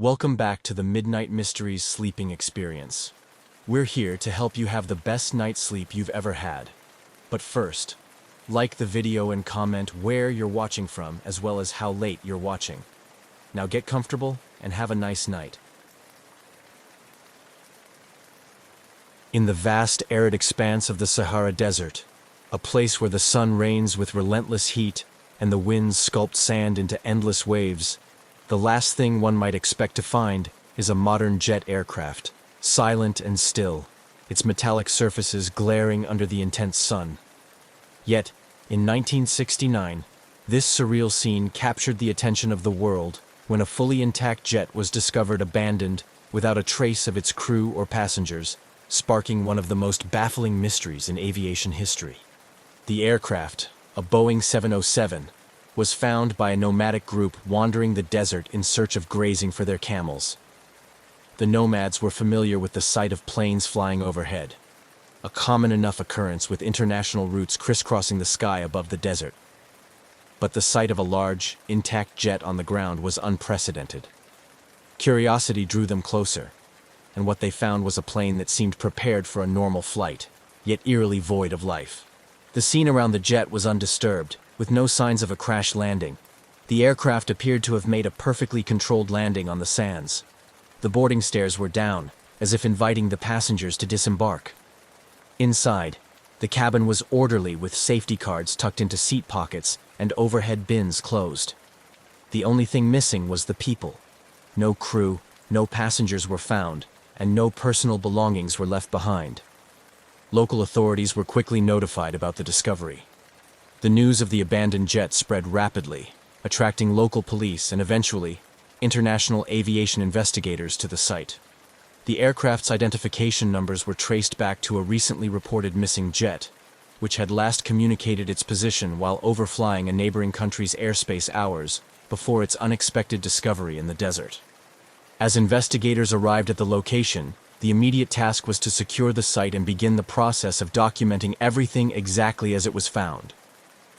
Welcome back to the Midnight Mysteries sleeping experience. We're here to help you have the best night's sleep you've ever had. But first, like the video and comment where you're watching from as well as how late you're watching. Now get comfortable and have a nice night. In the vast arid expanse of the Sahara Desert, a place where the sun reigns with relentless heat and the winds sculpt sand into endless waves, the last thing one might expect to find is a modern jet aircraft, silent and still, its metallic surfaces glaring under the intense sun. Yet, in 1969, this surreal scene captured the attention of the world when a fully intact jet was discovered abandoned without a trace of its crew or passengers, sparking one of the most baffling mysteries in aviation history. The aircraft, a Boeing 707, was found by a nomadic group wandering the desert in search of grazing for their camels. The nomads were familiar with the sight of planes flying overhead, a common enough occurrence with international routes crisscrossing the sky above the desert. But the sight of a large, intact jet on the ground was unprecedented. Curiosity drew them closer, and what they found was a plane that seemed prepared for a normal flight, yet eerily void of life. The scene around the jet was undisturbed, with no signs of a crash landing. The aircraft appeared to have made a perfectly controlled landing on the sands. The boarding stairs were down, as if inviting the passengers to disembark. Inside, the cabin was orderly with safety cards tucked into seat pockets and overhead bins closed. The only thing missing was the people. No crew, no passengers were found, and no personal belongings were left behind. Local authorities were quickly notified about the discovery. The news of the abandoned jet spread rapidly, attracting local police and eventually, international aviation investigators to the site. The aircraft's identification numbers were traced back to a recently reported missing jet, which had last communicated its position while overflying a neighboring country's airspace hours before its unexpected discovery in the desert. As investigators arrived at the location, the immediate task was to secure the site and begin the process of documenting everything exactly as it was found.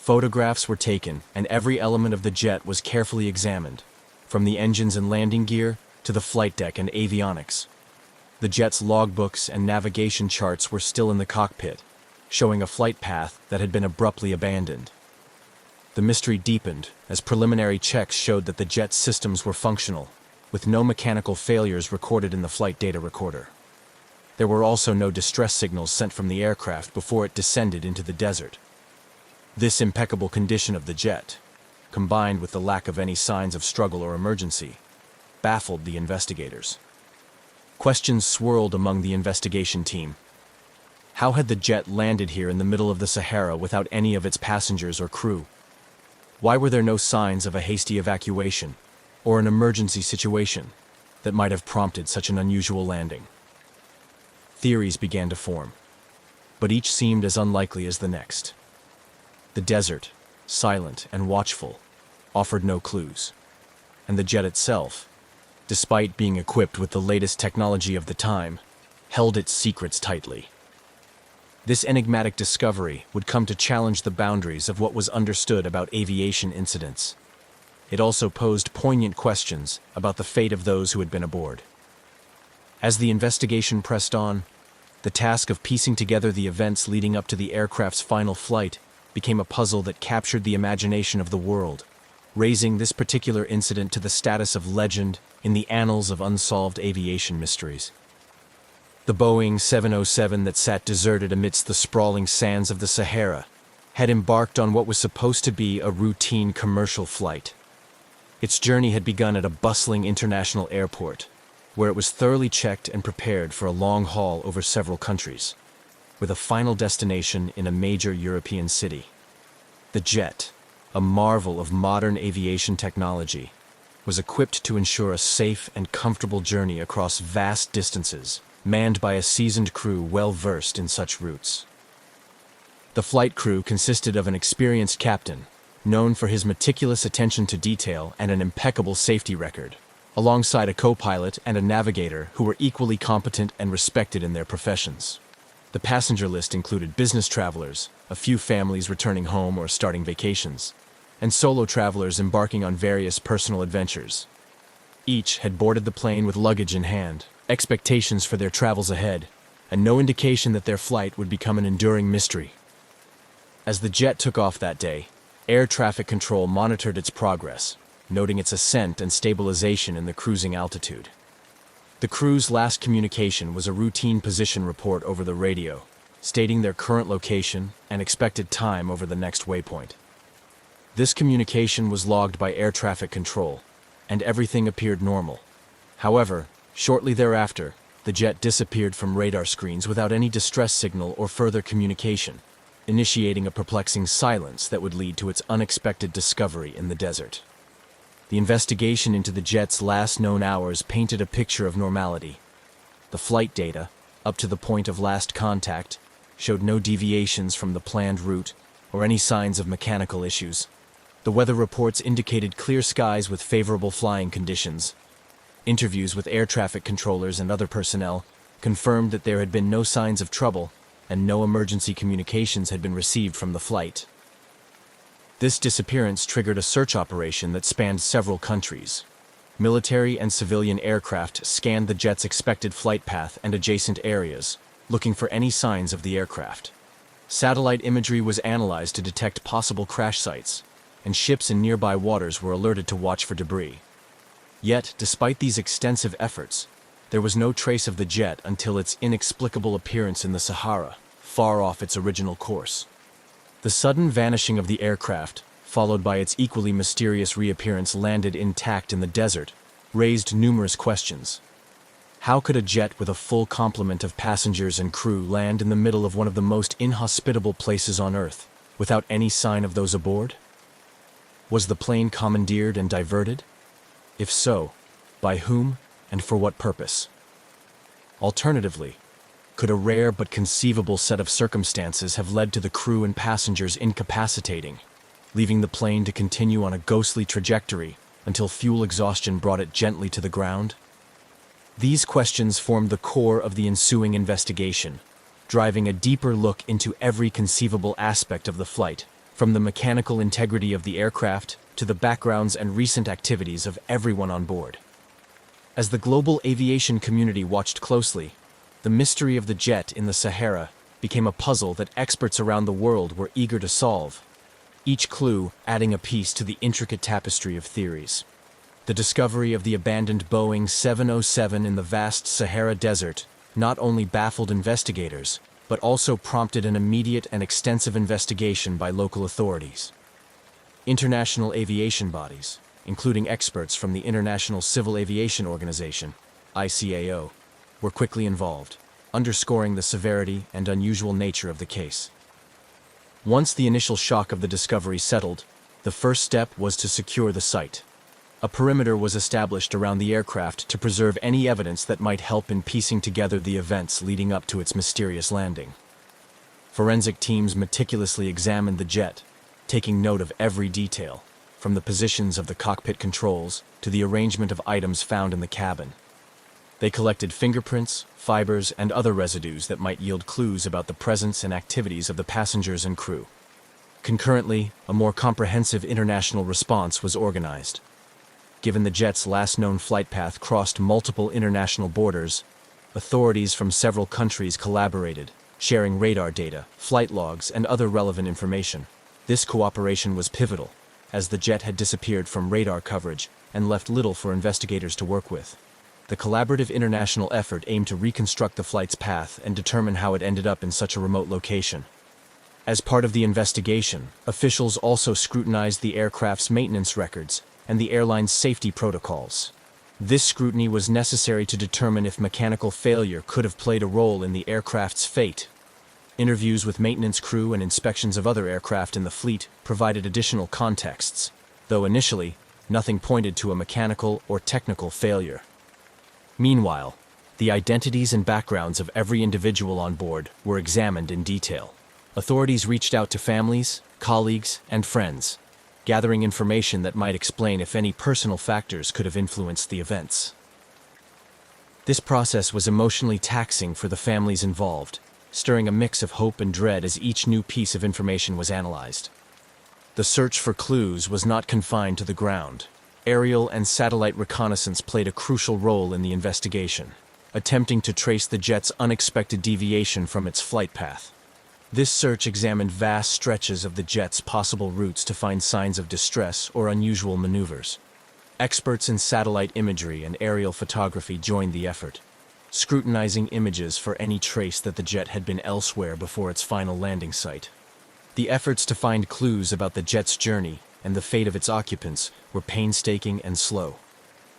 Photographs were taken, and every element of the jet was carefully examined, from the engines and landing gear to the flight deck and avionics. The jet's logbooks and navigation charts were still in the cockpit, showing a flight path that had been abruptly abandoned. The mystery deepened as preliminary checks showed that the jet's systems were functional, with no mechanical failures recorded in the flight data recorder. There were also no distress signals sent from the aircraft before it descended into the desert. This impeccable condition of the jet, combined with the lack of any signs of struggle or emergency, baffled the investigators. Questions swirled among the investigation team. How had the jet landed here in the middle of the Sahara without any of its passengers or crew? Why were there no signs of a hasty evacuation or an emergency situation that might have prompted such an unusual landing? Theories began to form, but each seemed as unlikely as the next. The desert, silent and watchful, offered no clues, and the jet itself, despite being equipped with the latest technology of the time, held its secrets tightly. This enigmatic discovery would come to challenge the boundaries of what was understood about aviation incidents. It also posed poignant questions about the fate of those who had been aboard. As the investigation pressed on, the task of piecing together the events leading up to the aircraft's final flight became a puzzle that captured the imagination of the world, raising this particular incident to the status of legend in the annals of unsolved aviation mysteries. The Boeing 707 that sat deserted amidst the sprawling sands of the Sahara had embarked on what was supposed to be a routine commercial flight. Its journey had begun at a bustling international airport, where it was thoroughly checked and prepared for a long haul over several countries, with a final destination in a major European city. The jet, a marvel of modern aviation technology, was equipped to ensure a safe and comfortable journey across vast distances, manned by a seasoned crew well-versed in such routes. The flight crew consisted of an experienced captain, known for his meticulous attention to detail and an impeccable safety record, alongside a co-pilot and a navigator who were equally competent and respected in their professions. The passenger list included business travelers, a few families returning home or starting vacations, and solo travelers embarking on various personal adventures. Each had boarded the plane with luggage in hand, expectations for their travels ahead, and no indication that their flight would become an enduring mystery. As the jet took off that day, air traffic control monitored its progress, noting its ascent and stabilization in the cruising altitude. The crew's last communication was a routine position report over the radio, stating their current location and expected time over the next waypoint. This communication was logged by air traffic control, and everything appeared normal. However, shortly thereafter, the jet disappeared from radar screens without any distress signal or further communication, initiating a perplexing silence that would lead to its unexpected discovery in the desert. The investigation into the jet's last known hours painted a picture of normality. The flight data, up to the point of last contact, showed no deviations from the planned route or any signs of mechanical issues. The weather reports indicated clear skies with favorable flying conditions. Interviews with air traffic controllers and other personnel confirmed that there had been no signs of trouble and no emergency communications had been received from the flight. This disappearance triggered a search operation that spanned several countries. Military and civilian aircraft scanned the jet's expected flight path and adjacent areas, looking for any signs of the aircraft. Satellite imagery was analyzed to detect possible crash sites, and ships in nearby waters were alerted to watch for debris. Yet, despite these extensive efforts, there was no trace of the jet until its inexplicable appearance in the Sahara, far off its original course. The sudden vanishing of the aircraft, followed by its equally mysterious reappearance landed intact in the desert, raised numerous questions. How could a jet with a full complement of passengers and crew land in the middle of one of the most inhospitable places on Earth, without any sign of those aboard? Was the plane commandeered and diverted? If so, by whom and for what purpose? Alternatively, could a rare but conceivable set of circumstances have led to the crew and passengers incapacitating, leaving the plane to continue on a ghostly trajectory until fuel exhaustion brought it gently to the ground? These questions formed the core of the ensuing investigation, driving a deeper look into every conceivable aspect of the flight, from the mechanical integrity of the aircraft to the backgrounds and recent activities of everyone on board. As the global aviation community watched closely, the mystery of the jet in the Sahara became a puzzle that experts around the world were eager to solve, each clue adding a piece to the intricate tapestry of theories. The discovery of the abandoned Boeing 707 in the vast Sahara Desert not only baffled investigators, but also prompted an immediate and extensive investigation by local authorities. International aviation bodies, including experts from the International Civil Aviation Organization, ICAO, were quickly involved, underscoring the severity and unusual nature of the case. Once the initial shock of the discovery settled, the first step was to secure the site. A perimeter was established around the aircraft to preserve any evidence that might help in piecing together the events leading up to its mysterious landing. Forensic teams meticulously examined the jet, taking note of every detail, from the positions of the cockpit controls to the arrangement of items found in the cabin. They collected fingerprints, fibers, and other residues that might yield clues about the presence and activities of the passengers and crew. Concurrently, a more comprehensive international response was organized. Given the jet's last known flight path crossed multiple international borders, authorities from several countries collaborated, sharing radar data, flight logs, and other relevant information. This cooperation was pivotal, as the jet had disappeared from radar coverage and left little for investigators to work with. The collaborative international effort aimed to reconstruct the flight's path and determine how it ended up in such a remote location. As part of the investigation, officials also scrutinized the aircraft's maintenance records and the airline's safety protocols. This scrutiny was necessary to determine if mechanical failure could have played a role in the aircraft's fate. Interviews with maintenance crew and inspections of other aircraft in the fleet provided additional contexts, though initially, nothing pointed to a mechanical or technical failure. Meanwhile, the identities and backgrounds of every individual on board were examined in detail. Authorities reached out to families, colleagues, and friends, gathering information that might explain if any personal factors could have influenced the events. This process was emotionally taxing for the families involved, stirring a mix of hope and dread as each new piece of information was analyzed. The search for clues was not confined to the ground. Aerial and satellite reconnaissance played a crucial role in the investigation, attempting to trace the jet's unexpected deviation from its flight path. This search examined vast stretches of the jet's possible routes to find signs of distress or unusual maneuvers. Experts in satellite imagery and aerial photography joined the effort, scrutinizing images for any trace that the jet had been elsewhere before its final landing site. The efforts to find clues about the jet's journey and the fate of its occupants were painstaking and slow.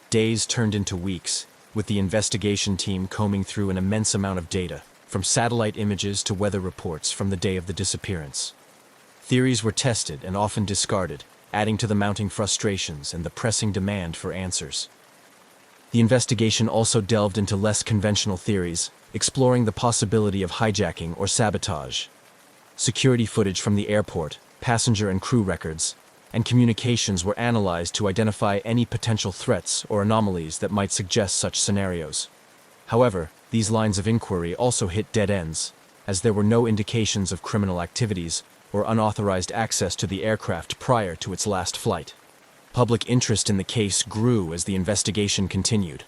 Days turned into weeks, with the investigation team combing through an immense amount of data, from satellite images to weather reports from the day of the disappearance. Theories were tested and often discarded, adding to the mounting frustrations and the pressing demand for answers. The investigation also delved into less conventional theories, exploring the possibility of hijacking or sabotage. Security footage from the airport, passenger and crew records, and communications were analyzed to identify any potential threats or anomalies that might suggest such scenarios. However, these lines of inquiry also hit dead ends, as there were no indications of criminal activities or unauthorized access to the aircraft prior to its last flight. Public interest in the case grew as the investigation continued.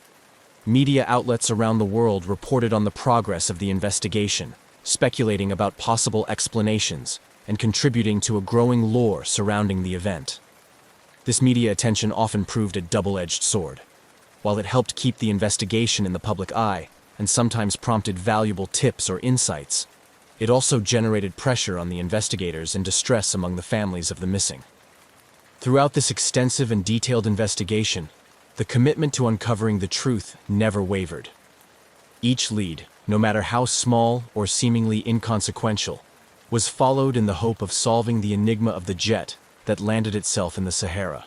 Media outlets around the world reported on the progress of the investigation, speculating about possible explanations and contributing to a growing lore surrounding the event. This media attention often proved a double-edged sword. While it helped keep the investigation in the public eye and sometimes prompted valuable tips or insights, it also generated pressure on the investigators and distress among the families of the missing. Throughout this extensive and detailed investigation, the commitment to uncovering the truth never wavered. Each lead, no matter how small or seemingly inconsequential, was followed in the hope of solving the enigma of the jet that landed itself in the Sahara.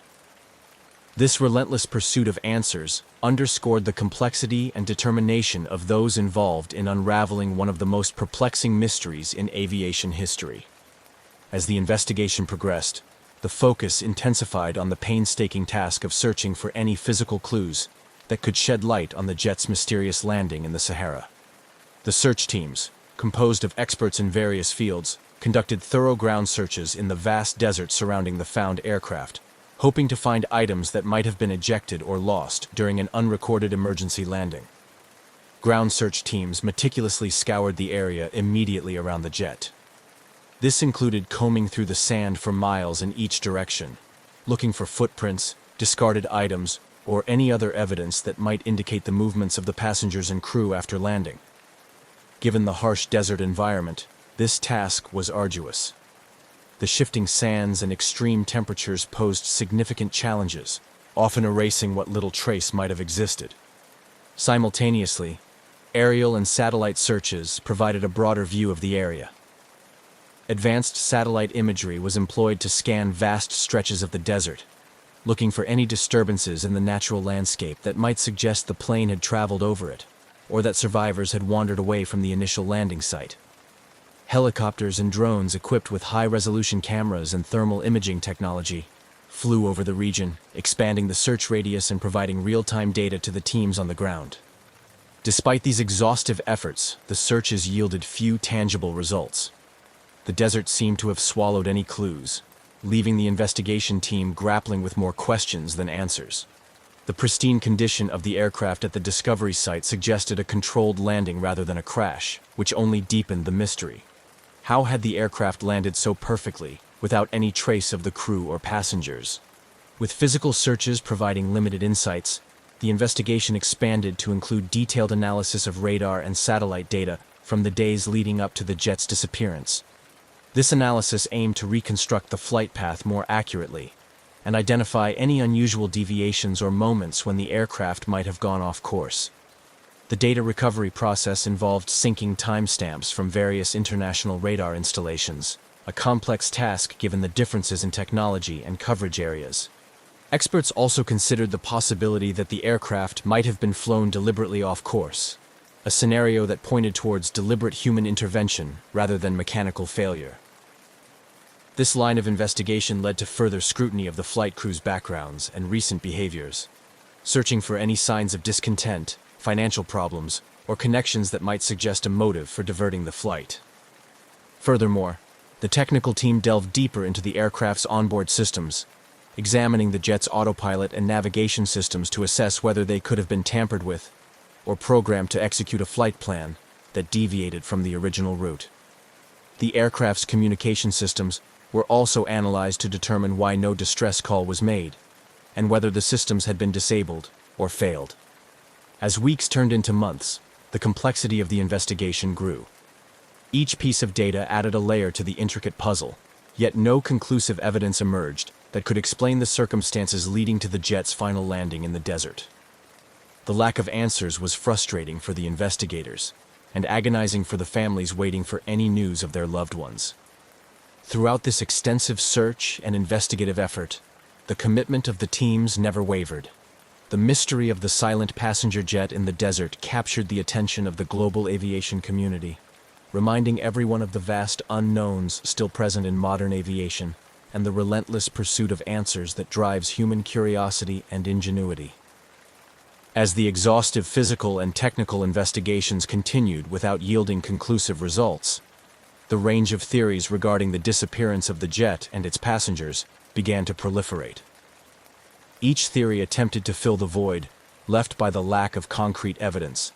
This relentless pursuit of answers underscored the complexity and determination of those involved in unraveling one of the most perplexing mysteries in aviation history. As the investigation progressed, the focus intensified on the painstaking task of searching for any physical clues that could shed light on the jet's mysterious landing in the Sahara. The search teams, composed of experts in various fields, conducted thorough ground searches in the vast desert surrounding the found aircraft, hoping to find items that might have been ejected or lost during an unrecorded emergency landing. Ground search teams meticulously scoured the area immediately around the jet. This included combing through the sand for miles in each direction, looking for footprints, discarded items, or any other evidence that might indicate the movements of the passengers and crew after landing. Given the harsh desert environment, this task was arduous. The shifting sands and extreme temperatures posed significant challenges, often erasing what little trace might have existed. Simultaneously, aerial and satellite searches provided a broader view of the area. Advanced satellite imagery was employed to scan vast stretches of the desert, looking for any disturbances in the natural landscape that might suggest the plane had traveled over it, or that survivors had wandered away from the initial landing site. Helicopters and drones equipped with high-resolution cameras and thermal imaging technology flew over the region, expanding the search radius and providing real-time data to the teams on the ground. Despite these exhaustive efforts, the searches yielded few tangible results. The desert seemed to have swallowed any clues, leaving the investigation team grappling with more questions than answers. The pristine condition of the aircraft at the discovery site suggested a controlled landing rather than a crash, which only deepened the mystery. How had the aircraft landed so perfectly, without any trace of the crew or passengers? With physical searches providing limited insights, the investigation expanded to include detailed analysis of radar and satellite data from the days leading up to the jet's disappearance. This analysis aimed to reconstruct the flight path more accurately and identify any unusual deviations or moments when the aircraft might have gone off course. The data recovery process involved syncing timestamps from various international radar installations, a complex task given the differences in technology and coverage areas. Experts also considered the possibility that the aircraft might have been flown deliberately off course, a scenario that pointed towards deliberate human intervention rather than mechanical failure. This line of investigation led to further scrutiny of the flight crew's backgrounds and recent behaviors, searching for any signs of discontent, financial problems, or connections that might suggest a motive for diverting the flight. Furthermore, the technical team delved deeper into the aircraft's onboard systems, examining the jet's autopilot and navigation systems to assess whether they could have been tampered with or programmed to execute a flight plan that deviated from the original route. The aircraft's communication systems were also analyzed to determine why no distress call was made, and whether the systems had been disabled or failed. As weeks turned into months, the complexity of the investigation grew. Each piece of data added a layer to the intricate puzzle, yet no conclusive evidence emerged that could explain the circumstances leading to the jet's final landing in the desert. The lack of answers was frustrating for the investigators, and agonizing for the families waiting for any news of their loved ones. Throughout this extensive search and investigative effort, the commitment of the teams never wavered. The mystery of the silent passenger jet in the desert captured the attention of the global aviation community, reminding everyone of the vast unknowns still present in modern aviation and the relentless pursuit of answers that drives human curiosity and ingenuity. As the exhaustive physical and technical investigations continued without yielding conclusive results, the range of theories regarding the disappearance of the jet and its passengers began to proliferate. Each theory attempted to fill the void left by the lack of concrete evidence,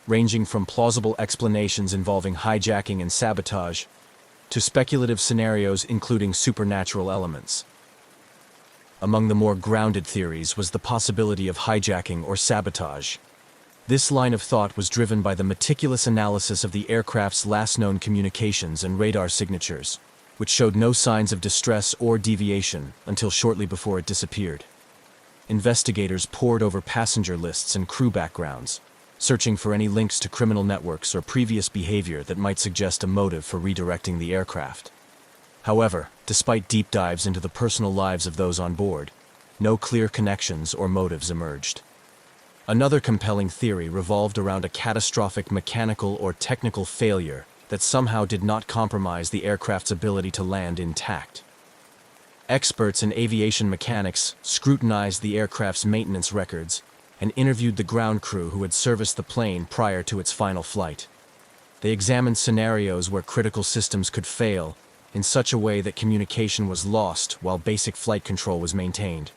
ranging from plausible explanations involving hijacking and sabotage to speculative scenarios including supernatural elements. Among the more grounded theories was the possibility of hijacking or sabotage. This line of thought was driven by the meticulous analysis of the aircraft's last known communications and radar signatures, which showed no signs of distress or deviation until shortly before it disappeared. Investigators pored over passenger lists and crew backgrounds, searching for any links to criminal networks or previous behavior that might suggest a motive for redirecting the aircraft. However, despite deep dives into the personal lives of those on board, no clear connections or motives emerged. Another compelling theory revolved around a catastrophic mechanical or technical failure that somehow did not compromise the aircraft's ability to land intact. Experts in aviation mechanics scrutinized the aircraft's maintenance records and interviewed the ground crew who had serviced the plane prior to its final flight. They examined scenarios where critical systems could fail in such a way that communication was lost while basic flight control was maintained.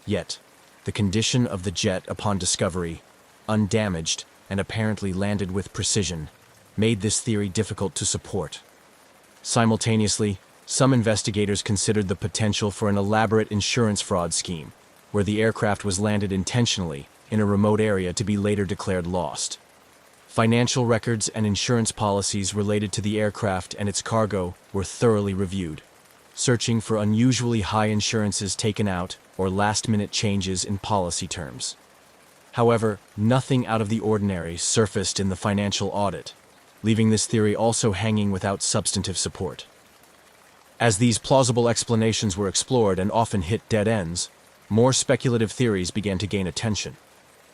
Yet, the condition of the jet upon discovery, undamaged and apparently landed with precision, made this theory difficult to support. Simultaneously, some investigators considered the potential for an elaborate insurance fraud scheme, where the aircraft was landed intentionally in a remote area to be later declared lost. Financial records and insurance policies related to the aircraft and its cargo were thoroughly reviewed, searching for unusually high insurances taken out or last-minute changes in policy terms. However, nothing out of the ordinary surfaced in the financial audit, leaving this theory also hanging without substantive support. As these plausible explanations were explored and often hit dead ends, more speculative theories began to gain attention.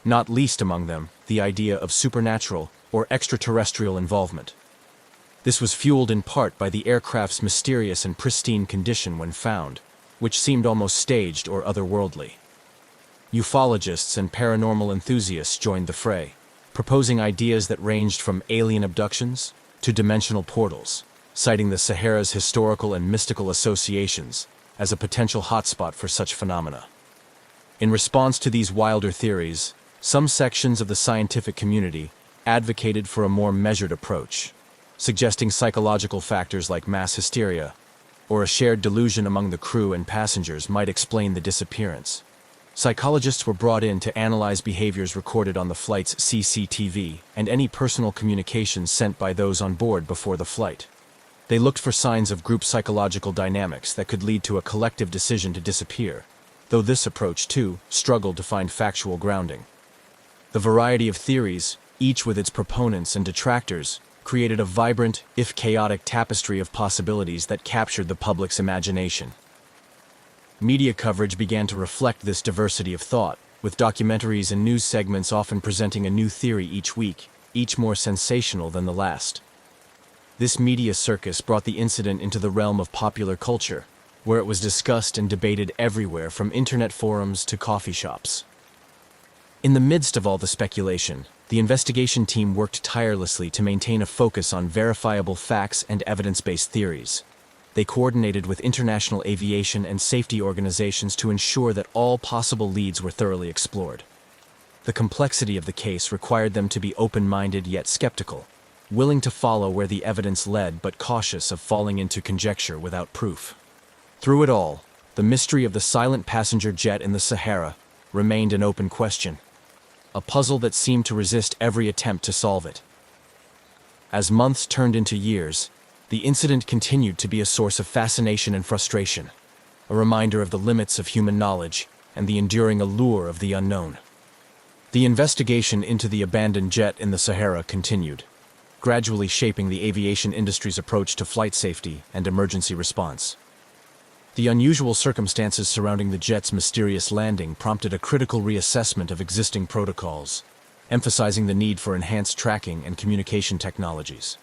Not least among them, the idea of supernatural or extraterrestrial involvement. This was fueled in part by the aircraft's mysterious and pristine condition when found, which seemed almost staged or otherworldly. Ufologists and paranormal enthusiasts joined the fray, proposing ideas that ranged from alien abductions to dimensional portals, citing the Sahara's historical and mystical associations as a potential hotspot for such phenomena. In response to these wilder theories, some sections of the scientific community advocated for a more measured approach, suggesting psychological factors like mass hysteria or a shared delusion among the crew and passengers might explain the disappearance. Psychologists were brought in to analyze behaviors recorded on the flight's CCTV and any personal communications sent by those on board before the flight. They looked for signs of group psychological dynamics that could lead to a collective decision to disappear, though this approach, too, struggled to find factual grounding. The variety of theories, each with its proponents and detractors, created a vibrant, if chaotic, tapestry of possibilities that captured the public's imagination. Media coverage began to reflect this diversity of thought, with documentaries and news segments often presenting a new theory each week, each more sensational than the last. This media circus brought the incident into the realm of popular culture, where it was discussed and debated everywhere from internet forums to coffee shops. In the midst of all the speculation, the investigation team worked tirelessly to maintain a focus on verifiable facts and evidence-based theories. They coordinated with international aviation and safety organizations to ensure that all possible leads were thoroughly explored. The complexity of the case required them to be open-minded yet skeptical, willing to follow where the evidence led but cautious of falling into conjecture without proof. Through it all, the mystery of the silent passenger jet in the Sahara remained an open question, a puzzle that seemed to resist every attempt to solve it. As months turned into years, the incident continued to be a source of fascination and frustration, a reminder of the limits of human knowledge and the enduring allure of the unknown. The investigation into the abandoned jet in the Sahara continued, gradually shaping the aviation industry's approach to flight safety and emergency response. The unusual circumstances surrounding the jet's mysterious landing prompted a critical reassessment of existing protocols, emphasizing the need for enhanced tracking and communication technologies.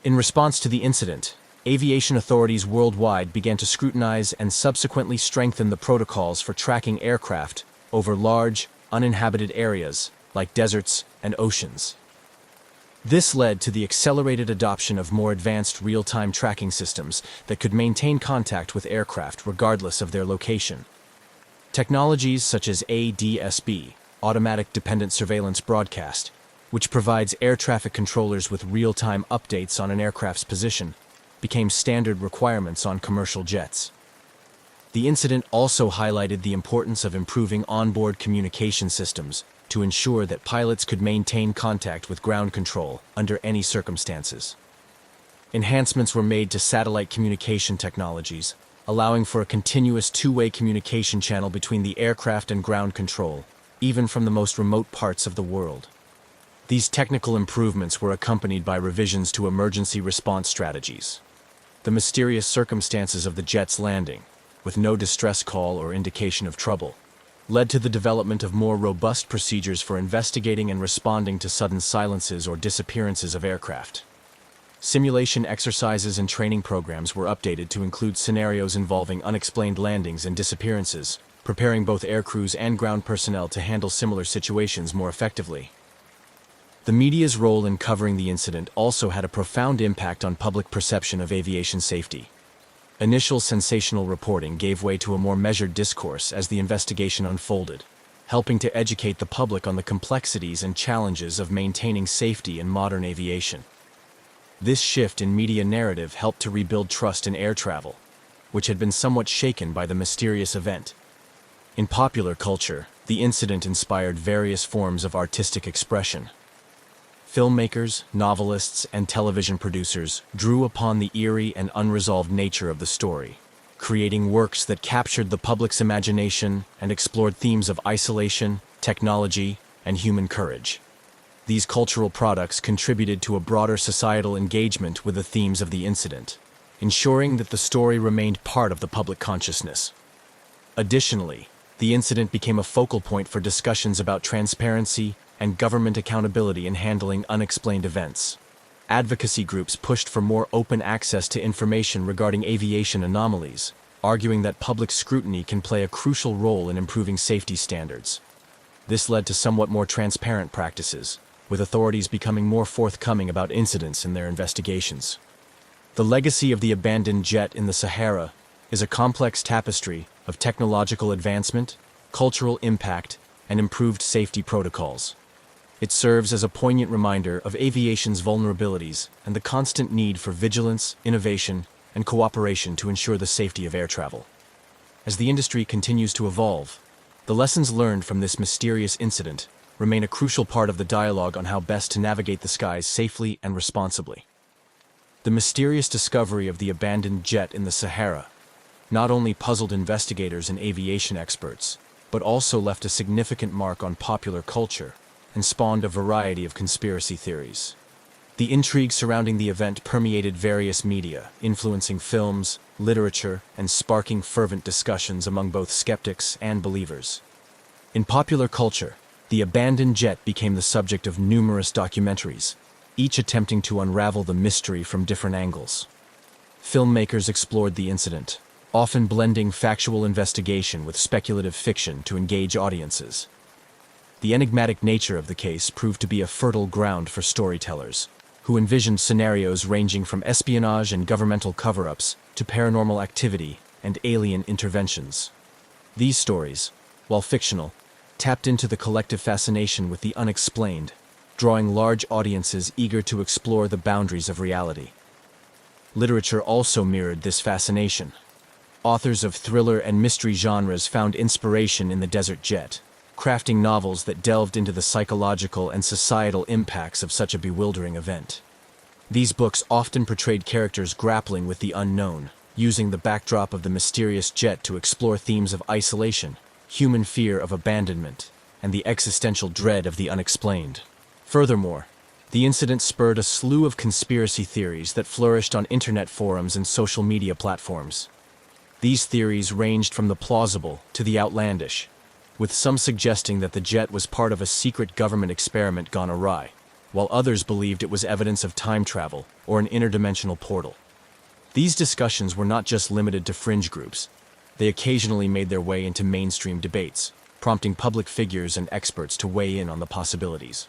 In response to the incident, aviation authorities worldwide began to scrutinize and subsequently strengthen the protocols for tracking aircraft over large, uninhabited areas like deserts and oceans. This led to the accelerated adoption of more advanced real-time tracking systems that could maintain contact with aircraft regardless of their location. Technologies such as ADSB, Automatic Dependent Surveillance Broadcast, which provides air traffic controllers with real-time updates on an aircraft's position, became standard requirements on commercial jets. The incident also highlighted the importance of improving onboard communication systems to ensure that pilots could maintain contact with ground control under any circumstances. Enhancements were made to satellite communication technologies, allowing for a continuous two-way communication channel between the aircraft and ground control, even from the most remote parts of the world. These technical improvements were accompanied by revisions to emergency response strategies. The mysterious circumstances of the jet's landing, with no distress call or indication of trouble, led to the development of more robust procedures for investigating and responding to sudden silences or disappearances of aircraft. Simulation exercises and training programs were updated to include scenarios involving unexplained landings and disappearances, preparing both aircrews and ground personnel to handle similar situations more effectively. The media's role in covering the incident also had a profound impact on public perception of aviation safety. Initial sensational reporting gave way to a more measured discourse as the investigation unfolded, helping to educate the public on the complexities and challenges of maintaining safety in modern aviation. This shift in media narrative helped to rebuild trust in air travel, which had been somewhat shaken by the mysterious event. In popular culture, the incident inspired various forms of artistic expression. Filmmakers, novelists, and television producers drew upon the eerie and unresolved nature of the story, creating works that captured the public's imagination and explored themes of isolation, technology, and human courage. These cultural products contributed to a broader societal engagement with the themes of the incident, ensuring that the story remained part of the public consciousness. Additionally, the incident became a focal point for discussions about transparency and government accountability in handling unexplained events. Advocacy groups pushed for more open access to information regarding aviation anomalies, arguing that public scrutiny can play a crucial role in improving safety standards. This led to somewhat more transparent practices, with authorities becoming more forthcoming about incidents in their investigations. The legacy of the abandoned jet in the Sahara is a complex tapestry of technological advancement, cultural impact, and improved safety protocols. It serves as a poignant reminder of aviation's vulnerabilities and the constant need for vigilance, innovation, and cooperation to ensure the safety of air travel. As the industry continues to evolve, the lessons learned from this mysterious incident remain a crucial part of the dialogue on how best to navigate the skies safely and responsibly. The mysterious discovery of the abandoned jet in the Sahara not only puzzled investigators and aviation experts, but also left a significant mark on popular culture and spawned a variety of conspiracy theories. The intrigue surrounding the event permeated various media, influencing films, literature, and sparking fervent discussions among both skeptics and believers. In popular culture, the abandoned jet became the subject of numerous documentaries, each attempting to unravel the mystery from different angles. Filmmakers explored the incident, often blending factual investigation with speculative fiction to engage audiences. The enigmatic nature of the case proved to be a fertile ground for storytellers, who envisioned scenarios ranging from espionage and governmental cover-ups to paranormal activity and alien interventions. These stories, while fictional, tapped into the collective fascination with the unexplained, drawing large audiences eager to explore the boundaries of reality. Literature also mirrored this fascination. Authors of thriller and mystery genres found inspiration in the Desert Jet, crafting novels that delved into the psychological and societal impacts of such a bewildering event. These books often portrayed characters grappling with the unknown, using the backdrop of the mysterious jet to explore themes of isolation, human fear of abandonment, and the existential dread of the unexplained. Furthermore, the incident spurred a slew of conspiracy theories that flourished on internet forums and social media platforms. These theories ranged from the plausible to the outlandish, with some suggesting that the jet was part of a secret government experiment gone awry, while others believed it was evidence of time travel or an interdimensional portal. These discussions were not just limited to fringe groups. They occasionally made their way into mainstream debates, prompting public figures and experts to weigh in on the possibilities.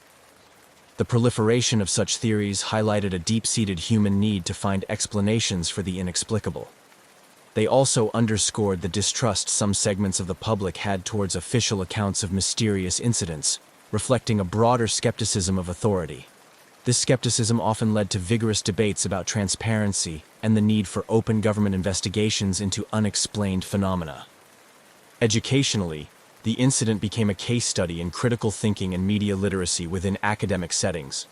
The proliferation of such theories highlighted a deep-seated human need to find explanations for the inexplicable. They also underscored the distrust some segments of the public had towards official accounts of mysterious incidents, reflecting a broader skepticism of authority. This skepticism often led to vigorous debates about transparency and the need for open government investigations into unexplained phenomena. Educationally, the incident became a case study in critical thinking and media literacy within academic settings.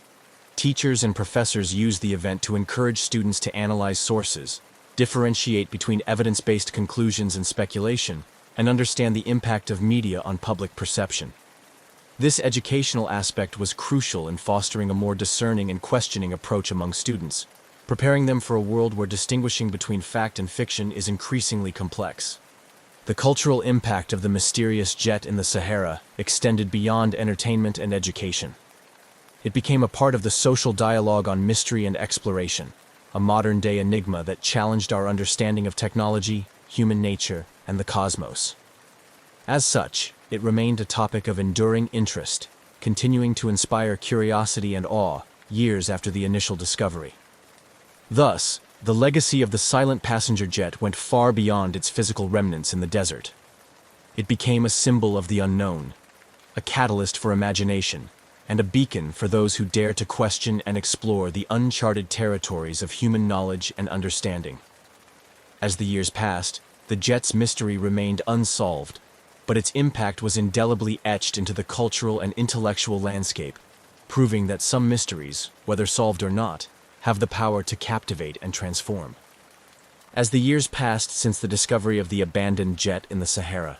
Teachers and professors used the event to encourage students to analyze sources, differentiate between evidence-based conclusions and speculation, and understand the impact of media on public perception. This educational aspect was crucial in fostering a more discerning and questioning approach among students, preparing them for a world where distinguishing between fact and fiction is increasingly complex. The cultural impact of the mysterious jet in the Sahara extended beyond entertainment and education. It became a part of the social dialogue on mystery and exploration, a modern-day enigma that challenged our understanding of technology, human nature, and the cosmos. As such, it remained a topic of enduring interest, continuing to inspire curiosity and awe years after the initial discovery. Thus, the legacy of the silent passenger jet went far beyond its physical remnants in the desert. It became a symbol of the unknown, a catalyst for imagination, and a beacon for those who dare to question and explore the uncharted territories of human knowledge and understanding. As the years passed, the jet's mystery remained unsolved, but its impact was indelibly etched into the cultural and intellectual landscape, proving that some mysteries, whether solved or not, have the power to captivate and transform. As the years passed since the discovery of the abandoned jet in the Sahara,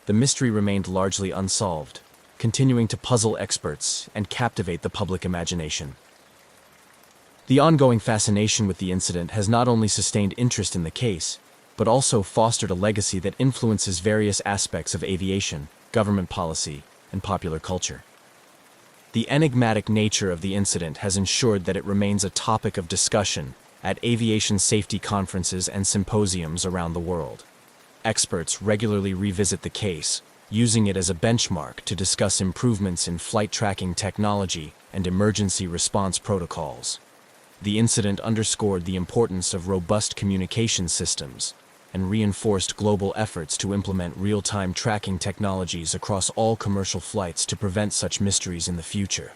the mystery remained largely unsolved, continuing to puzzle experts and captivate the public imagination. The ongoing fascination with the incident has not only sustained interest in the case, but also fostered a legacy that influences various aspects of aviation, government policy, and popular culture. The enigmatic nature of the incident has ensured that it remains a topic of discussion at aviation safety conferences and symposiums around the world. Experts regularly revisit the case, using it as a benchmark to discuss improvements in flight tracking technology and emergency response protocols. The incident underscored the importance of robust communication systems and reinforced global efforts to implement real-time tracking technologies across all commercial flights to prevent such mysteries in the future.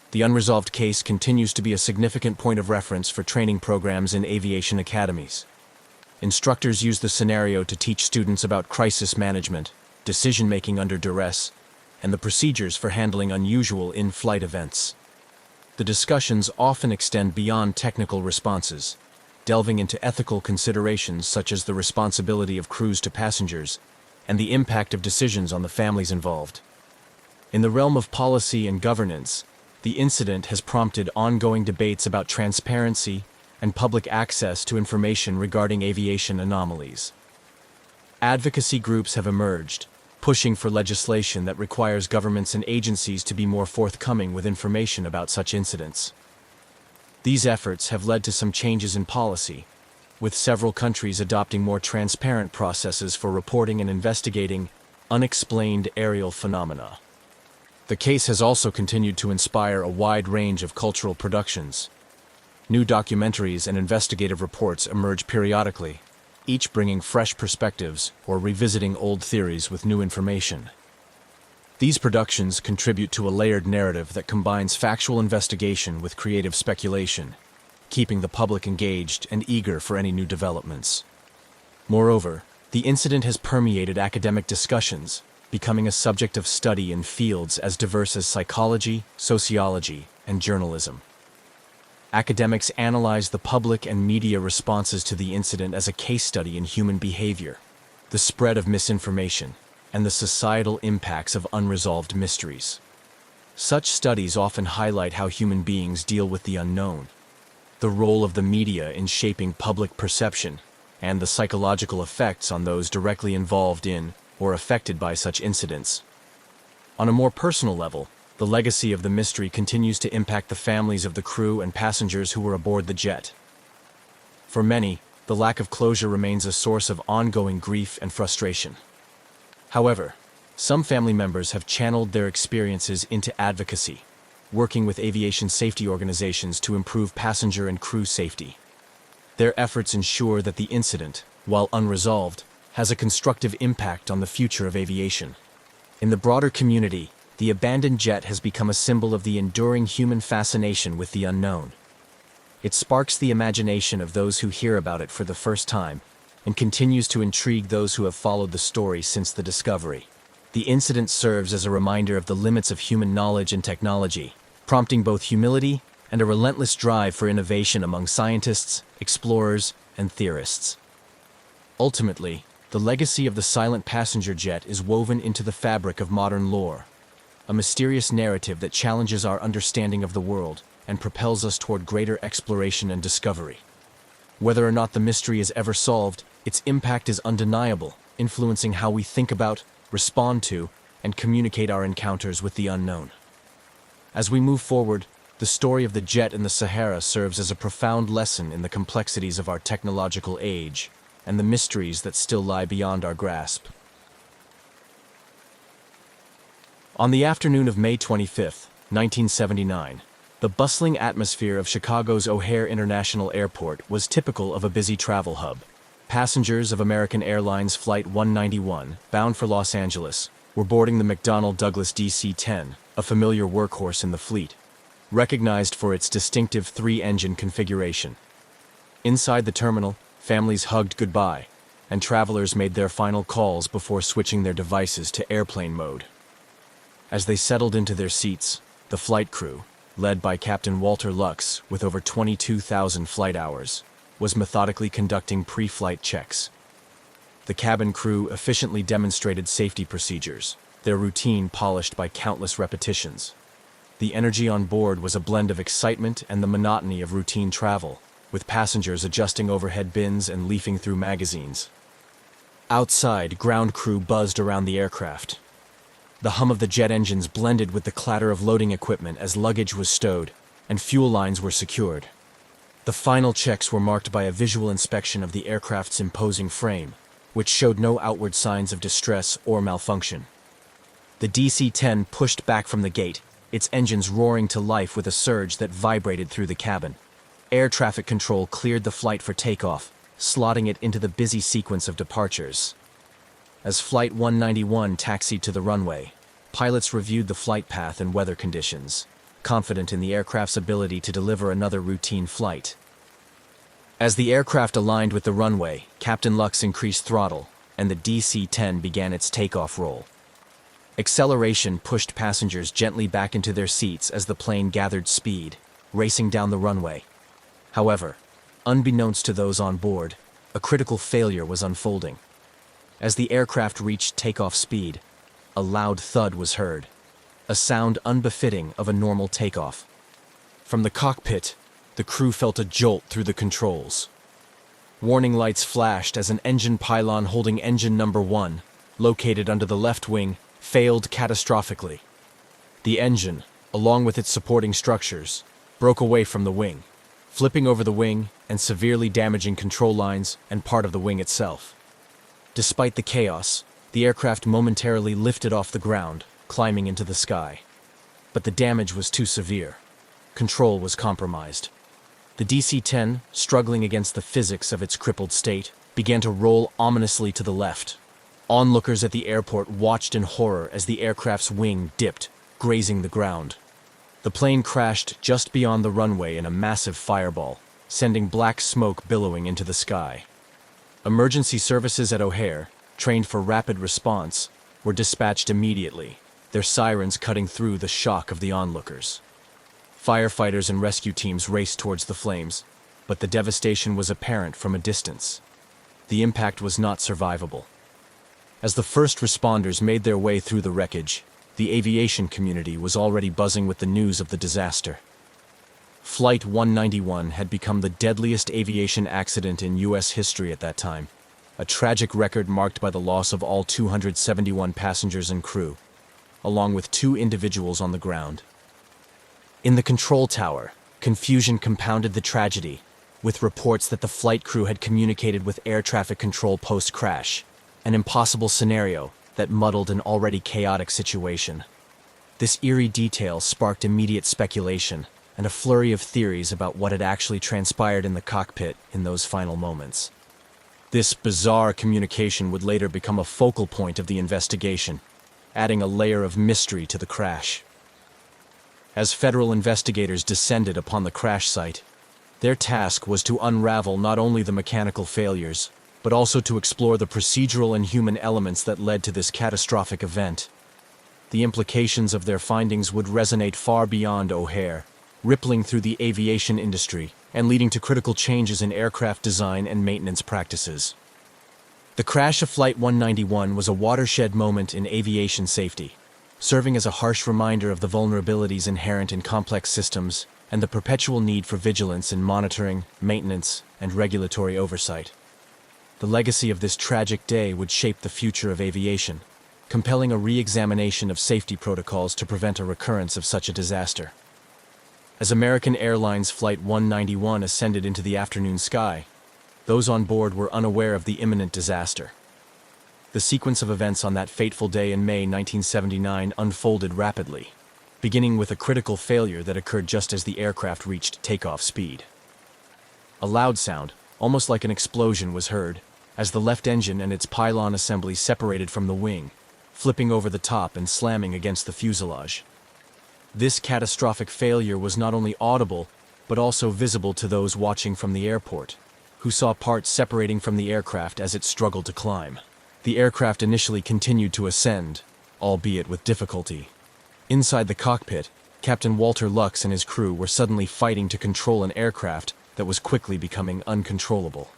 The unresolved case continues to be a significant point of reference for training programs in aviation academies. Instructors use the scenario to teach students about crisis management, decision-making under duress, and the procedures for handling unusual in-flight events. The discussions often extend beyond technical responses, delving into ethical considerations such as the responsibility of crews to passengers and the impact of decisions on the families involved. In the realm of policy and governance, the incident has prompted ongoing debates about transparency and public access to information regarding aviation anomalies. Advocacy groups have emerged, pushing for legislation that requires governments and agencies to be more forthcoming with information about such incidents. These efforts have led to some changes in policy, with several countries adopting more transparent processes for reporting and investigating unexplained aerial phenomena. The case has also continued to inspire a wide range of cultural productions. New documentaries and investigative reports emerge periodically, each bringing fresh perspectives or revisiting old theories with new information. These productions contribute to a layered narrative that combines factual investigation with creative speculation, keeping the public engaged and eager for any new developments. Moreover, the incident has permeated academic discussions, becoming a subject of study in fields as diverse as psychology, sociology, and journalism. Academics analyze the public and media responses to the incident as a case study in human behavior, the spread of misinformation, and the societal impacts of unresolved mysteries. Such studies often highlight how human beings deal with the unknown, the role of the media in shaping public perception, and the psychological effects on those directly involved in or affected by such incidents. On a more personal level, the legacy of the mystery continues to impact the families of the crew and passengers who were aboard the jet. For many, the lack of closure remains a source of ongoing grief and frustration. However, some family members have channeled their experiences into advocacy, working with aviation safety organizations to improve passenger and crew safety. Their efforts ensure that the incident, while unresolved, has a constructive impact on the future of aviation. In the broader community, the abandoned jet has become a symbol of the enduring human fascination with the unknown. It sparks the imagination of those who hear about it for the first time, and continues to intrigue those who have followed the story since the discovery. The incident serves as a reminder of the limits of human knowledge and technology, prompting both humility and a relentless drive for innovation among scientists, explorers, and theorists. Ultimately, the legacy of the silent passenger jet is woven into the fabric of modern lore, a mysterious narrative that challenges our understanding of the world and propels us toward greater exploration and discovery. Whether or not the mystery is ever solved, its impact is undeniable, influencing how we think about, respond to, and communicate our encounters with the unknown. As we move forward, the story of the jet in the Sahara serves as a profound lesson in the complexities of our technological age and the mysteries that still lie beyond our grasp. On the afternoon of May 25, 1979, the bustling atmosphere of Chicago's O'Hare International Airport was typical of a busy travel hub. Passengers of American Airlines Flight 191, bound for Los Angeles, were boarding the McDonnell Douglas DC-10, a familiar workhorse in the fleet, recognized for its distinctive three-engine configuration. Inside the terminal, families hugged goodbye, and travelers made their final calls before switching their devices to airplane mode. As they settled into their seats, the flight crew, led by Captain Walter Lux with over 22,000 flight hours, was methodically conducting pre-flight checks. The cabin crew efficiently demonstrated safety procedures, their routine polished by countless repetitions. The energy on board was a blend of excitement and the monotony of routine travel, with passengers adjusting overhead bins and leafing through magazines. Outside, ground crew buzzed around the aircraft. The hum of the jet engines blended with the clatter of loading equipment as luggage was stowed and fuel lines were secured. The final checks were marked by a visual inspection of the aircraft's imposing frame, which showed no outward signs of distress or malfunction. The DC-10 pushed back from the gate, its engines roaring to life with a surge that vibrated through the cabin. Air traffic control cleared the flight for takeoff, slotting it into the busy sequence of departures. As Flight 191 taxied to the runway, pilots reviewed the flight path and weather conditions, confident in the aircraft's ability to deliver another routine flight. As the aircraft aligned with the runway, Captain Lux increased throttle, and the DC-10 began its takeoff roll. Acceleration pushed passengers gently back into their seats as the plane gathered speed, racing down the runway. However, unbeknownst to those on board, a critical failure was unfolding. As the aircraft reached takeoff speed, a loud thud was heard, a sound unbefitting of a normal takeoff. From the cockpit, the crew felt a jolt through the controls. Warning lights flashed as an engine pylon holding engine number 1, located under the left wing, failed catastrophically. The engine, along with its supporting structures, broke away from the wing, flipping over the wing and severely damaging control lines and part of the wing itself. Despite the chaos, the aircraft momentarily lifted off the ground, climbing into the sky. But the damage was too severe. Control was compromised. The DC-10, struggling against the physics of its crippled state, began to roll ominously to the left. Onlookers at the airport watched in horror as the aircraft's wing dipped, grazing the ground. The plane crashed just beyond the runway in a massive fireball, sending black smoke billowing into the sky. Emergency services at O'Hare, trained for rapid response, were dispatched immediately, their sirens cutting through the shock of the onlookers. Firefighters and rescue teams raced towards the flames, but the devastation was apparent from a distance. The impact was not survivable. As the first responders made their way through the wreckage, the aviation community was already buzzing with the news of the disaster. Flight 191 had become the deadliest aviation accident in U.S. history at that time, a tragic record marked by the loss of all 271 passengers and crew, along with 2 individuals on the ground. In the control tower, confusion compounded the tragedy, with reports that the flight crew had communicated with air traffic control post-crash, an impossible scenario that muddled an already chaotic situation. This eerie detail sparked immediate speculation and a flurry of theories about what had actually transpired in the cockpit in those final moments. This bizarre communication would later become a focal point of the investigation, adding a layer of mystery to the crash. As federal investigators descended upon the crash site, their task was to unravel not only the mechanical failures, but also to explore the procedural and human elements that led to this catastrophic event. The implications of their findings would resonate far beyond O'Hare, rippling through the aviation industry and leading to critical changes in aircraft design and maintenance practices. The crash of Flight 191 was a watershed moment in aviation safety, serving as a harsh reminder of the vulnerabilities inherent in complex systems and the perpetual need for vigilance in monitoring, maintenance, and regulatory oversight. The legacy of this tragic day would shape the future of aviation, compelling a re-examination of safety protocols to prevent a recurrence of such a disaster. As American Airlines Flight 191 ascended into the afternoon sky, those on board were unaware of the imminent disaster. The sequence of events on that fateful day in May 1979 unfolded rapidly, beginning with a critical failure that occurred just as the aircraft reached takeoff speed. A loud sound, almost like an explosion, was heard as the left engine and its pylon assembly separated from the wing, flipping over the top and slamming against the fuselage. This catastrophic failure was not only audible, but also visible to those watching from the airport, who saw parts separating from the aircraft as it struggled to climb. The aircraft initially continued to ascend, albeit with difficulty. Inside the cockpit, Captain Walter Lux and his crew were suddenly fighting to control an aircraft that was quickly becoming uncontrollable.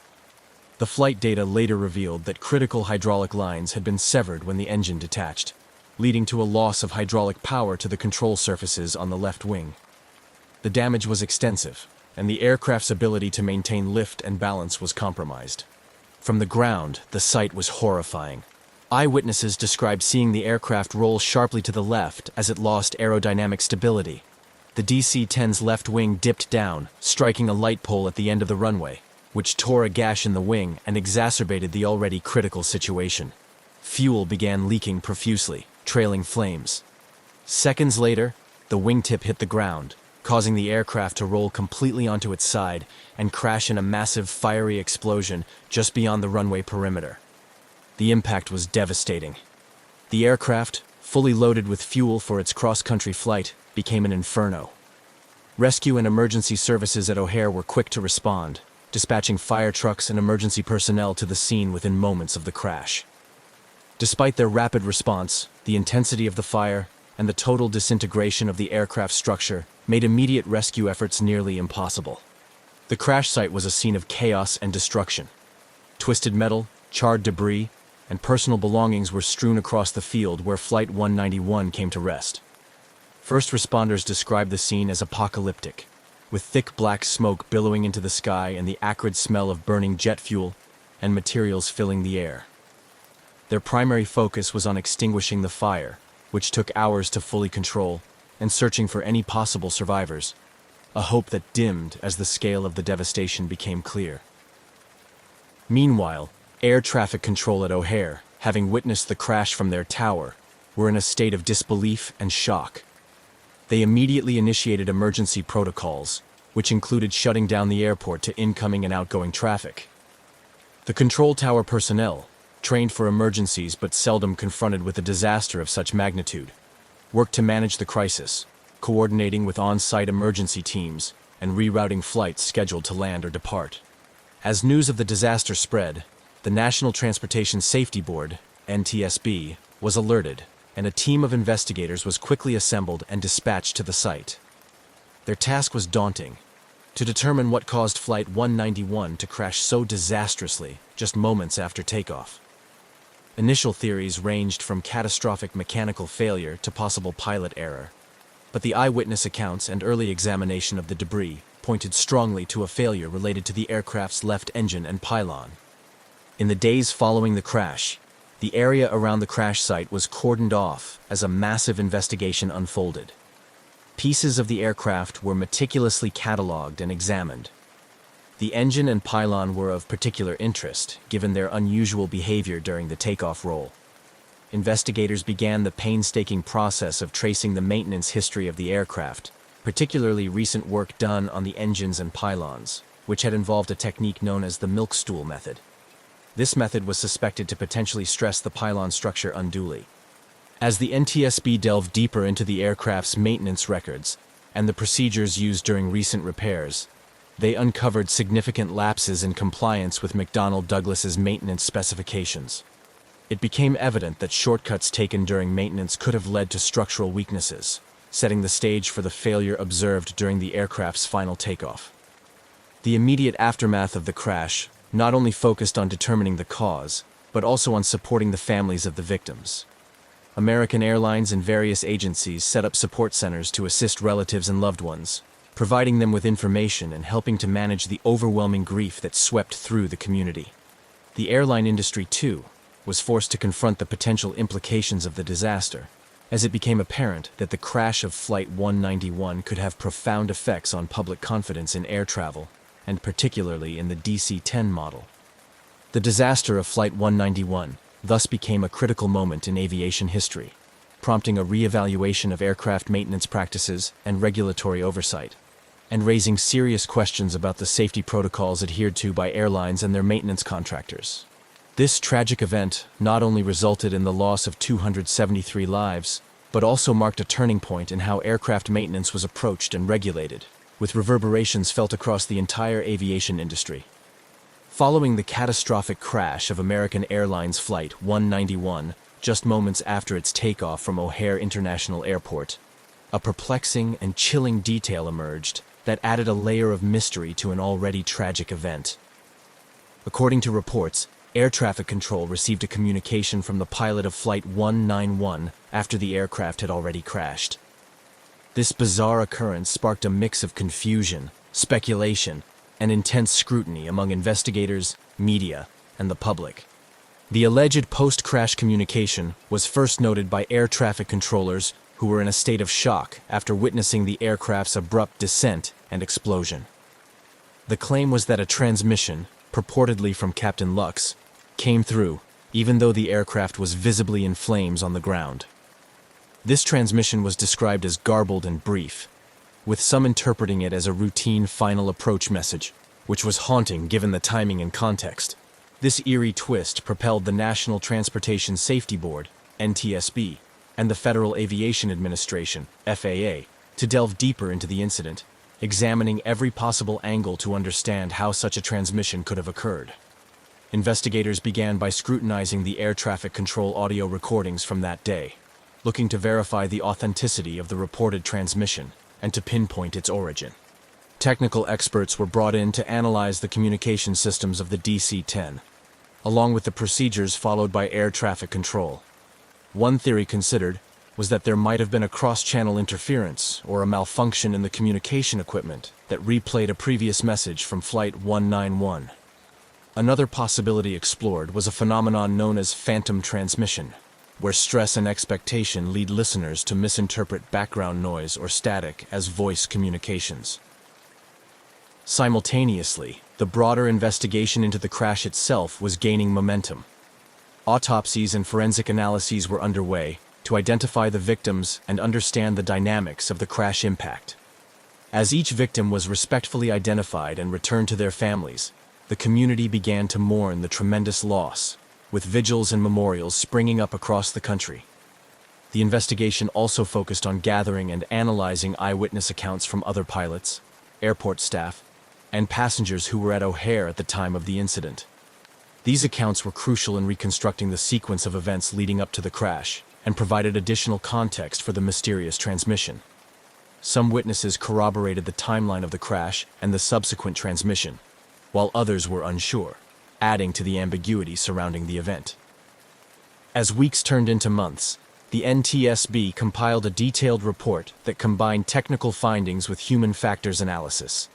The flight data later revealed that critical hydraulic lines had been severed when the engine detached, leading to a loss of hydraulic power to the control surfaces on the left wing. The damage was extensive, and the aircraft's ability to maintain lift and balance was compromised. From the ground, the sight was horrifying. Eyewitnesses described seeing the aircraft roll sharply to the left as it lost aerodynamic stability. The DC-10's left wing dipped down, striking a light pole at the end of the runway, which tore a gash in the wing and exacerbated the already critical situation. Fuel began leaking profusely, trailing flames. Seconds later, the wingtip hit the ground, causing the aircraft to roll completely onto its side and crash in a massive fiery explosion just beyond the runway perimeter. The impact was devastating. The aircraft, fully loaded with fuel for its cross-country flight, became an inferno. Rescue and emergency services at O'Hare were quick to respond, dispatching fire trucks and emergency personnel to the scene within moments of the crash. Despite their rapid response, the intensity of the fire and the total disintegration of the aircraft structure made immediate rescue efforts nearly impossible. The crash site was a scene of chaos and destruction. Twisted metal, charred debris, and personal belongings were strewn across the field where Flight 191 came to rest. First responders described the scene as apocalyptic, with thick black smoke billowing into the sky and the acrid smell of burning jet fuel and materials filling the air. Their primary focus was on extinguishing the fire, which took hours to fully control, and searching for any possible survivors, a hope that dimmed as the scale of the devastation became clear. Meanwhile, air traffic control at O'Hare, having witnessed the crash from their tower, were in a state of disbelief and shock. They immediately initiated emergency protocols, which included shutting down the airport to incoming and outgoing traffic. The control tower personnel, trained for emergencies but seldom confronted with a disaster of such magnitude, worked to manage the crisis, coordinating with on-site emergency teams and rerouting flights scheduled to land or depart. As news of the disaster spread, the National Transportation Safety Board, NTSB, was alerted, and a team of investigators was quickly assembled and dispatched to the site. Their task was daunting: to determine what caused Flight 191 to crash so disastrously just moments after takeoff. Initial theories ranged from catastrophic mechanical failure to possible pilot error, but the eyewitness accounts and early examination of the debris pointed strongly to a failure related to the aircraft's left engine and pylon. In the days following the crash, the area around the crash site was cordoned off as a massive investigation unfolded. Pieces of the aircraft were meticulously catalogued and examined. The engine and pylon were of particular interest, given their unusual behavior during the takeoff roll. Investigators began the painstaking process of tracing the maintenance history of the aircraft, particularly recent work done on the engines and pylons, which had involved a technique known as the milk stool method. This method was suspected to potentially stress the pylon structure unduly. As the NTSB delved deeper into the aircraft's maintenance records and the procedures used during recent repairs, they uncovered significant lapses in compliance with McDonnell Douglas's maintenance specifications. It became evident that shortcuts taken during maintenance could have led to structural weaknesses, setting the stage for the failure observed during the aircraft's final takeoff. The immediate aftermath of the crash not only focused on determining the cause, but also on supporting the families of the victims. American Airlines and various agencies set up support centers to assist relatives and loved ones, providing them with information and helping to manage the overwhelming grief that swept through the community. The airline industry, too, was forced to confront the potential implications of the disaster, as it became apparent that the crash of Flight 191 could have profound effects on public confidence in air travel, and particularly in the DC-10 model. The disaster of Flight 191 thus became a critical moment in aviation history, prompting a re-evaluation of aircraft maintenance practices and regulatory oversight, and raising serious questions about the safety protocols adhered to by airlines and their maintenance contractors. This tragic event not only resulted in the loss of 273 lives, but also marked a turning point in how aircraft maintenance was approached and regulated, with reverberations felt across the entire aviation industry. Following the catastrophic crash of American Airlines Flight 191, just moments after its takeoff from O'Hare International Airport, a perplexing and chilling detail emerged that added a layer of mystery to an already tragic event. According to reports, air traffic control received a communication from the pilot of Flight 191 after the aircraft had already crashed. This bizarre occurrence sparked a mix of confusion, speculation, and intense scrutiny among investigators, media, and the public. The alleged post-crash communication was first noted by air traffic controllers who were in a state of shock after witnessing the aircraft's abrupt descent and explosion. The claim was that a transmission, purportedly from Captain Lux, came through, even though the aircraft was visibly in flames on the ground. This transmission was described as garbled and brief, with some interpreting it as a routine final approach message, which was haunting given the timing and context. This eerie twist propelled the National Transportation Safety Board, NTSB, and the Federal Aviation Administration, FAA, to delve deeper into the incident, examining every possible angle to understand how such a transmission could have occurred. Investigators began by scrutinizing the air traffic control audio recordings from that day, looking to verify the authenticity of the reported transmission and to pinpoint its origin. Technical experts were brought in to analyze the communication systems of the DC-10, along with the procedures followed by air traffic control. One theory considered was that there might have been a cross-channel interference or a malfunction in the communication equipment that replayed a previous message from Flight 191. Another possibility explored was a phenomenon known as phantom transmission, where stress and expectation lead listeners to misinterpret background noise or static as voice communications. Simultaneously, the broader investigation into the crash itself was gaining momentum. Autopsies and forensic analyses were underway to identify the victims and understand the dynamics of the crash impact. As each victim was respectfully identified and returned to their families, the community began to mourn the tremendous loss, with vigils and memorials springing up across the country. The investigation also focused on gathering and analyzing eyewitness accounts from other pilots, airport staff, and passengers who were at O'Hare at the time of the incident. These accounts were crucial in reconstructing the sequence of events leading up to the crash and provided additional context for the mysterious transmission. Some witnesses corroborated the timeline of the crash and the subsequent transmission, while others were unsure, adding to the ambiguity surrounding the event. As weeks turned into months, the NTSB compiled a detailed report that combined technical findings with human factors analysis.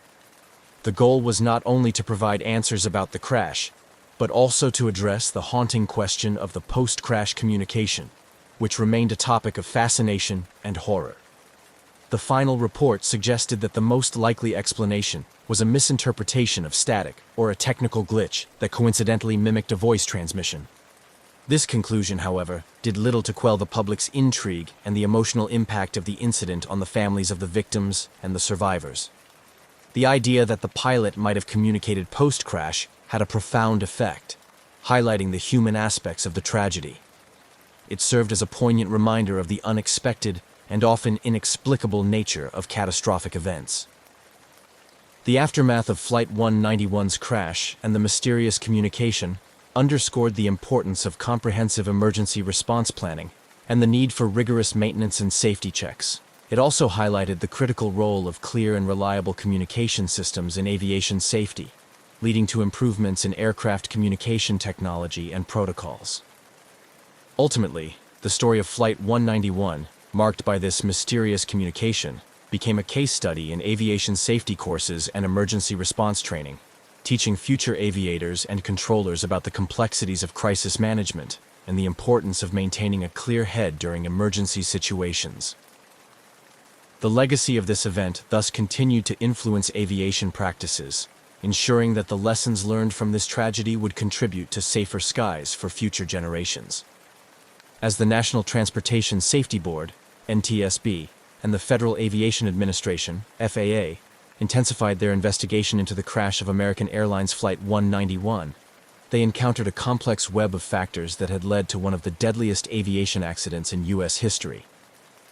The goal was not only to provide answers about the crash, but also to address the haunting question of the post-crash communication, which remained a topic of fascination and horror. The final report suggested that the most likely explanation was a misinterpretation of static or a technical glitch that coincidentally mimicked a voice transmission. This conclusion, however, did little to quell the public's intrigue and the emotional impact of the incident on the families of the victims and the survivors. The idea that the pilot might have communicated post-crash had a profound effect, highlighting the human aspects of the tragedy. It served as a poignant reminder of the unexpected and often inexplicable nature of catastrophic events. The aftermath of Flight 191's crash and the mysterious communication underscored the importance of comprehensive emergency response planning and the need for rigorous maintenance and safety checks. It also highlighted the critical role of clear and reliable communication systems in aviation safety, leading to improvements in aircraft communication technology and protocols. Ultimately, the story of Flight 191, marked by this mysterious communication, became a case study in aviation safety courses and emergency response training, teaching future aviators and controllers about the complexities of crisis management and the importance of maintaining a clear head during emergency situations. The legacy of this event thus continued to influence aviation practices, ensuring that the lessons learned from this tragedy would contribute to safer skies for future generations. As the National Transportation Safety Board, NTSB, and the Federal Aviation Administration, FAA, intensified their investigation into the crash of American Airlines Flight 191, they encountered a complex web of factors that had led to one of the deadliest aviation accidents in U.S. history.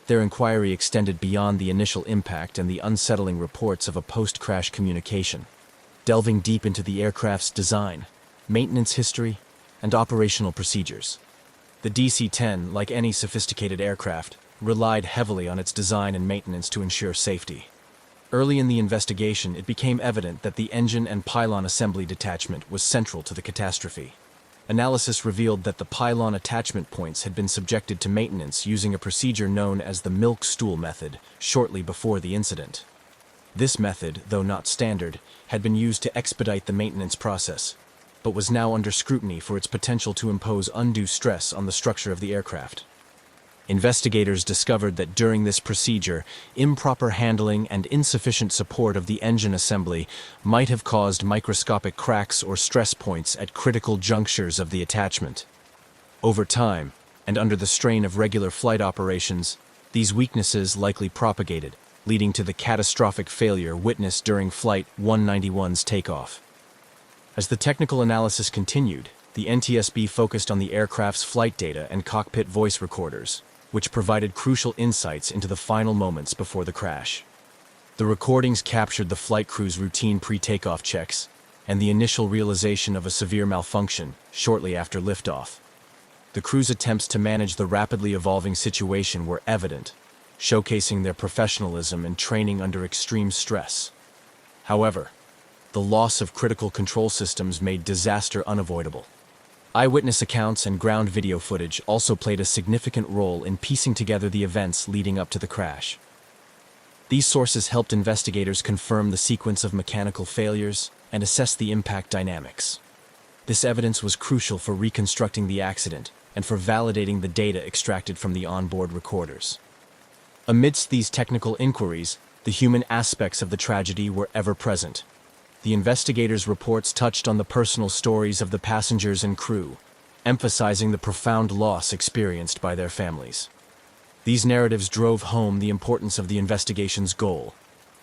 Their inquiry extended beyond the initial impact and the unsettling reports of a post-crash communication, delving deep into the aircraft's design, maintenance history, and operational procedures. The DC-10, like any sophisticated aircraft, relied heavily on its design and maintenance to ensure safety. Early in the investigation, it became evident that the engine and pylon assembly detachment was central to the catastrophe. Analysis revealed that the pylon attachment points had been subjected to maintenance using a procedure known as the milk stool method shortly before the incident. This method, though not standard, had been used to expedite the maintenance process, but was now under scrutiny for its potential to impose undue stress on the structure of the aircraft. Investigators discovered that during this procedure, improper handling and insufficient support of the engine assembly might have caused microscopic cracks or stress points at critical junctures of the attachment. Over time, and under the strain of regular flight operations, these weaknesses likely propagated, leading to the catastrophic failure witnessed during Flight 191's takeoff. As the technical analysis continued, the NTSB focused on the aircraft's flight data and cockpit voice recorders, which provided crucial insights into the final moments before the crash. The recordings captured the flight crew's routine pre-takeoff checks and the initial realization of a severe malfunction shortly after liftoff. The crew's attempts to manage the rapidly evolving situation were evident, showcasing their professionalism and training under extreme stress. However, the loss of critical control systems made disaster unavoidable. Eyewitness accounts and ground video footage also played a significant role in piecing together the events leading up to the crash. These sources helped investigators confirm the sequence of mechanical failures and assess the impact dynamics. This evidence was crucial for reconstructing the accident and for validating the data extracted from the onboard recorders. Amidst these technical inquiries, the human aspects of the tragedy were ever present. The investigators' reports touched on the personal stories of the passengers and crew, emphasizing the profound loss experienced by their families. These narratives drove home the importance of the investigation's goal,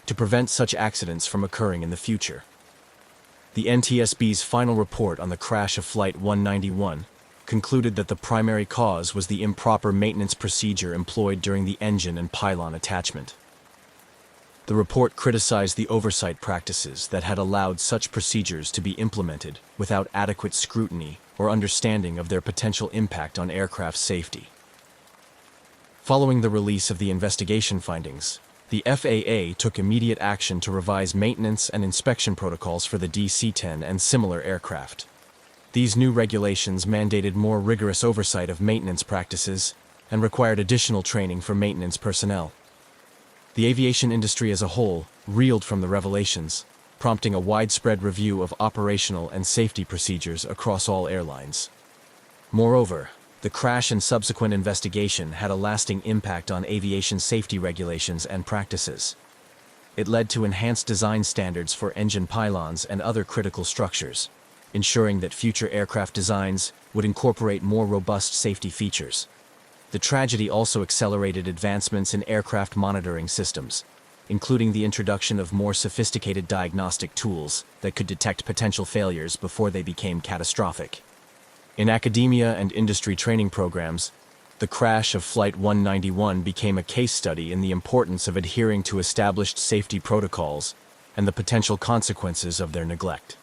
to prevent such accidents from occurring in the future. The NTSB's final report on the crash of Flight 191 concluded that the primary cause was the improper maintenance procedure employed during the engine and pylon attachment. The report criticized the oversight practices that had allowed such procedures to be implemented without adequate scrutiny or understanding of their potential impact on aircraft safety. Following the release of the investigation findings, the FAA took immediate action to revise maintenance and inspection protocols for the DC-10 and similar aircraft. These new regulations mandated more rigorous oversight of maintenance practices and required additional training for maintenance personnel. The aviation industry as a whole reeled from the revelations, prompting a widespread review of operational and safety procedures across all airlines. Moreover, the crash and subsequent investigation had a lasting impact on aviation safety regulations and practices. It led to enhanced design standards for engine pylons and other critical structures, ensuring that future aircraft designs would incorporate more robust safety features. The tragedy also accelerated advancements in aircraft monitoring systems, including the introduction of more sophisticated diagnostic tools that could detect potential failures before they became catastrophic. In academia and industry training programs, the crash of Flight 191 became a case study in the importance of adhering to established safety protocols and the potential consequences of their neglect.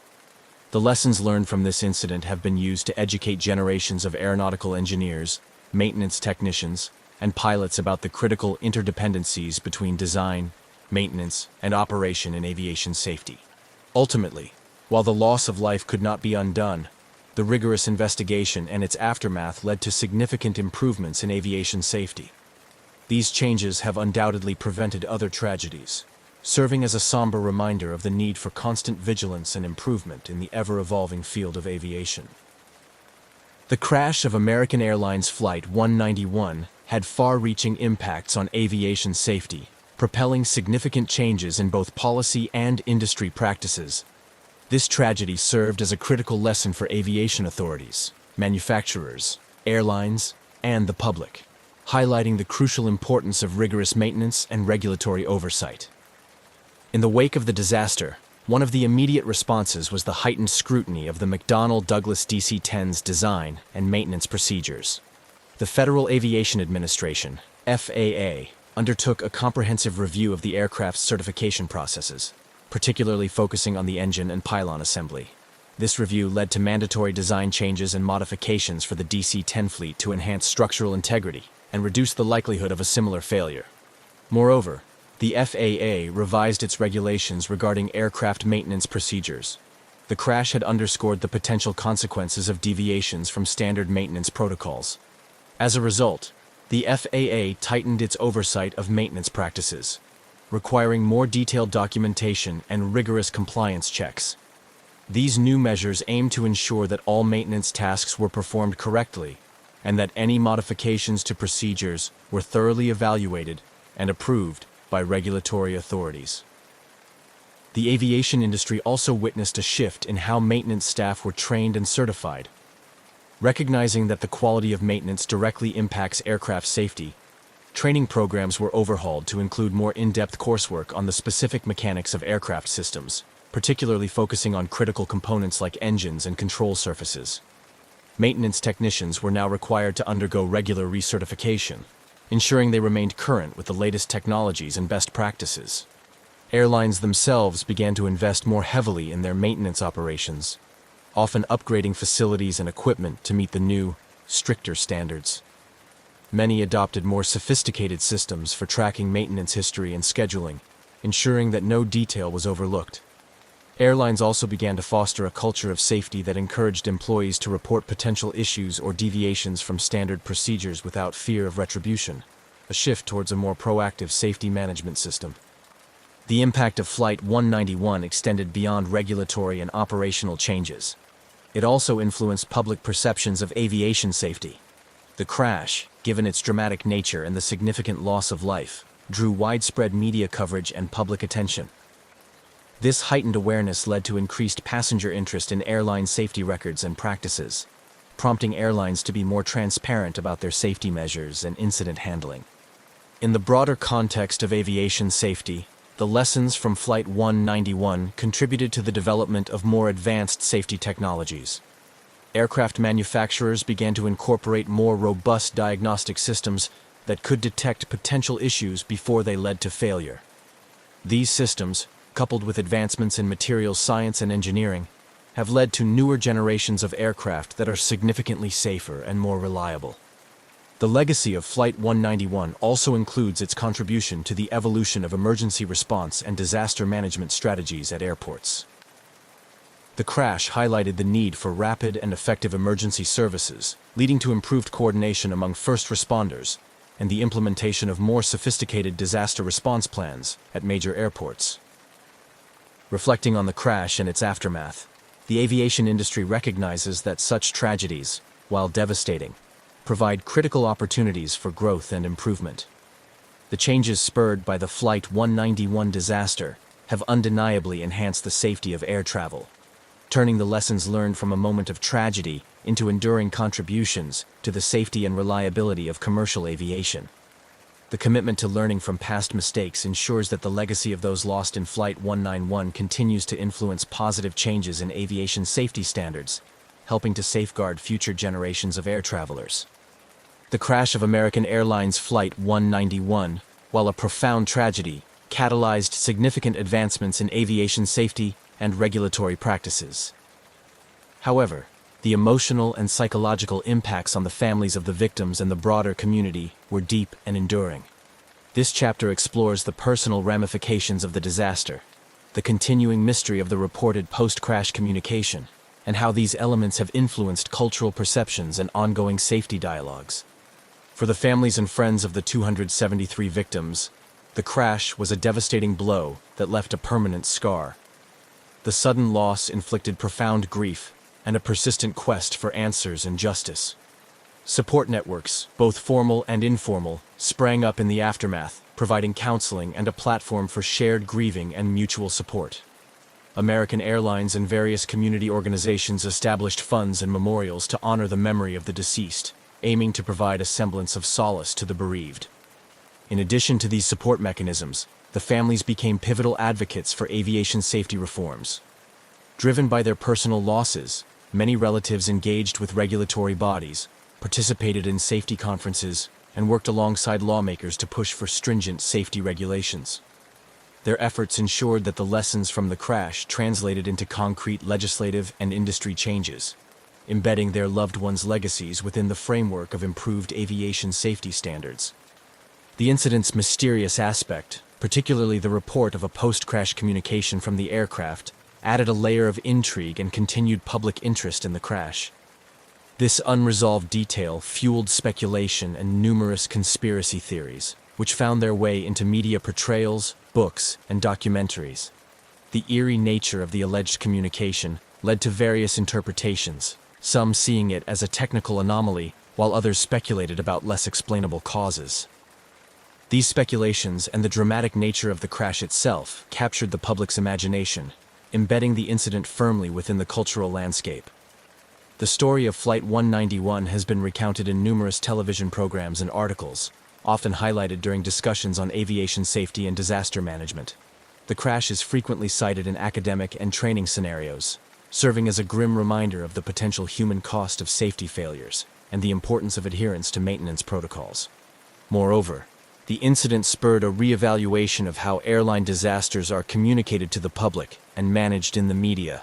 The lessons learned from this incident have been used to educate generations of aeronautical engineers, maintenance technicians, and pilots about the critical interdependencies between design, maintenance, and operation in aviation safety. Ultimately, while the loss of life could not be undone, the rigorous investigation and its aftermath led to significant improvements in aviation safety. These changes have undoubtedly prevented other tragedies, serving as a somber reminder of the need for constant vigilance and improvement in the ever-evolving field of aviation. The crash of American Airlines Flight 191 had far-reaching impacts on aviation safety, propelling significant changes in both policy and industry practices. This tragedy served as a critical lesson for aviation authorities, manufacturers, airlines, and the public, highlighting the crucial importance of rigorous maintenance and regulatory oversight. In the wake of the disaster, one of the immediate responses was the heightened scrutiny of the McDonnell Douglas DC-10's design and maintenance procedures. The Federal Aviation Administration, FAA, undertook a comprehensive review of the aircraft's certification processes, particularly focusing on the engine and pylon assembly. This review led to mandatory design changes and modifications for the DC-10 fleet to enhance structural integrity and reduce the likelihood of a similar failure. Moreover, the FAA revised its regulations regarding aircraft maintenance procedures. The crash had underscored the potential consequences of deviations from standard maintenance protocols. As a result, the FAA tightened its oversight of maintenance practices, requiring more detailed documentation and rigorous compliance checks. These new measures aim to ensure that all maintenance tasks were performed correctly and that any modifications to procedures were thoroughly evaluated and approved by regulatory authorities. The aviation industry also witnessed a shift in how maintenance staff were trained and certified. Recognizing that the quality of maintenance directly impacts aircraft safety, training programs were overhauled to include more in-depth coursework on the specific mechanics of aircraft systems, particularly focusing on critical components like engines and control surfaces. Maintenance technicians were now required to undergo regular recertification, ensuring they remained current with the latest technologies and best practices. Airlines themselves began to invest more heavily in their maintenance operations, often upgrading facilities and equipment to meet the new, stricter standards. Many adopted more sophisticated systems for tracking maintenance history and scheduling, ensuring that no detail was overlooked. Airlines also began to foster a culture of safety that encouraged employees to report potential issues or deviations from standard procedures without fear of retribution, a shift towards a more proactive safety management system. The impact of Flight 191 extended beyond regulatory and operational changes. It also influenced public perceptions of aviation safety. The crash, given its dramatic nature and the significant loss of life, drew widespread media coverage and public attention. This heightened awareness led to increased passenger interest in airline safety records and practices, prompting airlines to be more transparent about their safety measures and incident handling. In the broader context of aviation safety, the lessons from Flight 191 contributed to the development of more advanced safety technologies. Aircraft manufacturers began to incorporate more robust diagnostic systems that could detect potential issues before they led to failure. These systems, coupled with advancements in materials science and engineering, have led to newer generations of aircraft that are significantly safer and more reliable. The legacy of Flight 191 also includes its contribution to the evolution of emergency response and disaster management strategies at airports. The crash highlighted the need for rapid and effective emergency services, leading to improved coordination among first responders and the implementation of more sophisticated disaster response plans at major airports. Reflecting on the crash and its aftermath, the aviation industry recognizes that such tragedies, while devastating, provide critical opportunities for growth and improvement. The changes spurred by the Flight 191 disaster have undeniably enhanced the safety of air travel, turning the lessons learned from a moment of tragedy into enduring contributions to the safety and reliability of commercial aviation. The commitment to learning from past mistakes ensures that the legacy of those lost in Flight 191 continues to influence positive changes in aviation safety standards, helping to safeguard future generations of air travelers. The crash of American Airlines Flight 191, while a profound tragedy, catalyzed significant advancements in aviation safety and regulatory practices. However, the emotional and psychological impacts on the families of the victims and the broader community were deep and enduring. This chapter explores the personal ramifications of the disaster, the continuing mystery of the reported post-crash communication, and how these elements have influenced cultural perceptions and ongoing safety dialogues. For the families and friends of the 273 victims, the crash was a devastating blow that left a permanent scar. The sudden loss inflicted profound grief and a persistent quest for answers and justice. Support networks, both formal and informal, sprang up in the aftermath, providing counseling and a platform for shared grieving and mutual support. American Airlines and various community organizations established funds and memorials to honor the memory of the deceased, aiming to provide a semblance of solace to the bereaved. In addition to these support mechanisms, the families became pivotal advocates for aviation safety reforms. Driven by their personal losses, many relatives engaged with regulatory bodies, participated in safety conferences, and worked alongside lawmakers to push for stringent safety regulations. Their efforts ensured that the lessons from the crash translated into concrete legislative and industry changes, embedding their loved ones' legacies within the framework of improved aviation safety standards. The incident's mysterious aspect, particularly the report of a post-crash communication from the aircraft, added a layer of intrigue and continued public interest in the crash. This unresolved detail fueled speculation and numerous conspiracy theories, which found their way into media portrayals, books, and documentaries. The eerie nature of the alleged communication led to various interpretations, some seeing it as a technical anomaly, while others speculated about less explainable causes. These speculations and the dramatic nature of the crash itself captured the public's imagination, embedding the incident firmly within the cultural landscape. The story of Flight 191 has been recounted in numerous television programs and articles, often highlighted during discussions on aviation safety and disaster management. The crash is frequently cited in academic and training scenarios, serving as a grim reminder of the potential human cost of safety failures and the importance of adherence to maintenance protocols. Moreover, the incident spurred a re-evaluation of how airline disasters are communicated to the public and managed in the media.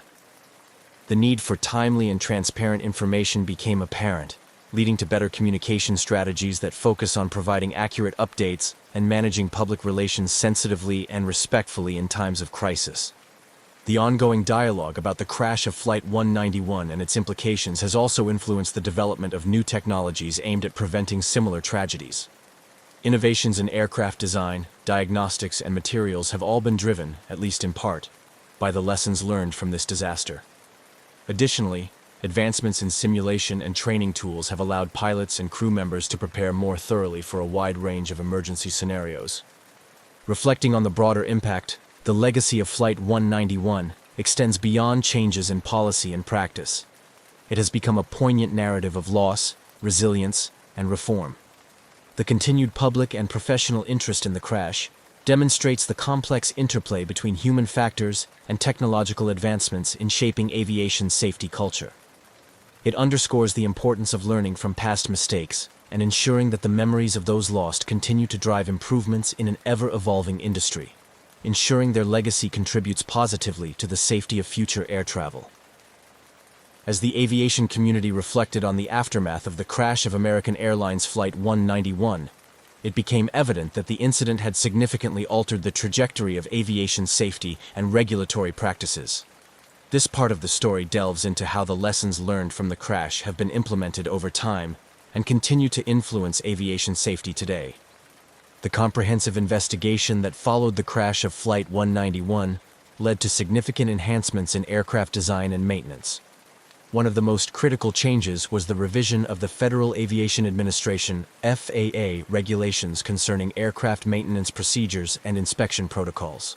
The need for timely and transparent information became apparent, leading to better communication strategies that focus on providing accurate updates and managing public relations sensitively and respectfully in times of crisis. The ongoing dialogue about the crash of Flight 191 and its implications has also influenced the development of new technologies aimed at preventing similar tragedies. Innovations in aircraft design, diagnostics, and materials have all been driven, at least in part, by the lessons learned from this disaster. Additionally, advancements in simulation and training tools have allowed pilots and crew members to prepare more thoroughly for a wide range of emergency scenarios. Reflecting on the broader impact, the legacy of Flight 191 extends beyond changes in policy and practice. It has become a poignant narrative of loss, resilience, and reform. The continued public and professional interest in the crash, demonstrates the complex interplay between human factors and technological advancements in shaping aviation safety culture. It underscores the importance of learning from past mistakes and ensuring that the memories of those lost continue to drive improvements in an ever-evolving industry, ensuring their legacy contributes positively to the safety of future air travel. As the aviation community reflected on the aftermath of the crash of American Airlines Flight 191, it became evident that the incident had significantly altered the trajectory of aviation safety and regulatory practices. This part of the story delves into how the lessons learned from the crash have been implemented over time and continue to influence aviation safety today. The comprehensive investigation that followed the crash of Flight 191 led to significant enhancements in aircraft design and maintenance. One of the most critical changes was the revision of the Federal Aviation Administration (FAA) regulations concerning aircraft maintenance procedures and inspection protocols.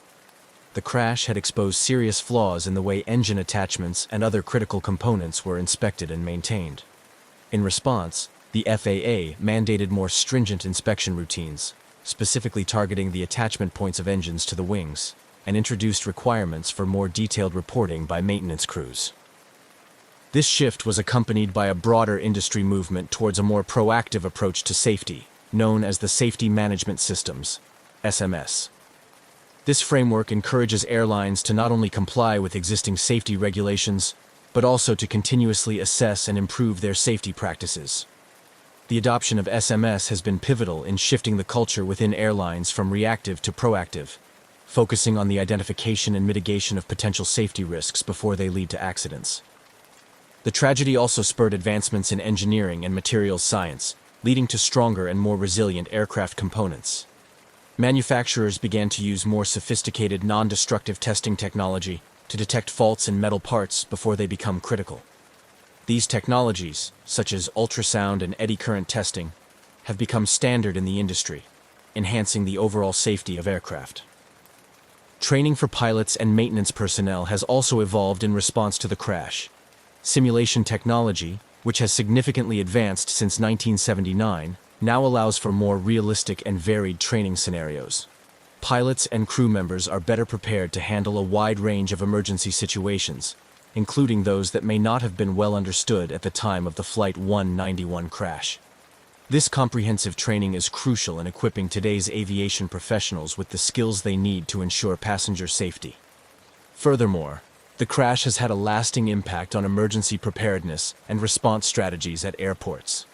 The crash had exposed serious flaws in the way engine attachments and other critical components were inspected and maintained. In response, the FAA mandated more stringent inspection routines, specifically targeting the attachment points of engines to the wings, and introduced requirements for more detailed reporting by maintenance crews. This shift was accompanied by a broader industry movement towards a more proactive approach to safety, known as the Safety Management Systems (SMS). This framework encourages airlines to not only comply with existing safety regulations, but also to continuously assess and improve their safety practices. The adoption of SMS has been pivotal in shifting the culture within airlines from reactive to proactive, focusing on the identification and mitigation of potential safety risks before they lead to accidents. The tragedy also spurred advancements in engineering and materials science, leading to stronger and more resilient aircraft components. Manufacturers began to use more sophisticated non-destructive testing technology to detect faults in metal parts before they become critical. These technologies, such as ultrasound and eddy current testing, have become standard in the industry, enhancing the overall safety of aircraft. Training for pilots and maintenance personnel has also evolved in response to the crash. Simulation technology, which has significantly advanced since 1979, now allows for more realistic and varied training scenarios. Pilots and crew members are better prepared to handle a wide range of emergency situations, including those that may not have been well understood at the time of the Flight 191 crash. This comprehensive training is crucial in equipping today's aviation professionals with the skills they need to ensure passenger safety. Furthermore, the crash has had a lasting impact on emergency preparedness and response strategies at airports.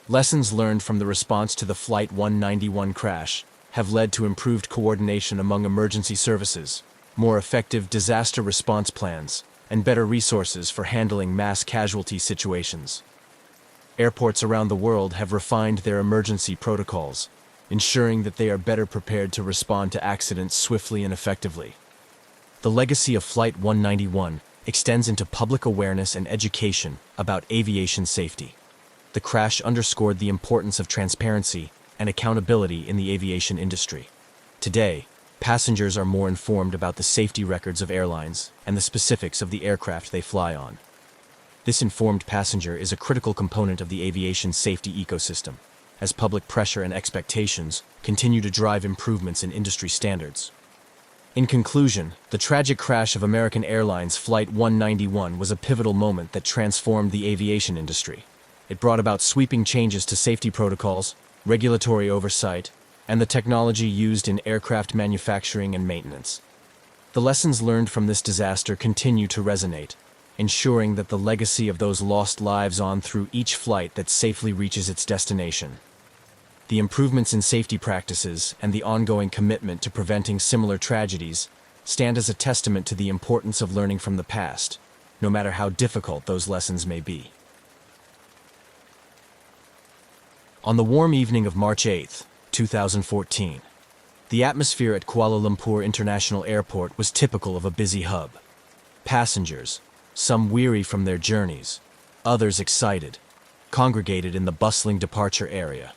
Lessons learned from the response to the Flight 191 crash have led to improved coordination among emergency services, more effective disaster response plans, and better resources for handling mass casualty situations. Airports around the world have refined their emergency protocols, ensuring that they are better prepared to respond to accidents swiftly and effectively. The legacy of Flight 191 extends into public awareness and education about aviation safety. The crash underscored the importance of transparency and accountability in the aviation industry. Today, passengers are more informed about the safety records of airlines and the specifics of the aircraft they fly on. This informed passenger is a critical component of the aviation safety ecosystem, as public pressure and expectations continue to drive improvements in industry standards. In conclusion, the tragic crash of American Airlines Flight 191 was a pivotal moment that transformed the aviation industry. It brought about sweeping changes to safety protocols, regulatory oversight, and the technology used in aircraft manufacturing and maintenance. The lessons learned from this disaster continue to resonate, ensuring that the legacy of those lost lives on through each flight that safely reaches its destination. The improvements in safety practices and the ongoing commitment to preventing similar tragedies stand as a testament to the importance of learning from the past, no matter how difficult those lessons may be. On the warm evening of March 8, 2014, the atmosphere at Kuala Lumpur International Airport was typical of a busy hub. Passengers, some weary from their journeys, others excited, congregated in the bustling departure area.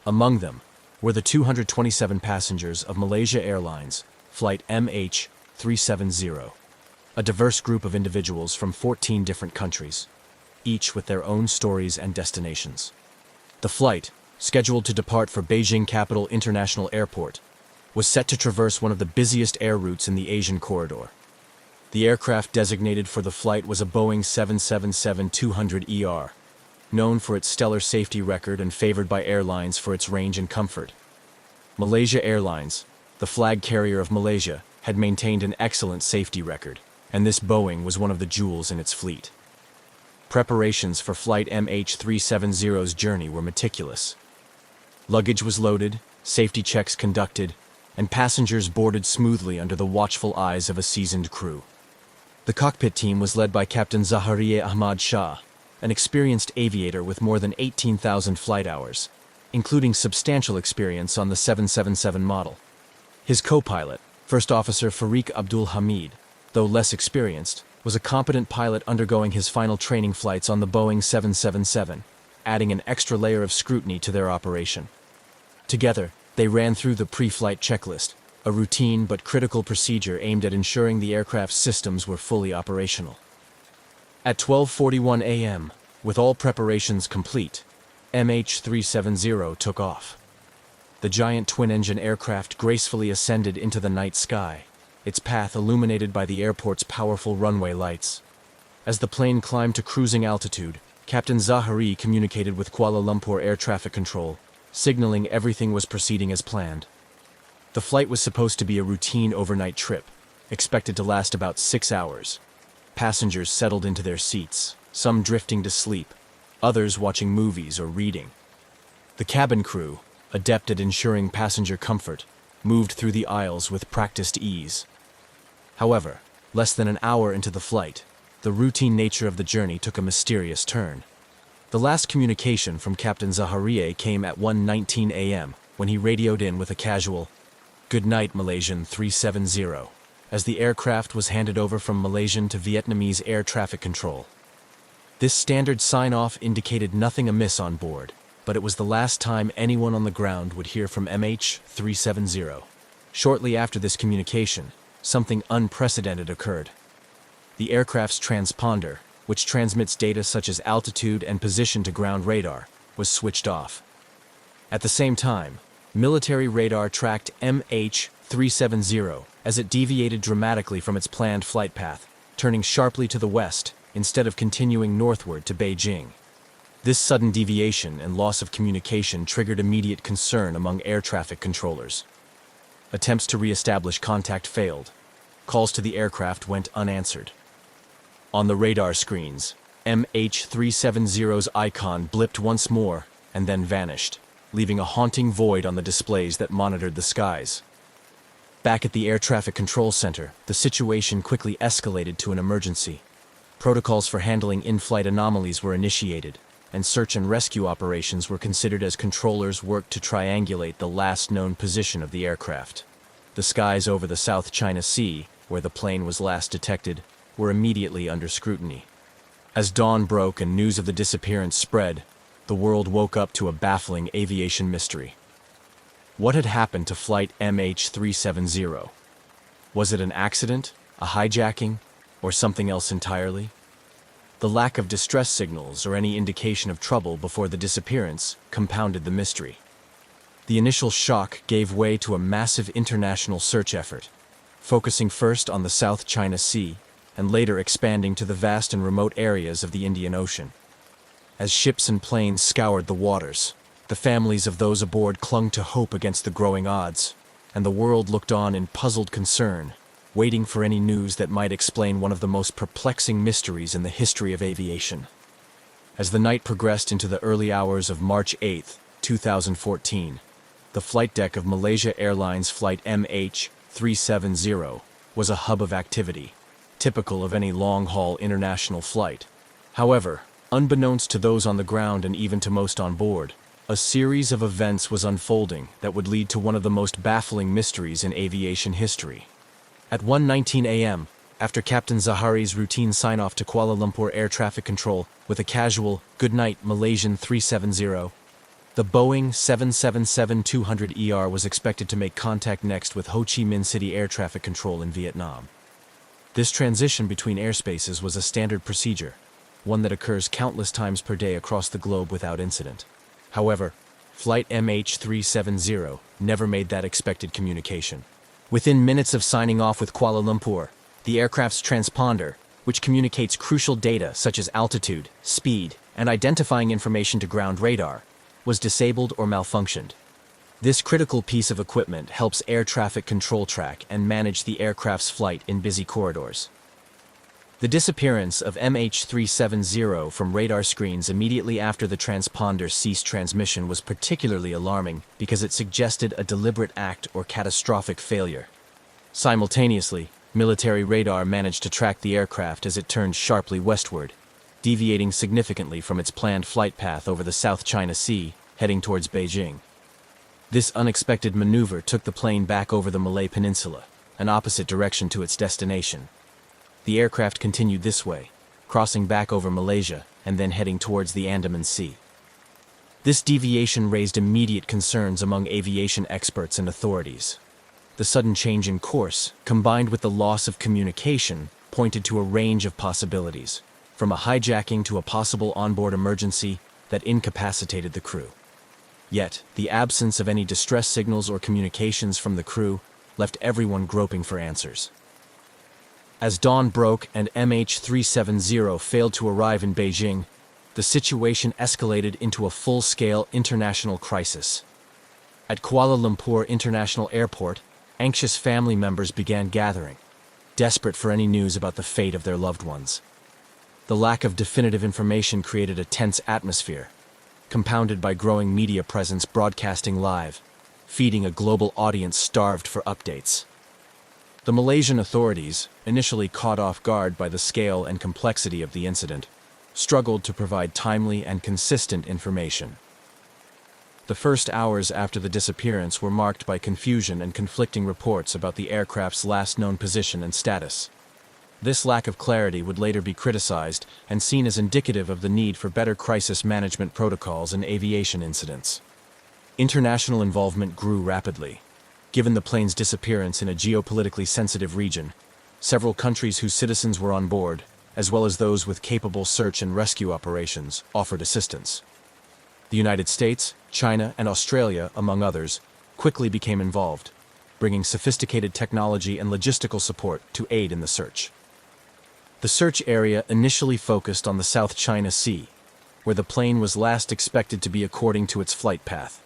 Among them were the 227 passengers of Malaysia Airlines Flight MH370, a diverse group of individuals from 14 different countries, each with their own stories and destinations. The flight, scheduled to depart for Beijing Capital International Airport, was set to traverse one of the busiest air routes in the Asian corridor. The aircraft designated for the flight was a Boeing 777-200ER, known for its stellar safety record and favored by airlines for its range and comfort. Malaysia Airlines, the flag carrier of Malaysia, had maintained an excellent safety record, and this Boeing was one of the jewels in its fleet. Preparations for Flight MH370's journey were meticulous. Luggage was loaded, safety checks conducted, and passengers boarded smoothly under the watchful eyes of a seasoned crew. The cockpit team was led by Captain Zaharieh Ahmad Shah, an experienced aviator with more than 18,000 flight hours, including substantial experience on the 777 model. His co-pilot, First Officer Fariq Abdul Hamid, though less experienced, was a competent pilot undergoing his final training flights on the Boeing 777, adding an extra layer of scrutiny to their operation. Together, they ran through the pre-flight checklist, a routine but critical procedure aimed at ensuring the aircraft's systems were fully operational. At 12:41 a.m., with all preparations complete, MH370 took off. The giant twin-engine aircraft gracefully ascended into the night sky, its path illuminated by the airport's powerful runway lights. As the plane climbed to cruising altitude, Captain Zahari communicated with Kuala Lumpur Air Traffic Control, signaling everything was proceeding as planned. The flight was supposed to be a routine overnight trip, expected to last about 6 hours. Passengers settled into their seats, some drifting to sleep, others watching movies or reading. The cabin crew, adept at ensuring passenger comfort, moved through the aisles with practiced ease. However, less than an hour into the flight, the routine nature of the journey took a mysterious turn. The last communication from Captain Zaharieh came at 1:19 a.m. when he radioed in with a casual, "Good night, Malaysian 370," as the aircraft was handed over from Malaysian to Vietnamese air traffic control. This standard sign-off indicated nothing amiss on board, but it was the last time anyone on the ground would hear from MH370. Shortly after this communication, something unprecedented occurred. The aircraft's transponder, which transmits data such as altitude and position to ground radar, was switched off. At the same time, military radar tracked MH370 as it deviated dramatically from its planned flight path, turning sharply to the west instead of continuing northward to Beijing. This sudden deviation and loss of communication triggered immediate concern among air traffic controllers. Attempts to re-establish contact failed. Calls to the aircraft went unanswered. On the radar screens, MH370's icon blipped once more and then vanished, leaving a haunting void on the displays that monitored the skies. Back at the Air Traffic Control Center, the situation quickly escalated to an emergency. Protocols for handling in-flight anomalies were initiated, and search and rescue operations were considered as controllers worked to triangulate the last known position of the aircraft. The skies over the South China Sea, where the plane was last detected, were immediately under scrutiny. As dawn broke and news of the disappearance spread, the world woke up to a baffling aviation mystery. What had happened to Flight MH370? Was it an accident, a hijacking, or something else entirely? The lack of distress signals or any indication of trouble before the disappearance compounded the mystery. The initial shock gave way to a massive international search effort, focusing first on the South China Sea and later expanding to the vast and remote areas of the Indian Ocean. As ships and planes scoured the waters, the families of those aboard clung to hope against the growing odds, and the world looked on in puzzled concern, waiting for any news that might explain one of the most perplexing mysteries in the history of aviation. As the night progressed into the early hours of March 8, 2014, the flight deck of Malaysia Airlines Flight MH370 was a hub of activity, typical of any long-haul international flight. However, unbeknownst to those on the ground and even to most on board, a series of events was unfolding that would lead to one of the most baffling mysteries in aviation history. At 1:19 a.m., after Captain Zahari's routine sign-off to Kuala Lumpur Air Traffic Control with a casual "Good night, Malaysian 370," the Boeing 777-200ER was expected to make contact next with Ho Chi Minh City Air Traffic Control in Vietnam. This transition between airspaces was a standard procedure, one that occurs countless times per day across the globe without incident. However, Flight MH370 never made that expected communication. Within minutes of signing off with Kuala Lumpur, the aircraft's transponder, which communicates crucial data such as altitude, speed, and identifying information to ground radar, was disabled or malfunctioned. This critical piece of equipment helps air traffic control track and manage the aircraft's flight in busy corridors. The disappearance of MH370 from radar screens immediately after the transponder ceased transmission was particularly alarming because it suggested a deliberate act or catastrophic failure. Simultaneously, military radar managed to track the aircraft as it turned sharply westward, deviating significantly from its planned flight path over the South China Sea, heading towards Beijing. This unexpected maneuver took the plane back over the Malay Peninsula, an opposite direction to its destination. The aircraft continued this way, crossing back over Malaysia and then heading towards the Andaman Sea. This deviation raised immediate concerns among aviation experts and authorities. The sudden change in course, combined with the loss of communication, pointed to a range of possibilities, from a hijacking to a possible onboard emergency that incapacitated the crew. Yet, the absence of any distress signals or communications from the crew left everyone groping for answers. As dawn broke and MH370 failed to arrive in Beijing, the situation escalated into a full-scale international crisis. At Kuala Lumpur International Airport, anxious family members began gathering, desperate for any news about the fate of their loved ones. The lack of definitive information created a tense atmosphere, compounded by growing media presence broadcasting live, feeding a global audience starved for updates. The Malaysian authorities, initially caught off guard by the scale and complexity of the incident, struggled to provide timely and consistent information. The first hours after the disappearance were marked by confusion and conflicting reports about the aircraft's last known position and status. This lack of clarity would later be criticized and seen as indicative of the need for better crisis management protocols in aviation incidents. International involvement grew rapidly. Given the plane's disappearance in a geopolitically sensitive region, several countries whose citizens were on board, as well as those with capable search and rescue operations, offered assistance. The United States, China, and Australia, among others, quickly became involved, bringing sophisticated technology and logistical support to aid in the search. The search area initially focused on the South China Sea, where the plane was last expected to be according to its flight path.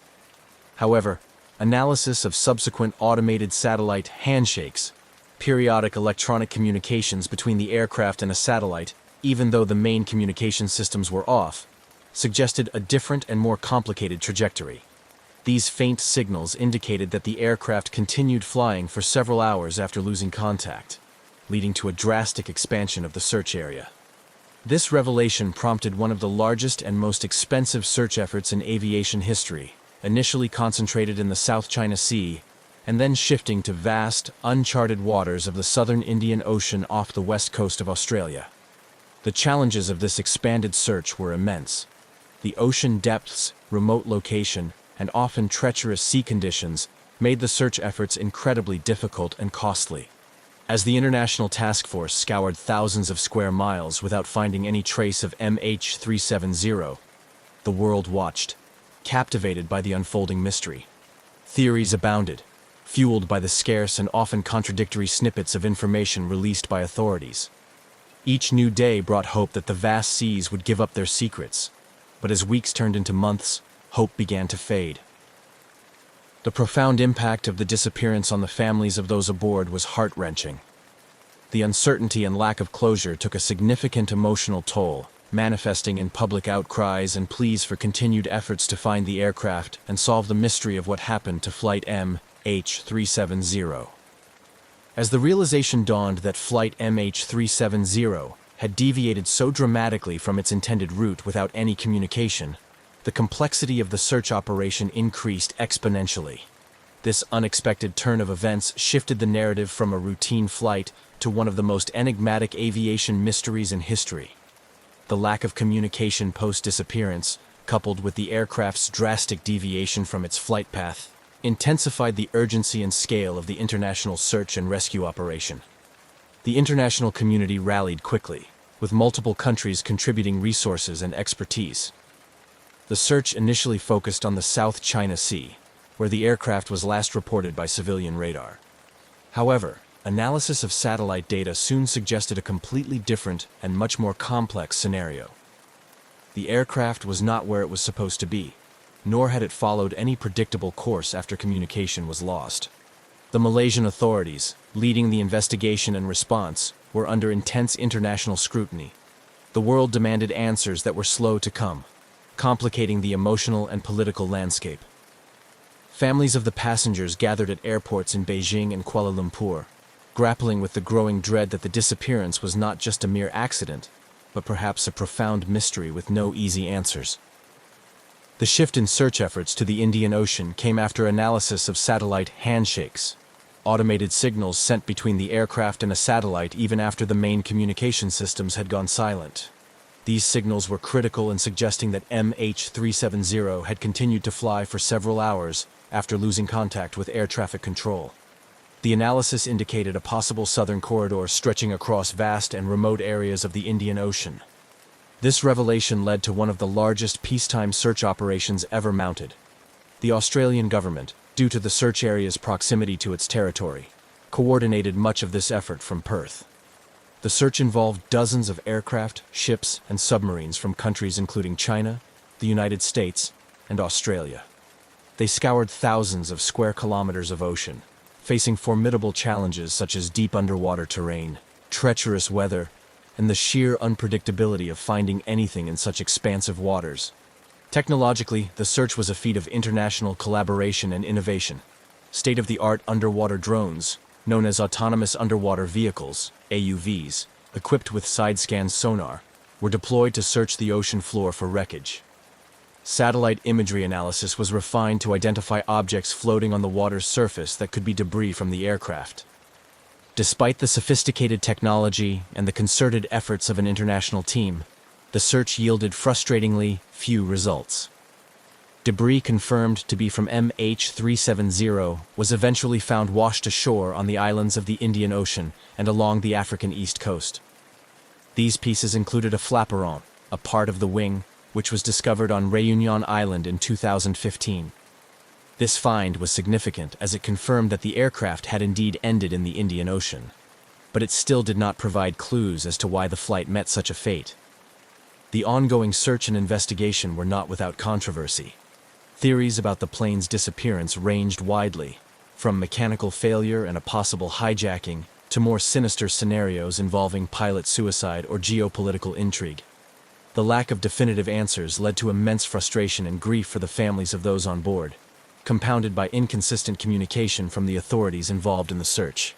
However, analysis of subsequent automated satellite handshakes, periodic electronic communications between the aircraft and a satellite, even though the main communication systems were off, suggested a different and more complicated trajectory. These faint signals indicated that the aircraft continued flying for several hours after losing contact, leading to a drastic expansion of the search area. This revelation prompted one of the largest and most expensive search efforts in aviation history, initially concentrated in the South China Sea, and then shifting to vast, uncharted waters of the southern Indian Ocean off the west coast of Australia. The challenges of this expanded search were immense. The ocean depths, remote location, and often treacherous sea conditions made the search efforts incredibly difficult and costly. As the International Task Force scoured thousands of square miles without finding any trace of MH370, the world watched, captivated by the unfolding mystery. Theories abounded, fueled by the scarce and often contradictory snippets of information released by authorities. Each new day brought hope that the vast seas would give up their secrets, but as weeks turned into months, hope began to fade. The profound impact of the disappearance on the families of those aboard was heart-wrenching. The uncertainty and lack of closure took a significant emotional toll, manifesting in public outcries and pleas for continued efforts to find the aircraft and solve the mystery of what happened to Flight MH370. As the realization dawned that Flight MH370 had deviated so dramatically from its intended route without any communication, the complexity of the search operation increased exponentially. This unexpected turn of events shifted the narrative from a routine flight to one of the most enigmatic aviation mysteries in history. The lack of communication post-disappearance, coupled with the aircraft's drastic deviation from its flight path, intensified the urgency and scale of the international search and rescue operation. The international community rallied quickly, with multiple countries contributing resources and expertise. The search initially focused on the South China Sea, where the aircraft was last reported by civilian radar. However, analysis of satellite data soon suggested a completely different and much more complex scenario. The aircraft was not where it was supposed to be, nor had it followed any predictable course after communication was lost. The Malaysian authorities, leading the investigation and response, were under intense international scrutiny. The world demanded answers that were slow to come, complicating the emotional and political landscape. Families of the passengers gathered at airports in Beijing and Kuala Lumpur, grappling with the growing dread that the disappearance was not just a mere accident, but perhaps a profound mystery with no easy answers. The shift in search efforts to the Indian Ocean came after analysis of satellite handshakes, automated signals sent between the aircraft and a satellite even after the main communication systems had gone silent. These signals were critical in suggesting that MH370 had continued to fly for several hours after losing contact with air traffic control. The analysis indicated a possible southern corridor stretching across vast and remote areas of the Indian Ocean. This revelation led to one of the largest peacetime search operations ever mounted. The Australian government, due to the search area's proximity to its territory, coordinated much of this effort from Perth. The search involved dozens of aircraft, ships, and submarines from countries including China, the United States, and Australia. They scoured thousands of square kilometers of ocean, facing formidable challenges such as deep underwater terrain, treacherous weather, and the sheer unpredictability of finding anything in such expansive waters. Technologically, the search was a feat of international collaboration and innovation. State-of-the-art underwater drones, known as autonomous underwater vehicles, AUVs, equipped with side-scan sonar, were deployed to search the ocean floor for wreckage. Satellite imagery analysis was refined to identify objects floating on the water's surface that could be debris from the aircraft. Despite the sophisticated technology and the concerted efforts of an international team, the search yielded frustratingly few results. Debris confirmed to be from MH370 was eventually found washed ashore on the islands of the Indian Ocean and along the African east coast. These pieces included a flaperon, a part of the wing, which was discovered on Réunion Island in 2015. This find was significant as it confirmed that the aircraft had indeed ended in the Indian Ocean, but it still did not provide clues as to why the flight met such a fate. The ongoing search and investigation were not without controversy. Theories about the plane's disappearance ranged widely, from mechanical failure and a possible hijacking to more sinister scenarios involving pilot suicide or geopolitical intrigue. The lack of definitive answers led to immense frustration and grief for the families of those on board, compounded by inconsistent communication from the authorities involved in the search.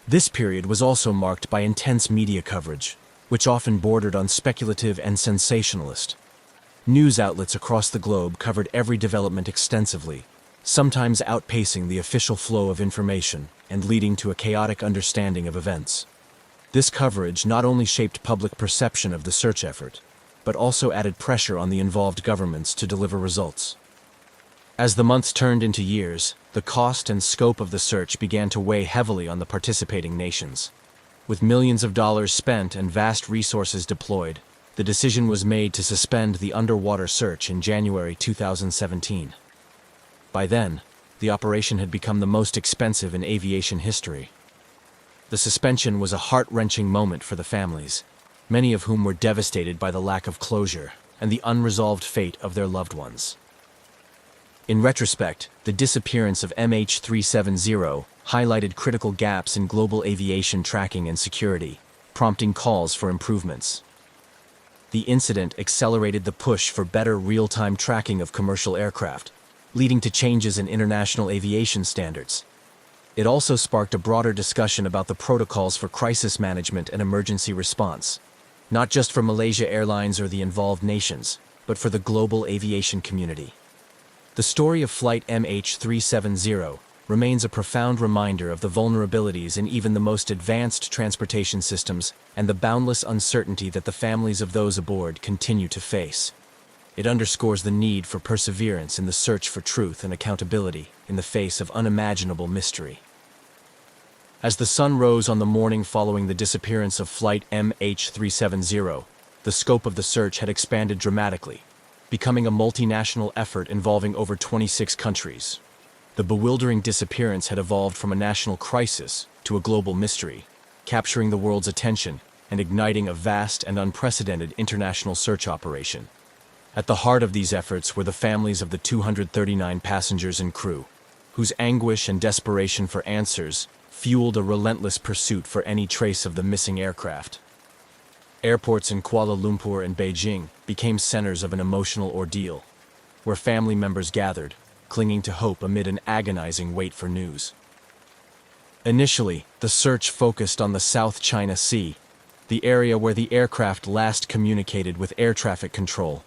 This period was also marked by intense media coverage, which often bordered on speculative and sensationalist. News outlets across the globe covered every development extensively, sometimes outpacing the official flow of information and leading to a chaotic understanding of events. This coverage not only shaped public perception of the search effort, but also added pressure on the involved governments to deliver results. As the months turned into years, the cost and scope of the search began to weigh heavily on the participating nations. With millions of dollars spent and vast resources deployed, the decision was made to suspend the underwater search in January 2017. By then, the operation had become the most expensive in aviation history. The suspension was a heart-wrenching moment for the families, many of whom were devastated by the lack of closure and the unresolved fate of their loved ones. In retrospect, the disappearance of MH370 highlighted critical gaps in global aviation tracking and security, prompting calls for improvements. The incident accelerated the push for better real-time tracking of commercial aircraft, leading to changes in international aviation standards. It also sparked a broader discussion about the protocols for crisis management and emergency response, not just for Malaysia Airlines or the involved nations, but for the global aviation community. The story of Flight MH370 remains a profound reminder of the vulnerabilities in even the most advanced transportation systems and the boundless uncertainty that the families of those aboard continue to face. It underscores the need for perseverance in the search for truth and accountability in the face of unimaginable mystery. As the sun rose on the morning following the disappearance of Flight MH370, the scope of the search had expanded dramatically. becoming a multinational effort involving over 26 countries. The bewildering disappearance had evolved from a national crisis to a global mystery, capturing the world's attention and igniting a vast and unprecedented international search operation. At the heart of these efforts were the families of the 239 passengers and crew, whose anguish and desperation for answers fueled a relentless pursuit for any trace of the missing aircraft. Airports in Kuala Lumpur and Beijing became centers of an emotional ordeal, where family members gathered, clinging to hope amid an agonizing wait for news. Initially, the search focused on the South China Sea, the area where the aircraft last communicated with air traffic control.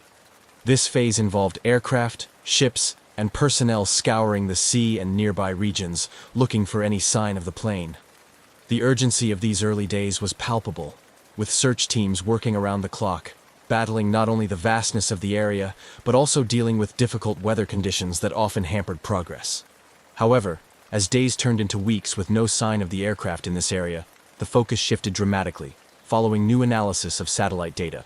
This phase involved aircraft, ships, and personnel scouring the sea and nearby regions, looking for any sign of the plane. The urgency of these early days was palpable, with search teams working around the clock, battling not only the vastness of the area, but also dealing with difficult weather conditions that often hampered progress. However, as days turned into weeks with no sign of the aircraft in this area, the focus shifted dramatically, following new analysis of satellite data.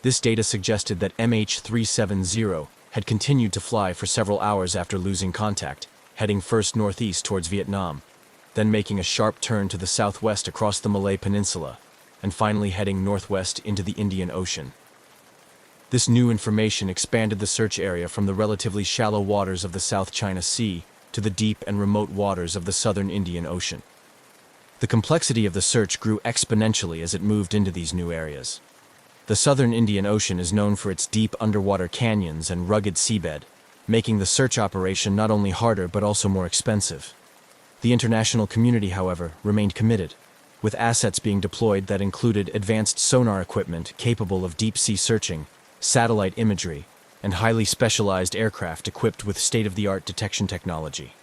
This data suggested that MH370 had continued to fly for several hours after losing contact, heading first northeast towards Vietnam, then making a sharp turn to the southwest across the Malay Peninsula, and finally heading northwest into the Indian Ocean. This new information expanded the search area from the relatively shallow waters of the South China Sea to the deep and remote waters of the southern Indian Ocean. The complexity of the search grew exponentially as it moved into these new areas. The southern Indian Ocean is known for its deep underwater canyons and rugged seabed, making the search operation not only harder but also more expensive. The international community, however, remained committed, with assets being deployed that included advanced sonar equipment capable of deep-sea searching, satellite imagery, and highly specialized aircraft equipped with state-of-the-art detection technology.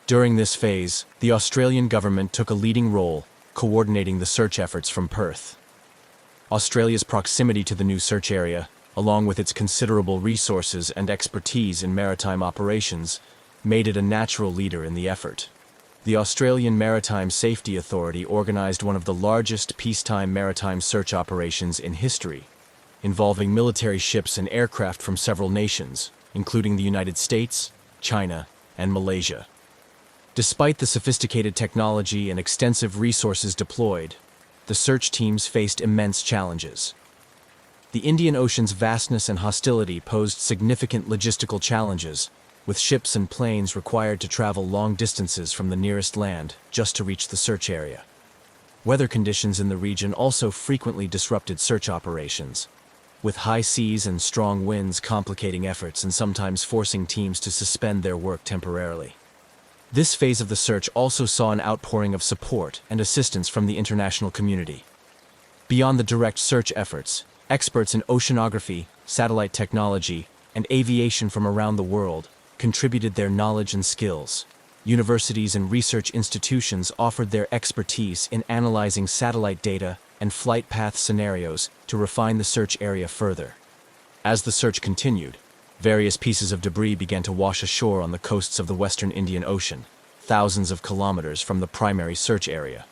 During this phase, the Australian government took a leading role, coordinating the search efforts from Perth. Australia's proximity to the new search area, along with its considerable resources and expertise in maritime operations, made it a natural leader in the effort. The Australian Maritime Safety Authority organized one of the largest peacetime maritime search operations in history, involving military ships and aircraft from several nations, including the United States, China, and Malaysia. Despite the sophisticated technology and extensive resources deployed, the search teams faced immense challenges. The Indian Ocean's vastness and hostility posed significant logistical challenges, with ships and planes required to travel long distances from the nearest land just to reach the search area. Weather conditions in the region also frequently disrupted search operations, with high seas and strong winds complicating efforts and sometimes forcing teams to suspend their work temporarily. This phase of the search also saw an outpouring of support and assistance from the international community. Beyond the direct search efforts, experts in oceanography, satellite technology, and aviation from around the world contributed their knowledge and skills. Universities and research institutions offered their expertise in analyzing satellite data and flight path scenarios to refine the search area further. As the search continued, various pieces of debris began to wash ashore on the coasts of the western Indian Ocean, thousands of kilometers from the primary search area.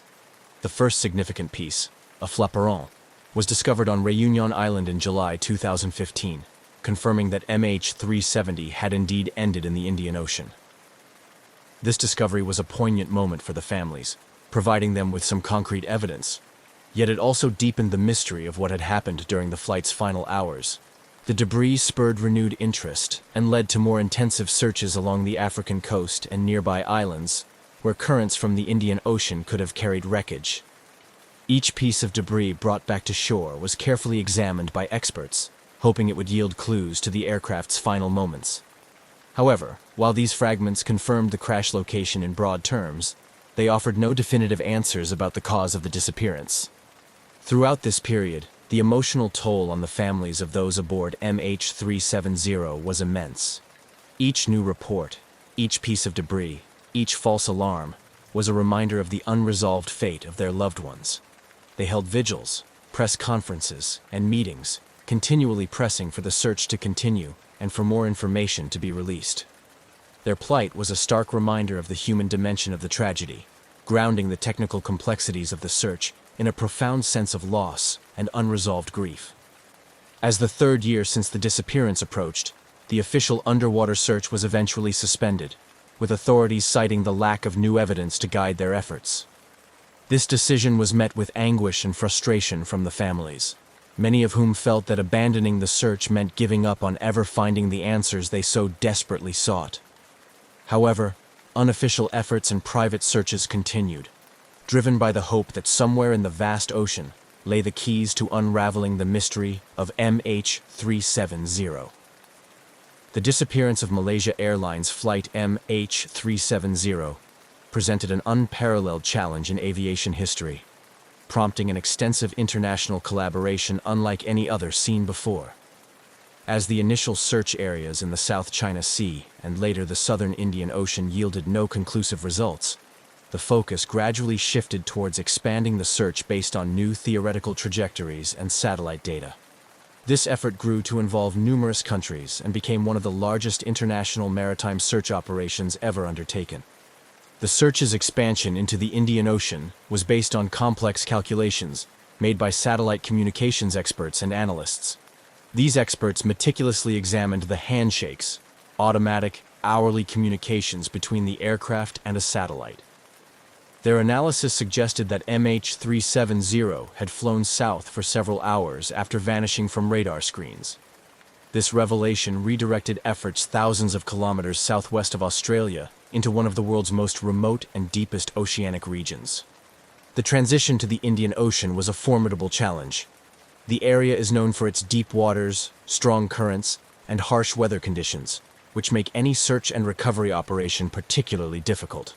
The first significant piece, a flaperon, was discovered on Réunion Island in July 2015, confirming that MH370 had indeed ended in the Indian Ocean. This discovery was a poignant moment for the families, providing them with some concrete evidence. Yet it also deepened the mystery of what had happened during the flight's final hours. The debris spurred renewed interest and led to more intensive searches along the African coast and nearby islands, where currents from the Indian Ocean could have carried wreckage. Each piece of debris brought back to shore was carefully examined by experts, hoping it would yield clues to the aircraft's final moments. However, while these fragments confirmed the crash location in broad terms, they offered no definitive answers about the cause of the disappearance. Throughout this period, the emotional toll on the families of those aboard MH370 was immense. Each new report, each piece of debris, each false alarm, was a reminder of the unresolved fate of their loved ones. They held vigils, press conferences, and meetings, continually pressing for the search to continue and for more information to be released. Their plight was a stark reminder of the human dimension of the tragedy, grounding the technical complexities of the search in a profound sense of loss and unresolved grief. As the third year since the disappearance approached, the official underwater search was eventually suspended, with authorities citing the lack of new evidence to guide their efforts. This decision was met with anguish and frustration from the families, many of whom felt that abandoning the search meant giving up on ever finding the answers they so desperately sought. However, unofficial efforts and private searches continued, driven by the hope that somewhere in the vast ocean lay the keys to unraveling the mystery of MH370. The disappearance of Malaysia Airlines flight MH370 presented an unparalleled challenge in aviation history, prompting an extensive international collaboration unlike any other seen before. As the initial search areas in the South China Sea and later the Southern Indian Ocean yielded no conclusive results, the focus gradually shifted towards expanding the search based on new theoretical trajectories and satellite data. This effort grew to involve numerous countries and became one of the largest international maritime search operations ever undertaken. The search's expansion into the Indian Ocean was based on complex calculations made by satellite communications experts and analysts. These experts meticulously examined the handshakes, automatic, hourly communications between the aircraft and a satellite. Their analysis suggested that MH370 had flown south for several hours after vanishing from radar screens. This revelation redirected efforts thousands of kilometers southwest of Australia into one of the world's most remote and deepest oceanic regions. The transition to the Indian Ocean was a formidable challenge. The area is known for its deep waters, strong currents, and harsh weather conditions, which make any search and recovery operation particularly difficult.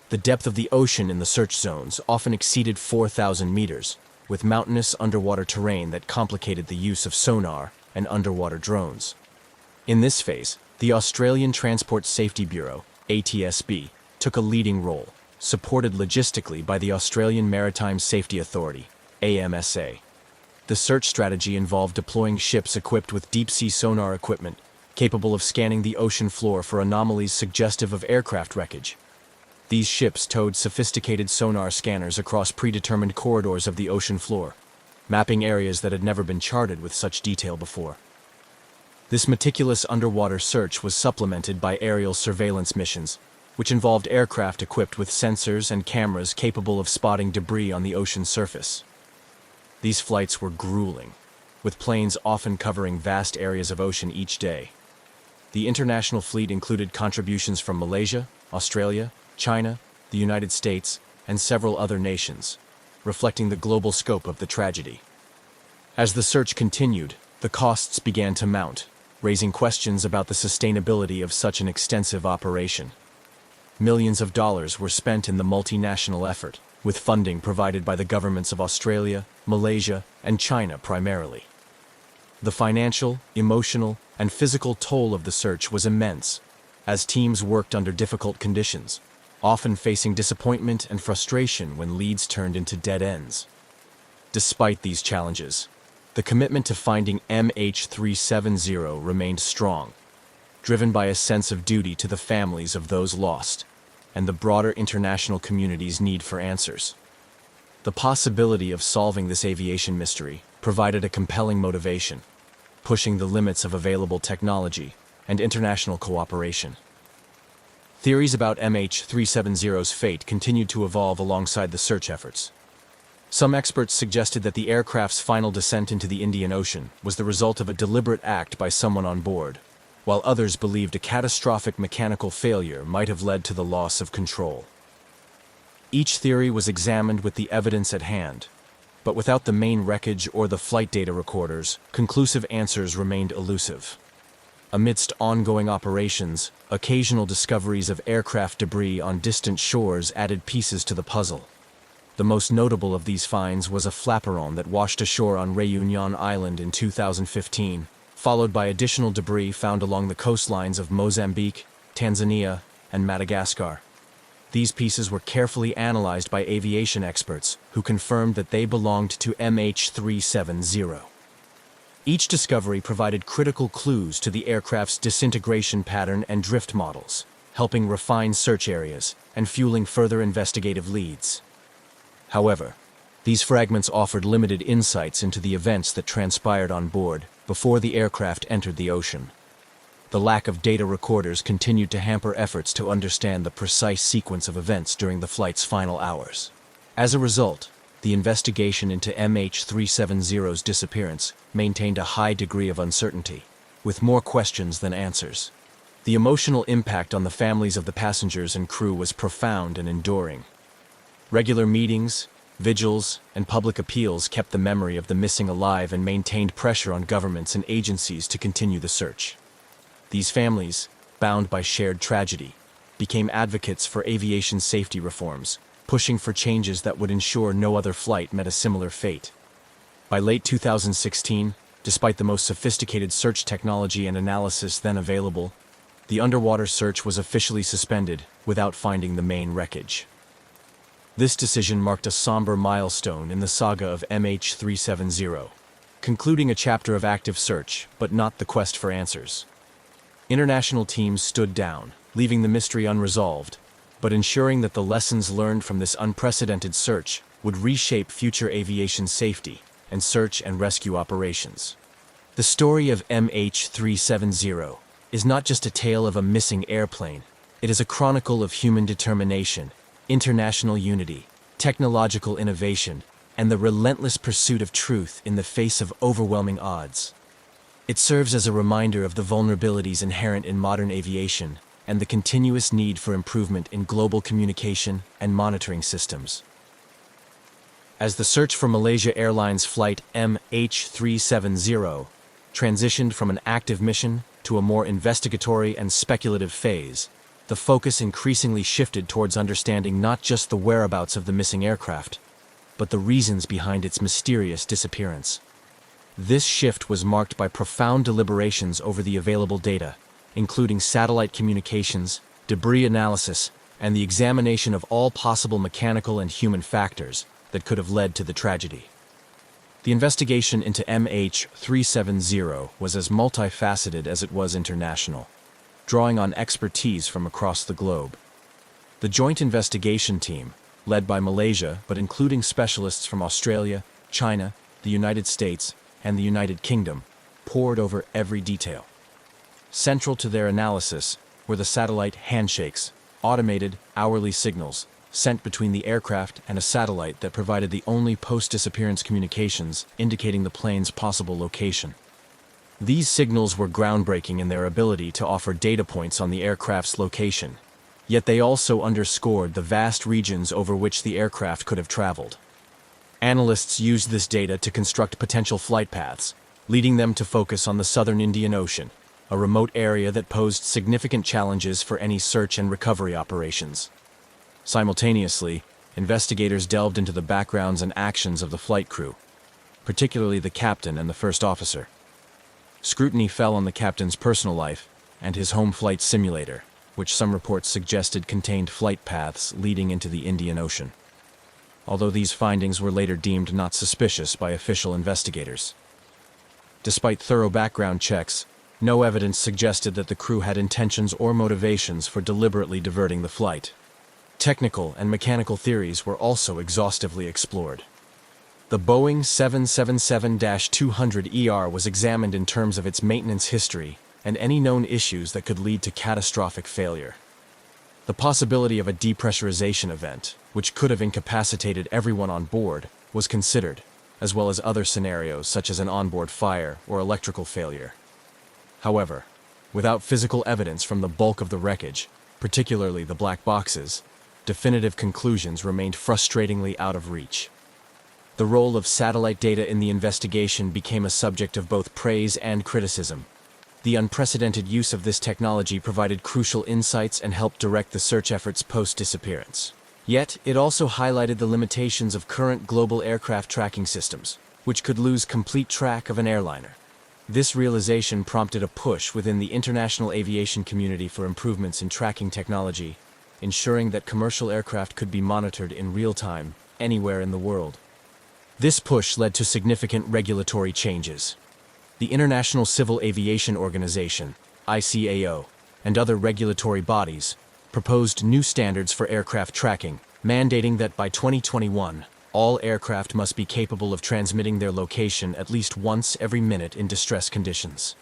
The depth of the ocean in the search zones often exceeded 4,000 meters, with mountainous underwater terrain that complicated the use of sonar and underwater drones. In this phase, the Australian Transport Safety Bureau, ATSB, took a leading role, supported logistically by the Australian Maritime Safety Authority, AMSA. The search strategy involved deploying ships equipped with deep-sea sonar equipment, capable of scanning the ocean floor for anomalies suggestive of aircraft wreckage. These ships towed sophisticated sonar scanners across predetermined corridors of the ocean floor, mapping areas that had never been charted with such detail before. This meticulous underwater search was supplemented by aerial surveillance missions, which involved aircraft equipped with sensors and cameras capable of spotting debris on the ocean surface. These flights were grueling, with planes often covering vast areas of ocean each day. The international fleet included contributions from Malaysia, Australia, China, the United States, and several other nations, reflecting the global scope of the tragedy. As the search continued, the costs began to mount, raising questions about the sustainability of such an extensive operation. Millions of dollars were spent in the multinational effort, with funding provided by the governments of Australia, Malaysia, and China primarily. The financial, emotional, and physical toll of the search was immense, as teams worked under difficult conditions, often facing disappointment and frustration when leads turned into dead ends. Despite these challenges, the commitment to finding MH370 remained strong, driven by a sense of duty to the families of those lost, and the broader international community's need for answers. The possibility of solving this aviation mystery provided a compelling motivation, pushing the limits of available technology and international cooperation. Theories about MH370's fate continued to evolve alongside the search efforts. Some experts suggested that the aircraft's final descent into the Indian Ocean was the result of a deliberate act by someone on board, while others believed a catastrophic mechanical failure might have led to the loss of control. Each theory was examined with the evidence at hand, but without the main wreckage or the flight data recorders, conclusive answers remained elusive. Amidst ongoing operations, occasional discoveries of aircraft debris on distant shores added pieces to the puzzle. The most notable of these finds was a flaperon that washed ashore on Réunion Island in 2015, followed by additional debris found along the coastlines of Mozambique, Tanzania, and Madagascar. These pieces were carefully analyzed by aviation experts, who confirmed that they belonged to MH370. Each discovery provided critical clues to the aircraft's disintegration pattern and drift models, helping refine search areas and fueling further investigative leads. However, These fragments offered limited insights into the events that transpired on board before the aircraft entered the ocean. The lack of data recorders continued to hamper efforts to understand the precise sequence of events during the flight's final hours. As a result, the investigation into MH370's disappearance maintained a high degree of uncertainty, with more questions than answers. The emotional impact on the families of the passengers and crew was profound and enduring. Regular meetings, vigils, and public appeals kept the memory of the missing alive and maintained pressure on governments and agencies to continue the search. These families, bound by shared tragedy, became advocates for aviation safety reforms, pushing for changes that would ensure no other flight met a similar fate. By late 2016, despite the most sophisticated search technology and analysis then available, the underwater search was officially suspended without finding the main wreckage. This decision marked a somber milestone in the saga of MH370, concluding a chapter of active search, but not the quest for answers. International teams stood down, leaving the mystery unresolved, but ensuring that the lessons learned from this unprecedented search would reshape future aviation safety and search and rescue operations. The story of MH370 is not just a tale of a missing airplane, it is a chronicle of human determination, international unity, technological innovation, and the relentless pursuit of truth in the face of overwhelming odds. It serves as a reminder of the vulnerabilities inherent in modern aviation and the continuous need for improvement in global communication and monitoring systems. As the search for Malaysia Airlines flight MH370 transitioned from an active mission to a more investigatory and speculative phase, the focus increasingly shifted towards understanding not just the whereabouts of the missing aircraft, but the reasons behind its mysterious disappearance. This shift was marked by profound deliberations over the available data, including satellite communications, debris analysis, and the examination of all possible mechanical and human factors that could have led to the tragedy. The investigation into MH370 was as multifaceted as it was international, drawing on expertise from across the globe. The joint investigation team, led by Malaysia but including specialists from Australia, China, the United States, and the United Kingdom, pored over every detail. Central to their analysis were the satellite handshakes, automated, hourly signals sent between the aircraft and a satellite that provided the only post-disappearance communications indicating the plane's possible location. These signals were groundbreaking in their ability to offer data points on the aircraft's location, yet they also underscored the vast regions over which the aircraft could have traveled. Analysts used this data to construct potential flight paths, leading them to focus on the southern Indian Ocean, a remote area that posed significant challenges for any search and recovery operations. Simultaneously, investigators delved into the backgrounds and actions of the flight crew, particularly the captain and the first officer. Scrutiny fell on the captain's personal life and his home flight simulator, which some reports suggested contained flight paths leading into the Indian Ocean, although these findings were later deemed not suspicious by official investigators. Despite thorough background checks, no evidence suggested that the crew had intentions or motivations for deliberately diverting the flight. Technical and mechanical theories were also exhaustively explored. The Boeing 777-200ER was examined in terms of its maintenance history and any known issues that could lead to catastrophic failure. The possibility of a depressurization event, which could have incapacitated everyone on board, was considered, as well as other scenarios such as an onboard fire or electrical failure. However, without physical evidence from the bulk of the wreckage, particularly the black boxes, definitive conclusions remained frustratingly out of reach. The role of satellite data in the investigation became a subject of both praise and criticism. The unprecedented use of this technology provided crucial insights and helped direct the search efforts post-disappearance. Yet, it also highlighted the limitations of current global aircraft tracking systems, which could lose complete track of an airliner. This realization prompted a push within the international aviation community for improvements in tracking technology, ensuring that commercial aircraft could be monitored in real time, anywhere in the world. This push led to significant regulatory changes. The International Civil Aviation Organization, ICAO, and other regulatory bodies proposed new standards for aircraft tracking, mandating that by 2021, All aircraft must be capable of transmitting their location at least once every minute in distress conditions.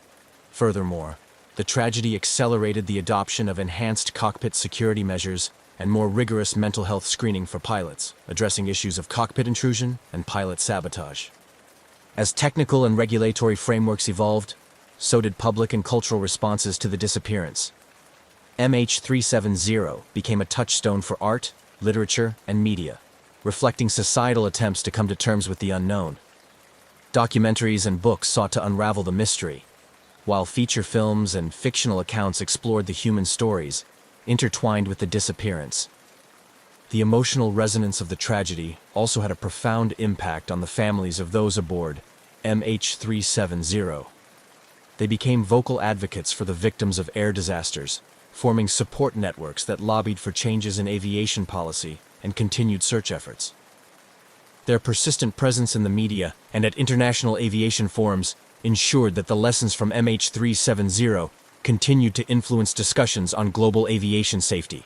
Furthermore, the tragedy accelerated the adoption of enhanced cockpit security measures and more rigorous mental health screening for pilots, addressing issues of cockpit intrusion and pilot sabotage. As technical and regulatory frameworks evolved, so did public and cultural responses to the disappearance. MH370 became a touchstone for art, literature, and media, reflecting societal attempts to come to terms with the unknown. Documentaries and books sought to unravel the mystery, while feature films and fictional accounts explored the human stories intertwined with the disappearance. The emotional resonance of the tragedy also had a profound impact on the families of those aboard MH370. They became vocal advocates for the victims of air disasters, forming support networks that lobbied for changes in aviation policy and continued search efforts. Their persistent presence in the media and at international aviation forums ensured that the lessons from MH370 continued to influence discussions on global aviation safety.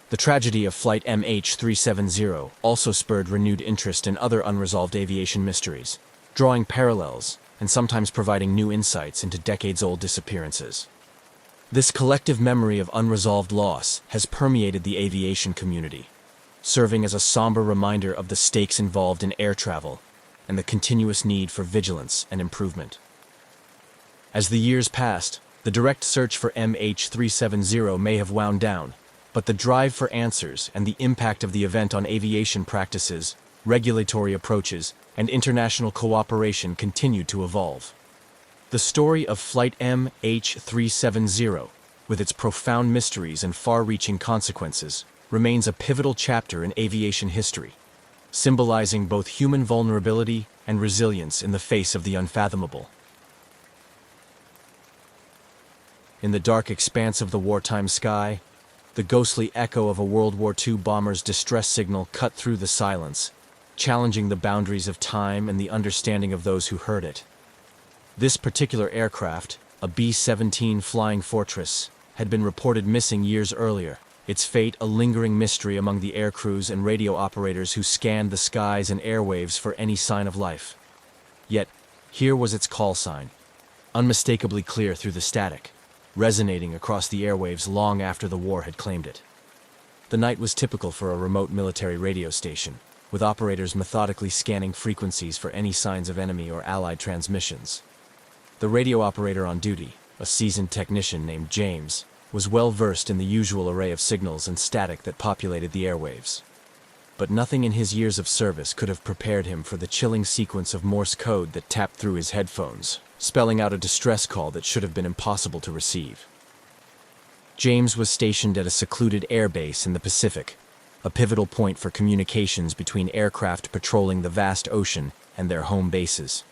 The tragedy of Flight MH370 also spurred renewed interest in other unresolved aviation mysteries, drawing parallels and sometimes providing new insights into decades-old disappearances. This collective memory of unresolved loss has permeated the aviation community, serving as a somber reminder of the stakes involved in air travel and the continuous need for vigilance and improvement. As the years passed, the direct search for MH370 may have wound down, but the drive for answers and the impact of the event on aviation practices, regulatory approaches, and international cooperation continued to evolve. The story of Flight MH370, with its profound mysteries and far-reaching consequences, remains a pivotal chapter in aviation history, symbolizing both human vulnerability and resilience in the face of the unfathomable. In the dark expanse of the wartime sky, the ghostly echo of a World War II bomber's distress signal cut through the silence, challenging the boundaries of time and the understanding of those who heard it. This particular aircraft, a B-17 Flying Fortress, had been reported missing years earlier, its fate a lingering mystery among the air crews and radio operators who scanned the skies and airwaves for any sign of life. Yet, here was its call sign, unmistakably clear through the static, resonating across the airwaves long after the war had claimed it. The night was typical for a remote military radio station, with operators methodically scanning frequencies for any signs of enemy or allied transmissions. The radio operator on duty, a seasoned technician named James, was well versed in the usual array of signals and static that populated the airwaves. But nothing in his years of service could have prepared him for the chilling sequence of Morse code that tapped through his headphones, spelling out a distress call that should have been impossible to receive. James was stationed at a secluded airbase in the Pacific, a pivotal point for communications between aircraft patrolling the vast ocean and their home bases.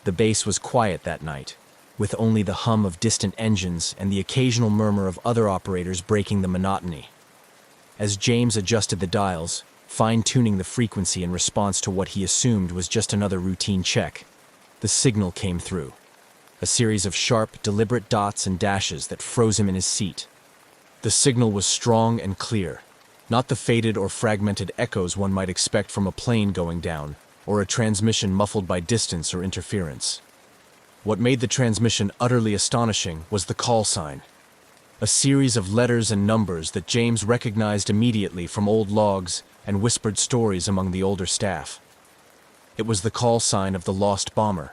The base was quiet that night, with only the hum of distant engines and the occasional murmur of other operators breaking the monotony. As James adjusted the dials, fine-tuning the frequency in response to what he assumed was just another routine check, the signal came through. A series of sharp, deliberate dots and dashes that froze him in his seat. The signal was strong and clear, not the faded or fragmented echoes one might expect from a plane going down, or a transmission muffled by distance or interference. What made the transmission utterly astonishing was the call sign, a series of letters and numbers that James recognized immediately from old logs and whispered stories among the older staff. It was the call sign of the lost bomber,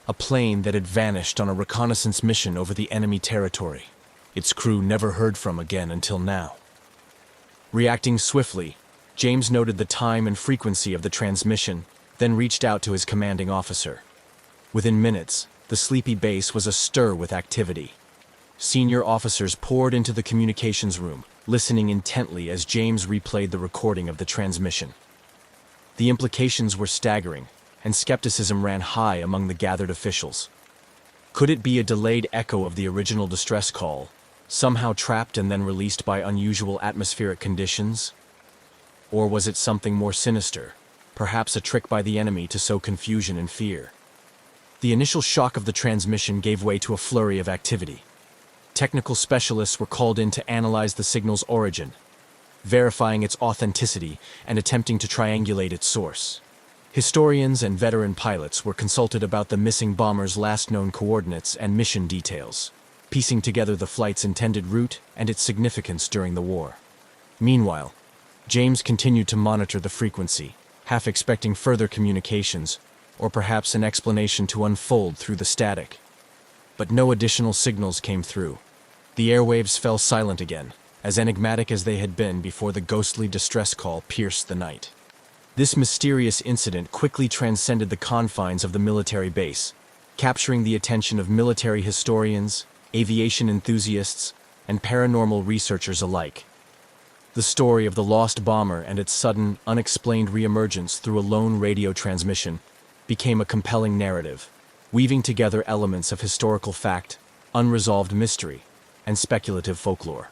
a plane that had vanished on a reconnaissance mission over the enemy territory, its crew never heard from again until now. Reacting swiftly, James noted the time and frequency of the transmission, then reached out to his commanding officer. Within minutes, the sleepy base was astir with activity. Senior officers poured into the communications room, listening intently as James replayed the recording of the transmission. The implications were staggering, and skepticism ran high among the gathered officials. Could it be a delayed echo of the original distress call, somehow trapped and then released by unusual atmospheric conditions? Or was it something more sinister, perhaps a trick by the enemy to sow confusion and fear? The initial shock of the transmission gave way to a flurry of activity. Technical specialists were called in to analyze the signal's origin, verifying its authenticity and attempting to triangulate its source. Historians and veteran pilots were consulted about the missing bomber's last known coordinates and mission details, piecing together the flight's intended route and its significance during the war. Meanwhile, James continued to monitor the frequency, half expecting further communications, or perhaps an explanation to unfold through the static. But no additional signals came through. The airwaves fell silent again, as enigmatic as they had been before the ghostly distress call pierced the night. This mysterious incident quickly transcended the confines of the military base, capturing the attention of military historians, aviation enthusiasts, and paranormal researchers alike. The story of the lost bomber and its sudden, unexplained reemergence through a lone radio transmission became a compelling narrative, weaving together elements of historical fact, unresolved mystery, and speculative folklore.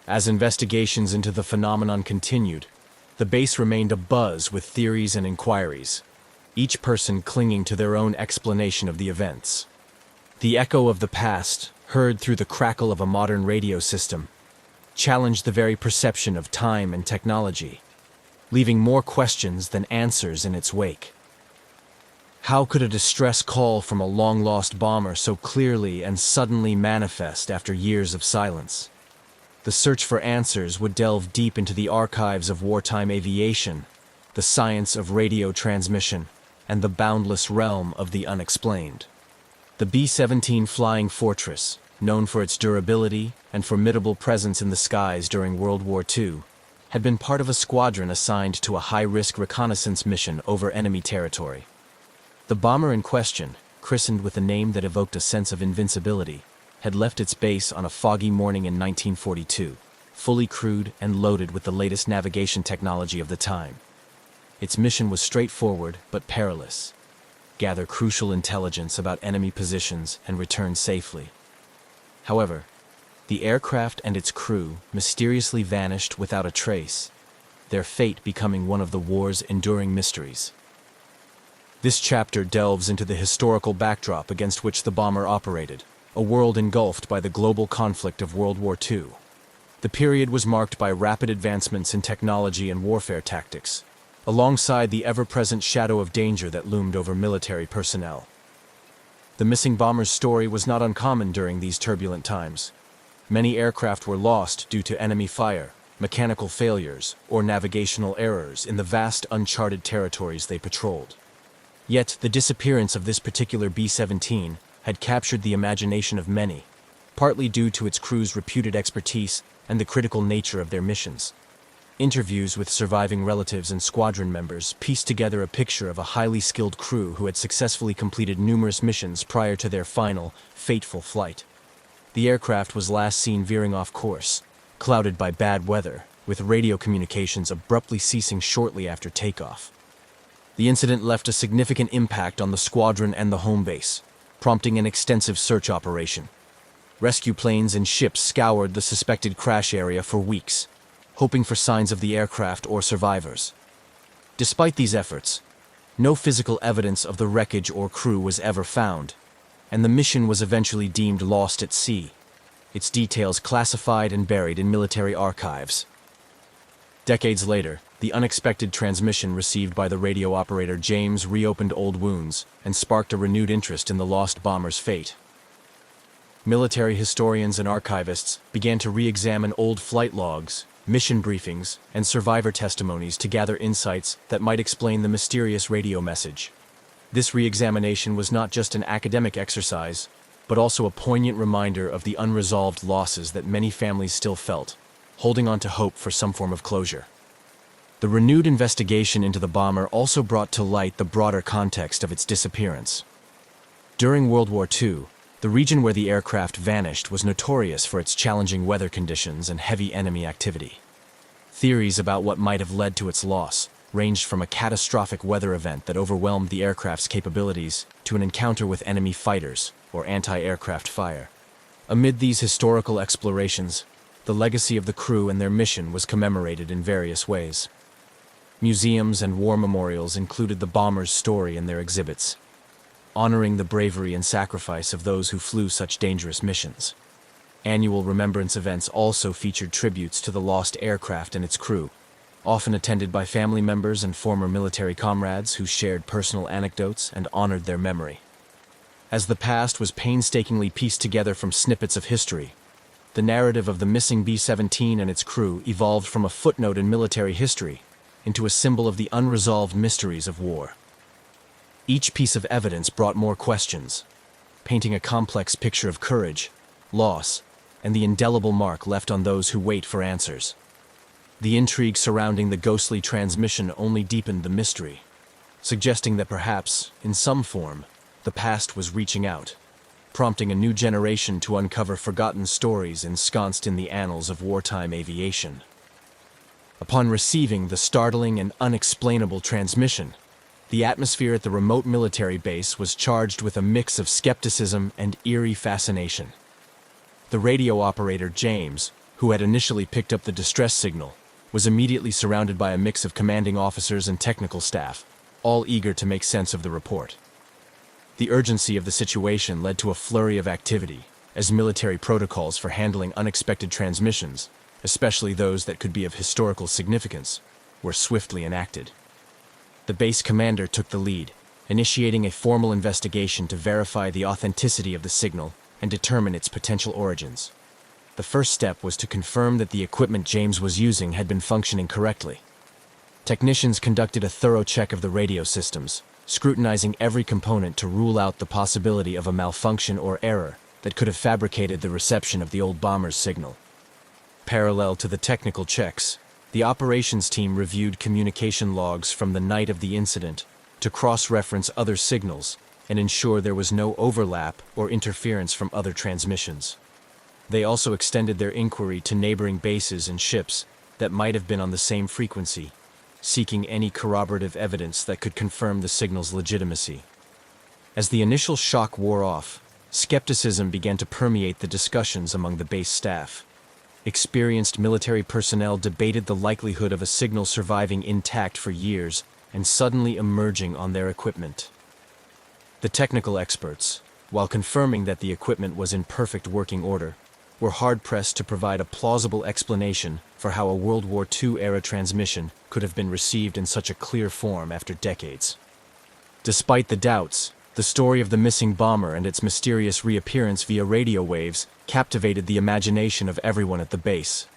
As investigations into the phenomenon continued, the base remained abuzz with theories and inquiries, each person clinging to their own explanation of the events. The echo of the past, heard through the crackle of a modern radio system, challenged the very perception of time and technology, leaving more questions than answers in its wake. How could a distress call from a long-lost bomber so clearly and suddenly manifest after years of silence? The search for answers would delve deep into the archives of wartime aviation, the science of radio transmission, and the boundless realm of the unexplained. The B-17 Flying Fortress, known for its durability and formidable presence in the skies during World War II, had been part of a squadron assigned to a high-risk reconnaissance mission over enemy territory. The bomber in question, christened with a name that evoked a sense of invincibility, had left its base on a foggy morning in 1942, fully crewed and loaded with the latest navigation technology of the time. Its mission was straightforward but perilous: gather crucial intelligence about enemy positions and return safely. However, the aircraft and its crew mysteriously vanished without a trace, their fate becoming one of the war's enduring mysteries. This chapter delves into the historical backdrop against which the bomber operated, a world engulfed by the global conflict of World War II. The period was marked by rapid advancements in technology and warfare tactics, alongside the ever-present shadow of danger that loomed over military personnel. The missing bomber's story was not uncommon during these turbulent times. Many aircraft were lost due to enemy fire, mechanical failures, or navigational errors in the vast uncharted territories they patrolled. Yet, the disappearance of this particular B-17 had captured the imagination of many, partly due to its crew's reputed expertise and the critical nature of their missions. Interviews with surviving relatives and squadron members pieced together a picture of a highly skilled crew who had successfully completed numerous missions prior to their final, fateful flight. The aircraft was last seen veering off course, clouded by bad weather, with radio communications abruptly ceasing shortly after takeoff. The incident left a significant impact on the squadron and the home base, prompting an extensive search operation. Rescue planes and ships scoured the suspected crash area for weeks, hoping for signs of the aircraft or survivors. Despite these efforts, no physical evidence of the wreckage or crew was ever found, and the mission was eventually deemed lost at sea, its details classified and buried in military archives. Decades later, the unexpected transmission received by the radio operator James reopened old wounds and sparked a renewed interest in the lost bomber's fate. Military historians and archivists began to re-examine old flight logs, mission briefings, and survivor testimonies to gather insights that might explain the mysterious radio message. This re-examination was not just an academic exercise, but also a poignant reminder of the unresolved losses that many families still felt, holding on to hope for some form of closure. The renewed investigation into the bomber also brought to light the broader context of its disappearance. During World War II, the region where the aircraft vanished was notorious for its challenging weather conditions and heavy enemy activity. Theories about what might have led to its loss ranged from a catastrophic weather event that overwhelmed the aircraft's capabilities to an encounter with enemy fighters or anti-aircraft fire. Amid these historical explorations, the legacy of the crew and their mission was commemorated in various ways. Museums and war memorials included the bomber's story in their exhibits, honoring the bravery and sacrifice of those who flew such dangerous missions. Annual remembrance events also featured tributes to the lost aircraft and its crew, often attended by family members and former military comrades who shared personal anecdotes and honored their memory. As the past was painstakingly pieced together from snippets of history, the narrative of the missing B-17 and its crew evolved from a footnote in military history into a symbol of the unresolved mysteries of war. Each piece of evidence brought more questions, painting a complex picture of courage, loss, and the indelible mark left on those who wait for answers. The intrigue surrounding the ghostly transmission only deepened the mystery, suggesting that perhaps, in some form, the past was reaching out, prompting a new generation to uncover forgotten stories ensconced in the annals of wartime aviation. Upon receiving the startling and unexplainable transmission, the atmosphere at the remote military base was charged with a mix of skepticism and eerie fascination. The radio operator, James, who had initially picked up the distress signal, was immediately surrounded by a mix of commanding officers and technical staff, all eager to make sense of the report. The urgency of the situation led to a flurry of activity, as military protocols for handling unexpected transmissions, especially those that could be of historical significance, were swiftly enacted. The base commander took the lead, initiating a formal investigation to verify the authenticity of the signal and determine its potential origins. The first step was to confirm that the equipment James was using had been functioning correctly. Technicians conducted a thorough check of the radio systems, scrutinizing every component to rule out the possibility of a malfunction or error that could have fabricated the reception of the old bomber's signal. Parallel to the technical checks, the operations team reviewed communication logs from the night of the incident to cross-reference other signals and ensure there was no overlap or interference from other transmissions. They also extended their inquiry to neighboring bases and ships that might have been on the same frequency, seeking any corroborative evidence that could confirm the signal's legitimacy. As the initial shock wore off, skepticism began to permeate the discussions among the base staff. Experienced military personnel debated the likelihood of a signal surviving intact for years and suddenly emerging on their equipment. The technical experts, while confirming that the equipment was in perfect working order, were hard-pressed to provide a plausible explanation for how a World War II-era transmission could have been received in such a clear form after decades. Despite the doubts, the story of the missing bomber and its mysterious reappearance via radio waves captivated the imagination of everyone at the base.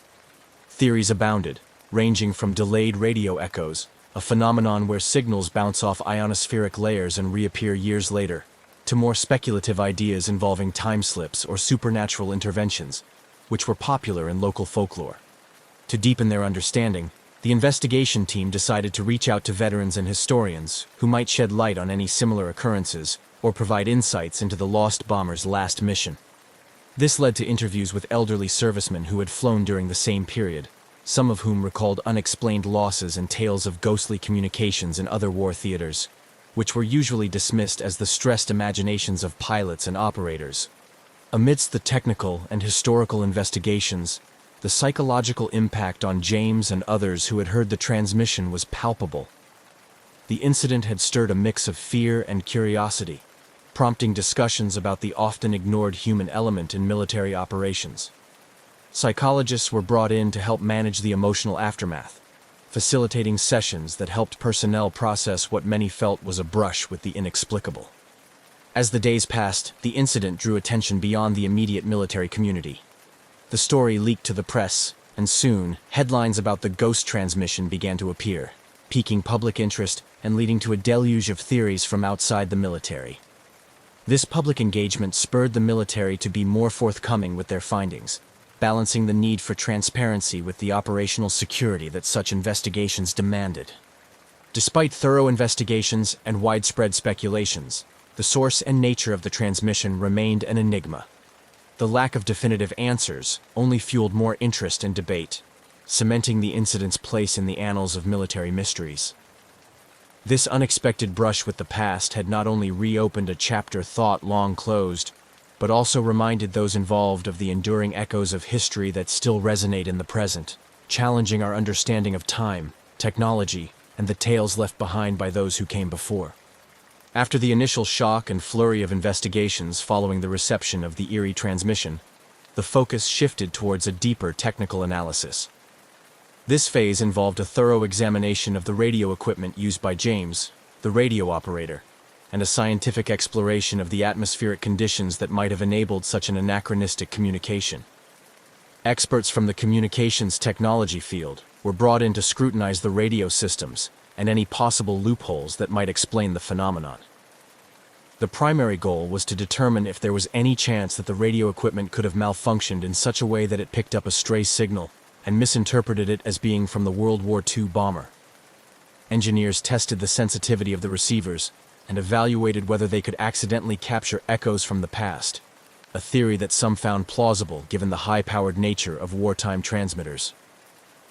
Theories abounded, ranging from delayed radio echoes, a phenomenon where signals bounce off ionospheric layers and reappear years later, to more speculative ideas involving time slips or supernatural interventions, which were popular in local folklore. To deepen their understanding, the investigation team decided to reach out to veterans and historians who might shed light on any similar occurrences or provide insights into the lost bomber's last mission. This led to interviews with elderly servicemen who had flown during the same period, some of whom recalled unexplained losses and tales of ghostly communications in other war theaters, which were usually dismissed as the stressed imaginations of pilots and operators. Amidst the technical and historical investigations, the psychological impact on James and others who had heard the transmission was palpable. The incident had stirred a mix of fear and curiosity, prompting discussions about the often ignored human element in military operations. Psychologists were brought in to help manage the emotional aftermath, facilitating sessions that helped personnel process what many felt was a brush with the inexplicable. As the days passed, the incident drew attention beyond the immediate military community. The story leaked to the press, and soon, headlines about the ghost transmission began to appear, piquing public interest and leading to a deluge of theories from outside the military. This public engagement spurred the military to be more forthcoming with their findings, balancing the need for transparency with the operational security that such investigations demanded. Despite thorough investigations and widespread speculations, the source and nature of the transmission remained an enigma. The lack of definitive answers only fueled more interest and debate, cementing the incident's place in the annals of military mysteries. This unexpected brush with the past had not only reopened a chapter thought long closed, but also reminded those involved of the enduring echoes of history that still resonate in the present, challenging our understanding of time, technology, and the tales left behind by those who came before. After the initial shock and flurry of investigations following the reception of the eerie transmission, the focus shifted towards a deeper technical analysis. This phase involved a thorough examination of the radio equipment used by James, the radio operator, and a scientific exploration of the atmospheric conditions that might have enabled such an anachronistic communication. Experts from the communications technology field were brought in to scrutinize the radio systems and any possible loopholes that might explain the phenomenon. The primary goal was to determine if there was any chance that the radio equipment could have malfunctioned in such a way that it picked up a stray signal and misinterpreted it as being from the World War II bomber. Engineers tested the sensitivity of the receivers and evaluated whether they could accidentally capture echoes from the past, a theory that some found plausible given the high-powered nature of wartime transmitters.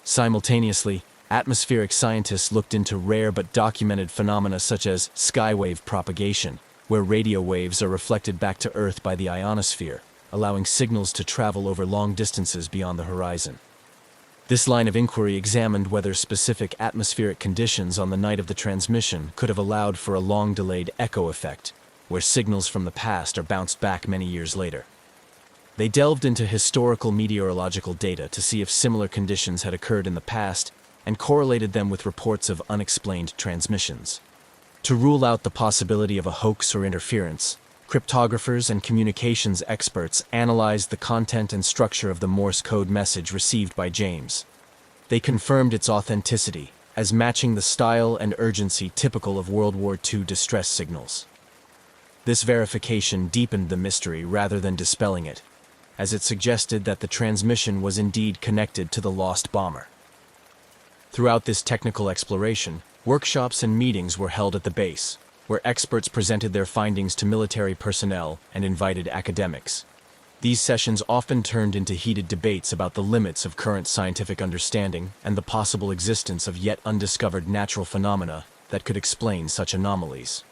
Simultaneously, atmospheric scientists looked into rare but documented phenomena such as skywave propagation, where radio waves are reflected back to Earth by the ionosphere, allowing signals to travel over long distances beyond the horizon. This line of inquiry examined whether specific atmospheric conditions on the night of the transmission could have allowed for a long-delayed echo effect, where signals from the past are bounced back many years later. They delved into historical meteorological data to see if similar conditions had occurred in the past and correlated them with reports of unexplained transmissions. To rule out the possibility of a hoax or interference, cryptographers and communications experts analyzed the content and structure of the Morse code message received by James. They confirmed its authenticity as matching the style and urgency typical of World War II distress signals. This verification deepened the mystery rather than dispelling it, as it suggested that the transmission was indeed connected to the lost bomber. Throughout this technical exploration, workshops and meetings were held at the base, where experts presented their findings to military personnel and invited academics. These sessions often turned into heated debates about the limits of current scientific understanding and the possible existence of yet undiscovered natural phenomena that could explain such anomalies.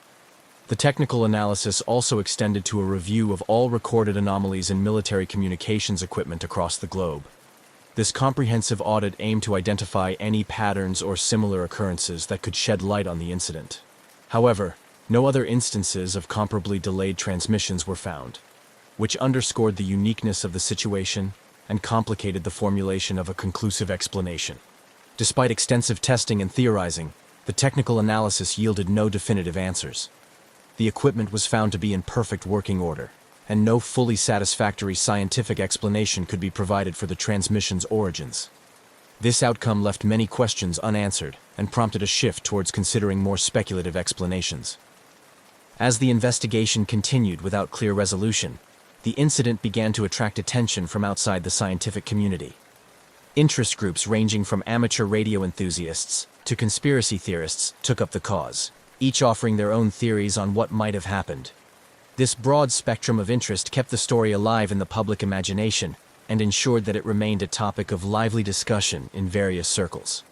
The technical analysis also extended to a review of all recorded anomalies in military communications equipment across the globe. This comprehensive audit aimed to identify any patterns or similar occurrences that could shed light on the incident. However, no other instances of comparably delayed transmissions were found, which underscored the uniqueness of the situation and complicated the formulation of a conclusive explanation. Despite extensive testing and theorizing, the technical analysis yielded no definitive answers. The equipment was found to be in perfect working order, and no fully satisfactory scientific explanation could be provided for the transmission's origins. This outcome left many questions unanswered and prompted a shift towards considering more speculative explanations. As the investigation continued without clear resolution, the incident began to attract attention from outside the scientific community. Interest groups ranging from amateur radio enthusiasts to conspiracy theorists took up the cause, each offering their own theories on what might have happened. This broad spectrum of interest kept the story alive in the public imagination and ensured that it remained a topic of lively discussion in various circles.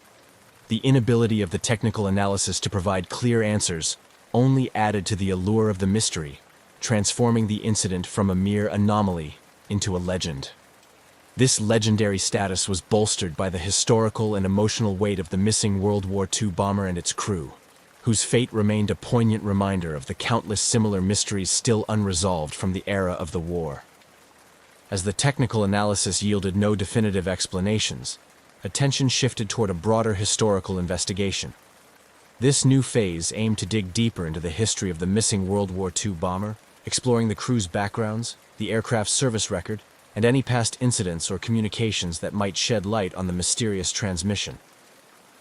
The inability of the technical analysis to provide clear answers only added to the allure of the mystery, transforming the incident from a mere anomaly into a legend. This legendary status was bolstered by the historical and emotional weight of the missing World War II bomber and its crew, whose fate remained a poignant reminder of the countless similar mysteries still unresolved from the era of the war. As the technical analysis yielded no definitive explanations, attention shifted toward a broader historical investigation. This new phase aimed to dig deeper into the history of the missing World War II bomber, exploring the crew's backgrounds, the aircraft's service record, and any past incidents or communications that might shed light on the mysterious transmission.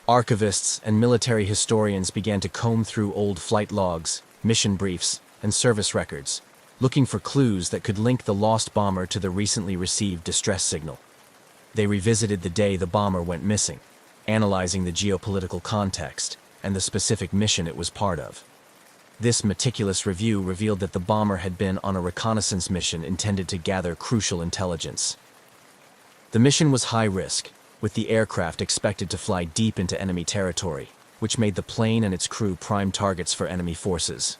Archivists and military historians began to comb through old flight logs, mission briefs, and service records, looking for clues that could link the lost bomber to the recently received distress signal. They revisited the day the bomber went missing, analyzing the geopolitical context and the specific mission it was part of. This meticulous review revealed that the bomber had been on a reconnaissance mission intended to gather crucial intelligence. The mission was high risk, with the aircraft expected to fly deep into enemy territory, which made the plane and its crew prime targets for enemy forces.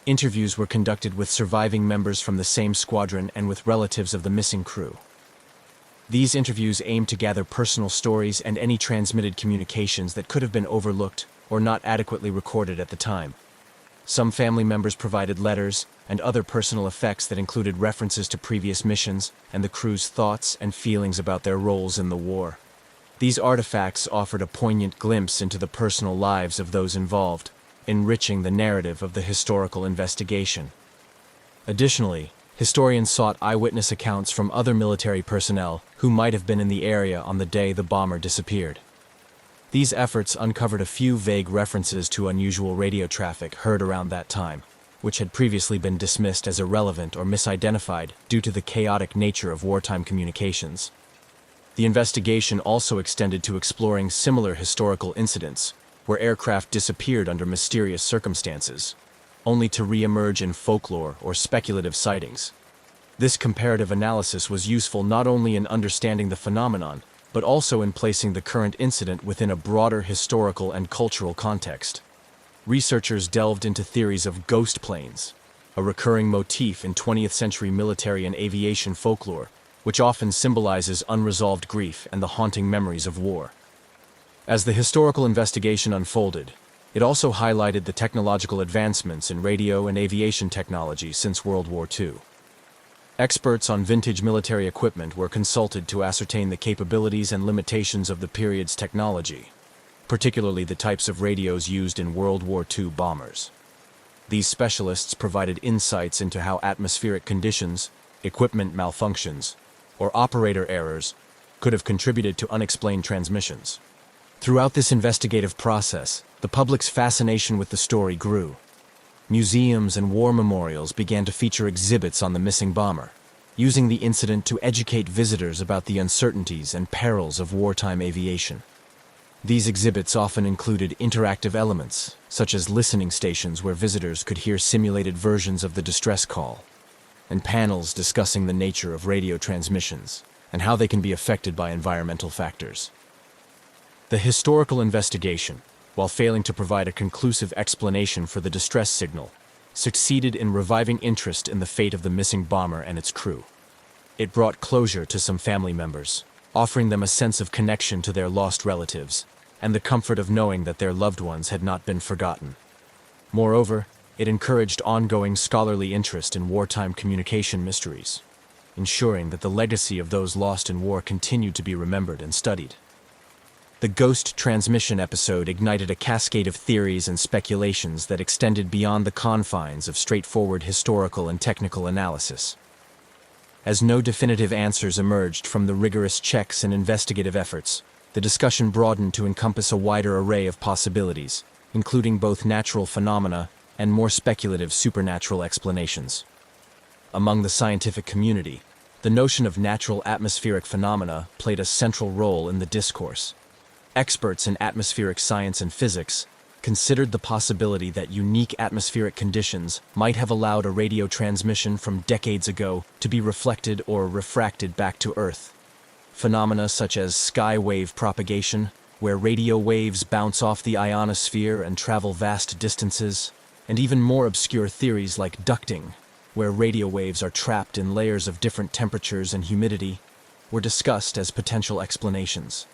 Interviews were conducted with surviving members from the same squadron and with relatives of the missing crew. These interviews aimed to gather personal stories and any transmitted communications that could have been overlooked or not adequately recorded at the time. Some family members provided letters and other personal effects that included references to previous missions and the crew's thoughts and feelings about their roles in the war. These artifacts offered a poignant glimpse into the personal lives of those involved, enriching the narrative of the historical investigation. Additionally, historians sought eyewitness accounts from other military personnel who might have been in the area on the day the bomber disappeared. These efforts uncovered a few vague references to unusual radio traffic heard around that time, which had previously been dismissed as irrelevant or misidentified due to the chaotic nature of wartime communications. The investigation also extended to exploring similar historical incidents, where aircraft disappeared under mysterious circumstances, only to re-emerge in folklore or speculative sightings. This comparative analysis was useful not only in understanding the phenomenon, but also in placing the current incident within a broader historical and cultural context. Researchers delved into theories of ghost planes, a recurring motif in 20th century military and aviation folklore, which often symbolizes unresolved grief and the haunting memories of war. As the historical investigation unfolded, it also highlighted the technological advancements in radio and aviation technology since World War II. Experts on vintage military equipment were consulted to ascertain the capabilities and limitations of the period's technology, particularly the types of radios used in World War II bombers. These specialists provided insights into how atmospheric conditions, equipment malfunctions, or operator errors could have contributed to unexplained transmissions. Throughout this investigative process, the public's fascination with the story grew. Museums and war memorials began to feature exhibits on the missing bomber, using the incident to educate visitors about the uncertainties and perils of wartime aviation. These exhibits often included interactive elements, such as listening stations where visitors could hear simulated versions of the distress call, and panels discussing the nature of radio transmissions and how they can be affected by environmental factors. The historical investigation, while failing to provide a conclusive explanation for the distress signal, succeeded in reviving interest in the fate of the missing bomber and its crew. It brought closure to some family members, offering them a sense of connection to their lost relatives, and the comfort of knowing that their loved ones had not been forgotten. Moreover, it encouraged ongoing scholarly interest in wartime communication mysteries, ensuring that the legacy of those lost in war continued to be remembered and studied. The ghost transmission episode ignited a cascade of theories and speculations that extended beyond the confines of straightforward historical and technical analysis. As no definitive answers emerged from the rigorous checks and investigative efforts, the discussion broadened to encompass a wider array of possibilities, including both natural phenomena and more speculative supernatural explanations. Among the scientific community, the notion of natural atmospheric phenomena played a central role in the discourse. Experts in atmospheric science and physics considered the possibility that unique atmospheric conditions might have allowed a radio transmission from decades ago to be reflected or refracted back to Earth. Phenomena such as sky wave propagation, where radio waves bounce off the ionosphere and travel vast distances, and even more obscure theories like ducting, where radio waves are trapped in layers of different temperatures and humidity, were discussed as potential explanations.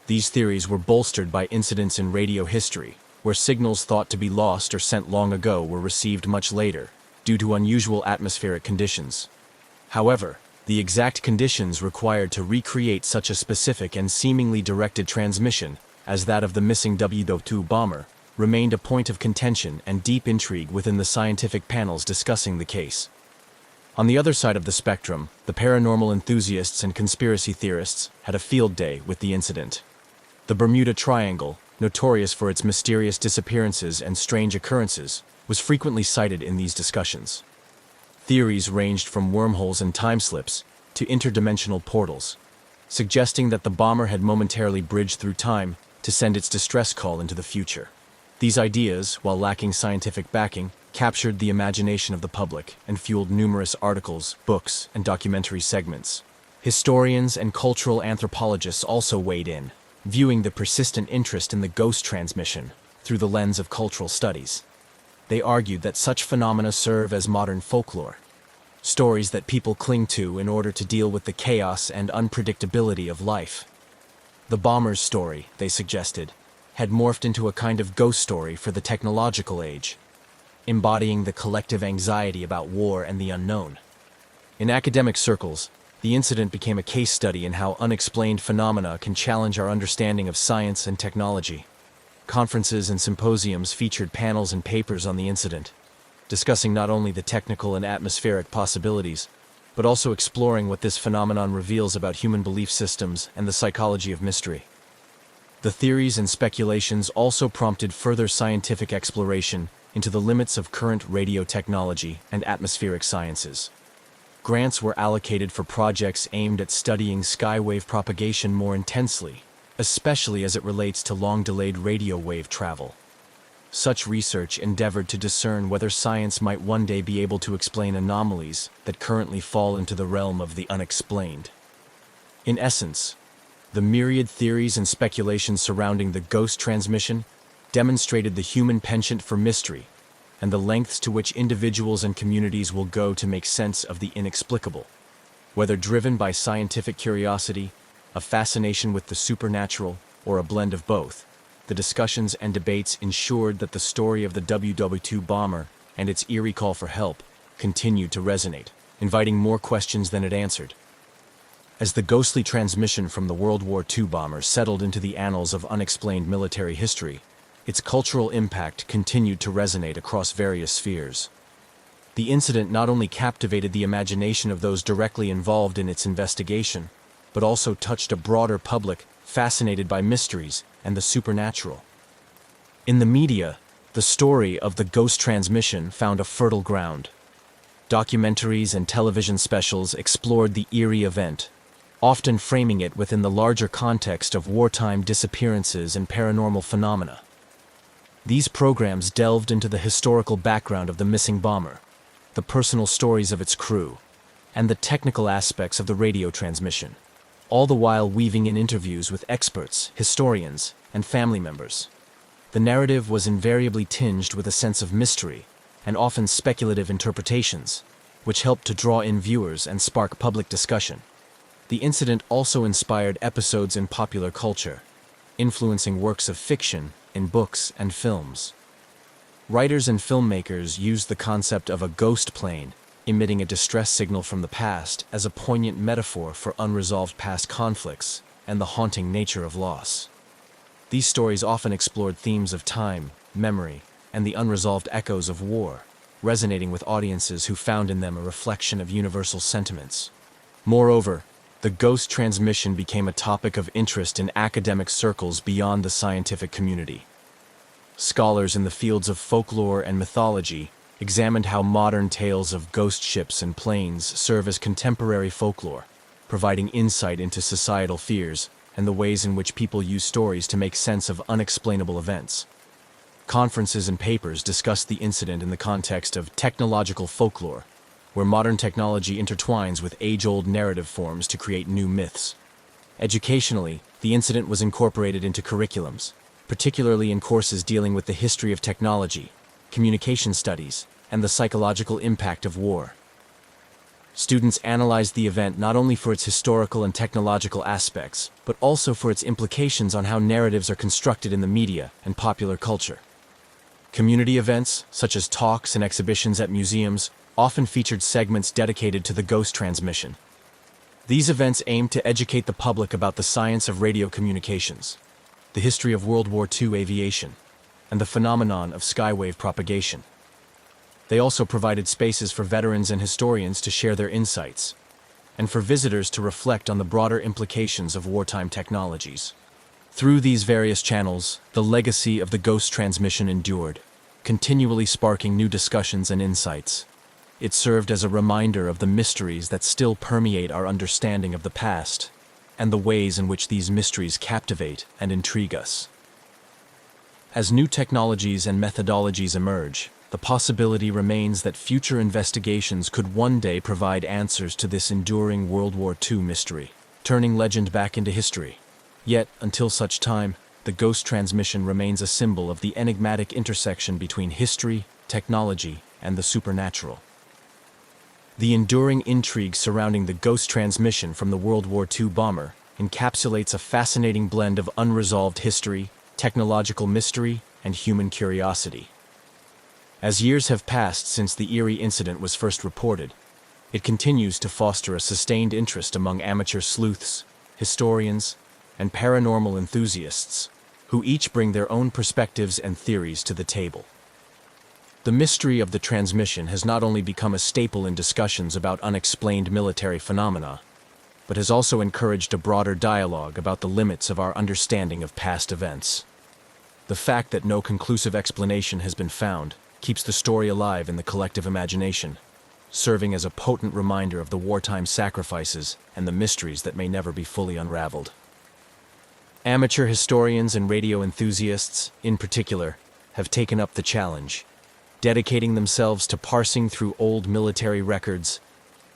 These theories were bolstered by incidents in radio history, where signals thought to be lost or sent long ago were received much later, due to unusual atmospheric conditions. However, the exact conditions required to recreate such a specific and seemingly directed transmission, as that of the missing W-2 bomber, remained a point of contention and deep intrigue within the scientific panels discussing the case. On the other side of the spectrum, the paranormal enthusiasts and conspiracy theorists had a field day with the incident. The Bermuda Triangle, notorious for its mysterious disappearances and strange occurrences, was frequently cited in these discussions. Theories ranged from wormholes and time slips to interdimensional portals, suggesting that the bomber had momentarily bridged through time to send its distress call into the future. These ideas, while lacking scientific backing, captured the imagination of the public and fueled numerous articles, books, and documentary segments. Historians and cultural anthropologists also weighed in, viewing the persistent interest in the ghost transmission through the lens of cultural studies. They argued that such phenomena serve as modern folklore, stories that people cling to in order to deal with the chaos and unpredictability of life. The bomber's story, they suggested, had morphed into a kind of ghost story for the technological age. embodying the collective anxiety about war and the unknown. In academic circles, the incident became a case study in how unexplained phenomena can challenge our understanding of science and technology. Conferences and symposiums featured panels and papers on the incident, discussing not only the technical and atmospheric possibilities, but also exploring what this phenomenon reveals about human belief systems and the psychology of mystery. The theories and speculations also prompted further scientific exploration into the limits of current radio technology and atmospheric sciences. Grants were allocated for projects aimed at studying skywave propagation more intensely, especially as it relates to long-delayed radio wave travel. Such research endeavored to discern whether science might one day be able to explain anomalies that currently fall into the realm of the unexplained. In essence, the myriad theories and speculations surrounding the ghost transmission demonstrated the human penchant for mystery and the lengths to which individuals and communities will go to make sense of the inexplicable. Whether driven by scientific curiosity, a fascination with the supernatural, or a blend of both, the discussions and debates ensured that the story of the WW2 bomber and its eerie call for help continued to resonate, inviting more questions than it answered. As the ghostly transmission from the World War II bomber settled into the annals of unexplained military history, its cultural impact continued to resonate across various spheres. The incident not only captivated the imagination of those directly involved in its investigation, but also touched a broader public fascinated by mysteries and the supernatural. In the media, the story of the ghost transmission found a fertile ground. Documentaries and television specials explored the eerie event, often framing it within the larger context of wartime disappearances and paranormal phenomena. These programs delved into the historical background of the missing bomber, the personal stories of its crew, and the technical aspects of the radio transmission, all the while weaving in interviews with experts, historians, and family members. The narrative was invariably tinged with a sense of mystery and often speculative interpretations, which helped to draw in viewers and spark public discussion. The incident also inspired episodes in popular culture, influencing works of fiction in books and films. Writers and filmmakers used the concept of a ghost plane emitting a distress signal from the past as a poignant metaphor for unresolved past conflicts and the haunting nature of loss. These stories often explored themes of time, memory, and the unresolved echoes of war, resonating with audiences who found in them a reflection of universal sentiments. Moreover, the ghost transmission became a topic of interest in academic circles beyond the scientific community. Scholars in the fields of folklore and mythology examined how modern tales of ghost ships and planes serve as contemporary folklore, providing insight into societal fears and the ways in which people use stories to make sense of unexplainable events. Conferences and papers discussed the incident in the context of technological folklore, where modern technology intertwines with age-old narrative forms to create new myths. Educationally, the incident was incorporated into curriculums, particularly in courses dealing with the history of technology, communication studies, and the psychological impact of war. Students analyzed the event not only for its historical and technological aspects, but also for its implications on how narratives are constructed in the media and popular culture. Community events, such as talks and exhibitions at museums, often featured segments dedicated to the ghost transmission. These events aimed to educate the public about the science of radio communications, the history of World War II aviation, and the phenomenon of skywave propagation. They also provided spaces for veterans and historians to share their insights, and for visitors to reflect on the broader implications of wartime technologies. Through these various channels, the legacy of the ghost transmission endured, continually sparking new discussions and insights. It served as a reminder of the mysteries that still permeate our understanding of the past, and the ways in which these mysteries captivate and intrigue us. As new technologies and methodologies emerge, the possibility remains that future investigations could one day provide answers to this enduring World War II mystery, turning legend back into history. Yet, until such time, the ghost transmission remains a symbol of the enigmatic intersection between history, technology, and the supernatural. The enduring intrigue surrounding the ghost transmission from the World War II bomber encapsulates a fascinating blend of unresolved history, technological mystery, and human curiosity. As years have passed since the eerie incident was first reported, it continues to foster a sustained interest among amateur sleuths, historians, and paranormal enthusiasts, who each bring their own perspectives and theories to the table. The mystery of the transmission has not only become a staple in discussions about unexplained military phenomena, but has also encouraged a broader dialogue about the limits of our understanding of past events. The fact that no conclusive explanation has been found keeps the story alive in the collective imagination, serving as a potent reminder of the wartime sacrifices and the mysteries that may never be fully unraveled. Amateur historians and radio enthusiasts, in particular, have taken up the challenge, dedicating themselves to parsing through old military records,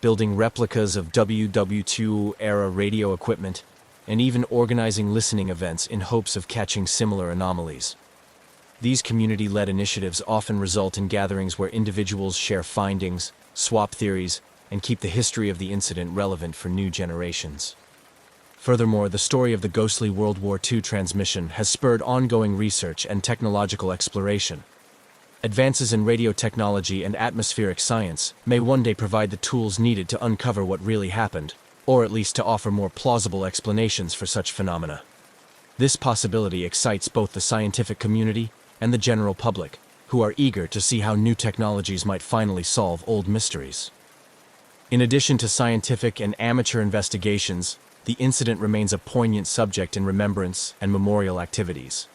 building replicas of WW2-era radio equipment, and even organizing listening events in hopes of catching similar anomalies. These community-led initiatives often result in gatherings where individuals share findings, swap theories, and keep the history of the incident relevant for new generations. Furthermore, the story of the ghostly World War II transmission has spurred ongoing research and technological exploration. Advances in radio technology and atmospheric science may one day provide the tools needed to uncover what really happened, or at least to offer more plausible explanations for such phenomena. This possibility excites both the scientific community and the general public, who are eager to see how new technologies might finally solve old mysteries. In addition to scientific and amateur investigations, the incident remains a poignant subject in remembrance and memorial activities.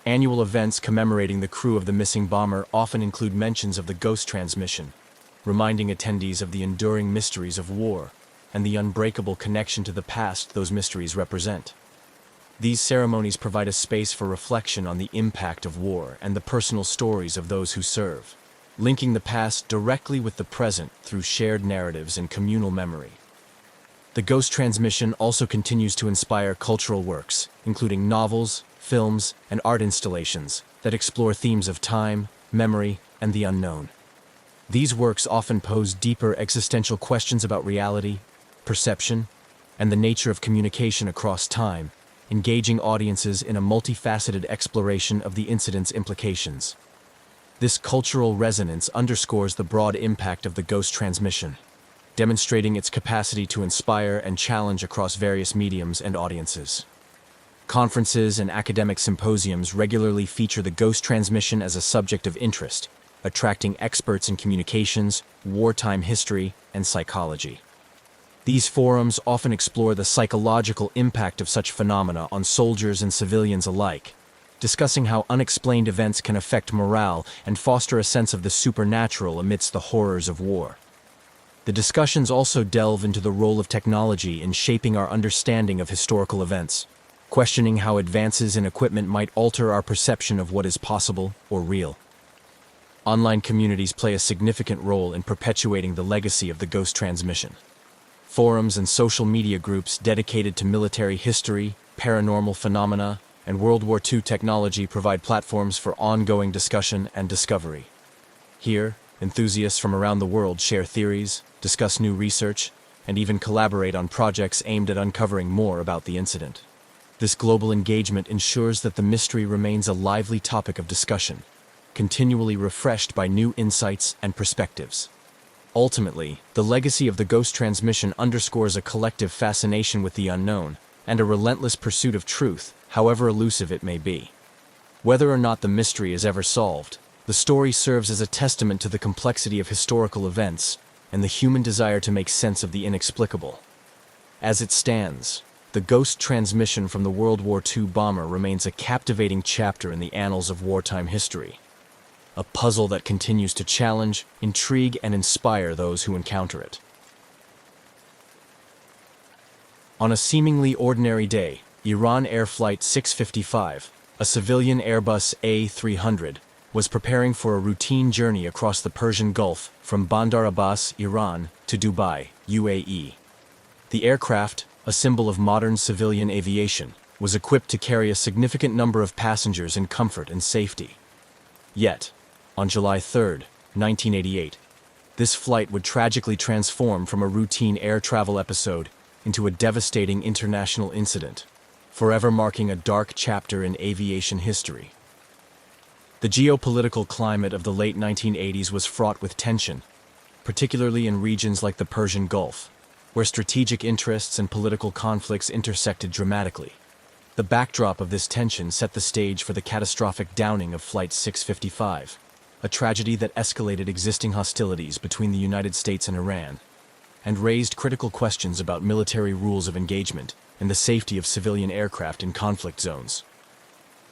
Annual events commemorating the crew of the missing bomber often include mentions of the ghost transmission, reminding attendees of the enduring mysteries of war and the unbreakable connection to the past those mysteries represent. These ceremonies provide a space for reflection on the impact of war and the personal stories of those who serve, linking the past directly with the present through shared narratives and communal memory. The ghost transmission also continues to inspire cultural works, including novels, films, and art installations that explore themes of time, memory, and the unknown. These works often pose deeper existential questions about reality, perception, and the nature of communication across time, engaging audiences in a multifaceted exploration of the incident's implications. This cultural resonance underscores the broad impact of the ghost transmission, demonstrating its capacity to inspire and challenge across various mediums and audiences. Conferences and academic symposiums regularly feature the ghost transmission as a subject of interest, attracting experts in communications, wartime history, and psychology. These forums often explore the psychological impact of such phenomena on soldiers and civilians alike, discussing how unexplained events can affect morale and foster a sense of the supernatural amidst the horrors of war. The discussions also delve into the role of technology in shaping our understanding of historical events, questioning how advances in equipment might alter our perception of what is possible or real. Online communities play a significant role in perpetuating the legacy of the ghost transmission. Forums and social media groups dedicated to military history, paranormal phenomena, and World War II technology provide platforms for ongoing discussion and discovery. Here, enthusiasts from around the world share theories, discuss new research, and even collaborate on projects aimed at uncovering more about the incident. This global engagement ensures that the mystery remains a lively topic of discussion, continually refreshed by new insights and perspectives. Ultimately, the legacy of the ghost transmission underscores a collective fascination with the unknown and a relentless pursuit of truth, however elusive it may be. Whether or not the mystery is ever solved, the story serves as a testament to the complexity of historical events and the human desire to make sense of the inexplicable. As it stands, the ghost transmission from the World War II bomber remains a captivating chapter in the annals of wartime history, a puzzle that continues to challenge, intrigue, and inspire those who encounter it. On a seemingly ordinary day, Iran Air Flight 655, a civilian Airbus A300, was preparing for a routine journey across the Persian Gulf from Bandar Abbas, Iran, to Dubai, UAE. The aircraft, a symbol of modern civilian aviation, was equipped to carry a significant number of passengers in comfort and safety. Yet, on July 3, 1988, this flight would tragically transform from a routine air travel episode into a devastating international incident, forever marking a dark chapter in aviation history. The geopolitical climate of the late 1980s was fraught with tension, particularly in regions like the Persian Gulf, where strategic interests and political conflicts intersected dramatically. The backdrop of this tension set the stage for the catastrophic downing of Flight 655, a tragedy that escalated existing hostilities between the United States and Iran, and raised critical questions about military rules of engagement and the safety of civilian aircraft in conflict zones.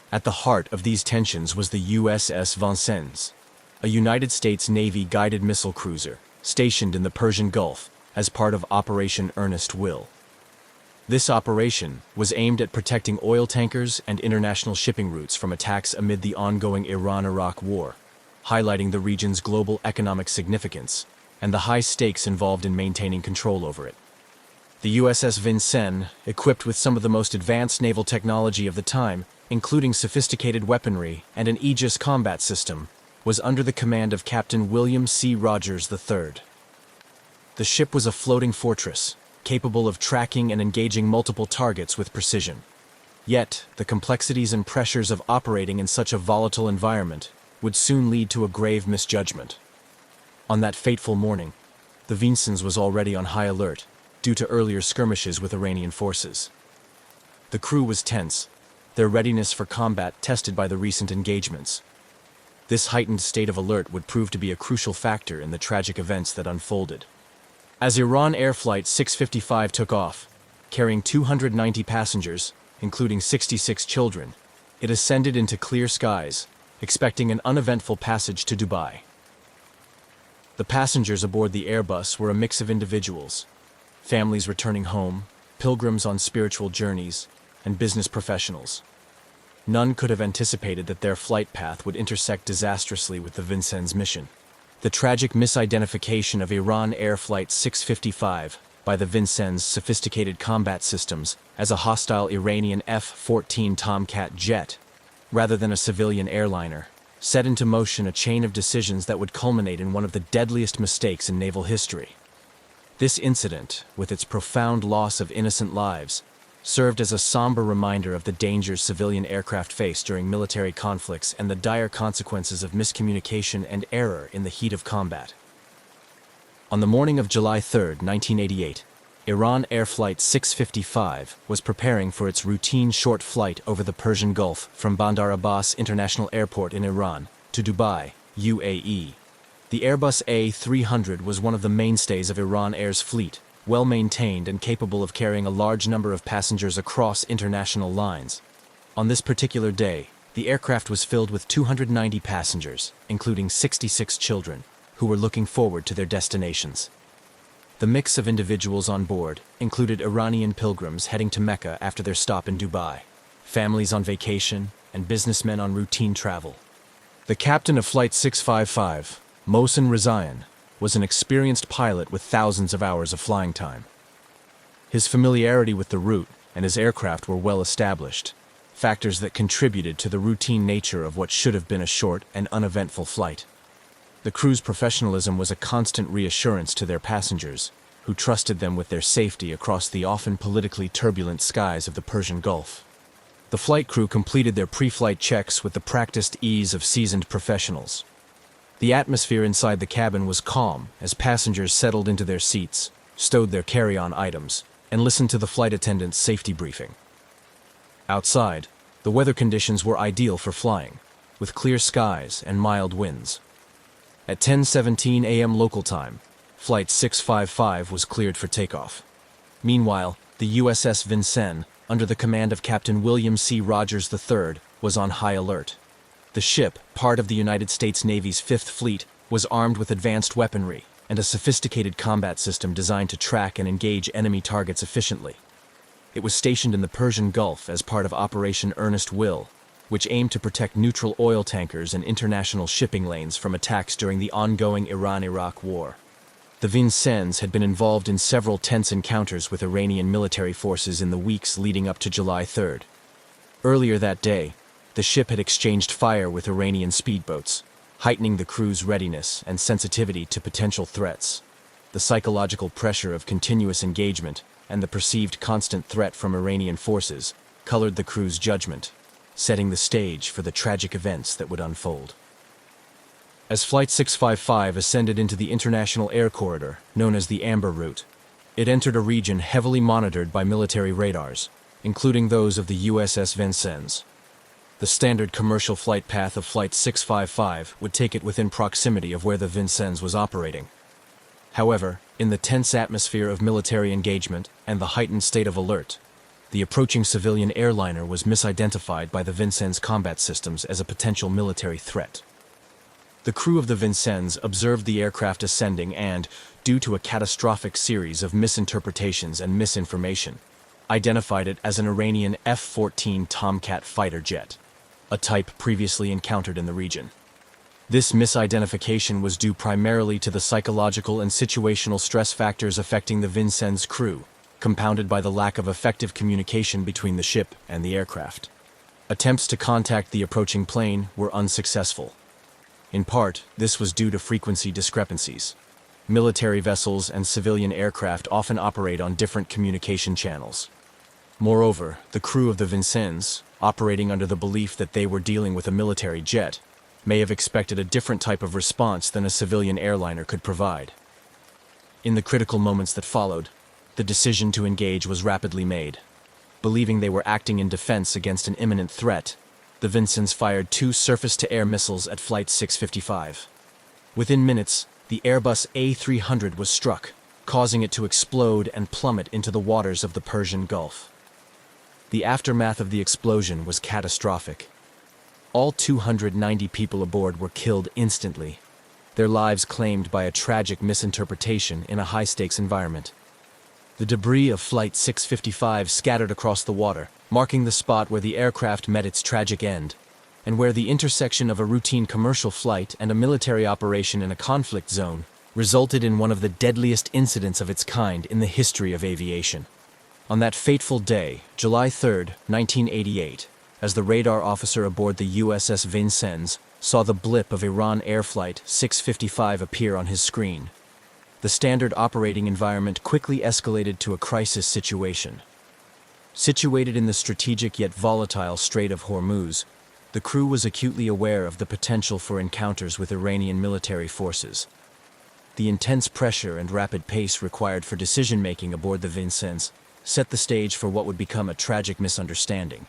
At the heart of these tensions was the USS Vincennes, a United States Navy guided missile cruiser stationed in the Persian Gulf as part of Operation Earnest Will. This operation was aimed at protecting oil tankers and international shipping routes from attacks amid the ongoing Iran-Iraq war, highlighting the region's global economic significance and the high stakes involved in maintaining control over it. The USS Vincennes, equipped with some of the most advanced naval technology of the time, including sophisticated weaponry and an Aegis combat system, was under the command of Captain William C. Rogers III. The ship was a floating fortress, capable of tracking and engaging multiple targets with precision. Yet, the complexities and pressures of operating in such a volatile environment would soon lead to a grave misjudgment. On that fateful morning, the Vincennes was already on high alert due to earlier skirmishes with Iranian forces. The crew was tense, their readiness for combat tested by the recent engagements. This heightened state of alert would prove to be a crucial factor in the tragic events that unfolded. As Iran Air Flight 655 took off, carrying 290 passengers, including 66 children, it ascended into clear skies, expecting an uneventful passage to Dubai. The passengers aboard the Airbus were a mix of individuals, families returning home, pilgrims on spiritual journeys, and business professionals. None could have anticipated that their flight path would intersect disastrously with the Vincennes mission. The tragic misidentification of Iran Air Flight 655 by the Vincennes' sophisticated combat systems as a hostile Iranian F-14 Tomcat jet, rather than a civilian airliner, set into motion a chain of decisions that would culminate in one of the deadliest mistakes in naval history. This incident, with its profound loss of innocent lives, served as a somber reminder of the dangers civilian aircraft face during military conflicts and the dire consequences of miscommunication and error in the heat of combat. On the morning of July 3, 1988, Iran Air Flight 655 was preparing for its routine short flight over the Persian Gulf from Bandar Abbas International Airport in Iran to Dubai, UAE. The Airbus A300 was one of the mainstays of Iran Air's fleet, well-maintained and capable of carrying a large number of passengers across international lines. On this particular day, the aircraft was filled with 290 passengers, including 66 children, who were looking forward to their destinations. The mix of individuals on board included Iranian pilgrims heading to Mecca after their stop in Dubai, families on vacation, and businessmen on routine travel. The captain of Flight 655, Mohsen Rezayan, was an experienced pilot with thousands of hours of flying time. His familiarity with the route and his aircraft were well established, factors that contributed to the routine nature of what should have been a short and uneventful flight. The crew's professionalism was a constant reassurance to their passengers, who trusted them with their safety across the often politically turbulent skies of the Persian Gulf. The flight crew completed their pre-flight checks with the practiced ease of seasoned professionals. The atmosphere inside the cabin was calm as passengers settled into their seats, stowed their carry-on items, and listened to the flight attendant's safety briefing. Outside, the weather conditions were ideal for flying, with clear skies and mild winds. At 10:17 a.m. local time, Flight 655 was cleared for takeoff. Meanwhile, the USS Vincennes, under the command of Captain William C. Rogers III, was on high alert. The ship, part of the United States Navy's Fifth Fleet, was armed with advanced weaponry and a sophisticated combat system designed to track and engage enemy targets efficiently. It was stationed in the Persian Gulf as part of Operation Earnest Will, which aimed to protect neutral oil tankers and international shipping lanes from attacks during the ongoing Iran-Iraq war. The Vincennes had been involved in several tense encounters with Iranian military forces in the weeks leading up to July 3rd. Earlier that day, the ship had exchanged fire with Iranian speedboats, heightening the crew's readiness and sensitivity to potential threats. The psychological pressure of continuous engagement and the perceived constant threat from Iranian forces colored the crew's judgment, setting the stage for the tragic events that would unfold. As Flight 655 ascended into the international air corridor, known as the Amber Route, it entered a region heavily monitored by military radars, including those of the USS Vincennes. The standard commercial flight path of Flight 655 would take it within proximity of where the Vincennes was operating. However, in the tense atmosphere of military engagement and the heightened state of alert, the approaching civilian airliner was misidentified by the Vincennes combat systems as a potential military threat. The crew of the Vincennes observed the aircraft ascending and, due to a catastrophic series of misinterpretations and misinformation, identified it as an Iranian F-14 Tomcat fighter jet, a type previously encountered in the region. This misidentification was due primarily to the psychological and situational stress factors affecting the Vincennes crew, compounded by the lack of effective communication between the ship and the aircraft. Attempts to contact the approaching plane were unsuccessful. In part, this was due to frequency discrepancies. Military vessels and civilian aircraft often operate on different communication channels. Moreover, the crew of the Vincennes, operating under the belief that they were dealing with a military jet, may have expected a different type of response than a civilian airliner could provide. In the critical moments that followed, the decision to engage was rapidly made. Believing they were acting in defense against an imminent threat, the Vincennes fired 2 surface-to-air missiles at Flight 655. Within minutes, the Airbus A300 was struck, causing it to explode and plummet into the waters of the Persian Gulf. The aftermath of the explosion was catastrophic. All 290 people aboard were killed instantly, their lives claimed by a tragic misinterpretation in a high-stakes environment. The debris of Flight 655 scattered across the water, marking the spot where the aircraft met its tragic end, and where the intersection of a routine commercial flight and a military operation in a conflict zone resulted in one of the deadliest incidents of its kind in the history of aviation. On that fateful day, July 3, 1988, as the radar officer aboard the USS Vincennes saw the blip of Iran Air Flight 655 appear on his screen, the standard operating environment quickly escalated to a crisis situation. Situated in the strategic yet volatile Strait of Hormuz, the crew was acutely aware of the potential for encounters with Iranian military forces. The intense pressure and rapid pace required for decision-making aboard the Vincennes set the stage for what would become a tragic misunderstanding.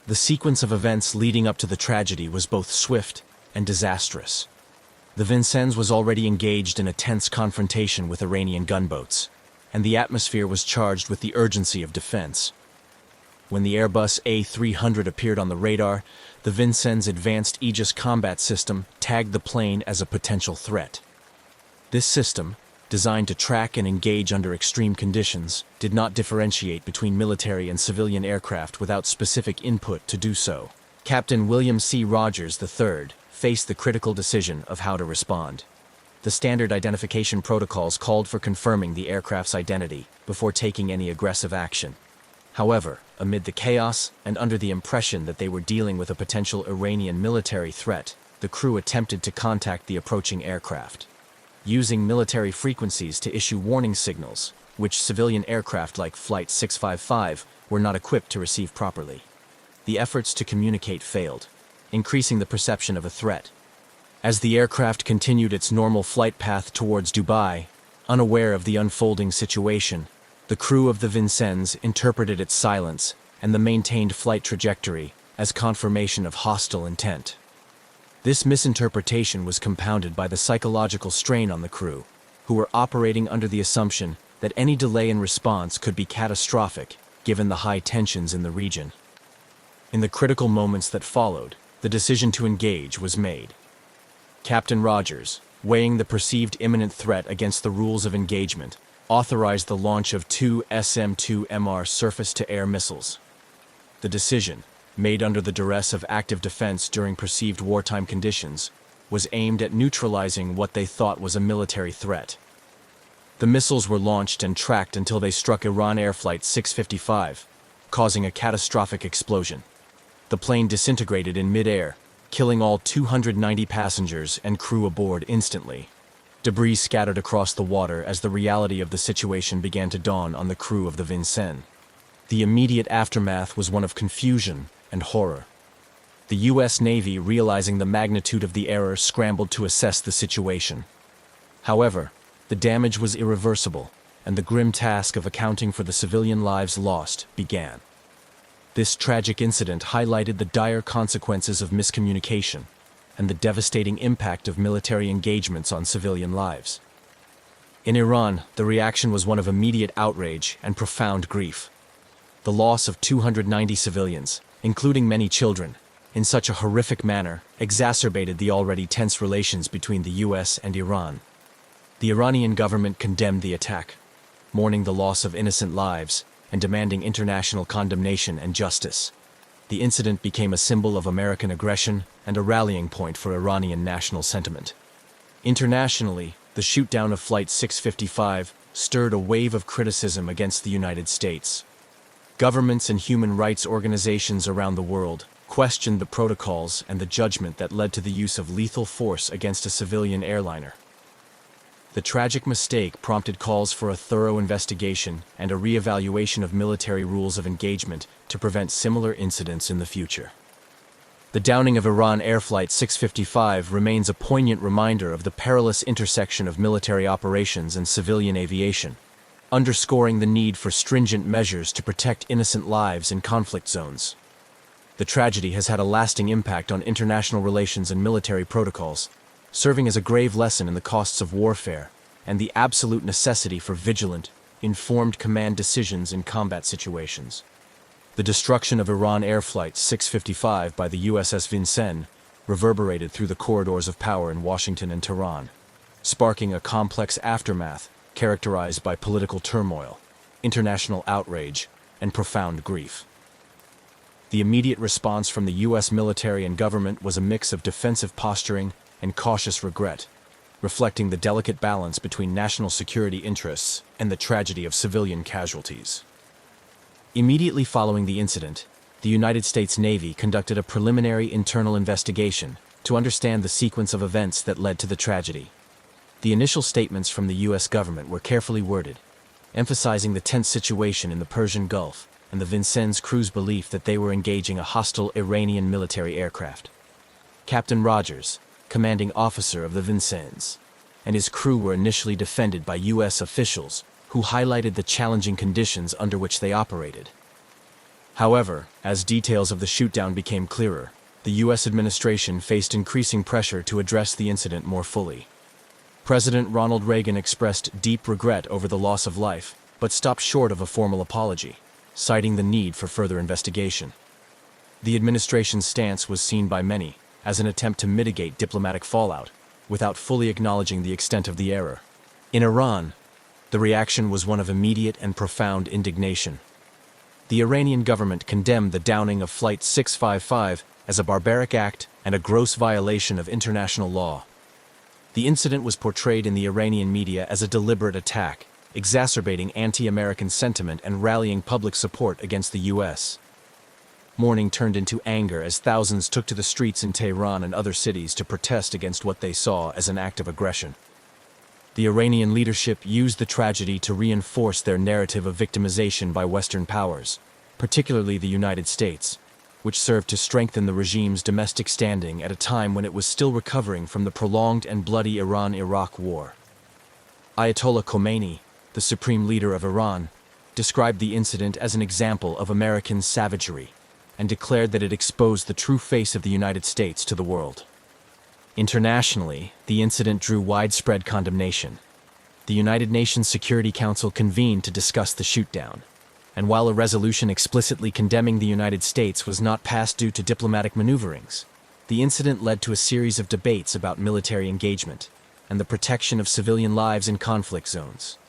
The sequence of events leading up to the tragedy was both swift and disastrous. The Vincennes was already engaged in a tense confrontation with Iranian gunboats, and the atmosphere was charged with the urgency of defense. When the Airbus A300 appeared on the radar, the Vincennes' advanced Aegis combat system tagged the plane as a potential threat. This system, designed to track and engage under extreme conditions, did not differentiate between military and civilian aircraft without specific input to do so. Captain William C. Rogers III faced the critical decision of how to respond. The standard identification protocols called for confirming the aircraft's identity before taking any aggressive action. However, amid the chaos and under the impression that they were dealing with a potential Iranian military threat, the crew attempted to contact the approaching aircraft, using military frequencies to issue warning signals, which civilian aircraft like Flight 655 were not equipped to receive properly. The efforts to communicate failed, increasing the perception of a threat. As the aircraft continued its normal flight path towards Dubai, unaware of the unfolding situation, the crew of the Vincennes interpreted its silence and the maintained flight trajectory as confirmation of hostile intent. This misinterpretation was compounded by the psychological strain on the crew, who were operating under the assumption that any delay in response could be catastrophic given the high tensions in the region. In the critical moments that followed, the decision to engage was made. Captain Rogers, weighing the perceived imminent threat against the rules of engagement, authorized the launch of 2 SM-2MR surface-to-air missiles. The decision, made under the duress of active defense during perceived wartime conditions, was aimed at neutralizing what they thought was a military threat. The missiles were launched and tracked until they struck Iran Air Flight 655, causing a catastrophic explosion. The plane disintegrated in mid-air, killing all 290 passengers and crew aboard instantly. Debris scattered across the water as the reality of the situation began to dawn on the crew of the Vincennes. The immediate aftermath was one of confusion and horror. The U.S. Navy, realizing the magnitude of the error, scrambled to assess the situation. However, the damage was irreversible, and the grim task of accounting for the civilian lives lost began. This tragic incident highlighted the dire consequences of miscommunication and the devastating impact of military engagements on civilian lives. In Iran, the reaction was one of immediate outrage and profound grief. The loss of 290 civilians, including many children, in such a horrific manner, exacerbated the already tense relations between the U.S. and Iran. The Iranian government condemned the attack, mourning the loss of innocent lives and demanding international condemnation and justice. The incident became a symbol of American aggression and a rallying point for Iranian national sentiment. Internationally, the shootdown of Flight 655 stirred a wave of criticism against the United States. Governments and human rights organizations around the world questioned the protocols and the judgment that led to the use of lethal force against a civilian airliner. The tragic mistake prompted calls for a thorough investigation and a re-evaluation of military rules of engagement to prevent similar incidents in the future. The downing of Iran Air Flight 655 remains a poignant reminder of the perilous intersection of military operations and civilian aviation, underscoring the need for stringent measures to protect innocent lives in conflict zones. The tragedy has had a lasting impact on international relations and military protocols, serving as a grave lesson in the costs of warfare and the absolute necessity for vigilant, informed command decisions in combat situations. The destruction of Iran Air Flight 655 by the USS Vincennes reverberated through the corridors of power in Washington and Tehran, sparking a complex aftermath characterized by political turmoil, international outrage, and profound grief. The immediate response from the U.S. military and government was a mix of defensive posturing and cautious regret, reflecting the delicate balance between national security interests and the tragedy of civilian casualties. Immediately following the incident, the United States Navy conducted a preliminary internal investigation to understand the sequence of events that led to the tragedy. The initial statements from the U.S. government were carefully worded, emphasizing the tense situation in the Persian Gulf and the Vincennes crew's belief that they were engaging a hostile Iranian military aircraft. Captain Rogers, commanding officer of the Vincennes, and his crew were initially defended by U.S. officials who highlighted the challenging conditions under which they operated. However, as details of the shootdown became clearer, the U.S. administration faced increasing pressure to address the incident more fully. President Ronald Reagan expressed deep regret over the loss of life, but stopped short of a formal apology, citing the need for further investigation. The administration's stance was seen by many as an attempt to mitigate diplomatic fallout, without fully acknowledging the extent of the error. In Iran, the reaction was one of immediate and profound indignation. The Iranian government condemned the downing of Flight 655 as a barbaric act and a gross violation of international law. The incident was portrayed in the Iranian media as a deliberate attack, exacerbating anti-American sentiment and rallying public support against the U.S. Mourning turned into anger as thousands took to the streets in Tehran and other cities to protest against what they saw as an act of aggression. The Iranian leadership used the tragedy to reinforce their narrative of victimization by Western powers, particularly the United States, which served to strengthen the regime's domestic standing at a time when it was still recovering from the prolonged and bloody Iran-Iraq War. Ayatollah Khomeini, the supreme leader of Iran, described the incident as an example of American savagery, and declared that it exposed the true face of the United States to the world. Internationally, the incident drew widespread condemnation. The United Nations Security Council convened to discuss the shootdown, and while a resolution explicitly condemning the United States was not passed due to diplomatic maneuverings, the incident led to a series of debates about military engagement and the protection of civilian lives in conflict zones.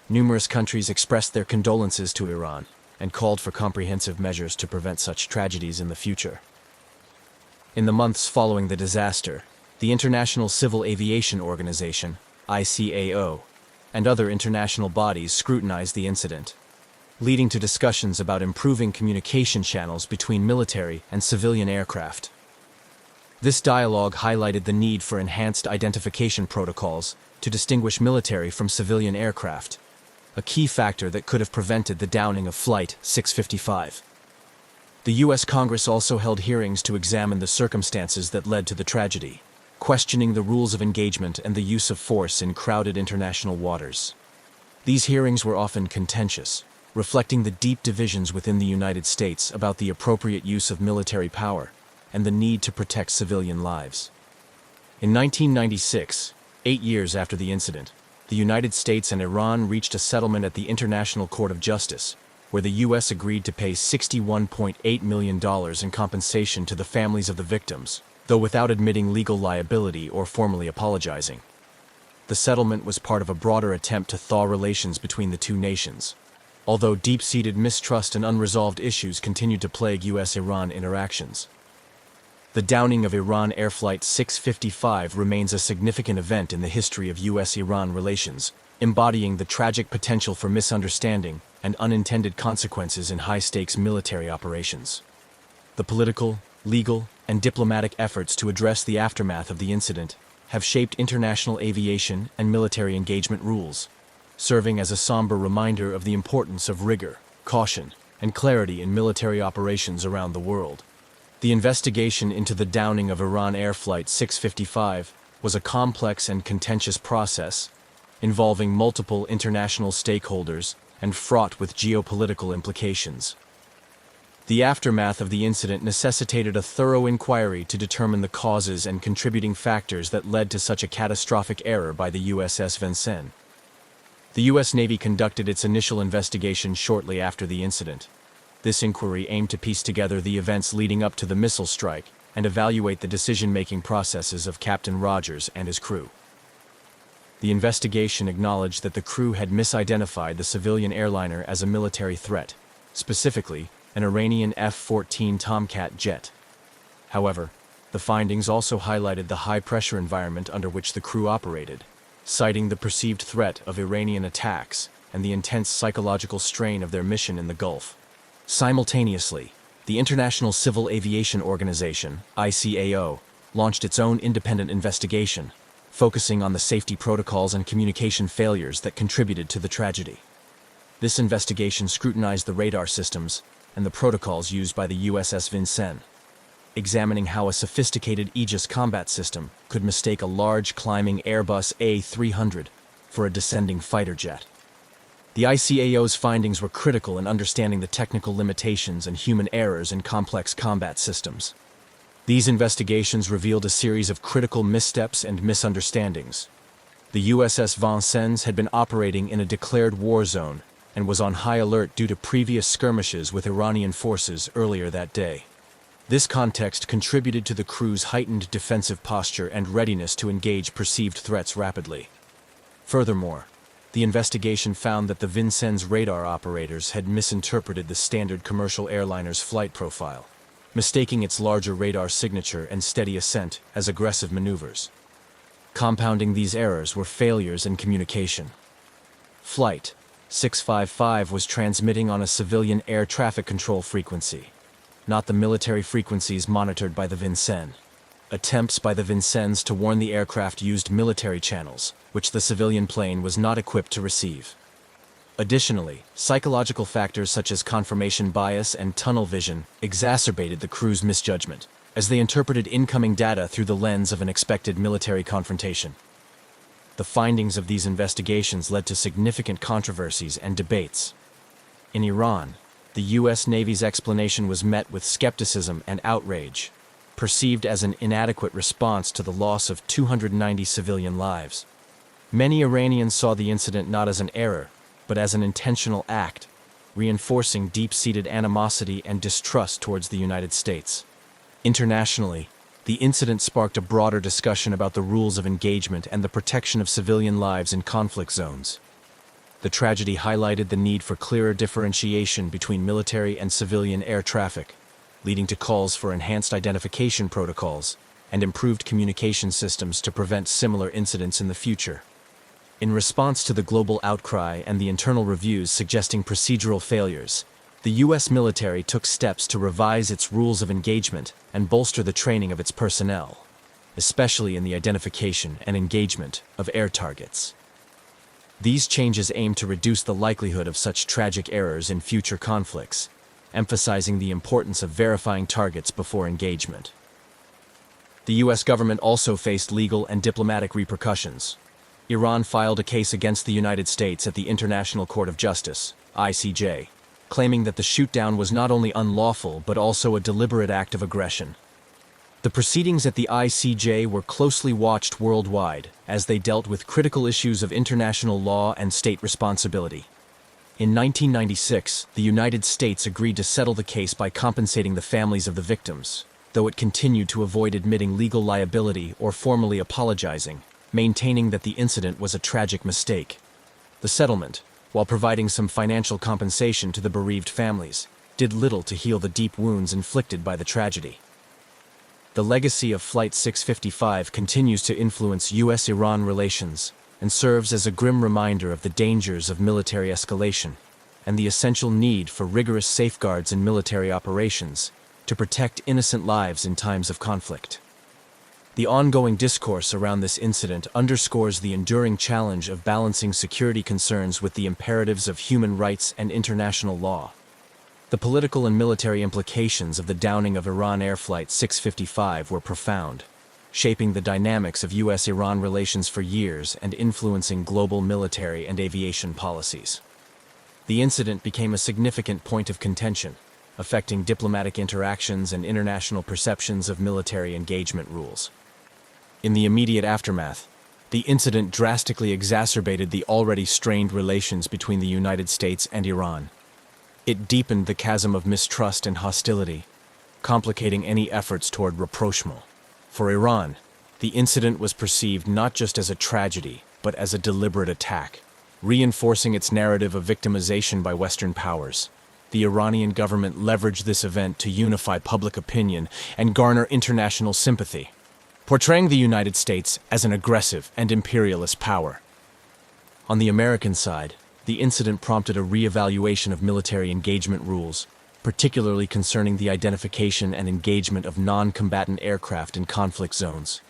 Numerous countries expressed their condolences to Iran and called for comprehensive measures to prevent such tragedies in the future. In the months following the disaster, the International Civil Aviation Organization, ICAO, and other international bodies scrutinized the incident, leading to discussions about improving communication channels between military and civilian aircraft. This dialogue highlighted the need for enhanced identification protocols to distinguish military from civilian aircraft, a key factor that could have prevented the downing of Flight 655. The U.S. Congress also held hearings to examine the circumstances that led to the tragedy, questioning the rules of engagement and the use of force in crowded international waters. These hearings were often contentious, reflecting the deep divisions within the United States about the appropriate use of military power and the need to protect civilian lives. In 1996, 8 years after the incident, the United States and Iran reached a settlement at the International Court of Justice, where the U.S. agreed to pay $61.8 million in compensation to the families of the victims, though without admitting legal liability or formally apologizing. The settlement was part of a broader attempt to thaw relations between the two nations, although deep-seated mistrust and unresolved issues continued to plague U.S.-Iran interactions. The downing of Iran Air Flight 655 remains a significant event in the history of U.S.-Iran relations, embodying the tragic potential for misunderstanding and unintended consequences in high-stakes military operations. The political, legal, and diplomatic efforts to address the aftermath of the incident have shaped international aviation and military engagement rules, serving as a somber reminder of the importance of rigor, caution, and clarity in military operations around the world. The investigation into the downing of Iran Air Flight 655 was a complex and contentious process, involving multiple international stakeholders and fraught with geopolitical implications. The aftermath of the incident necessitated a thorough inquiry to determine the causes and contributing factors that led to such a catastrophic error by the USS Vincennes. The U.S. Navy conducted its initial investigation shortly after the incident. This inquiry aimed to piece together the events leading up to the missile strike and evaluate the decision-making processes of Captain Rogers and his crew. The investigation acknowledged that the crew had misidentified the civilian airliner as a military threat, specifically an Iranian F-14 Tomcat jet. However, the findings also highlighted the high-pressure environment under which the crew operated, citing the perceived threat of Iranian attacks and the intense psychological strain of their mission in the Gulf. Simultaneously, the International Civil Aviation Organization, ICAO, launched its own independent investigation, focusing on the safety protocols and communication failures that contributed to the tragedy. This investigation scrutinized the radar systems and the protocols used by the USS Vincennes, examining how a sophisticated Aegis combat system could mistake a large climbing Airbus A300 for a descending fighter jet. The ICAO's findings were critical in understanding the technical limitations and human errors in complex combat systems. These investigations revealed a series of critical missteps and misunderstandings. The USS Vincennes had been operating in a declared war zone and was on high alert due to previous skirmishes with Iranian forces earlier that day. This context contributed to the crew's heightened defensive posture and readiness to engage perceived threats rapidly. Furthermore, the investigation found that the Vincennes radar operators had misinterpreted the standard commercial airliner's flight profile, mistaking its larger radar signature and steady ascent as aggressive maneuvers. Compounding these errors were failures in communication. Flight 655 was transmitting on a civilian air traffic control frequency, not the military frequencies monitored by the Vincennes. Attempts by the Vincennes to warn the aircraft used military channels, which the civilian plane was not equipped to receive. Additionally, psychological factors such as confirmation bias and tunnel vision exacerbated the crew's misjudgment, as they interpreted incoming data through the lens of an expected military confrontation. The findings of these investigations led to significant controversies and debates. In Iran, the U.S. Navy's explanation was met with skepticism and outrage, perceived as an inadequate response to the loss of 290 civilian lives. Many Iranians saw the incident not as an error, but as an intentional act, reinforcing deep-seated animosity and distrust towards the United States. Internationally, the incident sparked a broader discussion about the rules of engagement and the protection of civilian lives in conflict zones. The tragedy highlighted the need for clearer differentiation between military and civilian air traffic, leading to calls for enhanced identification protocols and improved communication systems to prevent similar incidents in the future. In response to the global outcry and the internal reviews suggesting procedural failures, the U.S. military took steps to revise its rules of engagement and bolster the training of its personnel, especially in the identification and engagement of air targets. These changes aim to reduce the likelihood of such tragic errors in future conflicts, emphasizing the importance of verifying targets before engagement. The U.S. government also faced legal and diplomatic repercussions. Iran filed a case against the United States at the International Court of Justice, ICJ, claiming that the shootdown was not only unlawful but also a deliberate act of aggression. The proceedings at the ICJ were closely watched worldwide as they dealt with critical issues of international law and state responsibility. In 1996, the United States agreed to settle the case by compensating the families of the victims, though it continued to avoid admitting legal liability or formally apologizing, maintaining that the incident was a tragic mistake. The settlement, while providing some financial compensation to the bereaved families, did little to heal the deep wounds inflicted by the tragedy. The legacy of Flight 655 continues to influence U.S.-Iran relations and serves as a grim reminder of the dangers of military escalation and the essential need for rigorous safeguards in military operations to protect innocent lives in times of conflict. The ongoing discourse around this incident underscores the enduring challenge of balancing security concerns with the imperatives of human rights and international law. The political and military implications of the downing of Iran Air Flight 655 were profound, shaping the dynamics of U.S.-Iran relations for years and influencing global military and aviation policies. The incident became a significant point of contention, affecting diplomatic interactions and international perceptions of military engagement rules. In the immediate aftermath, the incident drastically exacerbated the already strained relations between the United States and Iran. It deepened the chasm of mistrust and hostility, complicating any efforts toward rapprochement. For Iran, the incident was perceived not just as a tragedy, but as a deliberate attack, reinforcing its narrative of victimization by Western powers. The Iranian government leveraged this event to unify public opinion and garner international sympathy, portraying the United States as an aggressive and imperialist power. On the American side, the incident prompted a re-evaluation of military engagement rules, particularly concerning the identification and engagement of non-combatant aircraft in conflict zones.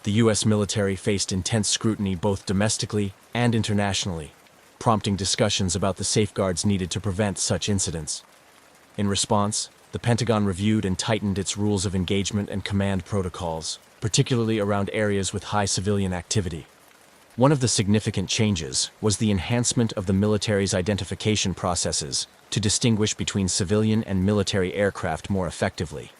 The U.S. military faced intense scrutiny both domestically and internationally, prompting discussions about the safeguards needed to prevent such incidents. In response, the Pentagon reviewed and tightened its rules of engagement and command protocols, particularly around areas with high civilian activity. One of the significant changes was the enhancement of the military's identification processes to distinguish between civilian and military aircraft more effectively.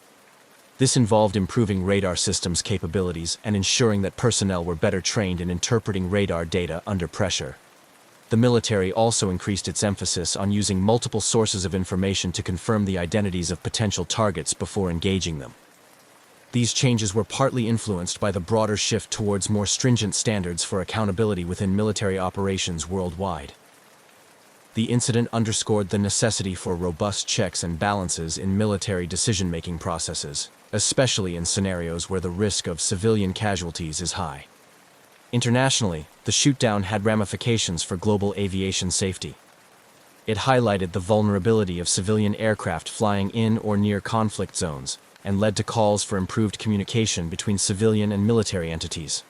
This involved improving radar systems' capabilities and ensuring that personnel were better trained in interpreting radar data under pressure. The military also increased its emphasis on using multiple sources of information to confirm the identities of potential targets before engaging them. These changes were partly influenced by the broader shift towards more stringent standards for accountability within military operations worldwide. The incident underscored the necessity for robust checks and balances in military decision-making processes, especially in scenarios where the risk of civilian casualties is high. Internationally, the shootdown had ramifications for global aviation safety. It highlighted the vulnerability of civilian aircraft flying in or near conflict zones, and led to calls for improved communication between civilian and military entities.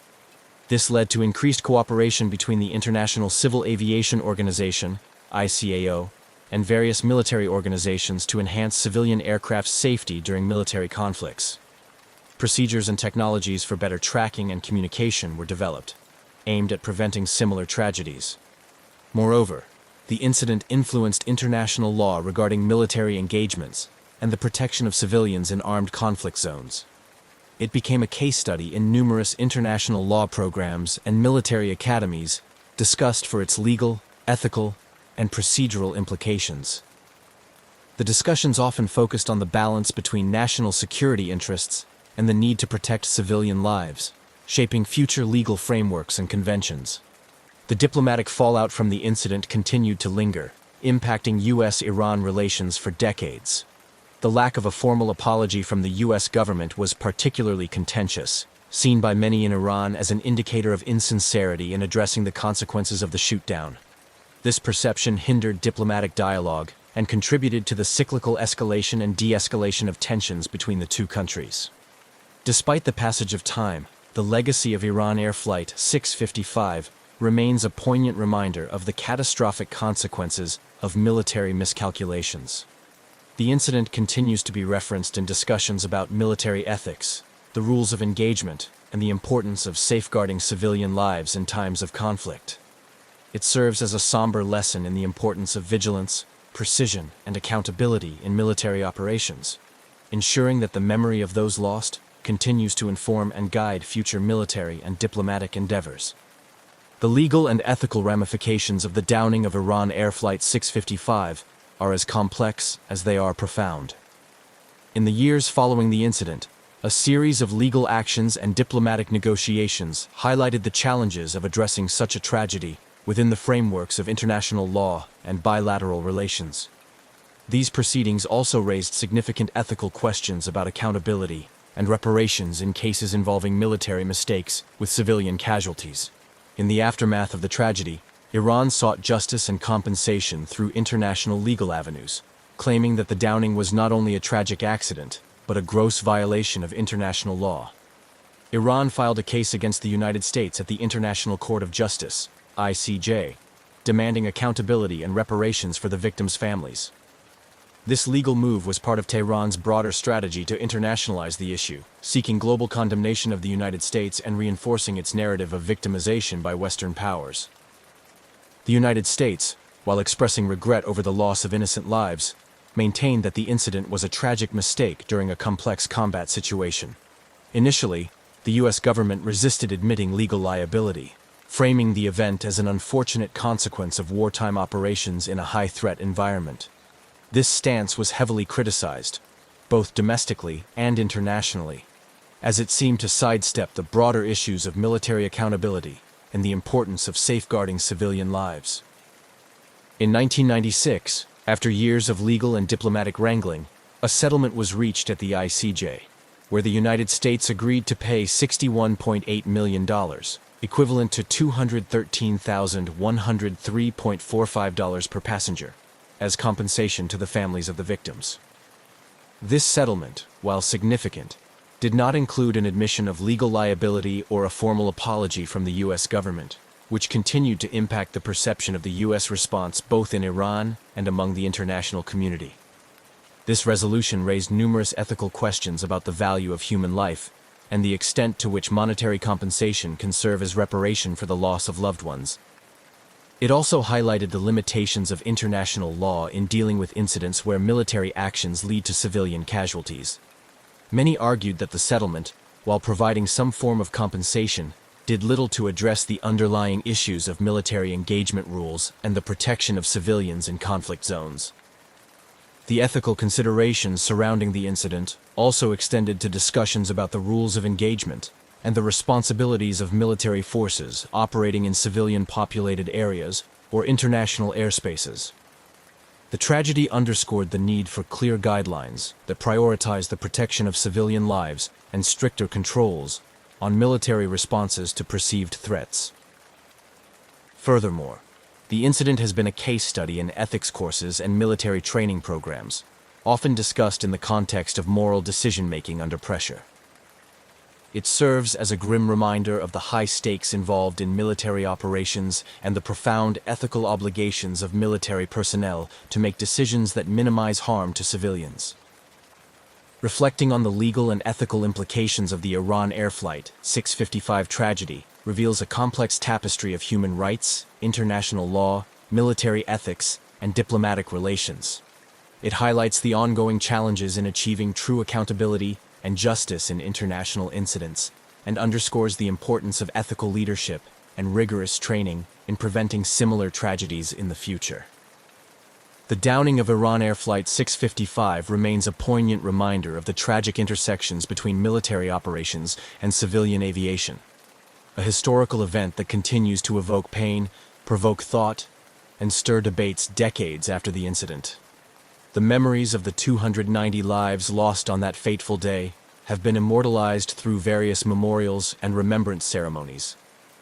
This led to increased cooperation between the International Civil Aviation Organization, ICAO, and various military organizations to enhance civilian aircraft safety during military conflicts. Procedures and technologies for better tracking and communication were developed, aimed at preventing similar tragedies. Moreover, the incident influenced international law regarding military engagements and the protection of civilians in armed conflict zones. It became a case study in numerous international law programs and military academies discussed for its legal, ethical, and procedural implications. The discussions often focused on the balance between national security interests and the need to protect civilian lives, shaping future legal frameworks and conventions. The diplomatic fallout from the incident continued to linger, impacting U.S.-Iran relations for decades. The lack of a formal apology from the U.S. government was particularly contentious, seen by many in Iran as an indicator of insincerity in addressing the consequences of the shootdown. This perception hindered diplomatic dialogue and contributed to the cyclical escalation and de-escalation of tensions between the two countries. Despite the passage of time, the legacy of Iran Air Flight 655 remains a poignant reminder of the catastrophic consequences of military miscalculations. The incident continues to be referenced in discussions about military ethics, the rules of engagement, and the importance of safeguarding civilian lives in times of conflict. It serves as a somber lesson in the importance of vigilance, precision, and accountability in military operations, ensuring that the memory of those lost continues to inform and guide future military and diplomatic endeavors. The legal and ethical ramifications of the downing of Iran Air Flight 655 are as complex as they are profound. In the years following the incident, a series of legal actions and diplomatic negotiations highlighted the challenges of addressing such a tragedy within the frameworks of international law and bilateral relations. These proceedings also raised significant ethical questions about accountability and reparations in cases involving military mistakes with civilian casualties. In the aftermath of the tragedy, Iran sought justice and compensation through international legal avenues, claiming that the downing was not only a tragic accident, but a gross violation of international law. Iran filed a case against the United States at the International Court of Justice, ICJ, demanding accountability and reparations for the victims' families. This legal move was part of Tehran's broader strategy to internationalize the issue, seeking global condemnation of the United States and reinforcing its narrative of victimization by Western powers. The United States, while expressing regret over the loss of innocent lives, maintained that the incident was a tragic mistake during a complex combat situation. Initially, the U.S. government resisted admitting legal liability, framing the event as an unfortunate consequence of wartime operations in a high-threat environment. This stance was heavily criticized, both domestically and internationally, as it seemed to sidestep the broader issues of military accountability and the importance of safeguarding civilian lives. In 1996, after years of legal and diplomatic wrangling, a settlement was reached at the ICJ, where the United States agreed to pay $61.8 million, equivalent to $213,103.45 per passenger, as compensation to the families of the victims. This settlement, while significant, did not include an admission of legal liability or a formal apology from the U.S. government, which continued to impact the perception of the U.S. response both in Iran and among the international community. This resolution raised numerous ethical questions about the value of human life and the extent to which monetary compensation can serve as reparation for the loss of loved ones. It also highlighted the limitations of international law in dealing with incidents where military actions lead to civilian casualties. Many argued that the settlement, while providing some form of compensation, did little to address the underlying issues of military engagement rules and the protection of civilians in conflict zones. The ethical considerations surrounding the incident also extended to discussions about the rules of engagement and the responsibilities of military forces operating in civilian-populated areas or international airspaces. The tragedy underscored the need for clear guidelines that prioritize the protection of civilian lives and stricter controls on military responses to perceived threats. Furthermore, the incident has been a case study in ethics courses and military training programs, often discussed in the context of moral decision-making under pressure. It serves as a grim reminder of the high stakes involved in military operations and the profound ethical obligations of military personnel to make decisions that minimize harm to civilians. Reflecting on the legal and ethical implications of the Iran Air Flight 655 tragedy reveals a complex tapestry of human rights, international law, military ethics, and diplomatic relations. It highlights the ongoing challenges in achieving true accountability and justice in international incidents, and underscores the importance of ethical leadership and rigorous training in preventing similar tragedies in the future. The downing of Iran Air Flight 655 remains a poignant reminder of the tragic intersections between military operations and civilian aviation, a historical event that continues to evoke pain, provoke thought, and stir debates decades after the incident. The memories of the 290 lives lost on that fateful day have been immortalized through various memorials and remembrance ceremonies,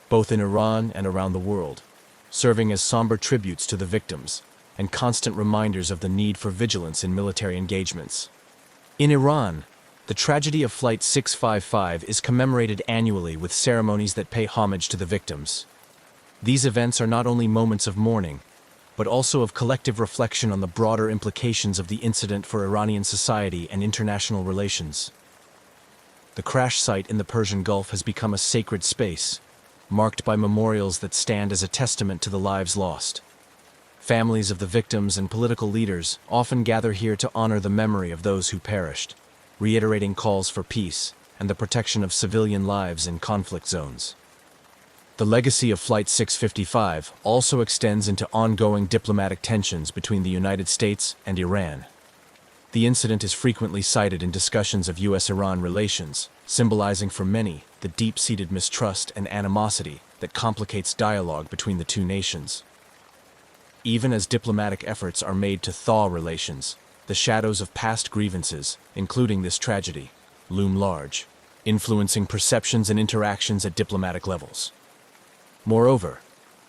both in Iran and around the world, serving as somber tributes to the victims and constant reminders of the need for vigilance in military engagements. In Iran, the tragedy of Flight 655 is commemorated annually with ceremonies that pay homage to the victims. These events are not only moments of mourning, but also of collective reflection on the broader implications of the incident for Iranian society and international relations. The crash site in the Persian Gulf has become a sacred space, marked by memorials that stand as a testament to the lives lost. Families of the victims and political leaders often gather here to honor the memory of those who perished, reiterating calls for peace and the protection of civilian lives in conflict zones. The legacy of Flight 655 also extends into ongoing diplomatic tensions between the United States and Iran. The incident is frequently cited in discussions of U.S.-Iran relations, symbolizing for many the deep-seated mistrust and animosity that complicates dialogue between the two nations. Even as diplomatic efforts are made to thaw relations, the shadows of past grievances, including this tragedy, loom large, influencing perceptions and interactions at diplomatic levels. Moreover,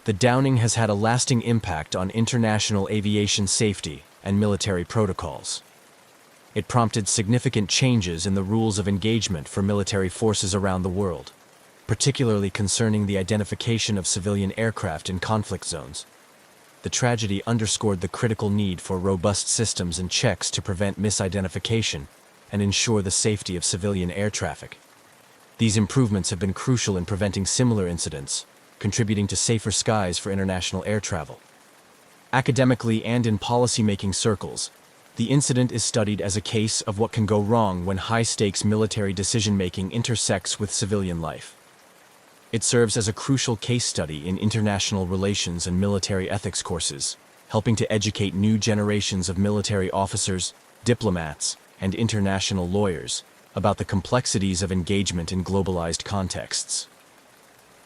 the downing has had a lasting impact on international aviation safety and military protocols. It prompted significant changes in the rules of engagement for military forces around the world, particularly concerning the identification of civilian aircraft in conflict zones. The tragedy underscored the critical need for robust systems and checks to prevent misidentification and ensure the safety of civilian air traffic. These improvements have been crucial in preventing similar incidents, contributing to safer skies for international air travel. Academically and in policymaking circles, the incident is studied as a case of what can go wrong when high-stakes military decision-making intersects with civilian life. It serves as a crucial case study in international relations and military ethics courses, helping to educate new generations of military officers, diplomats, and international lawyers about the complexities of engagement in globalized contexts.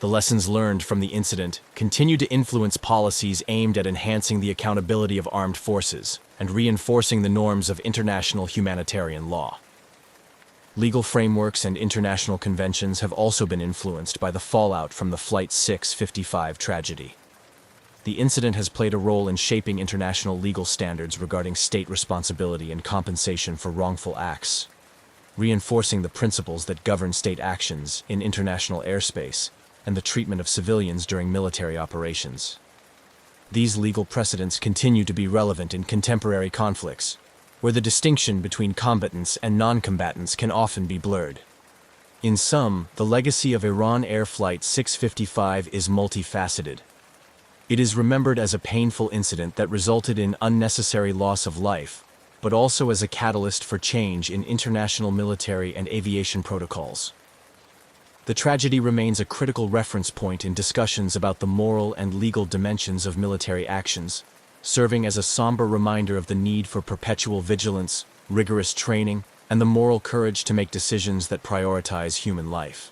The lessons learned from the incident continue to influence policies aimed at enhancing the accountability of armed forces and reinforcing the norms of international humanitarian law. Legal frameworks and international conventions have also been influenced by the fallout from the Flight 655 tragedy. The incident has played a role in shaping international legal standards regarding state responsibility and compensation for wrongful acts, reinforcing the principles that govern state actions in international airspace and the treatment of civilians during military operations. These legal precedents continue to be relevant in contemporary conflicts, where the distinction between combatants and non-combatants can often be blurred. In sum, the legacy of Iran Air Flight 655 is multifaceted. It is remembered as a painful incident that resulted in unnecessary loss of life, but also as a catalyst for change in international military and aviation protocols. The tragedy remains a critical reference point in discussions about the moral and legal dimensions of military actions, serving as a somber reminder of the need for perpetual vigilance, rigorous training, and the moral courage to make decisions that prioritize human life.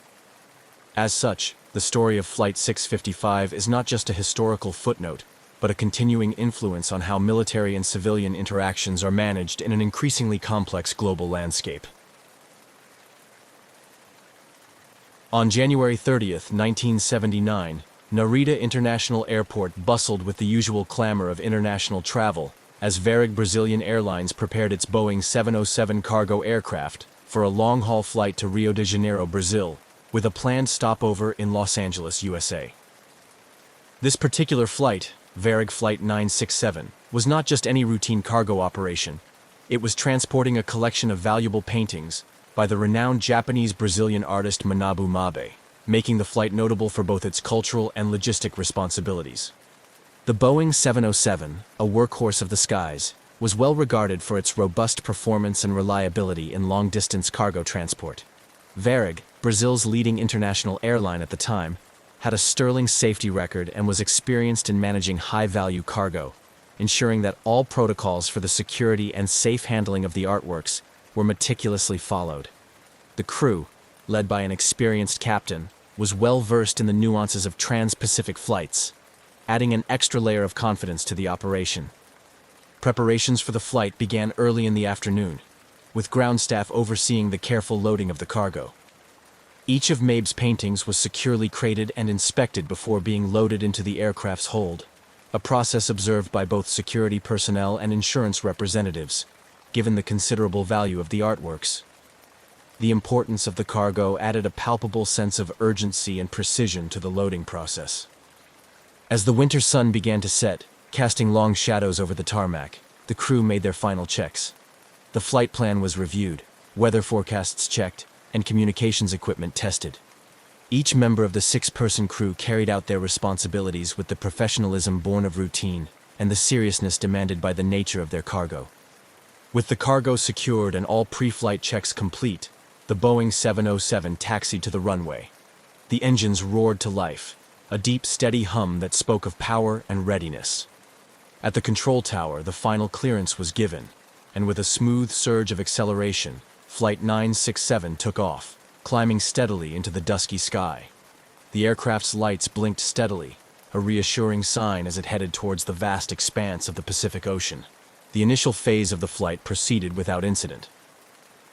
As such, the story of Flight 655 is not just a historical footnote, but a continuing influence on how military and civilian interactions are managed in an increasingly complex global landscape. On January 30th, 1979, Narita International Airport bustled with the usual clamor of international travel as Varig Brazilian Airlines prepared its Boeing 707 cargo aircraft for a long-haul flight to Rio de Janeiro, Brazil, with a planned stopover in Los Angeles, USA. This particular flight, Varig Flight 967, was not just any routine cargo operation. It was transporting a collection of valuable paintings by the renowned Japanese-Brazilian artist Manabu Mabe, making the flight notable for both its cultural and logistic responsibilities. The Boeing 707, a workhorse of the skies, was well regarded for its robust performance and reliability in long-distance cargo transport. Varig, Brazil's leading international airline at the time, had a sterling safety record and was experienced in managing high-value cargo, ensuring that all protocols for the security and safe handling of the artworks were meticulously followed. The crew, led by an experienced captain, was well versed in the nuances of trans-Pacific flights, adding an extra layer of confidence to the operation. Preparations for the flight began early in the afternoon, with ground staff overseeing the careful loading of the cargo. Each of Mabe's paintings was securely crated and inspected before being loaded into the aircraft's hold, a process observed by both security personnel and insurance representatives, given the considerable value of the artworks. The importance of the cargo added a palpable sense of urgency and precision to the loading process. As the winter sun began to set, Casting long shadows over the tarmac, the crew made their final checks. The flight plan was reviewed, weather forecasts checked, and communications equipment tested. Each member of the six-person crew carried out their responsibilities with the professionalism born of routine and the seriousness demanded by the nature of their cargo. With the cargo secured and all pre-flight checks complete, the Boeing 707 taxied to the runway. The engines roared to life, a deep, steady hum that spoke of power and readiness. At the control tower, the final clearance was given, and with a smooth surge of acceleration, Flight 967 took off, climbing steadily into the dusky sky. The aircraft's lights blinked steadily, a reassuring sign as it headed towards the vast expanse of the Pacific Ocean. The initial phase of the flight proceeded without incident.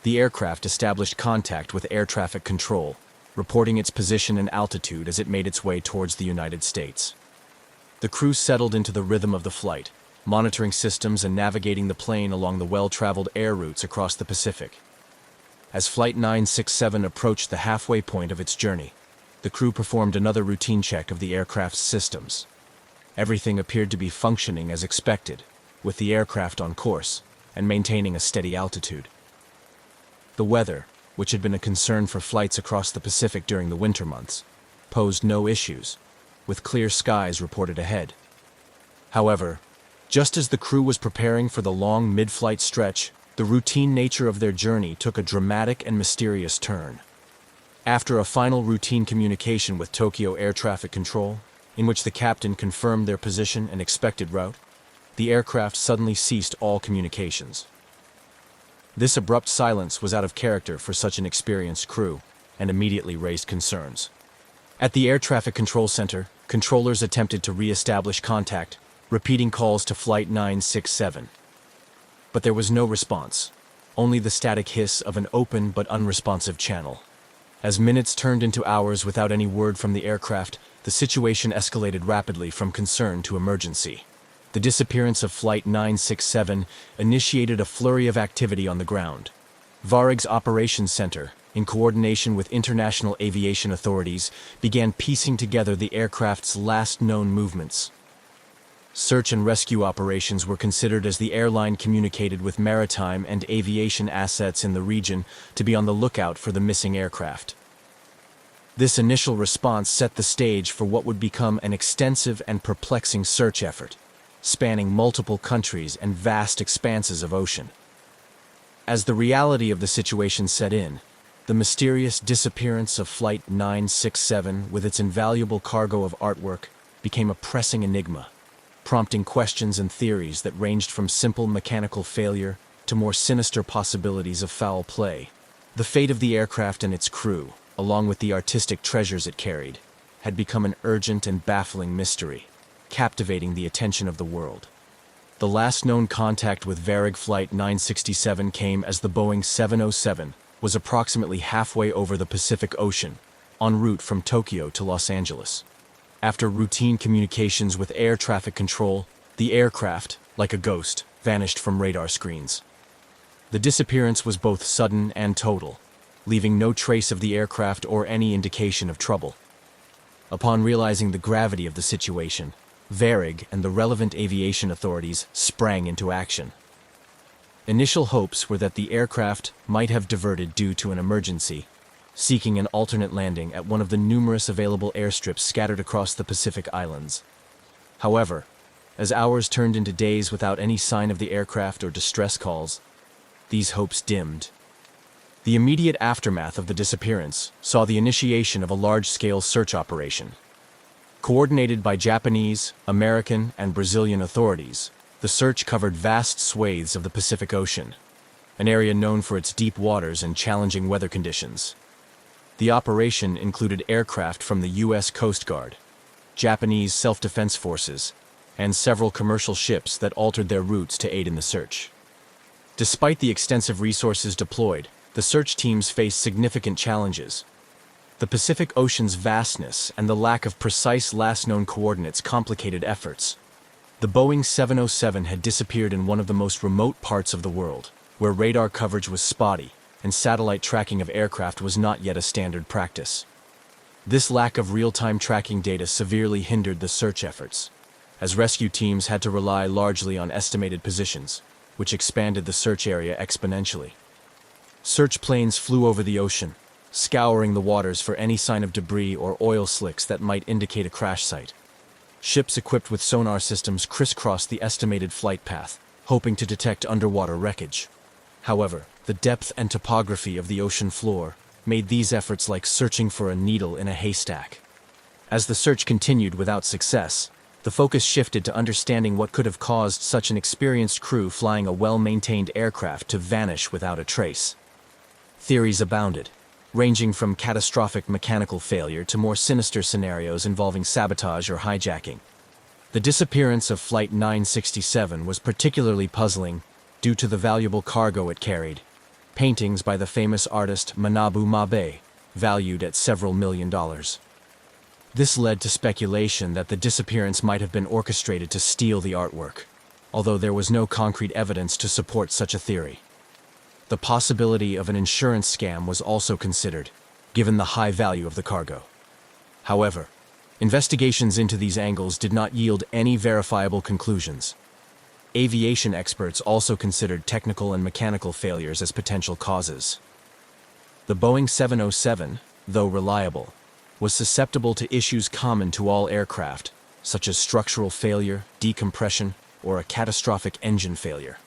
The aircraft established contact with air traffic control, reporting its position and altitude as it made its way towards the United States. The crew settled into the rhythm of the flight, monitoring systems and navigating the plane along the well-traveled air routes across the Pacific. As Flight 967 approached the halfway point of its journey, the crew performed another routine check of the aircraft's systems. Everything appeared to be functioning as expected, with the aircraft on course and maintaining a steady altitude. The weather, which had been a concern for flights across the Pacific during the winter months, posed no issues, with clear skies reported ahead. However, just as the crew was preparing for the long mid-flight stretch, the routine nature of their journey took a dramatic and mysterious turn. After a final routine communication with Tokyo Air Traffic Control, in which the captain confirmed their position and expected route, the aircraft suddenly ceased all communications. This abrupt silence was out of character for such an experienced crew, and immediately raised concerns. At the Air Traffic Control Center, controllers attempted to re-establish contact, repeating calls to Flight 967. But there was no response, only the static hiss of an open but unresponsive channel. As minutes turned into hours without any word from the aircraft, the situation escalated rapidly from concern to emergency. The disappearance of Flight 967 initiated a flurry of activity on the ground. Varig's Operations Center, in coordination with international aviation authorities, began piecing together the aircraft's last known movements. Search and rescue operations were considered as the airline communicated with maritime and aviation assets in the region to be on the lookout for the missing aircraft. This initial response set the stage for what would become an extensive and perplexing search effort, spanning multiple countries and vast expanses of ocean. As the reality of the situation set in, the mysterious disappearance of Flight 967 with its invaluable cargo of artwork became a pressing enigma, prompting questions and theories that ranged from simple mechanical failure to more sinister possibilities of foul play. The fate of the aircraft and its crew, along with the artistic treasures it carried, had become an urgent and baffling mystery, captivating the attention of the world. The last known contact with Varig Flight 967 came as the Boeing 707 was approximately halfway over the Pacific Ocean, en route from Tokyo to Los Angeles. After routine communications with air traffic control, the aircraft, like a ghost, vanished from radar screens. The disappearance was both sudden and total, leaving no trace of the aircraft or any indication of trouble. Upon realizing the gravity of the situation, Varig and the relevant aviation authorities sprang into action. Initial hopes were that the aircraft might have diverted due to an emergency, seeking an alternate landing at one of the numerous available airstrips scattered across the Pacific Islands. However, as hours turned into days without any sign of the aircraft or distress calls, these hopes dimmed. The immediate aftermath of the disappearance saw the initiation of a large-scale search operation. Coordinated by Japanese, American, and Brazilian authorities, the search covered vast swathes of the Pacific Ocean, an area known for its deep waters and challenging weather conditions. The operation included aircraft from the U.S. Coast Guard, Japanese self-defense forces, and several commercial ships that altered their routes to aid in the search. Despite the extensive resources deployed, the search teams faced significant challenges. The Pacific Ocean's vastness and the lack of precise last-known coordinates complicated efforts. The Boeing 707 had disappeared in one of the most remote parts of the world, where radar coverage was spotty and satellite tracking of aircraft was not yet a standard practice. This lack of real-time tracking data severely hindered the search efforts, as rescue teams had to rely largely on estimated positions, which expanded the search area exponentially. Search planes flew over the ocean, scouring the waters for any sign of debris or oil slicks that might indicate a crash site. Ships equipped with sonar systems crisscrossed the estimated flight path, hoping to detect underwater wreckage. However, the depth and topography of the ocean floor made these efforts like searching for a needle in a haystack. As the search continued without success, the focus shifted to understanding what could have caused such an experienced crew flying a well-maintained aircraft to vanish without a trace. Theories abounded, ranging from catastrophic mechanical failure to more sinister scenarios involving sabotage or hijacking. The disappearance of Flight 967 was particularly puzzling due to the valuable cargo it carried, paintings by the famous artist Manabu Mabe, valued at several $1,000,000. This led to speculation that the disappearance might have been orchestrated to steal the artwork, although there was no concrete evidence to support such a theory. The possibility of an insurance scam was also considered, given the high value of the cargo. However, investigations into these angles did not yield any verifiable conclusions. Aviation experts also considered technical and mechanical failures as potential causes. The Boeing 707, though reliable, was susceptible to issues common to all aircraft, such as structural failure, decompression, or a catastrophic engine failure.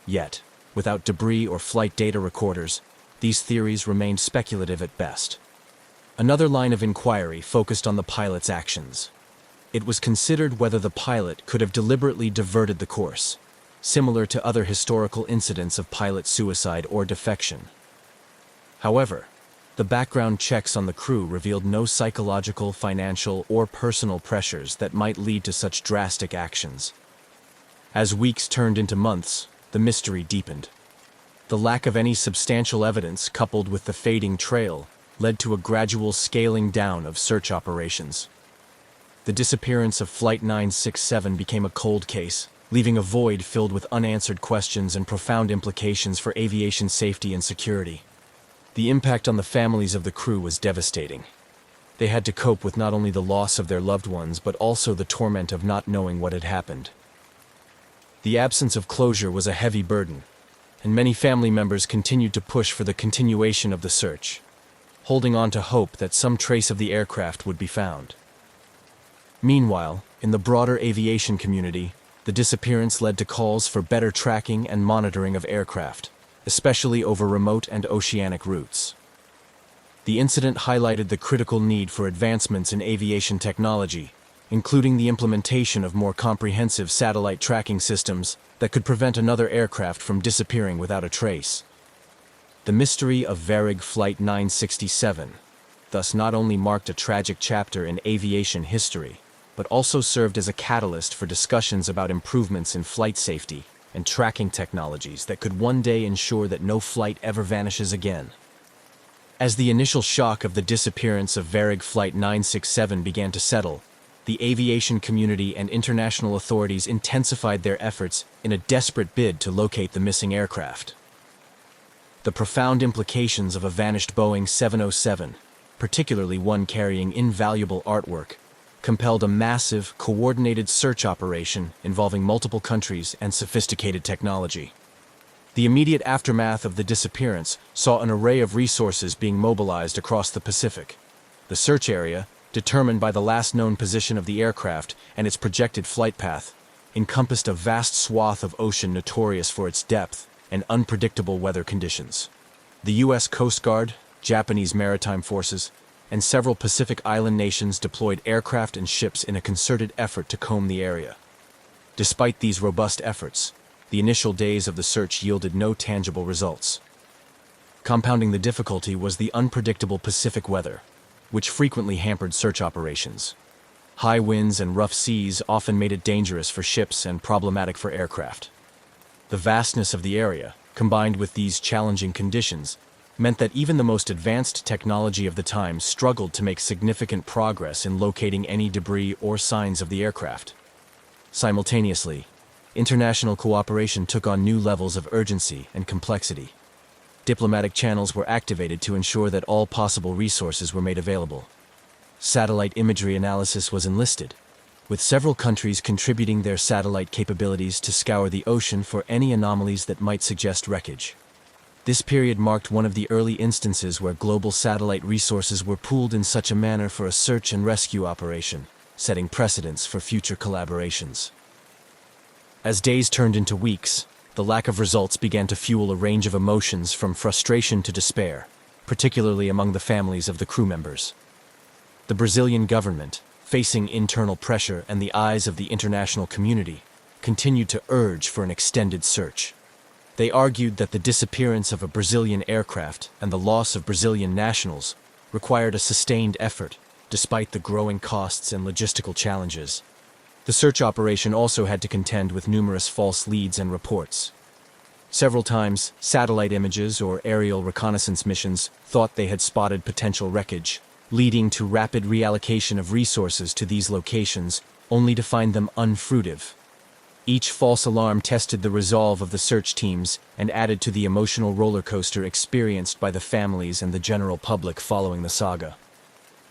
Yet, without debris or flight data recorders, these theories remained speculative at best. Another line of inquiry focused on the pilot's actions. It was considered whether the pilot could have deliberately diverted the course, similar to other historical incidents of pilot suicide or defection. However, the background checks on the crew revealed no psychological, financial, or personal pressures that might lead to such drastic actions. As weeks turned into months, the mystery deepened. The lack of any substantial evidence, coupled with the fading trail, led to a gradual scaling down of search operations. The disappearance of Flight 967 became a cold case, leaving a void filled with unanswered questions and profound implications for aviation safety and security. The impact on the families of the crew was devastating. They had to cope with not only the loss of their loved ones, but also the torment of not knowing what had happened. The absence of closure was a heavy burden, and many family members continued to push for the continuation of the search, holding on to hope that some trace of the aircraft would be found. Meanwhile, in the broader aviation community, the disappearance led to calls for better tracking and monitoring of aircraft, especially over remote and oceanic routes. The incident highlighted the critical need for advancements in aviation technology, including the implementation of more comprehensive satellite tracking systems that could prevent another aircraft from disappearing without a trace. The mystery of Varig Flight 967 thus not only marked a tragic chapter in aviation history, but also served as a catalyst for discussions about improvements in flight safety and tracking technologies that could one day ensure that no flight ever vanishes again. As the initial shock of the disappearance of Varig Flight 967 began to settle, the aviation community and international authorities intensified their efforts in a desperate bid to locate the missing aircraft. The profound implications of a vanished Boeing 707, particularly one carrying invaluable artwork, compelled a massive, coordinated search operation involving multiple countries and sophisticated technology. The immediate aftermath of the disappearance saw an array of resources being mobilized across the Pacific. The search area, determined by the last known position of the aircraft and its projected flight path, encompassed a vast swath of ocean notorious for its depth and unpredictable weather conditions. The U.S. Coast Guard, Japanese maritime forces, and several Pacific Island nations deployed aircraft and ships in a concerted effort to comb the area. Despite these robust efforts, the initial days of the search yielded no tangible results. Compounding the difficulty was the unpredictable Pacific weather, which frequently hampered search operations. High winds and rough seas often made it dangerous for ships and problematic for aircraft. The vastness of the area, combined with these challenging conditions, meant that even the most advanced technology of the time struggled to make significant progress in locating any debris or signs of the aircraft. Simultaneously, international cooperation took on new levels of urgency and complexity. Diplomatic channels were activated to ensure that all possible resources were made available. Satellite imagery analysis was enlisted, with several countries contributing their satellite capabilities to scour the ocean for any anomalies that might suggest wreckage. This period marked one of the early instances where global satellite resources were pooled in such a manner for a search and rescue operation, setting precedents for future collaborations. As days turned into weeks, the lack of results began to fuel a range of emotions from frustration to despair, particularly among the families of the crew members. The Brazilian government, facing internal pressure and the eyes of the international community, continued to urge for an extended search. They argued that the disappearance of a Brazilian aircraft and the loss of Brazilian nationals required a sustained effort, despite the growing costs and logistical challenges. The search operation also had to contend with numerous false leads and reports. Several times, satellite images or aerial reconnaissance missions thought they had spotted potential wreckage, leading to rapid reallocation of resources to these locations, only to find them unfruitive. Each false alarm tested the resolve of the search teams and added to the emotional roller coaster experienced by the families and the general public following the saga.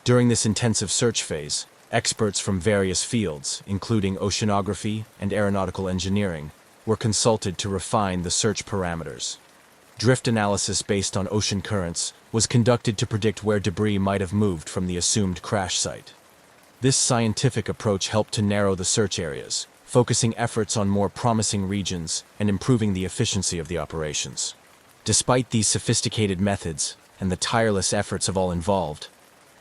During this intensive search phase, experts from various fields, including oceanography and aeronautical engineering, were consulted to refine the search parameters. Drift analysis based on ocean currents was conducted to predict where debris might have moved from the assumed crash site. This scientific approach helped to narrow the search areas, focusing efforts on more promising regions and improving the efficiency of the operations. Despite these sophisticated methods and the tireless efforts of all involved,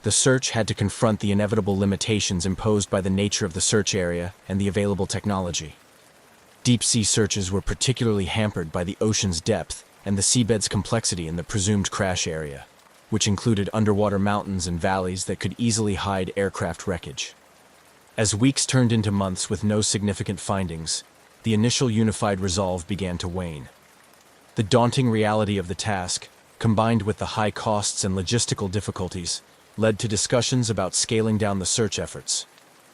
the search had to confront the inevitable limitations imposed by the nature of the search area and the available technology. Deep-sea searches were particularly hampered by the ocean's depth and the seabed's complexity in the presumed crash area, which included underwater mountains and valleys that could easily hide aircraft wreckage. As weeks turned into months with no significant findings, the initial unified resolve began to wane. The daunting reality of the task, combined with the high costs and logistical difficulties, led to discussions about scaling down the search efforts.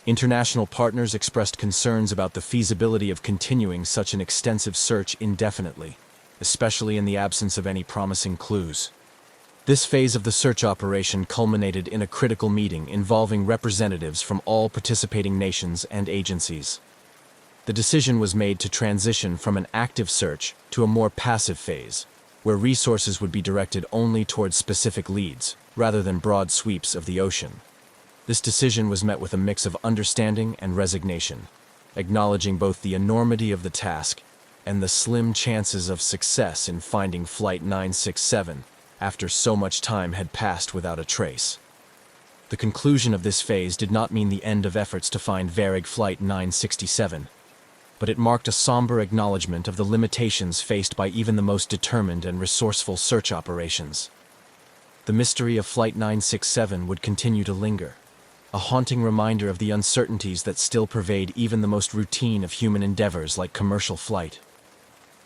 International partners expressed concerns about the feasibility of continuing such an extensive search indefinitely, especially in the absence of any promising clues. This phase of the search operation culminated in a critical meeting involving representatives from all participating nations and agencies. The decision was made to transition from an active search to a more passive phase, where resources would be directed only towards specific leads, rather than broad sweeps of the ocean. This decision was met with a mix of understanding and resignation, acknowledging both the enormity of the task and the slim chances of success in finding Flight 967 after so much time had passed without a trace. The conclusion of this phase did not mean the end of efforts to find Varig Flight 967, but it marked a somber acknowledgement of the limitations faced by even the most determined and resourceful search operations. The mystery of Flight 967 would continue to linger, a haunting reminder of the uncertainties that still pervade even the most routine of human endeavors like commercial flight.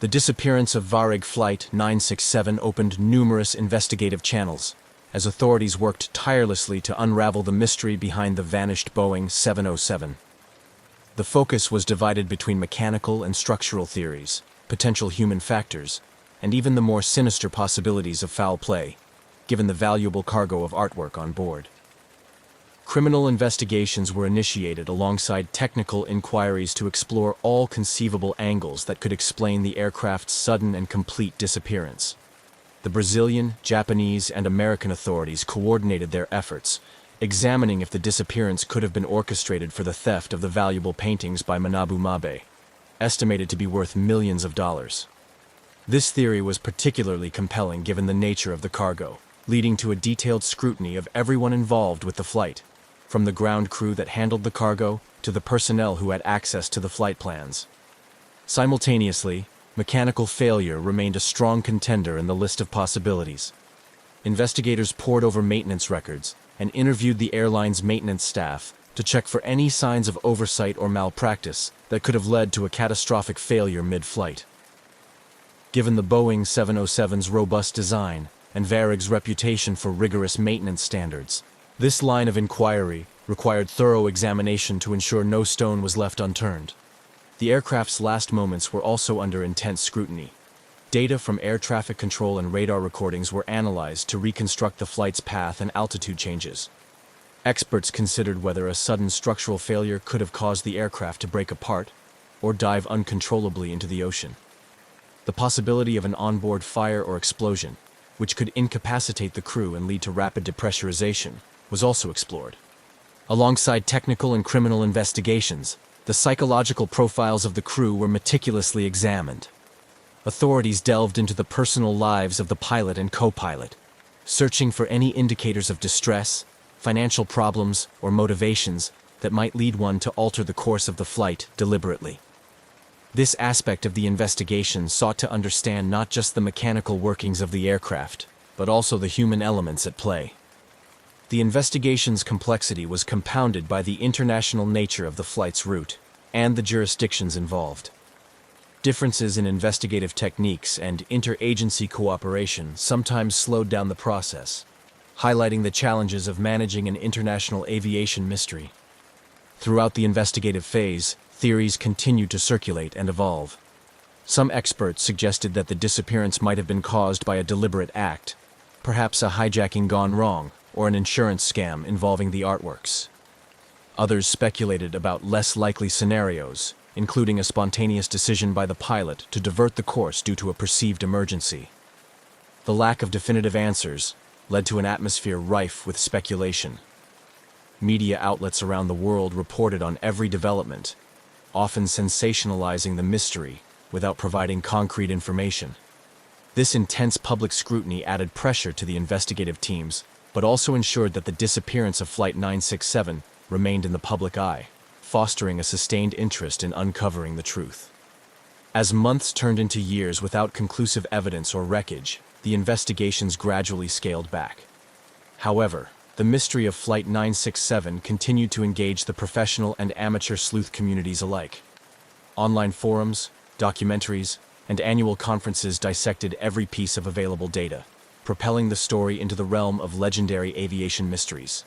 The disappearance of Varig Flight 967 opened numerous investigative channels, as authorities worked tirelessly to unravel the mystery behind the vanished Boeing 707. The focus was divided between mechanical and structural theories, potential human factors, and even the more sinister possibilities of foul play, given the valuable cargo of artwork on board. Criminal investigations were initiated alongside technical inquiries to explore all conceivable angles that could explain the aircraft's sudden and complete disappearance. The Brazilian, Japanese, and American authorities coordinated their efforts, examining if the disappearance could have been orchestrated for the theft of the valuable paintings by Manabu Mabe, estimated to be worth millions of dollars. This theory was particularly compelling given the nature of the cargo, leading to a detailed scrutiny of everyone involved with the flight, from the ground crew that handled the cargo to the personnel who had access to the flight plans. Simultaneously, mechanical failure remained a strong contender in the list of possibilities. Investigators pored over maintenance records and interviewed the airline's maintenance staff to check for any signs of oversight or malpractice that could have led to a catastrophic failure mid-flight. Given the Boeing 707's robust design and Varig's reputation for rigorous maintenance standards, this line of inquiry required thorough examination to ensure no stone was left unturned. The aircraft's last moments were also under intense scrutiny. Data from air traffic control and radar recordings were analyzed to reconstruct the flight's path and altitude changes. Experts considered whether a sudden structural failure could have caused the aircraft to break apart or dive uncontrollably into the ocean. The possibility of an onboard fire or explosion, which could incapacitate the crew and lead to rapid depressurization, was also explored. Alongside technical and criminal investigations, the psychological profiles of the crew were meticulously examined. Authorities delved into the personal lives of the pilot and co-pilot, searching for any indicators of distress, financial problems, or motivations that might lead one to alter the course of the flight deliberately. This aspect of the investigation sought to understand not just the mechanical workings of the aircraft, but also the human elements at play. The investigation's complexity was compounded by the international nature of the flight's route and the jurisdictions involved. Differences in investigative techniques and interagency cooperation sometimes slowed down the process, highlighting the challenges of managing an international aviation mystery. Throughout the investigative phase, theories continued to circulate and evolve. Some experts suggested that the disappearance might have been caused by a deliberate act, perhaps a hijacking gone wrong, or an insurance scam involving the artworks. Others speculated about less likely scenarios, including a spontaneous decision by the pilot to divert the course due to a perceived emergency. The lack of definitive answers led to an atmosphere rife with speculation. Media outlets around the world reported on every development, often sensationalizing the mystery without providing concrete information. This intense public scrutiny added pressure to the investigative teams, but also ensured that the disappearance of Flight 967 remained in the public eye, fostering a sustained interest in uncovering the truth. As months turned into years without conclusive evidence or wreckage, the investigations gradually scaled back. However, the mystery of Flight 967 continued to engage the professional and amateur sleuth communities alike. Online forums, documentaries, and annual conferences dissected every piece of available data, propelling the story into the realm of legendary aviation mysteries.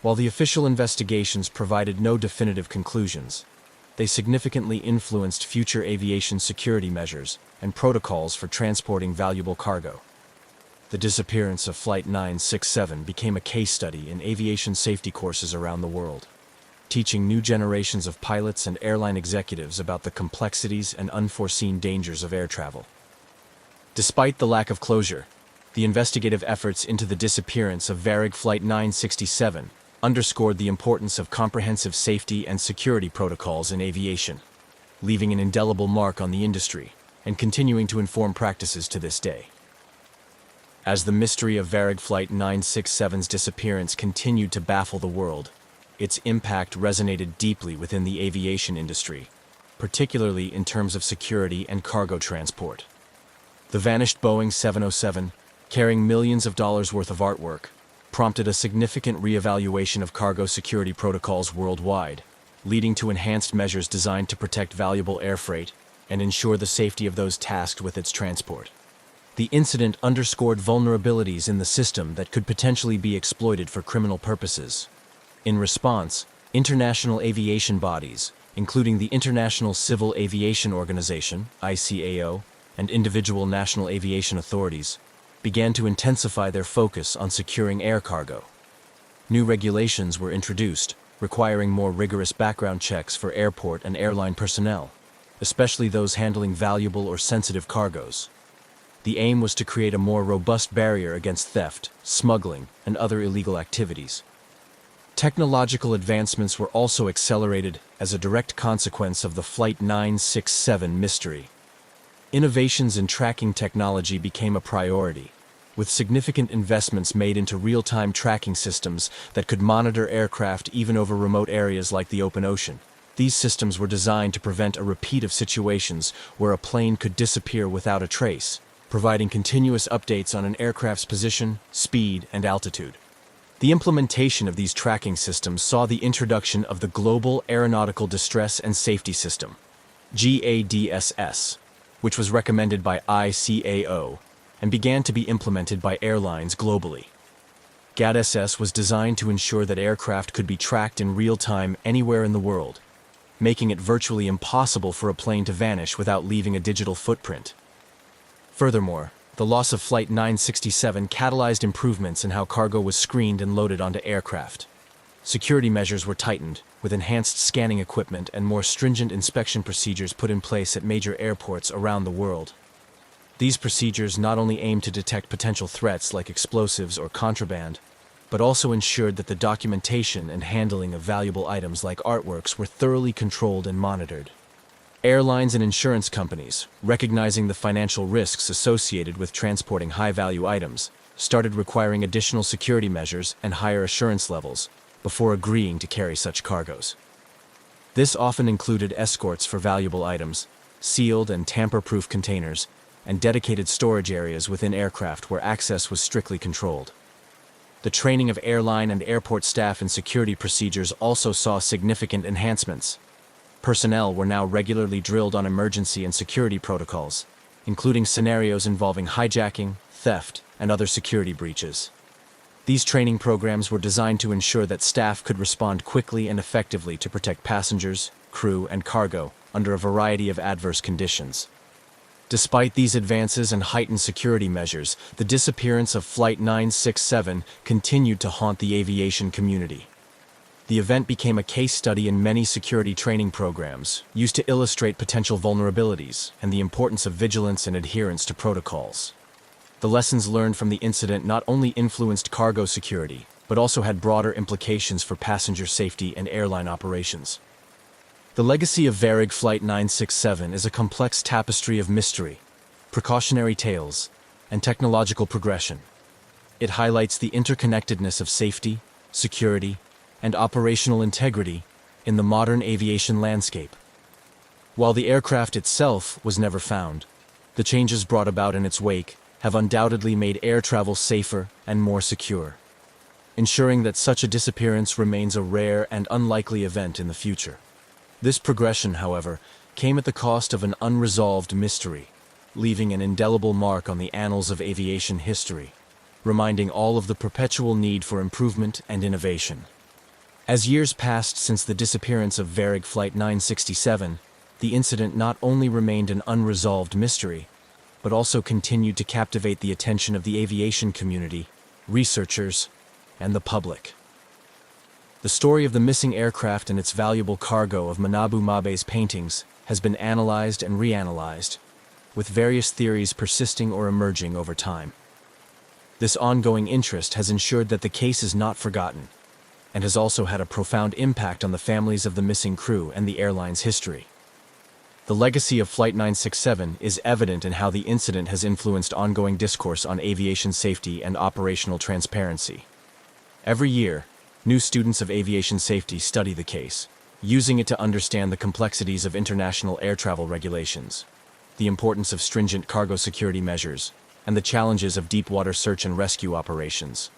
While the official investigations provided no definitive conclusions, they significantly influenced future aviation security measures and protocols for transporting valuable cargo. The disappearance of Flight 967 became a case study in aviation safety courses around the world, teaching new generations of pilots and airline executives about the complexities and unforeseen dangers of air travel. Despite the lack of closure, the investigative efforts into the disappearance of Varig Flight 967 underscored the importance of comprehensive safety and security protocols in aviation, leaving an indelible mark on the industry and continuing to inform practices to this day. As the mystery of Varig Flight 967's disappearance continued to baffle the world, its impact resonated deeply within the aviation industry, particularly in terms of security and cargo transport. The vanished Boeing 707, carrying millions of dollars worth of artwork, prompted a significant reevaluation of cargo security protocols worldwide, leading to enhanced measures designed to protect valuable air freight and ensure the safety of those tasked with its transport. The incident underscored vulnerabilities in the system that could potentially be exploited for criminal purposes. In response, international aviation bodies, including the International Civil Aviation Organization, ICAO, and individual national aviation authorities, began to intensify their focus on securing air cargo. New regulations were introduced, requiring more rigorous background checks for airport and airline personnel, especially those handling valuable or sensitive cargoes. The aim was to create a more robust barrier against theft, smuggling, and other illegal activities. Technological advancements were also accelerated as a direct consequence of the Flight 967 mystery. Innovations in tracking technology became a priority, with significant investments made into real-time tracking systems that could monitor aircraft even over remote areas like the open ocean. These systems were designed to prevent a repeat of situations where a plane could disappear without a trace, providing continuous updates on an aircraft's position, speed, and altitude. The implementation of these tracking systems saw the introduction of the Global Aeronautical Distress and Safety System, GADSS, which was recommended by ICAO and began to be implemented by airlines globally. GADSS was designed to ensure that aircraft could be tracked in real time anywhere in the world, making it virtually impossible for a plane to vanish without leaving a digital footprint. Furthermore, the loss of Flight 967 catalyzed improvements in how cargo was screened and loaded onto aircraft. Security measures were tightened, with enhanced scanning equipment and more stringent inspection procedures put in place at major airports around the world. These procedures not only aimed to detect potential threats like explosives or contraband, but also ensured that the documentation and handling of valuable items like artworks were thoroughly controlled and monitored. Airlines and insurance companies, recognizing the financial risks associated with transporting high-value items, started requiring additional security measures and higher assurance levels before agreeing to carry such cargoes. This often included escorts for valuable items, sealed and tamper-proof containers, and dedicated storage areas within aircraft where access was strictly controlled. The training of airline and airport staff in security procedures also saw significant enhancements. Personnel were now regularly drilled on emergency and security protocols, including scenarios involving hijacking, theft, and other security breaches. These training programs were designed to ensure that staff could respond quickly and effectively to protect passengers, crew, and cargo under a variety of adverse conditions. Despite these advances and heightened security measures, the disappearance of Flight 967 continued to haunt the aviation community. The event became a case study in many security training programs, used to illustrate potential vulnerabilities and the importance of vigilance and adherence to protocols. The lessons learned from the incident not only influenced cargo security, but also had broader implications for passenger safety and airline operations. The legacy of Varig Flight 967 is a complex tapestry of mystery, precautionary tales, and technological progression. It highlights the interconnectedness of safety, security, and operational integrity in the modern aviation landscape. While the aircraft itself was never found, the changes brought about in its wake have undoubtedly made air travel safer and more secure, ensuring that such a disappearance remains a rare and unlikely event in the future. This progression, however, came at the cost of an unresolved mystery, leaving an indelible mark on the annals of aviation history, reminding all of the perpetual need for improvement and innovation. As years passed since the disappearance of Varig Flight 967, the incident not only remained an unresolved mystery, but also continued to captivate the attention of the aviation community, researchers, and the public. The story of the missing aircraft and its valuable cargo of Manabu Mabe's paintings has been analyzed and reanalyzed, with various theories persisting or emerging over time. This ongoing interest has ensured that the case is not forgotten, and has also had a profound impact on the families of the missing crew and the airline's history. The legacy of Flight 967 is evident in how the incident has influenced ongoing discourse on aviation safety and operational transparency. Every year, new students of aviation safety study the case, using it to understand the complexities of international air travel regulations, the importance of stringent cargo security measures, and the challenges of deep-water search and rescue operations.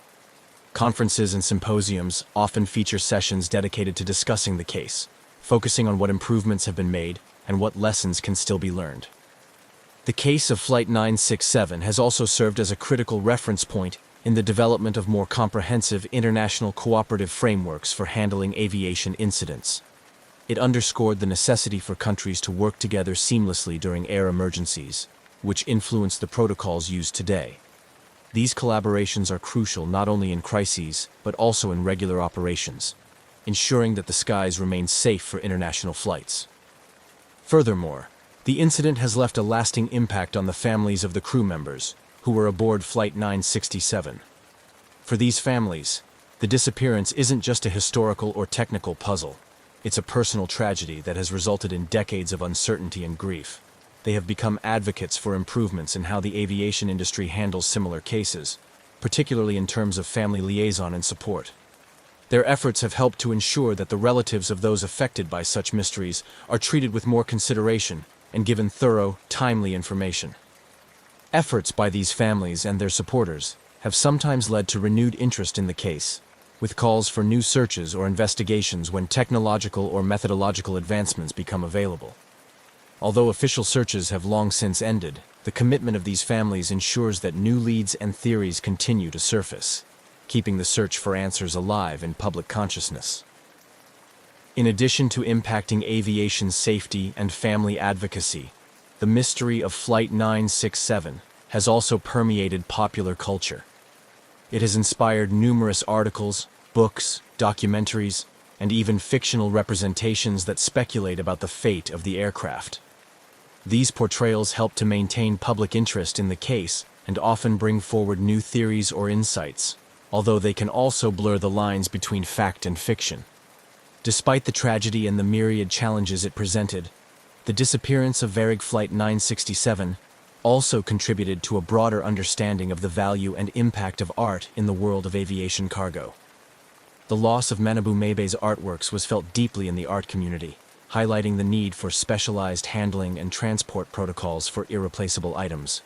Conferences and symposiums often feature sessions dedicated to discussing the case, focusing on what improvements have been made and what lessons can still be learned. The case of Flight 967 has also served as a critical reference point in the development of more comprehensive international cooperative frameworks for handling aviation incidents. It underscored the necessity for countries to work together seamlessly during air emergencies, which influence the protocols used today. These collaborations are crucial not only in crises, but also in regular operations, ensuring that the skies remain safe for international flights. Furthermore, the incident has left a lasting impact on the families of the crew members who were aboard Flight 967. For these families, the disappearance isn't just a historical or technical puzzle. It's a personal tragedy that has resulted in decades of uncertainty and grief. They have become advocates for improvements in how the aviation industry handles similar cases, particularly in terms of family liaison and support. Their efforts have helped to ensure that the relatives of those affected by such mysteries are treated with more consideration and given thorough, timely information. Efforts by these families and their supporters have sometimes led to renewed interest in the case, with calls for new searches or investigations when technological or methodological advancements become available. Although official searches have long since ended, the commitment of these families ensures that new leads and theories continue to surface, keeping the search for answers alive in public consciousness. In addition to impacting aviation safety and family advocacy, the mystery of Flight 967 has also permeated popular culture. It has inspired numerous articles, books, documentaries, and even fictional representations that speculate about the fate of the aircraft. These portrayals help to maintain public interest in the case and often bring forward new theories or insights, although they can also blur the lines between fact and fiction. Despite the tragedy and the myriad challenges it presented, the disappearance of Varig Flight 967 also contributed to a broader understanding of the value and impact of art in the world of aviation cargo. The loss of Manabu Mabe's artworks was felt deeply in the art community, highlighting the need for specialized handling and transport protocols for irreplaceable items.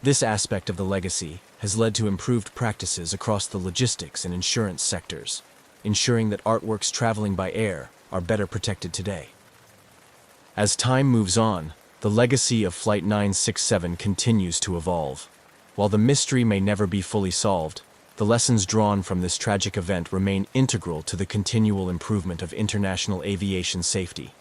This aspect of the legacy has led to improved practices across the logistics and insurance sectors, ensuring that artworks traveling by air are better protected today. As time moves on, the legacy of Flight 967 continues to evolve. While the mystery may never be fully solved, the lessons drawn from this tragic event remain integral to the continual improvement of international aviation safety.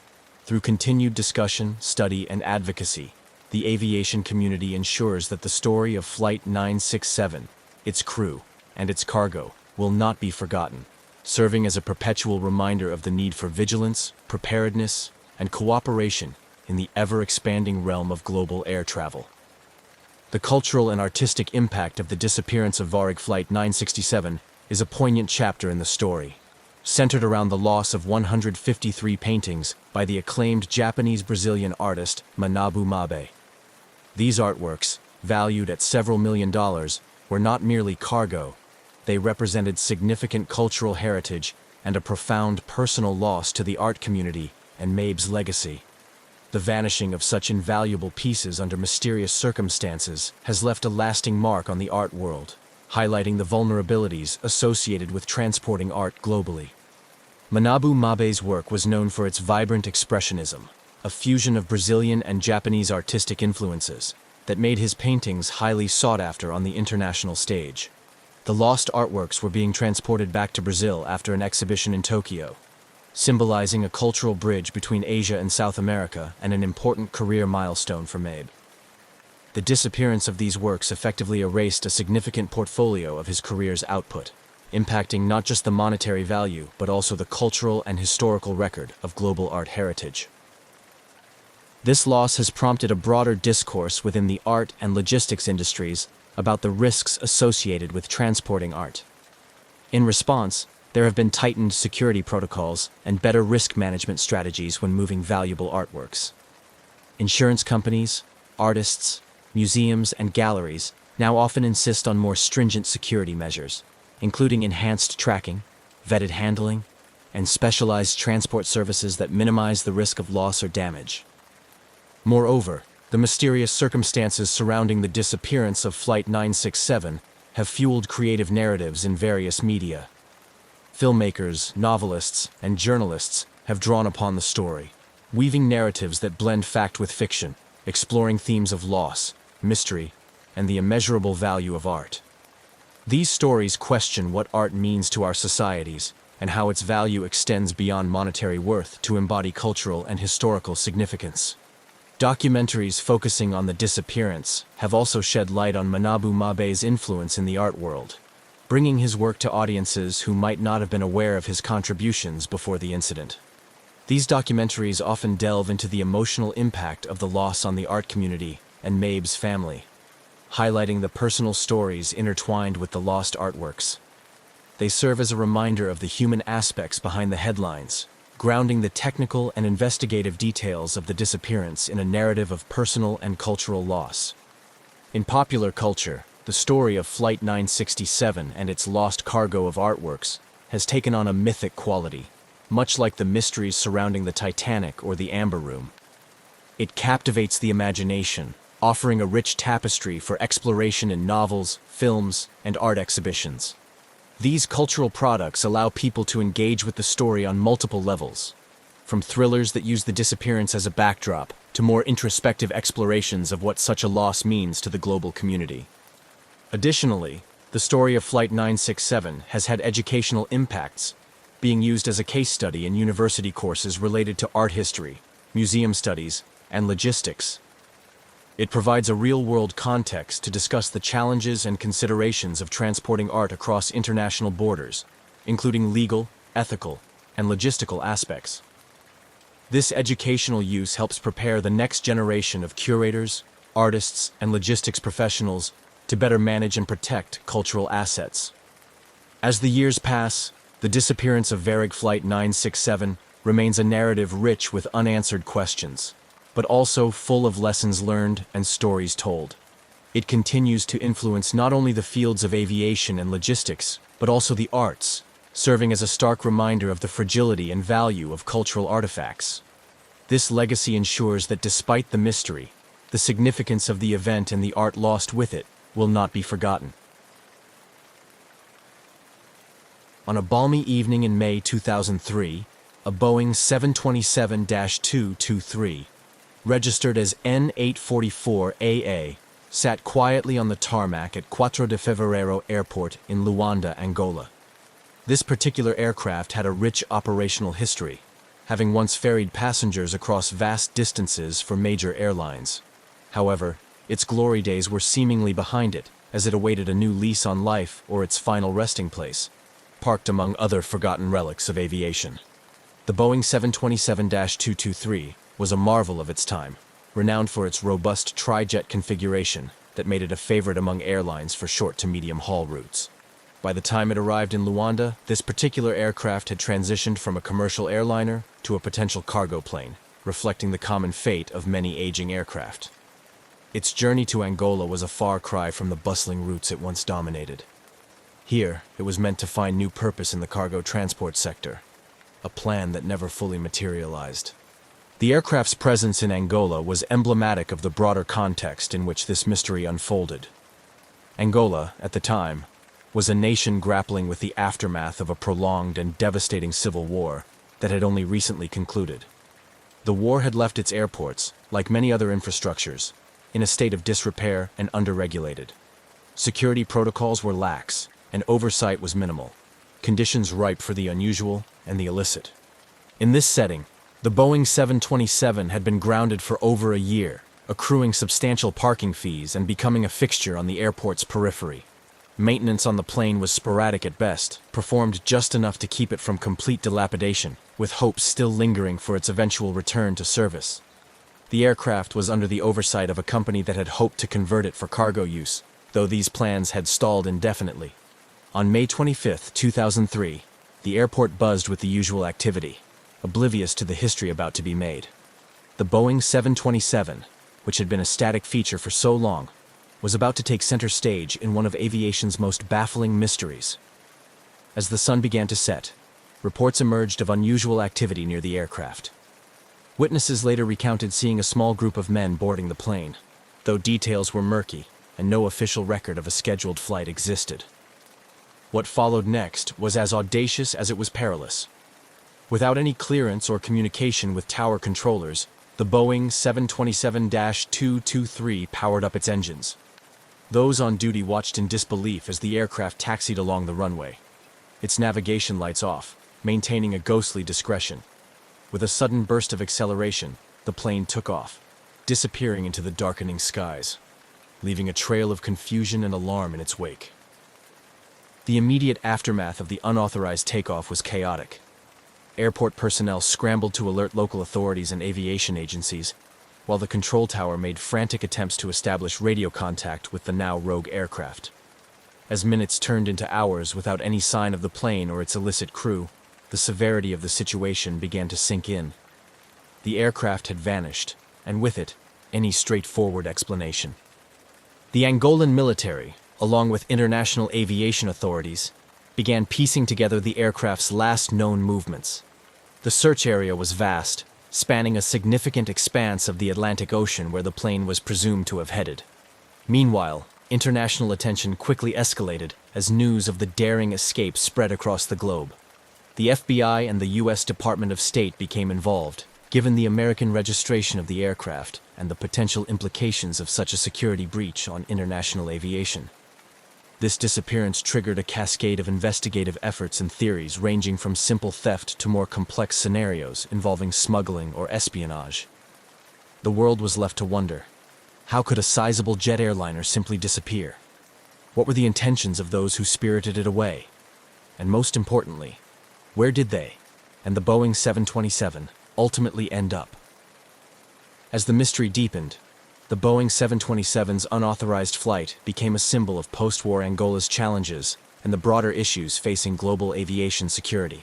Through continued discussion, study, and advocacy, the aviation community ensures that the story of Flight 967, its crew, and its cargo will not be forgotten, serving as a perpetual reminder of the need for vigilance, preparedness, and cooperation in the ever-expanding realm of global air travel. The cultural and artistic impact of the disappearance of Varig Flight 967 is a poignant chapter in the story, centered around the loss of 153 paintings by the acclaimed Japanese-Brazilian artist Manabu Mabe. These artworks, valued at several $million, were not merely cargo. They represented significant cultural heritage and a profound personal loss to the art community and Mabe's legacy. The vanishing of such invaluable pieces under mysterious circumstances has left a lasting mark on the art world, highlighting the vulnerabilities associated with transporting art globally. Manabu Mabe's work was known for its vibrant expressionism, a fusion of Brazilian and Japanese artistic influences that made his paintings highly sought after on the international stage. The lost artworks were being transported back to Brazil after an exhibition in Tokyo, symbolizing a cultural bridge between Asia and South America and an important career milestone for Mabe. The disappearance of these works effectively erased a significant portfolio of his career's output, impacting not just the monetary value but also the cultural and historical record of global art heritage. This loss has prompted a broader discourse within the art and logistics industries about the risks associated with transporting art. In response, there have been tightened security protocols and better risk management strategies when moving valuable artworks. Insurance companies, artists, museums, and galleries now often insist on more stringent security measures, including enhanced tracking, vetted handling, and specialized transport services that minimize the risk of loss or damage. Moreover, the mysterious circumstances surrounding the disappearance of Flight 967 have fueled creative narratives in various media. Filmmakers, novelists, and journalists have drawn upon the story, weaving narratives that blend fact with fiction, exploring themes of loss, mystery, and the immeasurable value of art. These stories question what art means to our societies and how its value extends beyond monetary worth to embody cultural and historical significance. Documentaries focusing on the disappearance have also shed light on Manabu Mabe's influence in the art world, bringing his work to audiences who might not have been aware of his contributions before the incident. These documentaries often delve into the emotional impact of the loss on the art community and Mabe's family, highlighting the personal stories intertwined with the lost artworks. They serve as a reminder of the human aspects behind the headlines, grounding the technical and investigative details of the disappearance in a narrative of personal and cultural loss. In popular culture, the story of Flight 967 and its lost cargo of artworks has taken on a mythic quality, much like the mysteries surrounding the Titanic or the Amber Room. It captivates the imagination, offering a rich tapestry for exploration in novels, films, and art exhibitions. These cultural products allow people to engage with the story on multiple levels, from thrillers that use the disappearance as a backdrop to more introspective explorations of what such a loss means to the global community. Additionally, the story of Flight 967 has had educational impacts, being used as a case study in university courses related to art history, museum studies, and logistics. It provides a real-world context to discuss the challenges and considerations of transporting art across international borders, including legal, ethical, and logistical aspects. This educational use helps prepare the next generation of curators, artists, and logistics professionals to better manage and protect cultural assets. As the years pass, the disappearance of Varig Flight 967 remains a narrative rich with unanswered questions, but also full of lessons learned and stories told. It continues to influence not only the fields of aviation and logistics, but also the arts, serving as a stark reminder of the fragility and value of cultural artifacts. This legacy ensures that despite the mystery, the significance of the event and the art lost with it will not be forgotten. On a balmy evening in May 2003, a Boeing 727-223, registered as N844AA, sat quietly on the tarmac at 4 de Fevereiro Airport in Luanda, Angola. This particular aircraft had a rich operational history, having once ferried passengers across vast distances for major airlines. However, its glory days were seemingly behind it, as it awaited a new lease on life or its final resting place, parked among other forgotten relics of aviation. The Boeing 727-223 was a marvel of its time, renowned for its robust tri-jet configuration that made it a favorite among airlines for short to medium-haul routes. By the time it arrived in Luanda, this particular aircraft had transitioned from a commercial airliner to a potential cargo plane, reflecting the common fate of many aging aircraft. Its journey to Angola was a far cry from the bustling routes it once dominated. Here, it was meant to find new purpose in the cargo transport sector, a plan that never fully materialized. The aircraft's presence in Angola was emblematic of the broader context in which this mystery unfolded. Angola, at the time, was a nation grappling with the aftermath of a prolonged and devastating civil war that had only recently concluded. The war had left its airports, like many other infrastructures, in a state of disrepair and underregulated. Security protocols were lax, and oversight was minimal, conditions ripe for the unusual and the illicit. In this setting, the Boeing 727 had been grounded for over a year, accruing substantial parking fees and becoming a fixture on the airport's periphery. Maintenance on the plane was sporadic at best, performed just enough to keep it from complete dilapidation, with hopes still lingering for its eventual return to service. The aircraft was under the oversight of a company that had hoped to convert it for cargo use, though these plans had stalled indefinitely. On May 25, 2003, the airport buzzed with the usual activity, oblivious to the history about to be made. The Boeing 727, which had been a static feature for so long, was about to take center stage in one of aviation's most baffling mysteries. As the sun began to set, reports emerged of unusual activity near the aircraft. Witnesses later recounted seeing a small group of men boarding the plane, though details were murky and no official record of a scheduled flight existed. What followed next was as audacious as it was perilous. Without any clearance or communication with tower controllers, the Boeing 727-223 powered up its engines. Those on duty watched in disbelief as the aircraft taxied along the runway, its navigation lights off, maintaining a ghostly discretion. With a sudden burst of acceleration, the plane took off, disappearing into the darkening skies, leaving a trail of confusion and alarm in its wake. The immediate aftermath of the unauthorized takeoff was chaotic. Airport personnel scrambled to alert local authorities and aviation agencies, while the control tower made frantic attempts to establish radio contact with the now rogue aircraft. As minutes turned into hours without any sign of the plane or its illicit crew, the severity of the situation began to sink in. The aircraft had vanished, and with it, any straightforward explanation. The Angolan military, along with international aviation authorities, began piecing together the aircraft's last known movements. The search area was vast, spanning a significant expanse of the Atlantic Ocean where the plane was presumed to have headed. Meanwhile, international attention quickly escalated as news of the daring escape spread across the globe. The FBI and the U.S. Department of State became involved, given the American registration of the aircraft and the potential implications of such a security breach on international aviation. This disappearance triggered a cascade of investigative efforts and theories ranging from simple theft to more complex scenarios involving smuggling or espionage. The world was left to wonder, how could a sizable jet airliner simply disappear? What were the intentions of those who spirited it away? And most importantly, where did they, and the Boeing 727, ultimately end up? As the mystery deepened, the Boeing 727's unauthorized flight became a symbol of post-war Angola's challenges and the broader issues facing global aviation security.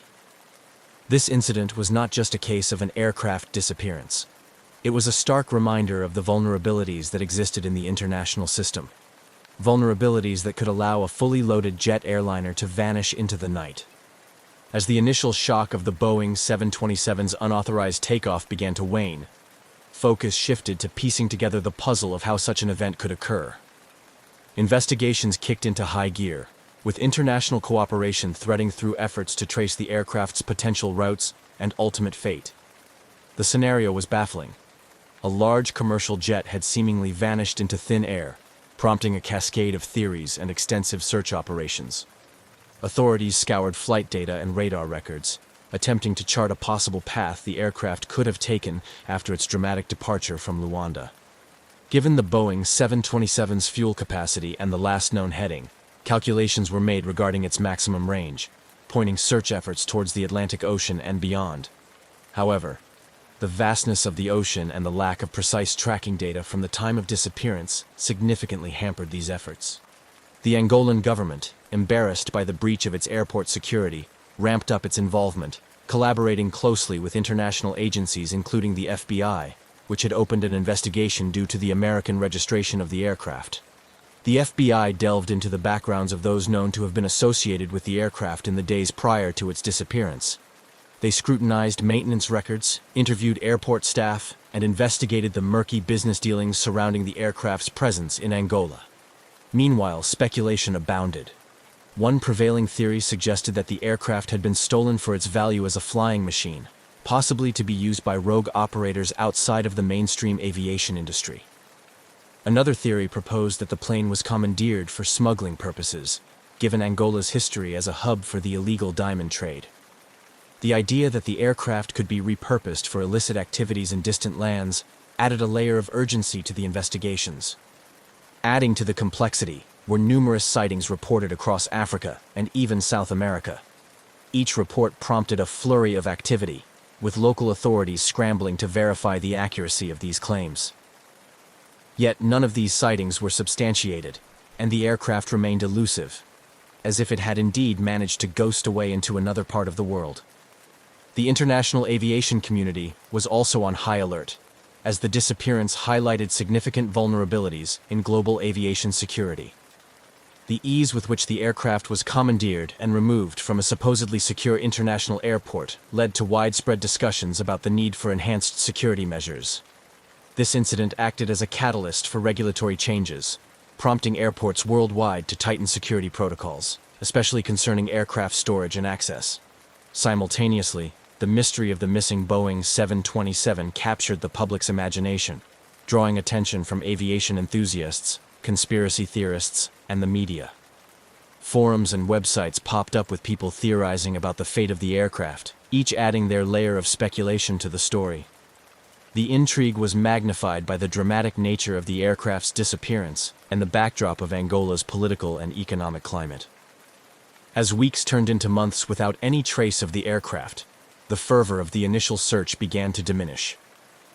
This incident was not just a case of an aircraft disappearance. It was a stark reminder of the vulnerabilities that existed in the international system. Vulnerabilities that could allow a fully loaded jet airliner to vanish into the night. As the initial shock of the Boeing 727's unauthorized takeoff began to wane, focus shifted to piecing together the puzzle of how such an event could occur. Investigations kicked into high gear, with international cooperation threading through efforts to trace the aircraft's potential routes and ultimate fate. The scenario was baffling. A large commercial jet had seemingly vanished into thin air, prompting a cascade of theories and extensive search operations. Authorities scoured flight data and radar records, attempting to chart a possible path the aircraft could have taken after its dramatic departure from Luanda. Given the Boeing 727's fuel capacity and the last known heading, calculations were made regarding its maximum range, pointing search efforts towards the Atlantic Ocean and beyond. However, the vastness of the ocean and the lack of precise tracking data from the time of disappearance significantly hampered these efforts. The Angolan government, embarrassed by the breach of its airport security, ramped up its involvement, collaborating closely with international agencies including the FBI, which had opened an investigation due to the American registration of the aircraft. The FBI delved into the backgrounds of those known to have been associated with the aircraft in the days prior to its disappearance. They scrutinized maintenance records, interviewed airport staff, and investigated the murky business dealings surrounding the aircraft's presence in Angola. Meanwhile, speculation abounded. One prevailing theory suggested that the aircraft had been stolen for its value as a flying machine, possibly to be used by rogue operators outside of the mainstream aviation industry. Another theory proposed that the plane was commandeered for smuggling purposes, given Angola's history as a hub for the illegal diamond trade. The idea that the aircraft could be repurposed for illicit activities in distant lands added a layer of urgency to the investigations. Adding to the complexity were numerous sightings reported across Africa and even South America. Each report prompted a flurry of activity, with local authorities scrambling to verify the accuracy of these claims. Yet none of these sightings were substantiated, and the aircraft remained elusive, as if it had indeed managed to ghost away into another part of the world. The international aviation community was also on high alert, as the disappearance highlighted significant vulnerabilities in global aviation security. The ease with which the aircraft was commandeered and removed from a supposedly secure international airport led to widespread discussions about the need for enhanced security measures. This incident acted as a catalyst for regulatory changes, prompting airports worldwide to tighten security protocols, especially concerning aircraft storage and access. Simultaneously, the mystery of the missing Boeing 727 captured the public's imagination, drawing attention from aviation enthusiasts, conspiracy theorists, and the media. Forums and websites popped up with people theorizing about the fate of the aircraft, each adding their layer of speculation to the story. The intrigue was magnified by the dramatic nature of the aircraft's disappearance and the backdrop of Angola's political and economic climate. As weeks turned into months without any trace of the aircraft, the fervor of the initial search began to diminish.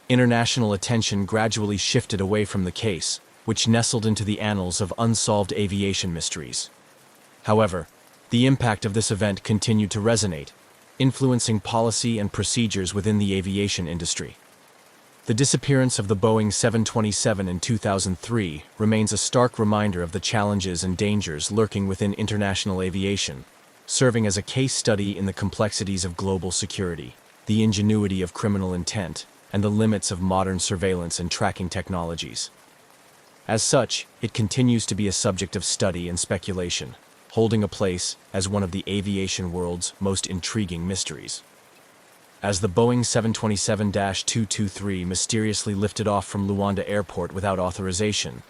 International attention gradually shifted away from the case, which nestled into the annals of unsolved aviation mysteries. However, the impact of this event continued to resonate, influencing policy and procedures within the aviation industry. The disappearance of the Boeing 727 in 2003 remains a stark reminder of the challenges and dangers lurking within international aviation, serving as a case study in the complexities of global security, the ingenuity of criminal intent, and the limits of modern surveillance and tracking technologies. As such, it continues to be a subject of study and speculation, holding a place as one of the aviation world's most intriguing mysteries. As the Boeing 727-223 mysteriously lifted off from Luanda Airport without authorization,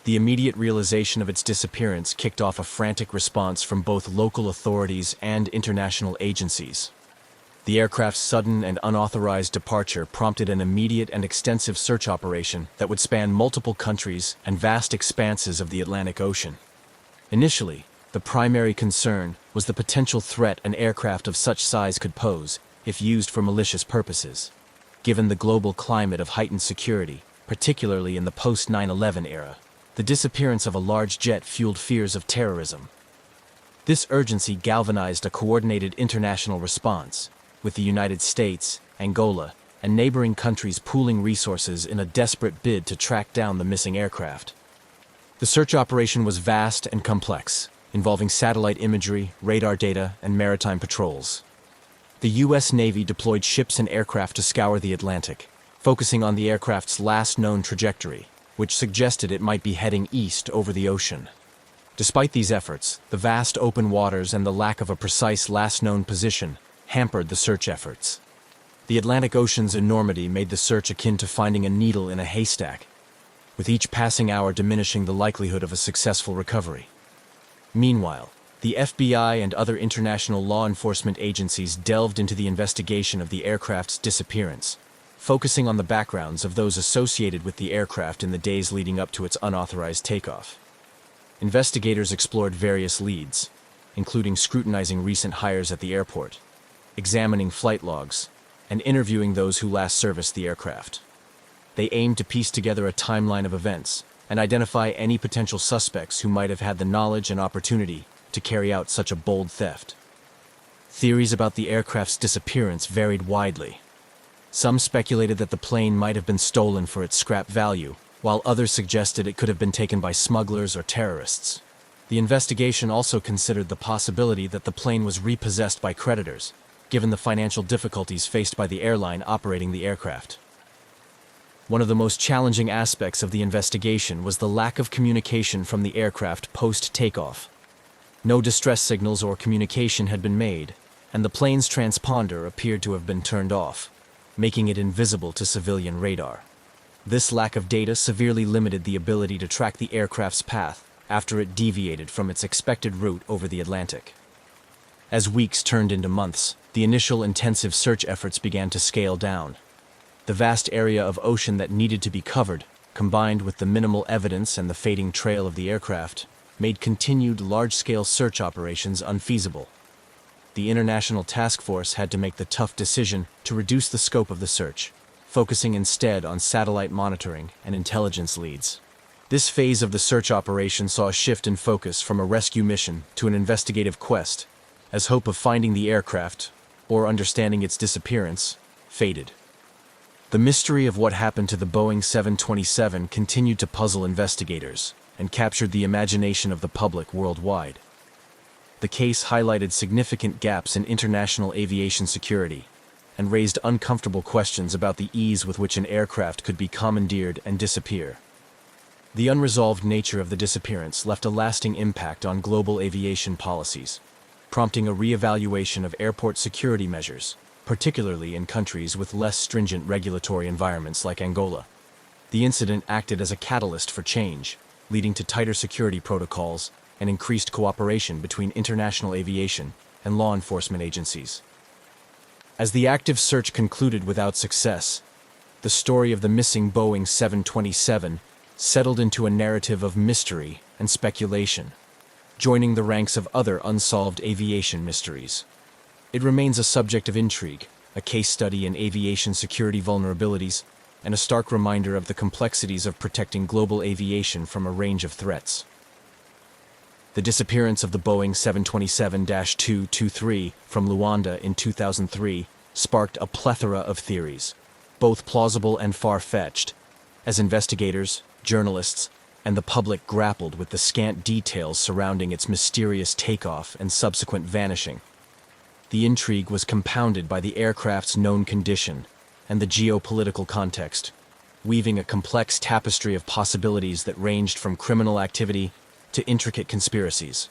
the immediate realization of its disappearance kicked off a frantic response from both local authorities and international agencies. The aircraft's sudden and unauthorized departure prompted an immediate and extensive search operation that would span multiple countries and vast expanses of the Atlantic Ocean. Initially, The primary concern was the potential threat an aircraft of such size could pose if used for malicious purposes. Given the global climate of heightened security, particularly in the post-9/11 era, the disappearance of a large jet fueled fears of terrorism. This urgency galvanized a coordinated international response, with the United States, Angola, and neighboring countries pooling resources in a desperate bid to track down the missing aircraft. The search operation was vast and complex, involving satellite imagery, radar data, and maritime patrols. The U.S. Navy deployed ships and aircraft to scour the Atlantic, focusing on the aircraft's last known trajectory, which suggested it might be heading east over the ocean. Despite these efforts, the vast open waters and the lack of a precise last known position hampered the search efforts. The Atlantic Ocean's enormity made the search akin to finding a needle in a haystack, with each passing hour diminishing the likelihood of a successful recovery. Meanwhile, the FBI and other international law enforcement agencies delved into the investigation of the aircraft's disappearance, focusing on the backgrounds of those associated with the aircraft in the days leading up to its unauthorized takeoff. Investigators explored various leads, including scrutinizing recent hires at the airport, examining flight logs, and interviewing those who last serviced the aircraft. They aimed to piece together a timeline of events and identify any potential suspects who might have had the knowledge and opportunity to carry out such a bold theft. Theories about the aircraft's disappearance varied widely. Some speculated that the plane might have been stolen for its scrap value, while others suggested it could have been taken by smugglers or terrorists. The investigation also considered the possibility that the plane was repossessed by creditors, given the financial difficulties faced by the airline operating the aircraft. One of the most challenging aspects of the investigation was the lack of communication from the aircraft post-takeoff. No distress signals or communication had been made, and the plane's transponder appeared to have been turned off, making it invisible to civilian radar. This lack of data severely limited the ability to track the aircraft's path after it deviated from its expected route over the Atlantic. As weeks turned into months, the initial intensive search efforts began to scale down. The vast area of ocean that needed to be covered, combined with the minimal evidence and the fading trail of the aircraft, made continued large-scale search operations unfeasible. The International Task Force had to make the tough decision to reduce the scope of the search, focusing instead on satellite monitoring and intelligence leads. This phase of the search operation saw a shift in focus from a rescue mission to an investigative quest, as hope of finding the aircraft, or understanding its disappearance, faded. The mystery of what happened to the Boeing 727 continued to puzzle investigators and captured the imagination of the public worldwide. The case highlighted significant gaps in international aviation security and raised uncomfortable questions about the ease with which an aircraft could be commandeered and disappear. The unresolved nature of the disappearance left a lasting impact on global aviation policies, prompting a re-evaluation of airport security measures, particularly in countries with less stringent regulatory environments like Angola. The incident acted as a catalyst for change, leading to tighter security protocols and increased cooperation between international aviation and law enforcement agencies. As the active search concluded without success, the story of the missing Boeing 727 settled into a narrative of mystery and speculation, joining the ranks of other unsolved aviation mysteries. It remains a subject of intrigue, a case study in aviation security vulnerabilities, and a stark reminder of the complexities of protecting global aviation from a range of threats. The disappearance of the Boeing 727-223 from Luanda in 2003 sparked a plethora of theories, both plausible and far-fetched, as investigators, journalists, and the public grappled with the scant details surrounding its mysterious takeoff and subsequent vanishing. The intrigue was compounded by the aircraft's known condition and the geopolitical context, weaving a complex tapestry of possibilities that ranged from criminal activity to intricate conspiracies.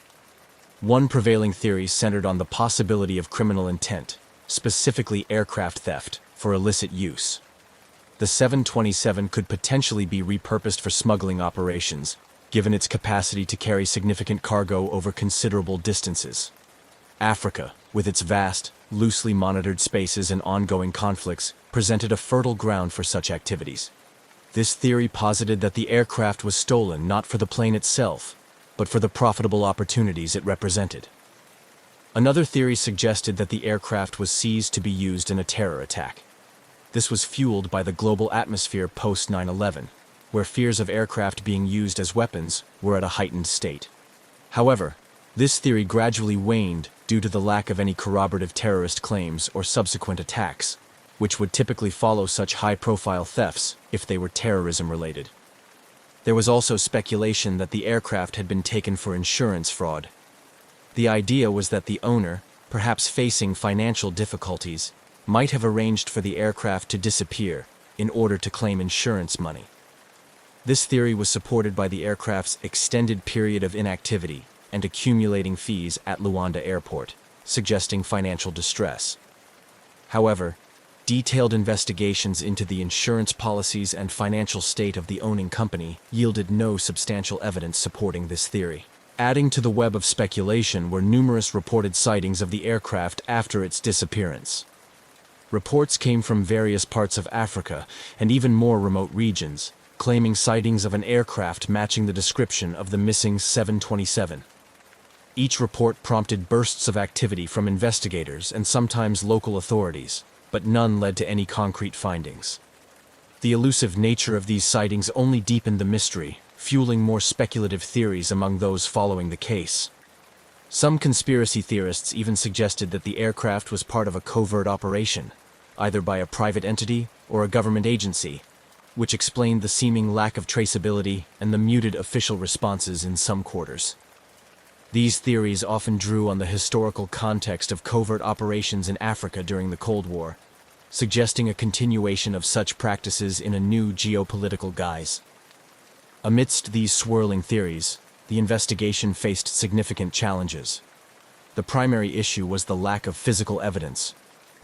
One prevailing theory centered on the possibility of criminal intent, specifically aircraft theft, for illicit use. The 727 could potentially be repurposed for smuggling operations, given its capacity to carry significant cargo over considerable distances. Africa, with its vast, loosely monitored spaces and ongoing conflicts, presented a fertile ground for such activities. This theory posited that the aircraft was stolen not for the plane itself, but for the profitable opportunities it represented. Another theory suggested that the aircraft was seized to be used in a terror attack. This was fueled by the global atmosphere post 9/11, where fears of aircraft being used as weapons were at a heightened state. However, this theory gradually waned due to the lack of any corroborative terrorist claims or subsequent attacks, which would typically follow such high-profile thefts if they were terrorism-related. There was also speculation that the aircraft had been taken for insurance fraud. The idea was that the owner, perhaps facing financial difficulties, might have arranged for the aircraft to disappear in order to claim insurance money. This theory was supported by the aircraft's extended period of inactivity and accumulating fees at Luanda Airport, suggesting financial distress. However, detailed investigations into the insurance policies and financial state of the owning company yielded no substantial evidence supporting this theory. Adding to the web of speculation were numerous reported sightings of the aircraft after its disappearance. Reports came from various parts of Africa and even more remote regions, claiming sightings of an aircraft matching the description of the missing 727. Each report prompted bursts of activity from investigators and sometimes local authorities, but none led to any concrete findings. The elusive nature of these sightings only deepened the mystery, fueling more speculative theories among those following the case. Some conspiracy theorists even suggested that the aircraft was part of a covert operation, either by a private entity or a government agency, which explained the seeming lack of traceability and the muted official responses in some quarters. These theories often drew on the historical context of covert operations in Africa during the Cold War, suggesting a continuation of such practices in a new geopolitical guise. Amidst these swirling theories, the investigation faced significant challenges. The primary issue was the lack of physical evidence.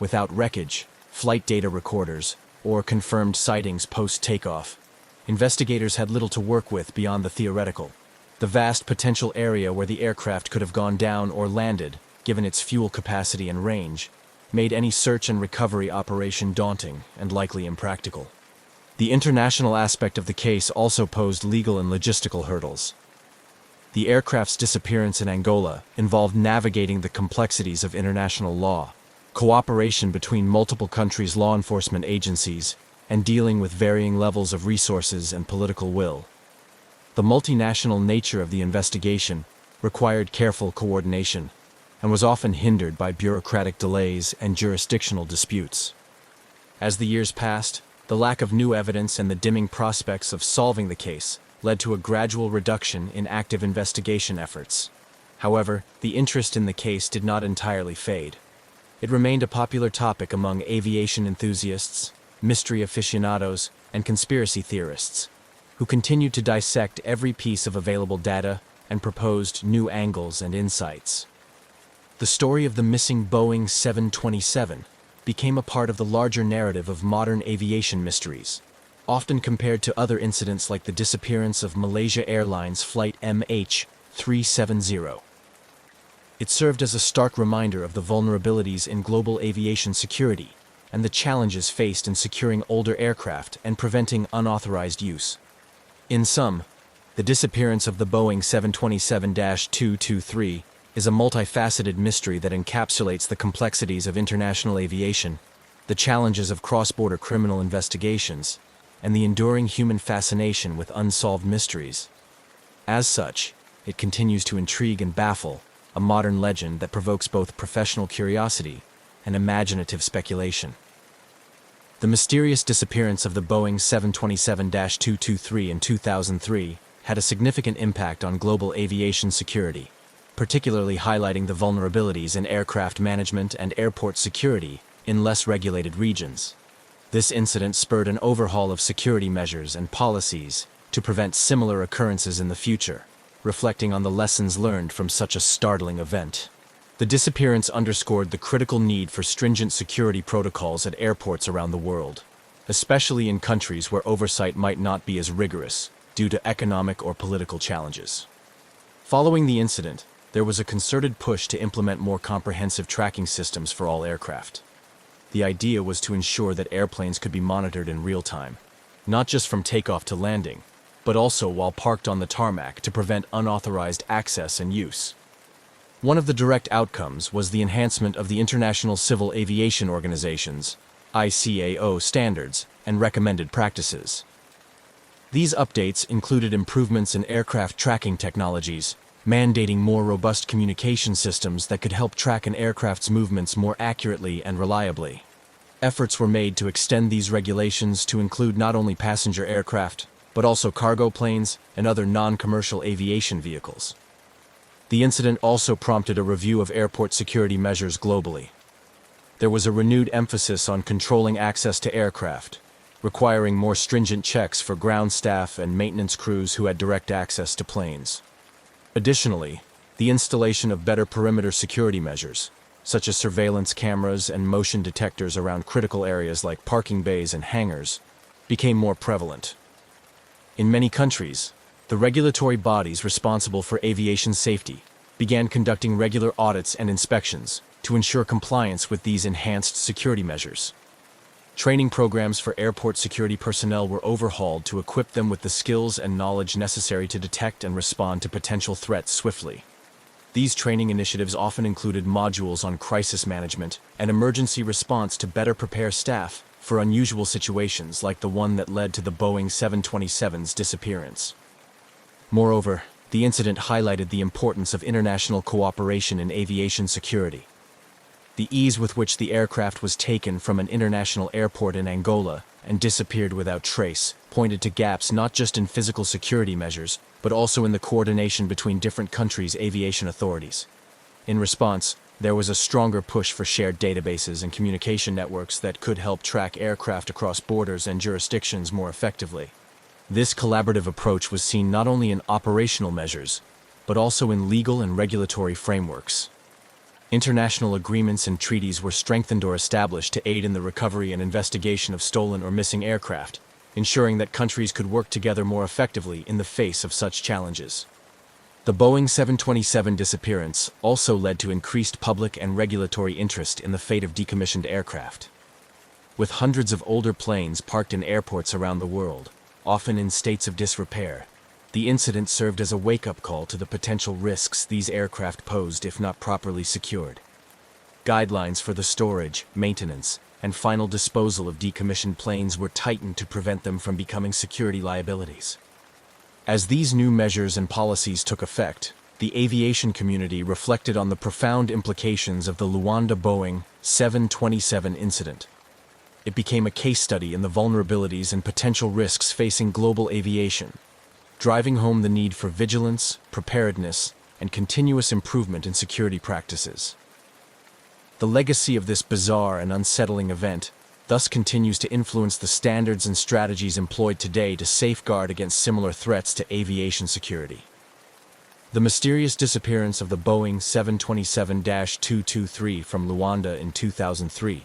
Without wreckage, flight data recorders, or confirmed sightings post-takeoff, investigators had little to work with beyond the theoretical. The vast potential area where the aircraft could have gone down or landed, given its fuel capacity and range, made any search and recovery operation daunting and likely impractical. The international aspect of the case also posed legal and logistical hurdles. The aircraft's disappearance in Angola involved navigating the complexities of international law, cooperation between multiple countries' law enforcement agencies, and dealing with varying levels of resources and political will. The multinational nature of the investigation required careful coordination and was often hindered by bureaucratic delays and jurisdictional disputes. As the years passed, the lack of new evidence and the dimming prospects of solving the case led to a gradual reduction in active investigation efforts. However, the interest in the case did not entirely fade. It remained a popular topic among aviation enthusiasts, mystery aficionados, and conspiracy theorists, who continued to dissect every piece of available data and proposed new angles and insights. The story of the missing Boeing 727 became a part of the larger narrative of modern aviation mysteries, often compared to other incidents like the disappearance of Malaysia Airlines Flight MH370. It served as a stark reminder of the vulnerabilities in global aviation security and the challenges faced in securing older aircraft and preventing unauthorized use. In sum, the disappearance of the Boeing 727-223 is a multifaceted mystery that encapsulates the complexities of international aviation, the challenges of cross-border criminal investigations, and the enduring human fascination with unsolved mysteries. As such, it continues to intrigue and baffle, a modern legend that provokes both professional curiosity and imaginative speculation. The mysterious disappearance of the Boeing 727-223 in 2003 had a significant impact on global aviation security, particularly highlighting the vulnerabilities in aircraft management and airport security in less regulated regions. This incident spurred an overhaul of security measures and policies to prevent similar occurrences in the future, reflecting on the lessons learned from such a startling event. The disappearance underscored the critical need for stringent security protocols at airports around the world, especially in countries where oversight might not be as rigorous due to economic or political challenges. Following the incident, there was a concerted push to implement more comprehensive tracking systems for all aircraft. The idea was to ensure that airplanes could be monitored in real time, not just from takeoff to landing, but also while parked on the tarmac to prevent unauthorized access and use. One of the direct outcomes was the enhancement of the International Civil Aviation Organization's ICAO standards and recommended practices. These updates included improvements in aircraft tracking technologies, mandating more robust communication systems that could help track an aircraft's movements more accurately and reliably. Efforts were made to extend these regulations to include not only passenger aircraft, but also cargo planes and other non-commercial aviation vehicles. The incident also prompted a review of airport security measures globally. There was a renewed emphasis on controlling access to aircraft, requiring more stringent checks for ground staff and maintenance crews who had direct access to planes. Additionally, the installation of better perimeter security measures, such as surveillance cameras and motion detectors around critical areas like parking bays and hangars, became more prevalent. In many countries, the regulatory bodies responsible for aviation safety began conducting regular audits and inspections to ensure compliance with these enhanced security measures. Training programs for airport security personnel were overhauled to equip them with the skills and knowledge necessary to detect and respond to potential threats swiftly. These training initiatives often included modules on crisis management and emergency response to better prepare staff for unusual situations like the one that led to the Boeing 727's disappearance. Moreover, the incident highlighted the importance of international cooperation in aviation security. The ease with which the aircraft was taken from an international airport in Angola and disappeared without trace pointed to gaps not just in physical security measures, but also in the coordination between different countries' aviation authorities. In response, there was a stronger push for shared databases and communication networks that could help track aircraft across borders and jurisdictions more effectively. This collaborative approach was seen not only in operational measures, but also in legal and regulatory frameworks. International agreements and treaties were strengthened or established to aid in the recovery and investigation of stolen or missing aircraft, ensuring that countries could work together more effectively in the face of such challenges. The Boeing 727 disappearance also led to increased public and regulatory interest in the fate of decommissioned aircraft. With hundreds of older planes parked in airports around the world, often in states of disrepair, the incident served as a wake-up call to the potential risks these aircraft posed if not properly secured. Guidelines for the storage, maintenance, and final disposal of decommissioned planes were tightened to prevent them from becoming security liabilities. As these new measures and policies took effect, the aviation community reflected on the profound implications of the Luanda Boeing 727 incident. It became a case study in the vulnerabilities and potential risks facing global aviation, driving home the need for vigilance, preparedness, and continuous improvement in security practices. The legacy of this bizarre and unsettling event thus continues to influence the standards and strategies employed today to safeguard against similar threats to aviation security. The mysterious disappearance of the Boeing 727-223 from Luanda in 2003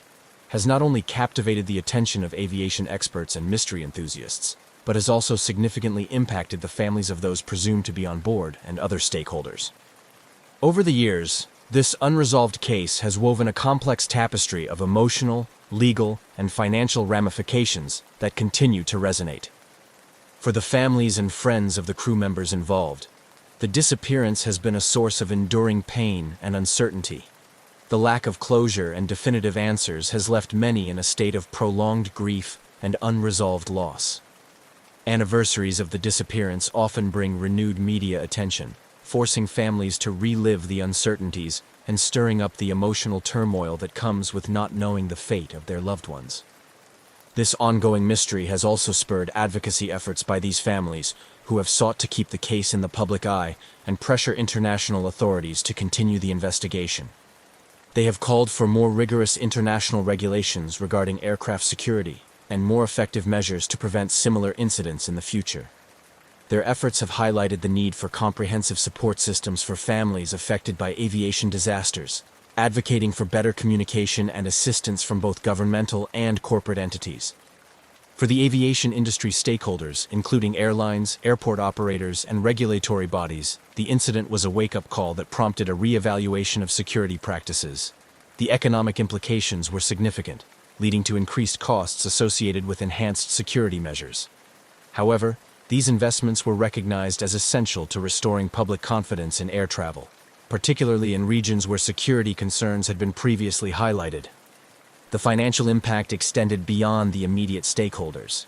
has not only captivated the attention of aviation experts and mystery enthusiasts, but has also significantly impacted the families of those presumed to be on board and other stakeholders. Over the years, this unresolved case has woven a complex tapestry of emotional, legal, and financial ramifications that continue to resonate. For the families and friends of the crew members involved, the disappearance has been a source of enduring pain and uncertainty. The lack of closure and definitive answers has left many in a state of prolonged grief and unresolved loss. Anniversaries of the disappearance often bring renewed media attention, forcing families to relive the uncertainties and stirring up the emotional turmoil that comes with not knowing the fate of their loved ones. This ongoing mystery has also spurred advocacy efforts by these families, who have sought to keep the case in the public eye and pressure international authorities to continue the investigation. They have called for more rigorous international regulations regarding aircraft security and more effective measures to prevent similar incidents in the future. Their efforts have highlighted the need for comprehensive support systems for families affected by aviation disasters, advocating for better communication and assistance from both governmental and corporate entities. For the aviation industry stakeholders, including airlines, airport operators, and regulatory bodies, the incident was a wake-up call that prompted a re-evaluation of security practices. The economic implications were significant, leading to increased costs associated with enhanced security measures. However, These investments were recognized as essential to restoring public confidence in air travel, particularly in regions where security concerns had been previously highlighted. The financial impact extended beyond the immediate stakeholders.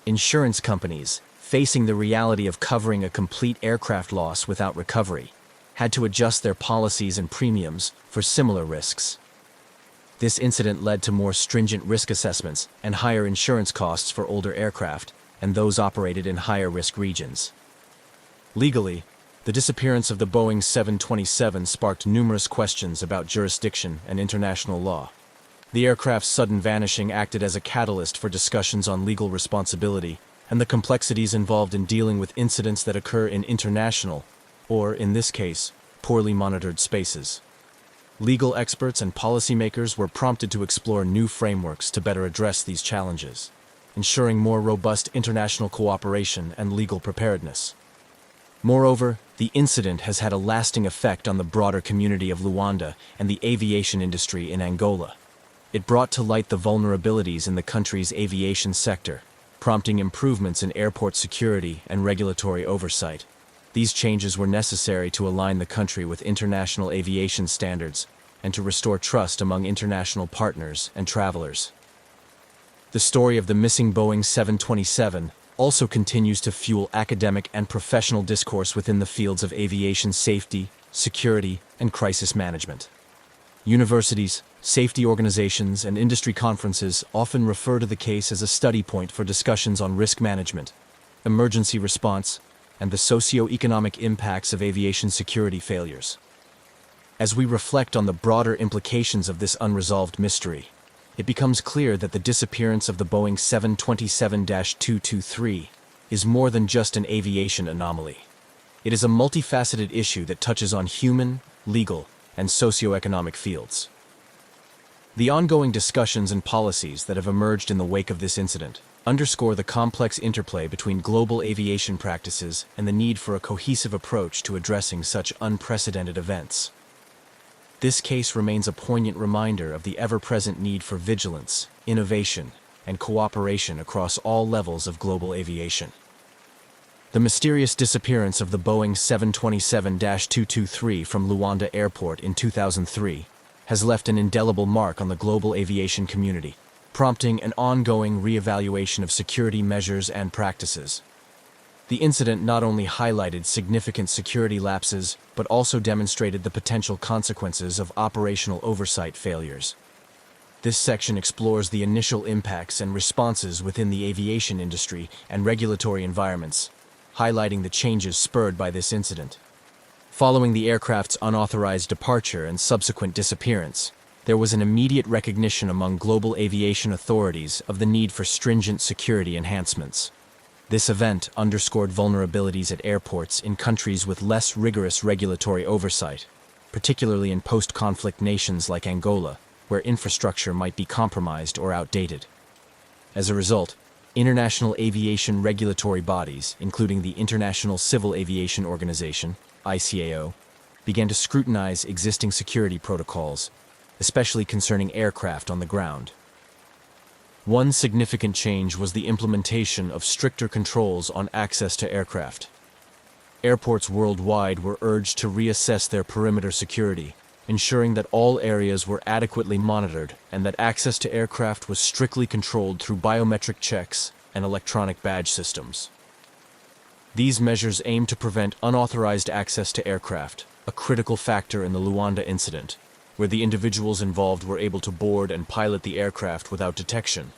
Insurance companies, facing the reality of covering a complete aircraft loss without recovery, had to adjust their policies and premiums for similar risks. This incident led to more stringent risk assessments and higher insurance costs for older aircraft and those operated in higher-risk regions. Legally, the disappearance of the Boeing 727 sparked numerous questions about jurisdiction and international law. The aircraft's sudden vanishing acted as a catalyst for discussions on legal responsibility and the complexities involved in dealing with incidents that occur in international, or, in this case, poorly monitored spaces. Legal experts and policymakers were prompted to explore new frameworks to better address these challenges, ensuring more robust international cooperation and legal preparedness. Moreover, the incident has had a lasting effect on the broader community of Luanda and the aviation industry in Angola. It brought to light the vulnerabilities in the country's aviation sector, prompting improvements in airport security and regulatory oversight. These changes were necessary to align the country with international aviation standards and to restore trust among international partners and travelers. The story of the missing Boeing 727 also continues to fuel academic and professional discourse within the fields of aviation safety, security, and crisis management. Universities, safety organizations, and industry conferences often refer to the case as a study point for discussions on risk management, emergency response, and the socio-economic impacts of aviation security failures. As we reflect on the broader implications of this unresolved mystery, it becomes clear that the disappearance of the Boeing 727-223 is more than just an aviation anomaly. It is a multifaceted issue that touches on human, legal, and socio-economic fields. The ongoing discussions and policies that have emerged in the wake of this incident underscore the complex interplay between global aviation practices and the need for a cohesive approach to addressing such unprecedented events. This case remains a poignant reminder of the ever-present need for vigilance, innovation, and cooperation across all levels of global aviation. The mysterious disappearance of the Boeing 727-223 from Luanda Airport in 2003 has left an indelible mark on the global aviation community, prompting an ongoing re-evaluation of security measures and practices. The incident not only highlighted significant security lapses, but also demonstrated the potential consequences of operational oversight failures. This section explores the initial impacts and responses within the aviation industry and regulatory environments, highlighting the changes spurred by this incident. Following the aircraft's unauthorized departure and subsequent disappearance, there was an immediate recognition among global aviation authorities of the need for stringent security enhancements. This event underscored vulnerabilities at airports in countries with less rigorous regulatory oversight, particularly in post-conflict nations like Angola, where infrastructure might be compromised or outdated. As a result, international aviation regulatory bodies, including the International Civil Aviation Organization, ICAO, began to scrutinize existing security protocols, especially concerning aircraft on the ground. One significant change was the implementation of stricter controls on access to aircraft. Airports worldwide were urged to reassess their perimeter security, ensuring that all areas were adequately monitored and that access to aircraft was strictly controlled through biometric checks and electronic badge systems. These measures aim to prevent unauthorized access to aircraft, a critical factor in the Luanda incident, where the individuals involved were able to board and pilot the aircraft without detection.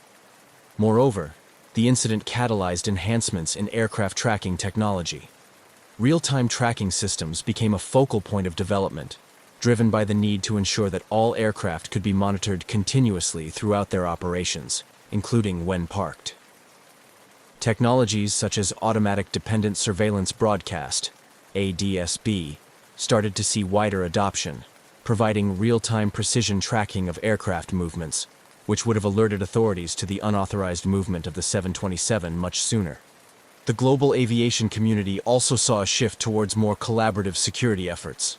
Moreover, the incident catalyzed enhancements in aircraft tracking technology. Real-time tracking systems became a focal point of development, driven by the need to ensure that all aircraft could be monitored continuously throughout their operations, including when parked. Technologies such as automatic dependent surveillance broadcast, ADSB, started to see wider adoption, providing real-time precision tracking of aircraft movements, which would have alerted authorities to the unauthorized movement of the 727 much sooner. The global aviation community also saw a shift towards more collaborative security efforts.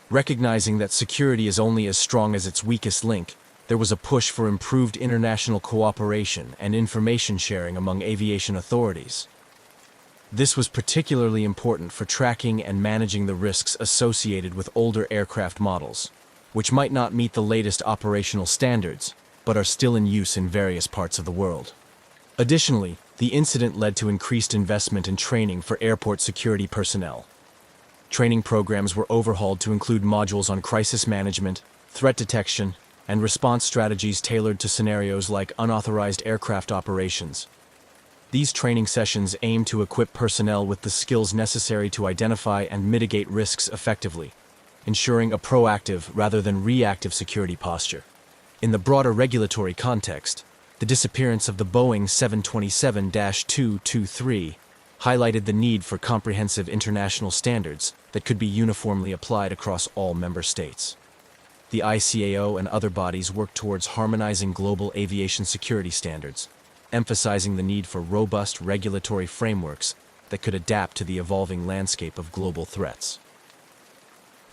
Recognizing that security is only as strong as its weakest link, there was a push for improved international cooperation and information sharing among aviation authorities. This was particularly important for tracking and managing the risks associated with older aircraft models, which might not meet the latest operational standards, but are still in use in various parts of the world. Additionally, the incident led to increased investment in training for airport security personnel. Training programs were overhauled to include modules on crisis management, threat detection, and response strategies tailored to scenarios like unauthorized aircraft operations. These training sessions aim to equip personnel with the skills necessary to identify and mitigate risks effectively, ensuring a proactive rather than reactive security posture. In the broader regulatory context, the disappearance of the Boeing 727-223 highlighted the need for comprehensive international standards that could be uniformly applied across all member states. The ICAO and other bodies work towards harmonizing global aviation security standards, emphasizing the need for robust regulatory frameworks that could adapt to the evolving landscape of global threats.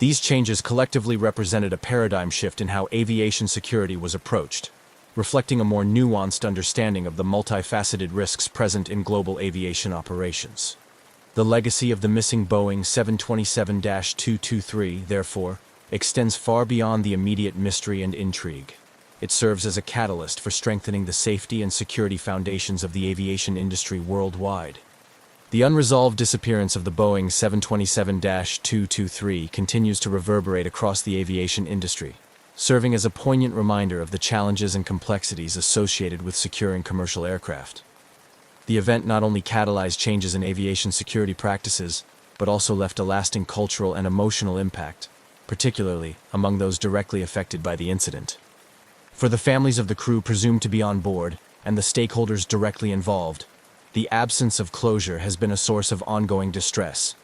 These changes collectively represented a paradigm shift in how aviation security was approached, reflecting a more nuanced understanding of the multifaceted risks present in global aviation operations. The legacy of the missing Boeing 727-223, therefore, extends far beyond the immediate mystery and intrigue. It serves as a catalyst for strengthening the safety and security foundations of the aviation industry worldwide. The unresolved disappearance of the Boeing 727-223 continues to reverberate across the aviation industry, serving as a poignant reminder of the challenges and complexities associated with securing commercial aircraft. The event not only catalyzed changes in aviation security practices, but also left a lasting cultural and emotional impact, particularly among those directly affected by the incident. For the families of the crew presumed to be on board and the stakeholders directly involved, the absence of closure has been a source of ongoing distress.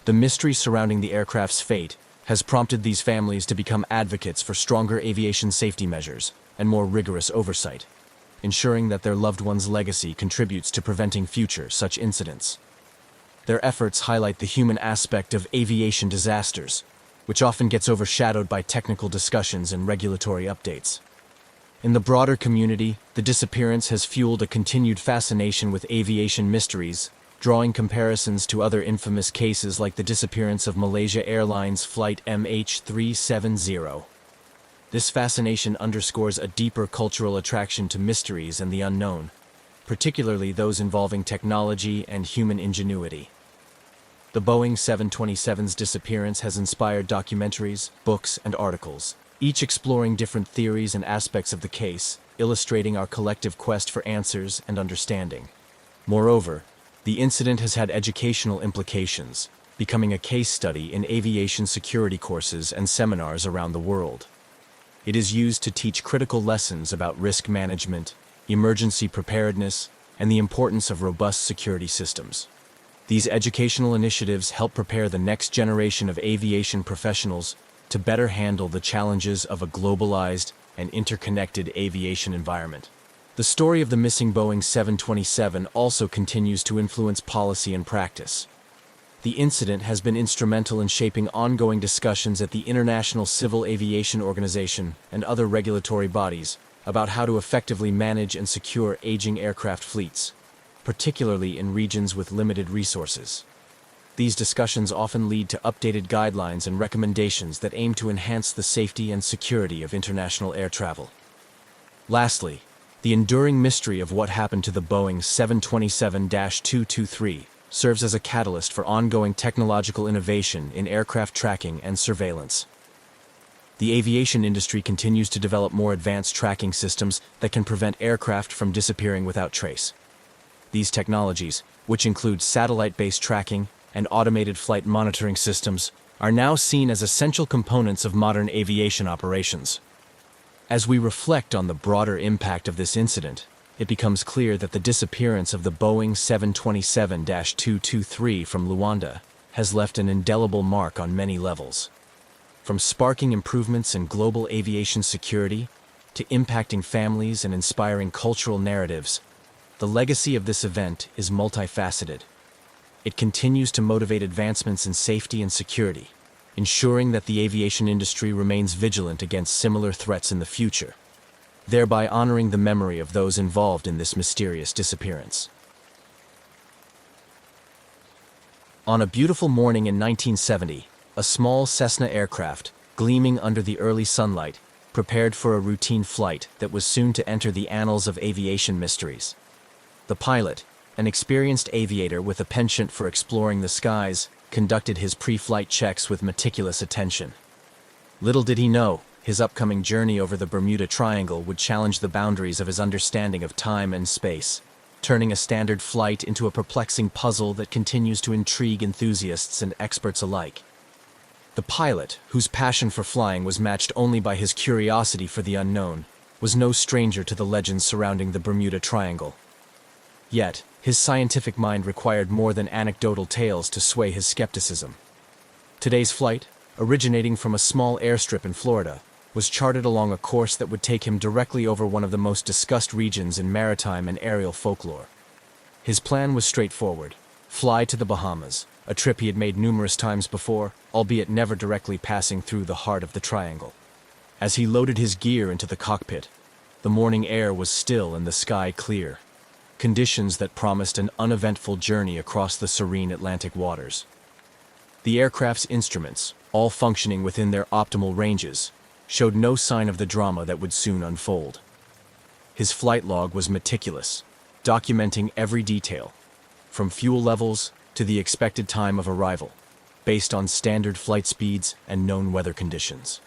The mystery surrounding the aircraft's fate has prompted these families to become advocates for stronger aviation safety measures and more rigorous oversight, ensuring that their loved one's legacy contributes to preventing future such incidents. Their efforts highlight the human aspect of aviation disasters, which often gets overshadowed by technical discussions and regulatory updates. In the broader community, the disappearance has fueled a continued fascination with aviation mysteries, drawing comparisons to other infamous cases like the disappearance of Malaysia Airlines Flight MH370. This fascination underscores a deeper cultural attraction to mysteries and the unknown, particularly those involving technology and human ingenuity. The Boeing 727's disappearance has inspired documentaries, books, and articles, each exploring different theories and aspects of the case, illustrating our collective quest for answers and understanding. Moreover, the incident has had educational implications, becoming a case study in aviation security courses and seminars around the world. It is used to teach critical lessons about risk management, emergency preparedness, and the importance of robust security systems. These educational initiatives help prepare the next generation of aviation professionals to better handle the challenges of a globalized and interconnected aviation environment. The story of the missing Boeing 727 also continues to influence policy and practice. The incident has been instrumental in shaping ongoing discussions at the International Civil Aviation Organization and other regulatory bodies about how to effectively manage and secure aging aircraft fleets, particularly in regions with limited resources. These discussions often lead to updated guidelines and recommendations that aim to enhance the safety and security of international air travel. Lastly, the enduring mystery of what happened to the Boeing 727-223 serves as a catalyst for ongoing technological innovation in aircraft tracking and surveillance. The aviation industry continues to develop more advanced tracking systems that can prevent aircraft from disappearing without trace. These technologies, which include satellite-based tracking and automated flight monitoring systems, are now seen as essential components of modern aviation operations. As we reflect on the broader impact of this incident, it becomes clear that the disappearance of the Boeing 727-223 from Luanda has left an indelible mark on many levels. From sparking improvements in global aviation security to impacting families and inspiring cultural narratives, the legacy of this event is multifaceted. It continues to motivate advancements in safety and security, ensuring that the aviation industry remains vigilant against similar threats in the future, thereby honoring the memory of those involved in this mysterious disappearance. On a beautiful morning in 1970, a small Cessna aircraft, gleaming under the early sunlight, prepared for a routine flight that was soon to enter the annals of aviation mysteries. The pilot, an experienced aviator with a penchant for exploring the skies, conducted his pre-flight checks with meticulous attention. Little did he know, his upcoming journey over the Bermuda Triangle would challenge the boundaries of his understanding of time and space, turning a standard flight into a perplexing puzzle that continues to intrigue enthusiasts and experts alike. The pilot, whose passion for flying was matched only by his curiosity for the unknown, was no stranger to the legends surrounding the Bermuda Triangle. Yet, his scientific mind required more than anecdotal tales to sway his skepticism. Today's flight, originating from a small airstrip in Florida, was charted along a course that would take him directly over one of the most discussed regions in maritime and aerial folklore. His plan was straightforward: fly to the Bahamas, a trip he had made numerous times before, albeit never directly passing through the heart of the triangle. As he loaded his gear into the cockpit, the morning air was still and the sky clear, conditions that promised an uneventful journey across the serene Atlantic waters. The aircraft's instruments, all functioning within their optimal ranges, showed no sign of the drama that would soon unfold. His flight log was meticulous, documenting every detail, from fuel levels to the expected time of arrival, based on standard flight speeds and known weather conditions.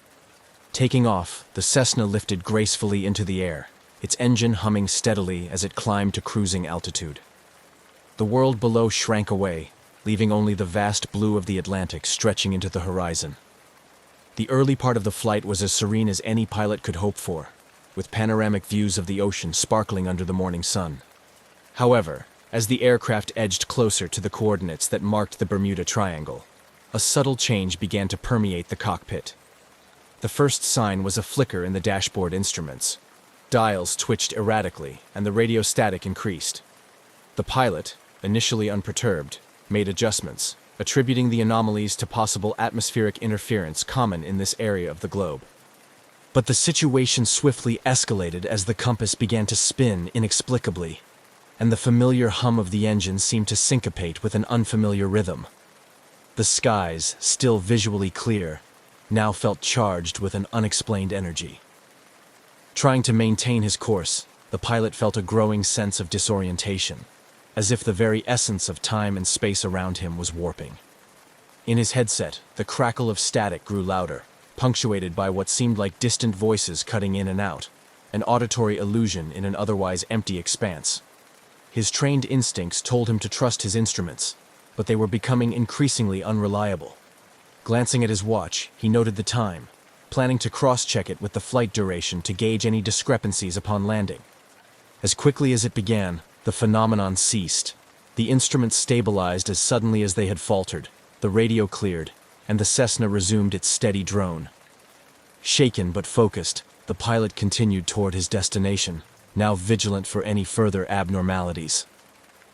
Taking off, the Cessna lifted gracefully into the air, its engine humming steadily as it climbed to cruising altitude. The world below shrank away, leaving only the vast blue of the Atlantic stretching into the horizon. The early part of the flight was as serene as any pilot could hope for, with panoramic views of the ocean sparkling under the morning sun. However, as the aircraft edged closer to the coordinates that marked the Bermuda Triangle, a subtle change began to permeate the cockpit. The first sign was a flicker in the dashboard instruments. Dials twitched erratically, and the radio static increased. The pilot, initially unperturbed, made adjustments, attributing the anomalies to possible atmospheric interference common in this area of the globe. But the situation swiftly escalated as the compass began to spin inexplicably, and the familiar hum of the engine seemed to syncopate with an unfamiliar rhythm. The skies, still visually clear, now felt charged with an unexplained energy. Trying to maintain his course, the pilot felt a growing sense of disorientation, as if the very essence of time and space around him was warping. In his headset, the crackle of static grew louder, punctuated by what seemed like distant voices cutting in and out, an auditory illusion in an otherwise empty expanse. His trained instincts told him to trust his instruments, but they were becoming increasingly unreliable. Glancing at his watch, he noted the time, planning to cross-check it with the flight duration to gauge any discrepancies upon landing. As quickly as it began, the phenomenon ceased. The instruments stabilized as suddenly as they had faltered, the radio cleared, and the Cessna resumed its steady drone. Shaken but focused, the pilot continued toward his destination, now vigilant for any further abnormalities.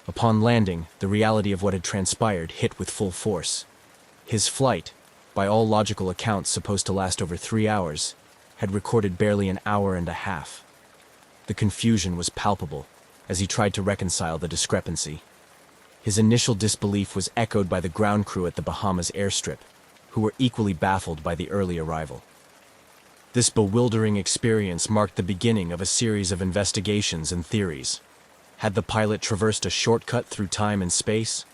Upon landing, the reality of what had transpired hit with full force. His flight, by all logical accounts supposed to last over 3 hours, had recorded barely an hour and a half. The confusion was palpable as he tried to reconcile the discrepancy. His initial disbelief was echoed by the ground crew at the Bahamas airstrip, who were equally baffled by the early arrival. This bewildering experience marked the beginning of a series of investigations and theories. Had the pilot traversed a shortcut through time and space?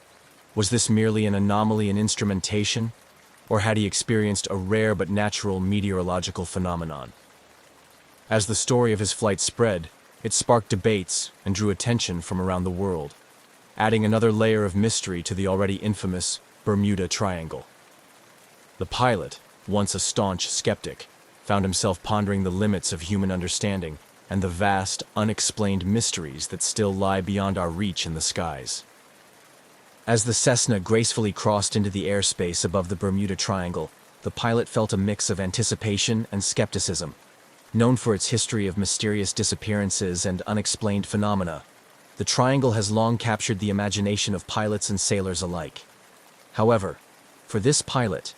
Was this merely an anomaly in instrumentation? Or had he experienced a rare but natural meteorological phenomenon? As the story of his flight spread, it sparked debates and drew attention from around the world, adding another layer of mystery to the already infamous Bermuda Triangle. The pilot, once a staunch skeptic, found himself pondering the limits of human understanding and the vast, unexplained mysteries that still lie beyond our reach in the skies. As the Cessna gracefully crossed into the airspace above the Bermuda Triangle, the pilot felt a mix of anticipation and skepticism. Known for its history of mysterious disappearances and unexplained phenomena, the Triangle has long captured the imagination of pilots and sailors alike. However, for this pilot,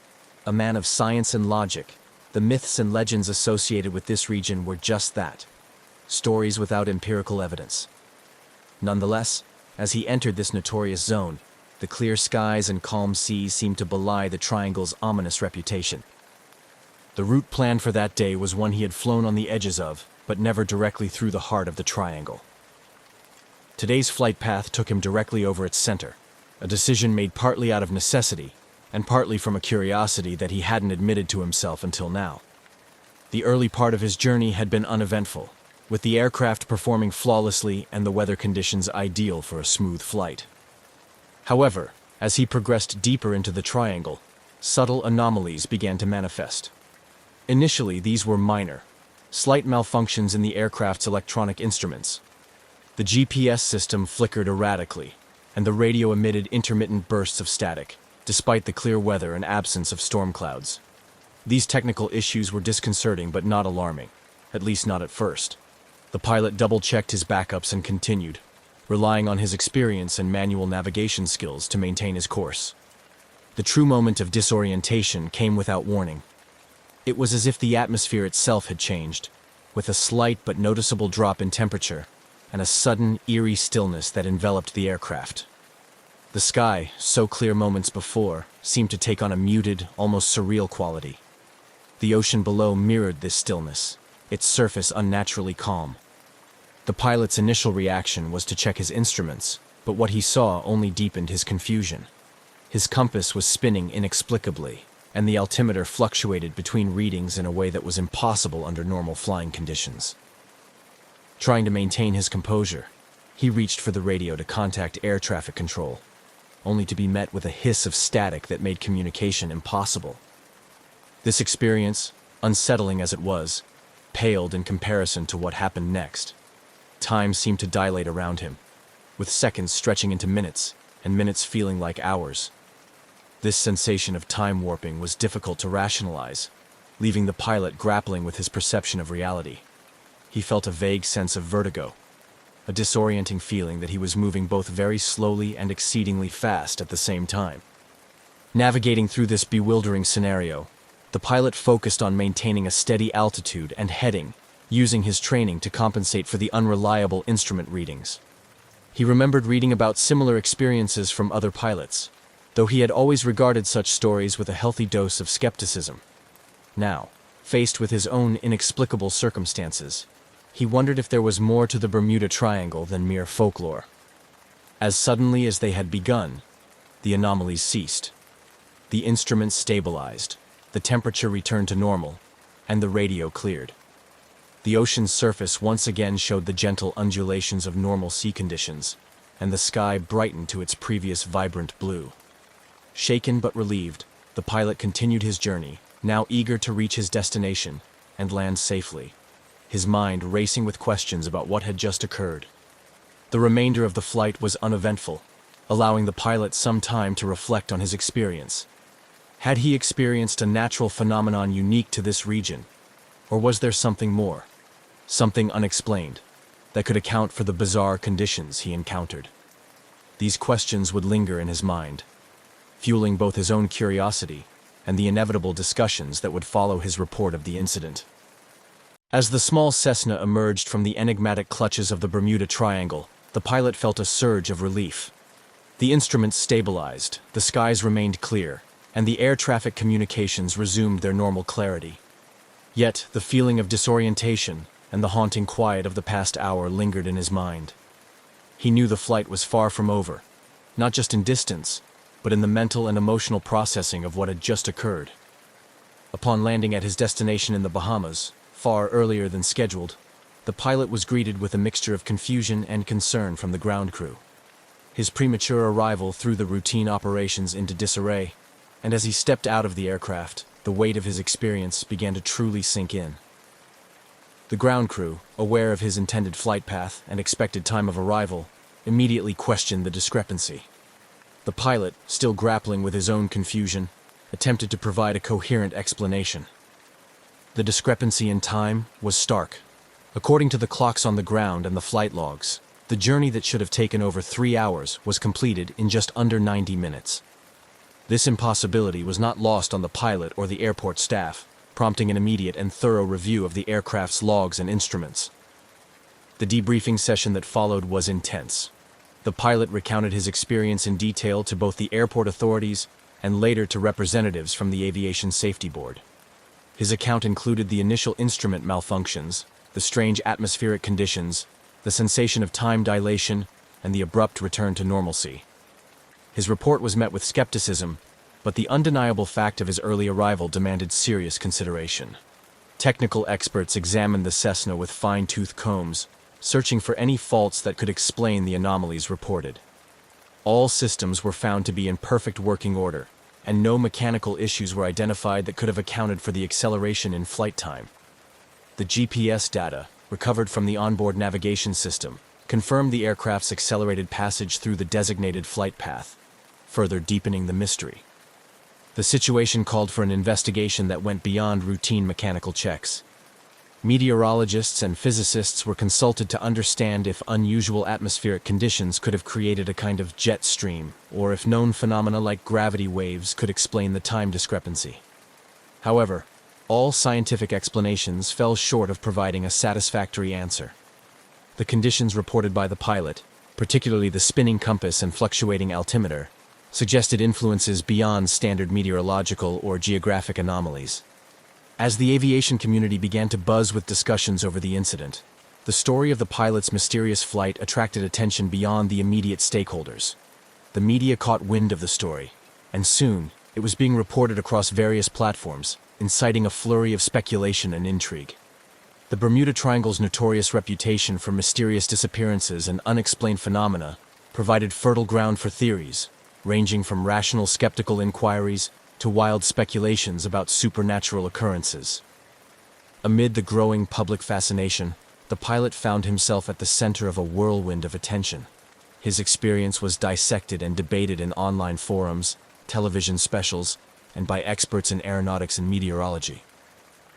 a man of science and logic, the myths and legends associated with this region were just that: stories without empirical evidence. Nonetheless, as he entered this notorious zone, The clear skies and calm seas seemed to belie the triangle's ominous reputation. The route planned for that day was one he had flown on the edges of, but never directly through the heart of the triangle. Today's flight path took him directly over its center, a decision made partly out of necessity and partly from a curiosity that he hadn't admitted to himself until now. The early part of his journey had been uneventful, with the aircraft performing flawlessly and the weather conditions ideal for a smooth flight. However, as he progressed deeper into the triangle, subtle anomalies began to manifest. Initially, these were minor, slight malfunctions in the aircraft's electronic instruments. The GPS system flickered erratically, and the radio emitted intermittent bursts of static, despite the clear weather and absence of storm clouds. These technical issues were disconcerting but not alarming, at least not at first. The pilot double-checked his backups and continued, relying on his experience and manual navigation skills to maintain his course. The true moment of disorientation came without warning. It was as if the atmosphere itself had changed, with a slight but noticeable drop in temperature and a sudden, eerie stillness that enveloped the aircraft. The sky, so clear moments before, seemed to take on a muted, almost surreal quality. The ocean below mirrored this stillness, its surface unnaturally calm. The pilot's initial reaction was to check his instruments, but what he saw only deepened his confusion. His compass was spinning inexplicably, and the altimeter fluctuated between readings in a way that was impossible under normal flying conditions. Trying to maintain his composure, he reached for the radio to contact air traffic control, only to be met with a hiss of static that made communication impossible. This experience, unsettling as it was, paled in comparison to what happened next. Time seemed to dilate around him, with seconds stretching into minutes, and minutes feeling like hours. This sensation of time warping was difficult to rationalize, leaving the pilot grappling with his perception of reality. He felt a vague sense of vertigo, a disorienting feeling that he was moving both very slowly and exceedingly fast at the same time. Navigating through this bewildering scenario, the pilot focused on maintaining a steady altitude and heading, using his training to compensate for the unreliable instrument readings. He remembered reading about similar experiences from other pilots, though he had always regarded such stories with a healthy dose of skepticism. Now, faced with his own inexplicable circumstances, he wondered if there was more to the Bermuda Triangle than mere folklore. As suddenly as they had begun, the anomalies ceased. The instruments stabilized, the temperature returned to normal, and the radio cleared. The ocean's surface once again showed the gentle undulations of normal sea conditions, and the sky brightened to its previous vibrant blue. Shaken but relieved, the pilot continued his journey, now eager to reach his destination and land safely, his mind racing with questions about what had just occurred. The remainder of the flight was uneventful, allowing the pilot some time to reflect on his experience. Had he experienced a natural phenomenon unique to this region, or was there something more, something unexplained, that could account for the bizarre conditions he encountered? These questions would linger in his mind, fueling both his own curiosity and the inevitable discussions that would follow his report of the incident. As the small Cessna emerged from the enigmatic clutches of the Bermuda Triangle, the pilot felt a surge of relief. The instruments stabilized, the skies remained clear, and the air traffic communications resumed their normal clarity. Yet, the feeling of disorientation and the haunting quiet of the past hour lingered in his mind. He knew the flight was far from over, not just in distance, but in the mental and emotional processing of what had just occurred. Upon landing at his destination in the Bahamas, far earlier than scheduled, the pilot was greeted with a mixture of confusion and concern from the ground crew. His premature arrival threw the routine operations into disarray, and as he stepped out of the aircraft, the weight of his experience began to truly sink in. The ground crew, aware of his intended flight path and expected time of arrival, immediately questioned the discrepancy. The pilot, still grappling with his own confusion, attempted to provide a coherent explanation. The discrepancy in time was stark. According to the clocks on the ground and the flight logs, the journey that should have taken over 3 hours was completed in just under 90 minutes. This impossibility was not lost on the pilot or the airport staff, prompting an immediate and thorough review of the aircraft's logs and instruments. The debriefing session that followed was intense. The The pilot recounted his experience in detail to both the airport authorities and later to representatives from the Aviation Safety Board. His account included the initial instrument malfunctions, the strange atmospheric conditions, the sensation of time dilation, and the abrupt return to normalcy. His report was met with skepticism, but the undeniable fact of his early arrival demanded serious consideration. Technical experts examined the Cessna with fine-tooth combs, searching for any faults that could explain the anomalies reported. All systems were found to be in perfect working order, and no mechanical issues were identified that could have accounted for the acceleration in flight time. The GPS data, recovered from the onboard navigation system, confirmed the aircraft's accelerated passage through the designated flight path, further deepening the mystery. The situation called for an investigation that went beyond routine mechanical checks. Meteorologists and physicists were consulted to understand if unusual atmospheric conditions could have created a kind of jet stream, or if known phenomena like gravity waves could explain the time discrepancy. However, all scientific explanations fell short of providing a satisfactory answer. The conditions reported by the pilot, particularly the spinning compass and fluctuating altimeter, suggested influences beyond standard meteorological or geographic anomalies. As the aviation community began to buzz with discussions over the incident, the story of the pilot's mysterious flight attracted attention beyond the immediate stakeholders. The media caught wind of the story, and soon it was being reported across various platforms, inciting a flurry of speculation and intrigue. The Bermuda Triangle's notorious reputation for mysterious disappearances and unexplained phenomena provided fertile ground for theories, ranging from rational skeptical inquiries to wild speculations about supernatural occurrences. Amid the growing public fascination, the pilot found himself at the center of a whirlwind of attention. His experience was dissected and debated in online forums, television specials, and by experts in aeronautics and meteorology.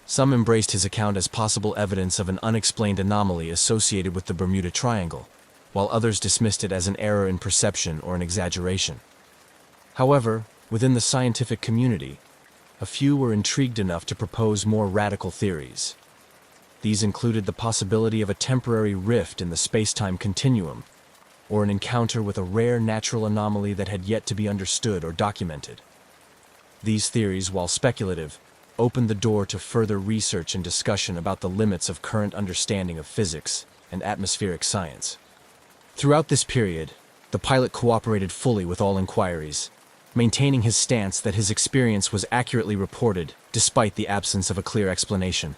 Some embraced his account as possible evidence of an unexplained anomaly associated with the Bermuda Triangle, while others dismissed it as an error in perception or an exaggeration. However, within the scientific community, a few were intrigued enough to propose more radical theories. These included the possibility of a temporary rift in the space-time continuum, or an encounter with a rare natural anomaly that had yet to be understood or documented. These theories, while speculative, opened the door to further research and discussion about the limits of current understanding of physics and atmospheric science. Throughout this period, the pilot cooperated fully with all inquiries, maintaining his stance that his experience was accurately reported despite the absence of a clear explanation.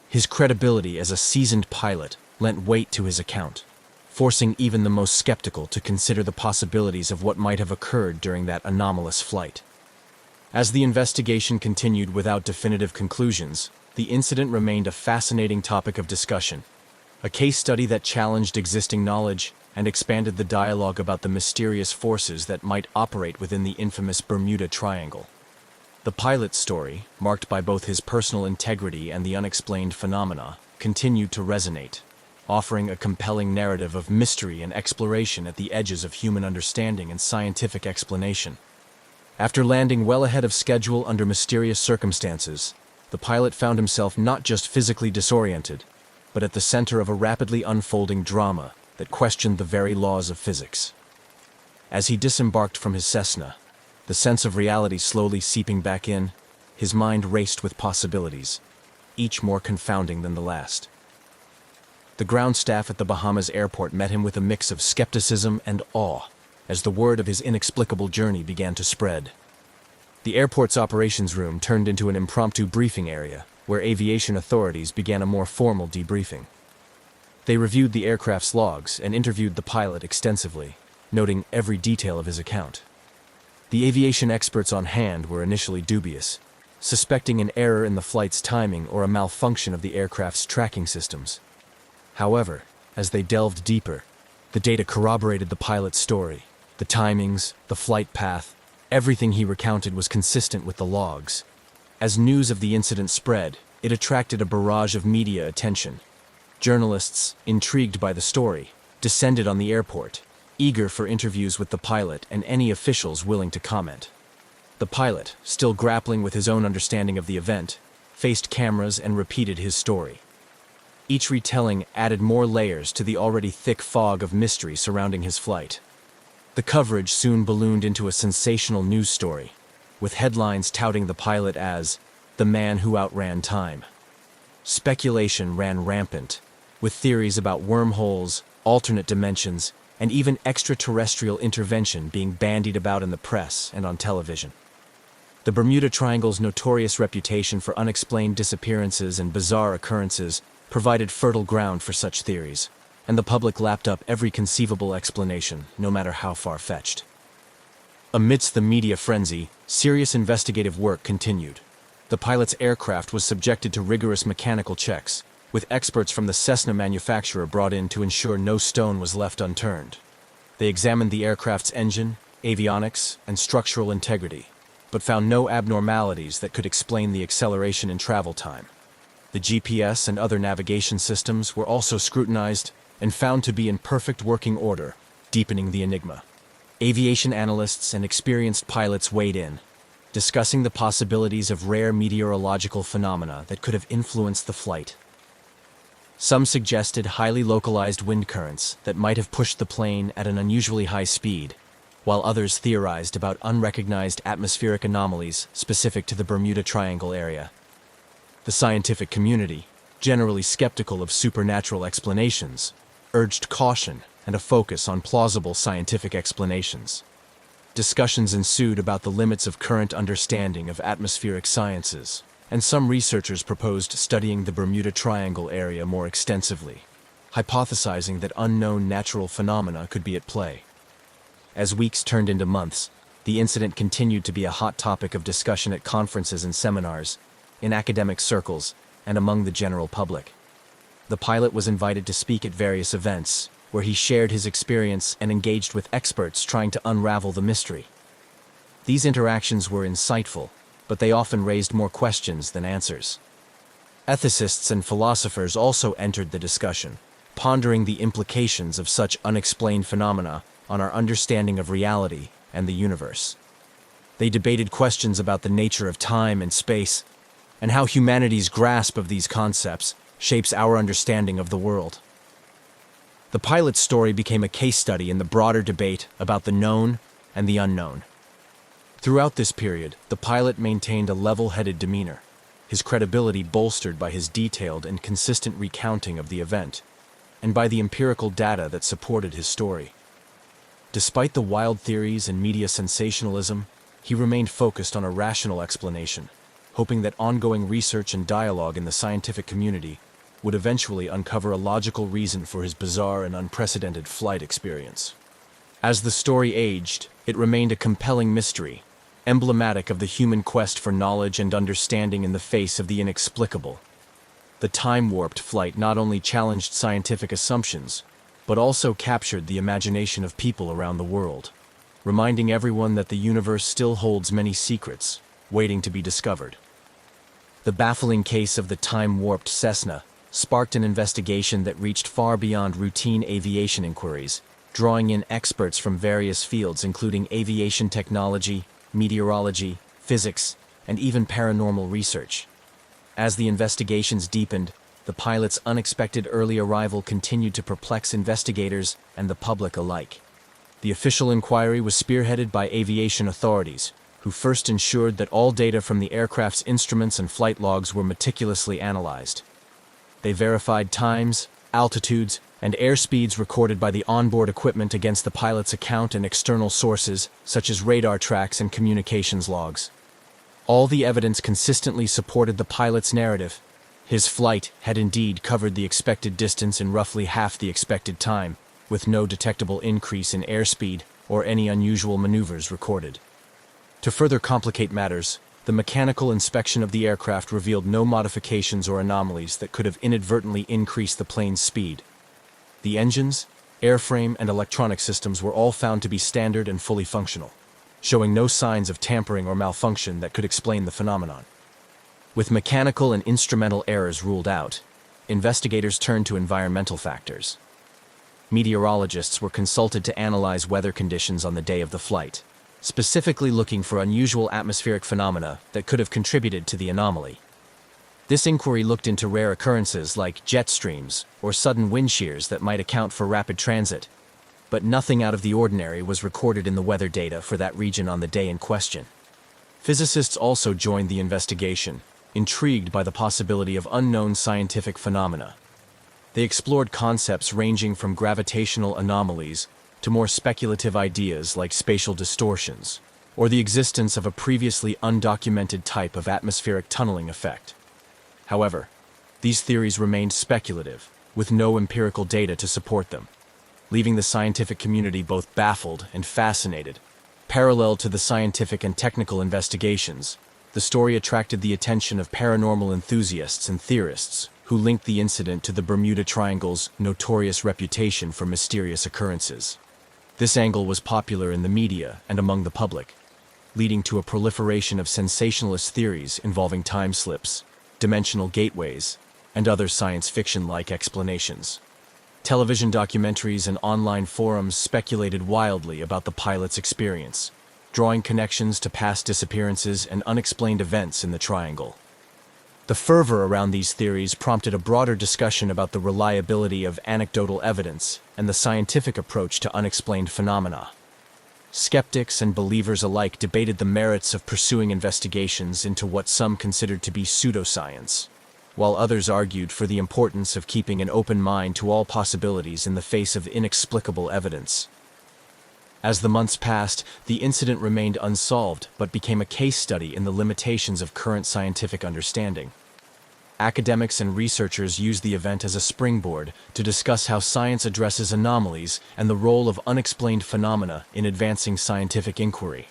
His credibility as a seasoned pilot lent weight to his account, forcing even the most skeptical to consider the possibilities of what might have occurred during that anomalous flight. As the investigation continued without definitive conclusions, the incident remained a fascinating topic of discussion, a case study that challenged existing knowledge and expanded the dialogue about the mysterious forces that might operate within the infamous Bermuda Triangle. The pilot's story, marked by both his personal integrity and the unexplained phenomena, continued to resonate, offering a compelling narrative of mystery and exploration at the edges of human understanding and scientific explanation. After landing well ahead of schedule under mysterious circumstances, the pilot found himself not just physically disoriented, but at the center of a rapidly unfolding drama that questioned the very laws of physics. As he disembarked from his Cessna, the sense of reality slowly seeping back in, his mind raced with possibilities, each more confounding than the last. The ground staff at the Bahamas airport met him with a mix of skepticism and awe as the word of his inexplicable journey began to spread. The airport's operations room turned into an impromptu briefing area where aviation authorities began a more formal debriefing. They reviewed the aircraft's logs and interviewed the pilot extensively, noting every detail of his account. The aviation experts on hand were initially dubious, suspecting an error in the flight's timing or a malfunction of the aircraft's tracking systems. However, as they delved deeper, the data corroborated the pilot's story. The timings, the flight path, everything he recounted was consistent with the logs. As news of the incident spread, it attracted a barrage of media attention. Journalists, intrigued by the story, descended on the airport, eager for interviews with the pilot and any officials willing to comment. The pilot, still grappling with his own understanding of the event, faced cameras and repeated his story. Each retelling added more layers to the already thick fog of mystery surrounding his flight. The coverage soon ballooned into a sensational news story, with headlines touting the pilot as the man who outran time. Speculation ran rampant, with theories about wormholes, alternate dimensions, and even extraterrestrial intervention being bandied about in the press and on television. The Bermuda Triangle's notorious reputation for unexplained disappearances and bizarre occurrences provided fertile ground for such theories, and the public lapped up every conceivable explanation, no matter how far-fetched. Amidst the media frenzy, serious investigative work continued. The pilot's aircraft was subjected to rigorous mechanical checks, with experts from the Cessna manufacturer brought in to ensure no stone was left unturned. They examined the aircraft's engine, avionics, and structural integrity, but found no abnormalities that could explain the acceleration in travel time. The GPS and other navigation systems were also scrutinized and found to be in perfect working order, deepening the enigma. Aviation analysts and experienced pilots weighed in, discussing the possibilities of rare meteorological phenomena that could have influenced the flight. Some suggested highly localized wind currents that might have pushed the plane at an unusually high speed, while others theorized about unrecognized atmospheric anomalies specific to the Bermuda Triangle area. The scientific community, generally skeptical of supernatural explanations, urged caution and a focus on plausible scientific explanations. Discussions ensued about the limits of current understanding of atmospheric sciences, and some researchers proposed studying the Bermuda Triangle area more extensively, hypothesizing that unknown natural phenomena could be at play. As weeks turned into months, the incident continued to be a hot topic of discussion at conferences and seminars, in academic circles, and among the general public. The pilot was invited to speak at various events, where he shared his experience and engaged with experts trying to unravel the mystery. These interactions were insightful, but they often raised more questions than answers. Ethicists and philosophers also entered the discussion, pondering the implications of such unexplained phenomena on our understanding of reality and the universe. They debated questions about the nature of time and space, and how humanity's grasp of these concepts shapes our understanding of the world. The pilot's story became a case study in the broader debate about the known and the unknown. Throughout this period, the pilot maintained a level-headed demeanor, his credibility bolstered by his detailed and consistent recounting of the event, and by the empirical data that supported his story. Despite the wild theories and media sensationalism, he remained focused on a rational explanation, hoping that ongoing research and dialogue in the scientific community would eventually uncover a logical reason for his bizarre and unprecedented flight experience. As the story aged, it remained a compelling mystery, emblematic of the human quest for knowledge and understanding in the face of the inexplicable. The time-warped flight not only challenged scientific assumptions, but also captured the imagination of people around the world, reminding everyone that the universe still holds many secrets, waiting to be discovered. The baffling case of the time-warped Cessna sparked an investigation that reached far beyond routine aviation inquiries, drawing in experts from various fields including aviation technology, meteorology, physics, and even paranormal research. As the investigations deepened, the pilot's unexpected early arrival continued to perplex investigators and the public alike. The official inquiry was spearheaded by aviation authorities, who first ensured that all data from the aircraft's instruments and flight logs were meticulously analyzed. They verified times, altitudes, and airspeeds recorded by the onboard equipment against the pilot's account and external sources, such as radar tracks and communications logs. All the evidence consistently supported the pilot's narrative. His flight had indeed covered the expected distance in roughly half the expected time, with no detectable increase in airspeed or any unusual maneuvers recorded. To further complicate matters, the mechanical inspection of the aircraft revealed no modifications or anomalies that could have inadvertently increased the plane's speed. The engines, airframe, and electronic systems were all found to be standard and fully functional, showing no signs of tampering or malfunction that could explain the phenomenon. With mechanical and instrumental errors ruled out, investigators turned to environmental factors. Meteorologists were consulted to analyze weather conditions on the day of the flight, specifically looking for unusual atmospheric phenomena that could have contributed to the anomaly. This inquiry looked into rare occurrences like jet streams or sudden wind shears that might account for rapid transit, but nothing out of the ordinary was recorded in the weather data for that region on the day in question. Physicists also joined the investigation, intrigued by the possibility of unknown scientific phenomena. They explored concepts ranging from gravitational anomalies to more speculative ideas like spatial distortions, or the existence of a previously undocumented type of atmospheric tunneling effect. However, these theories remained speculative, with no empirical data to support them, leaving the scientific community both baffled and fascinated. Parallel to the scientific and technical investigations, the story attracted the attention of paranormal enthusiasts and theorists who linked the incident to the Bermuda Triangle's notorious reputation for mysterious occurrences. This angle was popular in the media and among the public, leading to a proliferation of sensationalist theories involving time slips, dimensional gateways, and other science fiction-like explanations. Television documentaries and online forums speculated wildly about the pilot's experience, drawing connections to past disappearances and unexplained events in the Triangle. The fervor around these theories prompted a broader discussion about the reliability of anecdotal evidence and the scientific approach to unexplained phenomena. Skeptics and believers alike debated the merits of pursuing investigations into what some considered to be pseudoscience, while others argued for the importance of keeping an open mind to all possibilities in the face of inexplicable evidence. As the months passed, the incident remained unsolved but became a case study in the limitations of current scientific understanding. Academics and researchers used the event as a springboard to discuss how science addresses anomalies and the role of unexplained phenomena in advancing scientific inquiry.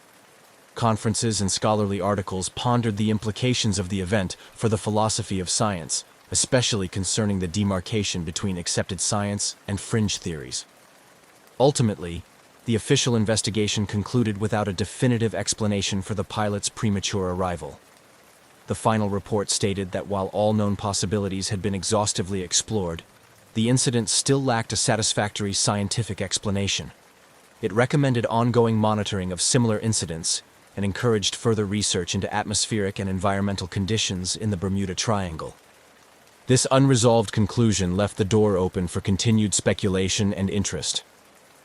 Conferences and scholarly articles pondered the implications of the event for the philosophy of science, especially concerning the demarcation between accepted science and fringe theories. Ultimately, the official investigation concluded without a definitive explanation for the pilot's premature arrival. The final report stated that while all known possibilities had been exhaustively explored, the incident still lacked a satisfactory scientific explanation. It recommended ongoing monitoring of similar incidents and encouraged further research into atmospheric and environmental conditions in the Bermuda Triangle. This unresolved conclusion left the door open for continued speculation and interest.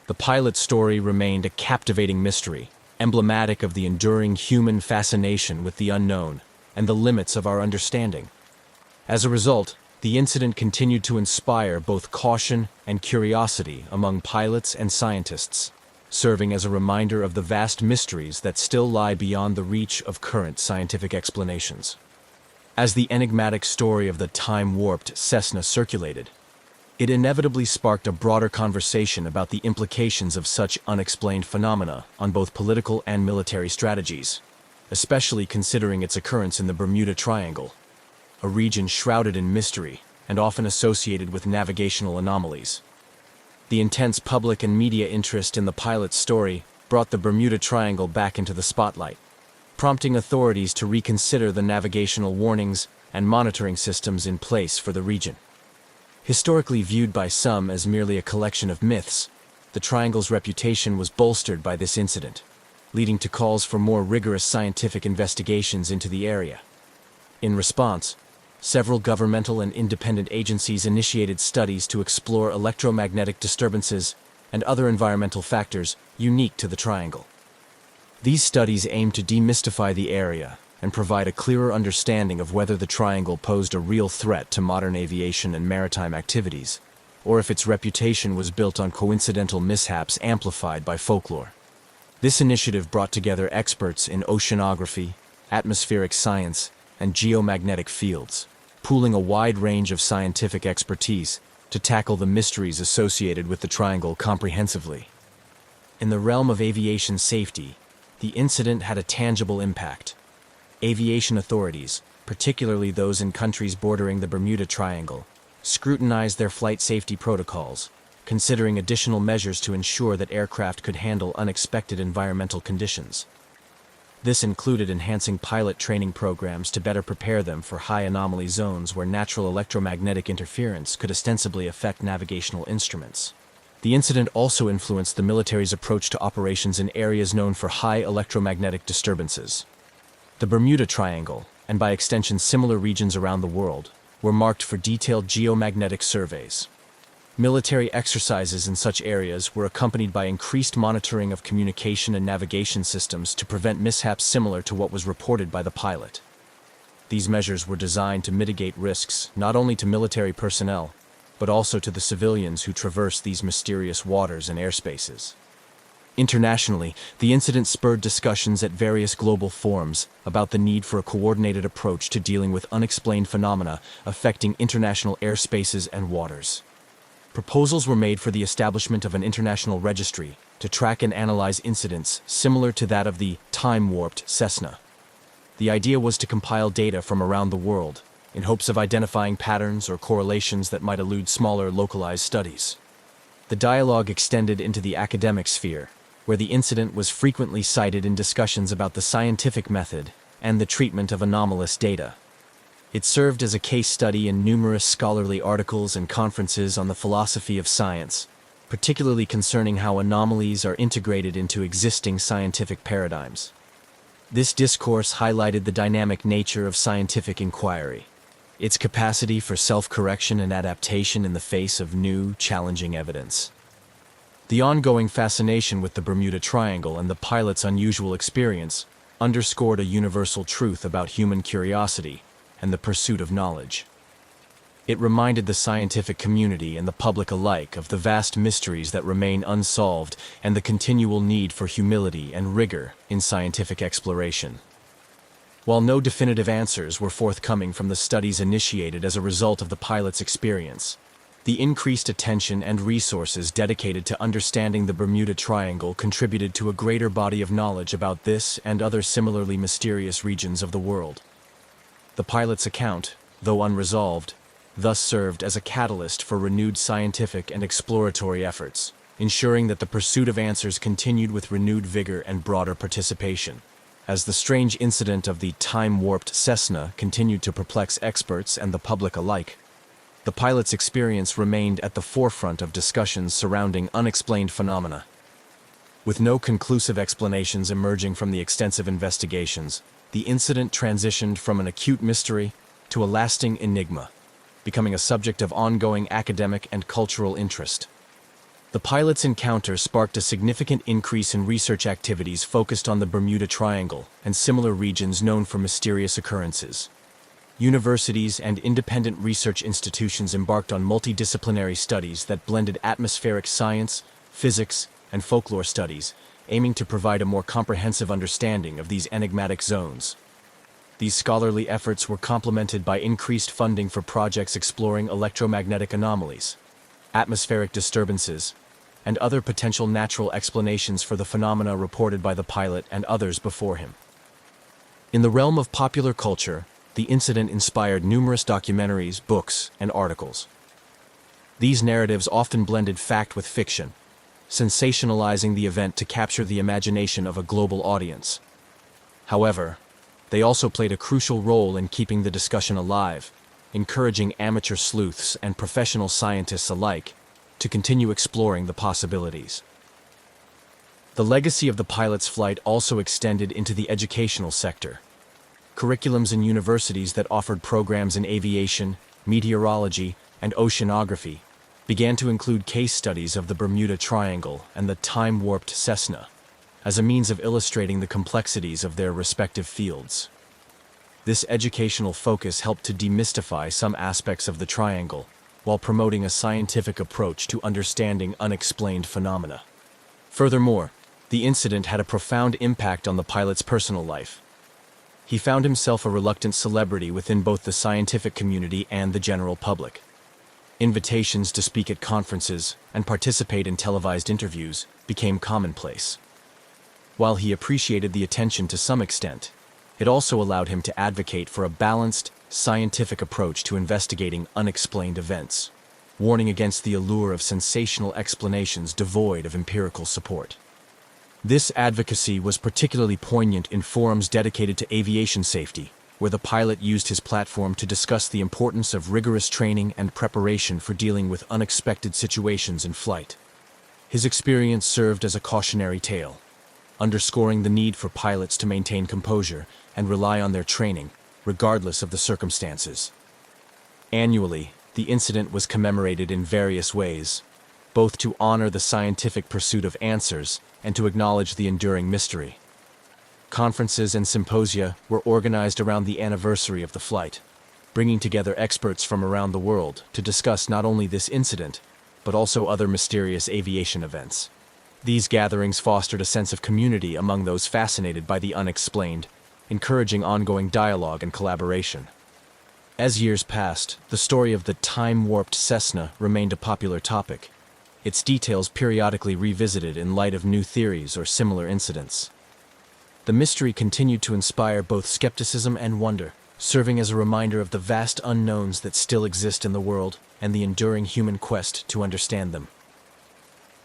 The pilot's story remained a captivating mystery, emblematic of the enduring human fascination with the unknown and the limits of our understanding. As a result, the incident continued to inspire both caution and curiosity among pilots and scientists, serving as a reminder of the vast mysteries that still lie beyond the reach of current scientific explanations. As the enigmatic story of the time-warped Cessna circulated, it inevitably sparked a broader conversation about the implications of such unexplained phenomena on both political and military strategies, especially considering its occurrence in the Bermuda Triangle, a region shrouded in mystery and often associated with navigational anomalies. The intense public and media interest in the pilot's story brought the Bermuda Triangle back into the spotlight, prompting authorities to reconsider the navigational warnings and monitoring systems in place for the region. Historically viewed by some as merely a collection of myths, the Triangle's reputation was bolstered by this incident, leading to calls for more rigorous scientific investigations into the area. In response, several governmental and independent agencies initiated studies to explore electromagnetic disturbances and other environmental factors unique to the Triangle. These studies aim to demystify the area and provide a clearer understanding of whether the Triangle posed a real threat to modern aviation and maritime activities, or if its reputation was built on coincidental mishaps amplified by folklore. This initiative brought together experts in oceanography, atmospheric science, and geomagnetic fields, pooling a wide range of scientific expertise to tackle the mysteries associated with the Triangle comprehensively. In the realm of aviation safety, the incident had a tangible impact. Aviation authorities, particularly those in countries bordering the Bermuda Triangle, scrutinized their flight safety protocols, considering additional measures to ensure that aircraft could handle unexpected environmental conditions. This included enhancing pilot training programs to better prepare them for high anomaly zones where natural electromagnetic interference could ostensibly affect navigational instruments. The incident also influenced the military's approach to operations in areas known for high electromagnetic disturbances. The Bermuda Triangle, and by extension similar regions around the world, were marked for detailed geomagnetic surveys. Military exercises in such areas were accompanied by increased monitoring of communication and navigation systems to prevent mishaps similar to what was reported by the pilot. These measures were designed to mitigate risks not only to military personnel, but also to the civilians who traverse these mysterious waters and airspaces. Internationally, the incident spurred discussions at various global forums about the need for a coordinated approach to dealing with unexplained phenomena affecting international airspaces and waters. Proposals were made for the establishment of an international registry to track and analyze incidents similar to that of the time-warped Cessna. The idea was to compile data from around the world in hopes of identifying patterns or correlations that might elude smaller localized studies. The dialogue extended into the academic sphere, where the incident was frequently cited in discussions about the scientific method and the treatment of anomalous data. It served as a case study in numerous scholarly articles and conferences on the philosophy of science, particularly concerning how anomalies are integrated into existing scientific paradigms. This discourse highlighted the dynamic nature of scientific inquiry, its capacity for self-correction and adaptation in the face of new, challenging evidence. The ongoing fascination with the Bermuda Triangle and the pilot's unusual experience underscored a universal truth about human curiosity and the pursuit of knowledge. It reminded the scientific community and the public alike of the vast mysteries that remain unsolved and the continual need for humility and rigor in scientific exploration. While no definitive answers were forthcoming from the studies initiated as a result of the pilot's experience, the increased attention and resources dedicated to understanding the Bermuda Triangle contributed to a greater body of knowledge about this and other similarly mysterious regions of the world. The pilot's account, though unresolved, thus served as a catalyst for renewed scientific and exploratory efforts, ensuring that the pursuit of answers continued with renewed vigor and broader participation. As the strange incident of the time-warped Cessna continued to perplex experts and the public alike, the pilot's experience remained at the forefront of discussions surrounding unexplained phenomena. With no conclusive explanations emerging from the extensive investigations, the incident transitioned from an acute mystery to a lasting enigma, becoming a subject of ongoing academic and cultural interest. The pilot's encounter sparked a significant increase in research activities focused on the Bermuda Triangle and similar regions known for mysterious occurrences. Universities and independent research institutions embarked on multidisciplinary studies that blended atmospheric science, physics, and folklore studies, aiming to provide a more comprehensive understanding of these enigmatic zones. These scholarly efforts were complemented by increased funding for projects exploring electromagnetic anomalies, atmospheric disturbances, and other potential natural explanations for the phenomena reported by the pilot and others before him. In the realm of popular culture, the incident inspired numerous documentaries, books, and articles. These narratives often blended fact with fiction, sensationalizing the event to capture the imagination of a global audience. However, they also played a crucial role in keeping the discussion alive, encouraging amateur sleuths and professional scientists alike to continue exploring the possibilities. The legacy of the pilot's flight also extended into the educational sector. Curriculums in universities that offered programs in aviation, meteorology, and oceanography began to include case studies of the Bermuda Triangle and the time-warped Cessna, as a means of illustrating the complexities of their respective fields. This educational focus helped to demystify some aspects of the triangle, while promoting a scientific approach to understanding unexplained phenomena. Furthermore, the incident had a profound impact on the pilot's personal life. He found himself a reluctant celebrity within both the scientific community and the general public. Invitations to speak at conferences and participate in televised interviews became commonplace. While he appreciated the attention to some extent, it also allowed him to advocate for a balanced, scientific approach to investigating unexplained events, warning against the allure of sensational explanations devoid of empirical support. This advocacy was particularly poignant in forums dedicated to aviation safety, where the pilot used his platform to discuss the importance of rigorous training and preparation for dealing with unexpected situations in flight. His experience served as a cautionary tale, underscoring the need for pilots to maintain composure and rely on their training, regardless of the circumstances. Annually, the incident was commemorated in various ways, both to honor the scientific pursuit of answers and to acknowledge the enduring mystery. Conferences and symposia were organized around the anniversary of the flight, bringing together experts from around the world to discuss not only this incident, but also other mysterious aviation events. These gatherings fostered a sense of community among those fascinated by the unexplained, encouraging ongoing dialogue and collaboration. As years passed, the story of the time-warped Cessna remained a popular topic, its details periodically revisited in light of new theories or similar incidents. The mystery continued to inspire both skepticism and wonder, serving as a reminder of the vast unknowns that still exist in the world and the enduring human quest to understand them.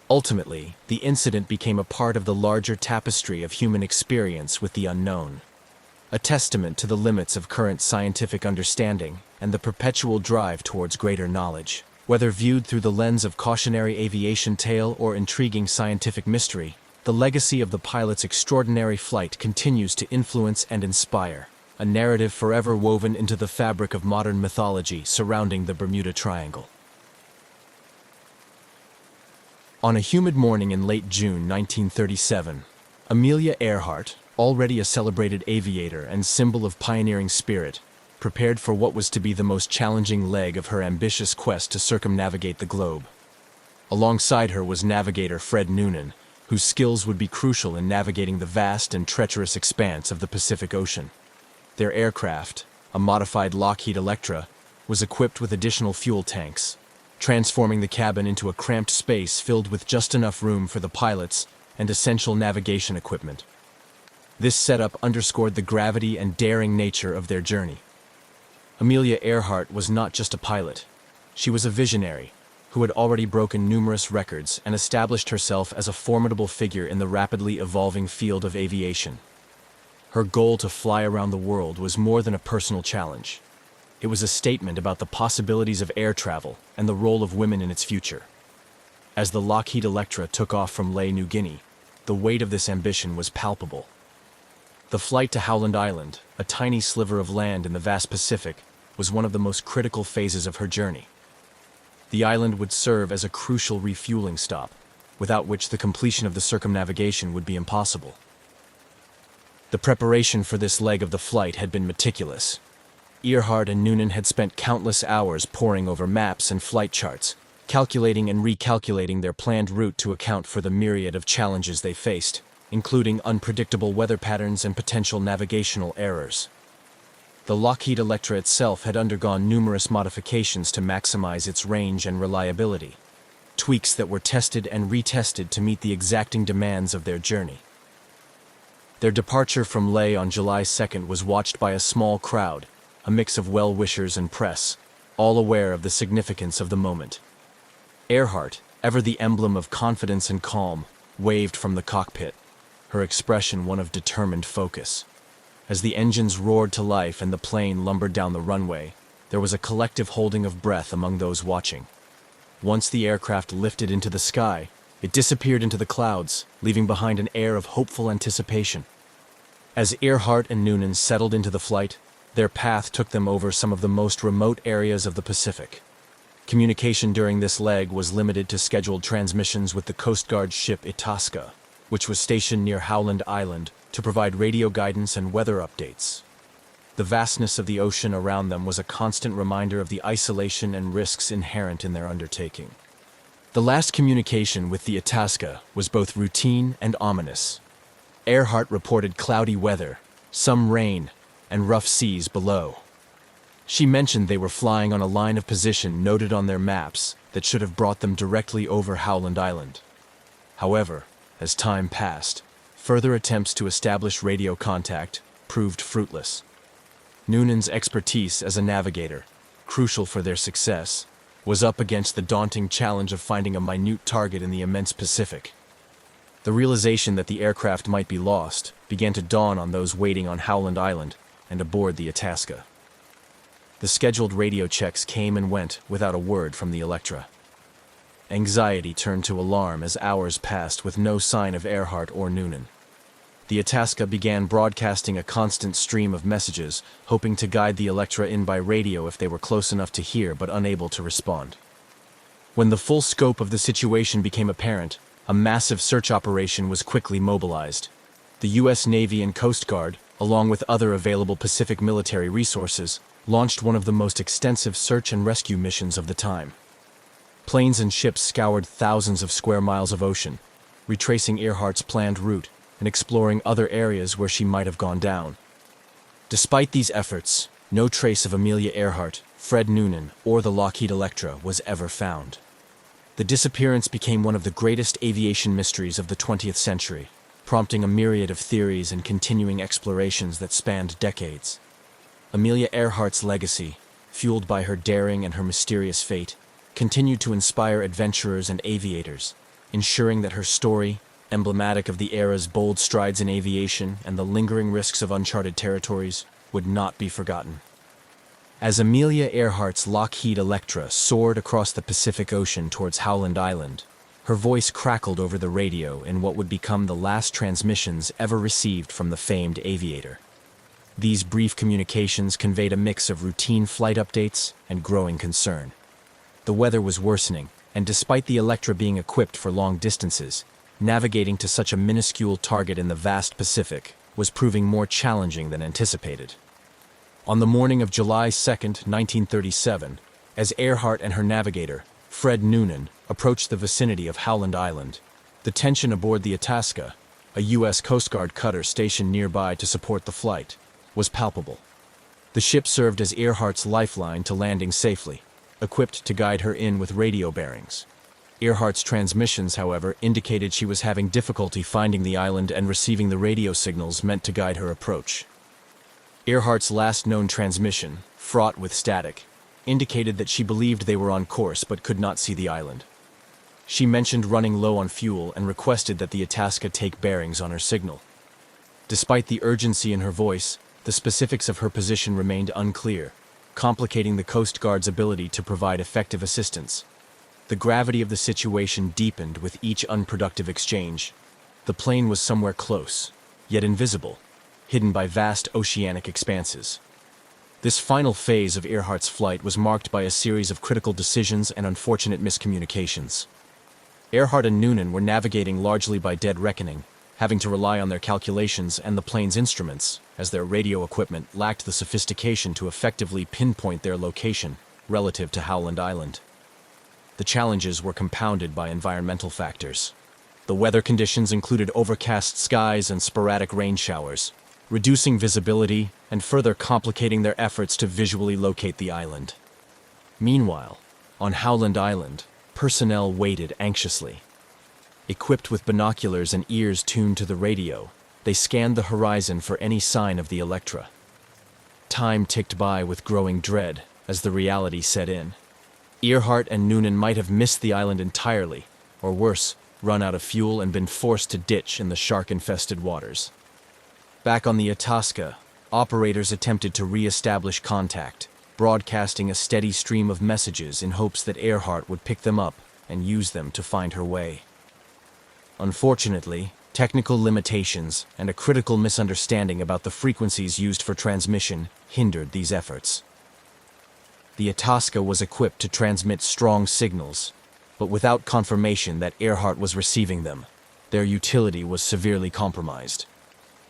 Ultimately, the incident became a part of the larger tapestry of human experience with the unknown, a testament to the limits of current scientific understanding and the perpetual drive towards greater knowledge. Whether viewed through the lens of cautionary aviation tale or intriguing scientific mystery, the legacy of the pilot's extraordinary flight continues to influence and inspire, a narrative forever woven into the fabric of modern mythology surrounding the Bermuda Triangle. On a humid morning in late June 1937, Amelia Earhart, already a celebrated aviator and symbol of pioneering spirit, prepared for what was to be the most challenging leg of her ambitious quest to circumnavigate the globe. Alongside her was navigator Fred Noonan, whose skills would be crucial in navigating the vast and treacherous expanse of the Pacific Ocean. Their aircraft, a modified Lockheed Electra, was equipped with additional fuel tanks, transforming the cabin into a cramped space filled with just enough room for the pilots and essential navigation equipment. This setup underscored the gravity and daring nature of their journey. Amelia Earhart was not just a pilot. She was a visionary who had already broken numerous records and established herself as a formidable figure in the rapidly evolving field of aviation. Her goal to fly around the world was more than a personal challenge. It was a statement about the possibilities of air travel and the role of women in its future. As the Lockheed Electra took off from Lae, New Guinea, the weight of this ambition was palpable. The flight to Howland Island, a tiny sliver of land in the vast Pacific, was one of the most critical phases of her journey. The island would serve as a crucial refueling stop, without which the completion of the circumnavigation would be impossible. The preparation for this leg of the flight had been meticulous. Earhart and Noonan had spent countless hours poring over maps and flight charts, calculating and recalculating their planned route to account for the myriad of challenges they faced, including unpredictable weather patterns and potential navigational errors. The Lockheed Electra itself had undergone numerous modifications to maximize its range and reliability, tweaks that were tested and retested to meet the exacting demands of their journey. Their departure from Lae on July 2nd was watched by a small crowd, a mix of well-wishers and press, all aware of the significance of the moment. Earhart, ever the emblem of confidence and calm, waved from the cockpit, her expression one of determined focus. As the engines roared to life and the plane lumbered down the runway, there was a collective holding of breath among those watching. Once the aircraft lifted into the sky, it disappeared into the clouds, leaving behind an air of hopeful anticipation. As Earhart and Noonan settled into the flight, their path took them over some of the most remote areas of the Pacific. Communication during this leg was limited to scheduled transmissions with the Coast Guard ship Itasca, which was stationed near Howland Island to provide radio guidance and weather updates. The vastness of the ocean around them was a constant reminder of the isolation and risks inherent in their undertaking. The last communication with the Itasca was both routine and ominous. Earhart reported cloudy weather, some rain, and rough seas below. She mentioned they were flying on a line of position noted on their maps that should have brought them directly over Howland Island. However, as time passed, further attempts to establish radio contact proved fruitless. Noonan's expertise as a navigator, crucial for their success, was up against the daunting challenge of finding a minute target in the immense Pacific. The realization that the aircraft might be lost began to dawn on those waiting on Howland Island and aboard the Itasca. The scheduled radio checks came and went without a word from the Electra. Anxiety turned to alarm as hours passed with no sign of Earhart or Noonan. The Itasca began broadcasting a constant stream of messages, hoping to guide the Electra in by radio if they were close enough to hear but unable to respond. When the full scope of the situation became apparent, a massive search operation was quickly mobilized. The U.S. Navy and Coast Guard, along with other available Pacific military resources, launched one of the most extensive search and rescue missions of the time. Planes and ships scoured thousands of square miles of ocean, retracing Earhart's planned route and exploring other areas where she might have gone down. Despite these efforts, no trace of Amelia Earhart, Fred Noonan, or the Lockheed Electra was ever found. The disappearance became one of the greatest aviation mysteries of the 20th century, prompting a myriad of theories and continuing explorations that spanned decades. Amelia Earhart's legacy, fueled by her daring and her mysterious fate, continued to inspire adventurers and aviators, ensuring that her story, emblematic of the era's bold strides in aviation and the lingering risks of uncharted territories, would not be forgotten. As Amelia Earhart's Lockheed Electra soared across the Pacific Ocean towards Howland Island, her voice crackled over the radio in what would become the last transmissions ever received from the famed aviator. These brief communications conveyed a mix of routine flight updates and growing concern. The weather was worsening, and despite the Electra being equipped for long distances, navigating to such a minuscule target in the vast Pacific was proving more challenging than anticipated. On the morning of July 2, 1937, as Earhart and her navigator, Fred Noonan, approached the vicinity of Howland Island, the tension aboard the Itasca, a U.S. Coast Guard cutter stationed nearby to support the flight, was palpable. The ship served as Earhart's lifeline to landing safely, equipped to guide her in with radio bearings. Earhart's transmissions, however, indicated she was having difficulty finding the island and receiving the radio signals meant to guide her approach. Earhart's last known transmission, fraught with static, indicated that she believed they were on course but could not see the island. She mentioned running low on fuel and requested that the Itasca take bearings on her signal. Despite the urgency in her voice, the specifics of her position remained unclear, complicating the Coast Guard's ability to provide effective assistance. The gravity of the situation deepened with each unproductive exchange. The plane was somewhere close, yet invisible, hidden by vast oceanic expanses. This final phase of Earhart's flight was marked by a series of critical decisions and unfortunate miscommunications. Earhart and Noonan were navigating largely by dead reckoning, having to rely on their calculations and the plane's instruments, as their radio equipment lacked the sophistication to effectively pinpoint their location relative to Howland Island. The challenges were compounded by environmental factors. The weather conditions included overcast skies and sporadic rain showers, reducing visibility and further complicating their efforts to visually locate the island. Meanwhile, on Howland Island, personnel waited anxiously. Equipped with binoculars and ears tuned to the radio, they scanned the horizon for any sign of the Electra. Time ticked by with growing dread as the reality set in. Earhart and Noonan might have missed the island entirely, or worse, run out of fuel and been forced to ditch in the shark-infested waters. Back on the Itasca, operators attempted to re-establish contact, broadcasting a steady stream of messages in hopes that Earhart would pick them up and use them to find her way. Unfortunately, technical limitations and a critical misunderstanding about the frequencies used for transmission hindered these efforts. The Itasca was equipped to transmit strong signals, but without confirmation that Earhart was receiving them, their utility was severely compromised.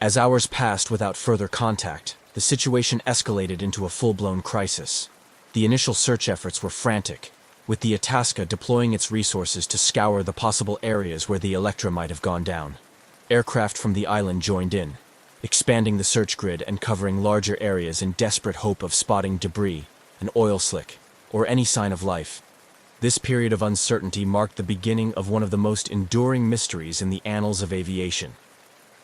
As hours passed without further contact, the situation escalated into a full-blown crisis. The initial search efforts were frantic, with the Itasca deploying its resources to scour the possible areas where the Electra might have gone down. Aircraft from the island joined in, expanding the search grid and covering larger areas in desperate hope of spotting debris, an oil slick, or any sign of life. This period of uncertainty marked the beginning of one of the most enduring mysteries in the annals of aviation.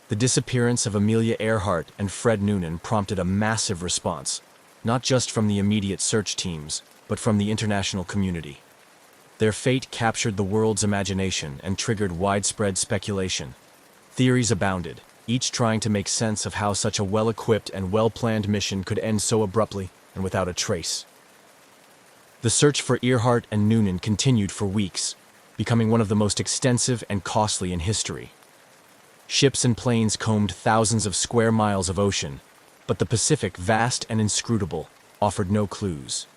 The disappearance of Amelia Earhart and Fred Noonan prompted a massive response, not just from the immediate search teams, but from the international community. Their fate captured the world's imagination and triggered widespread speculation. Theories abounded, each trying to make sense of how such a well-equipped and well-planned mission could end so abruptly and without a trace. The search for Earhart and Noonan continued for weeks, becoming one of the most extensive and costly in history. Ships and planes combed thousands of square miles of ocean, but the Pacific, vast and inscrutable, offered no clues.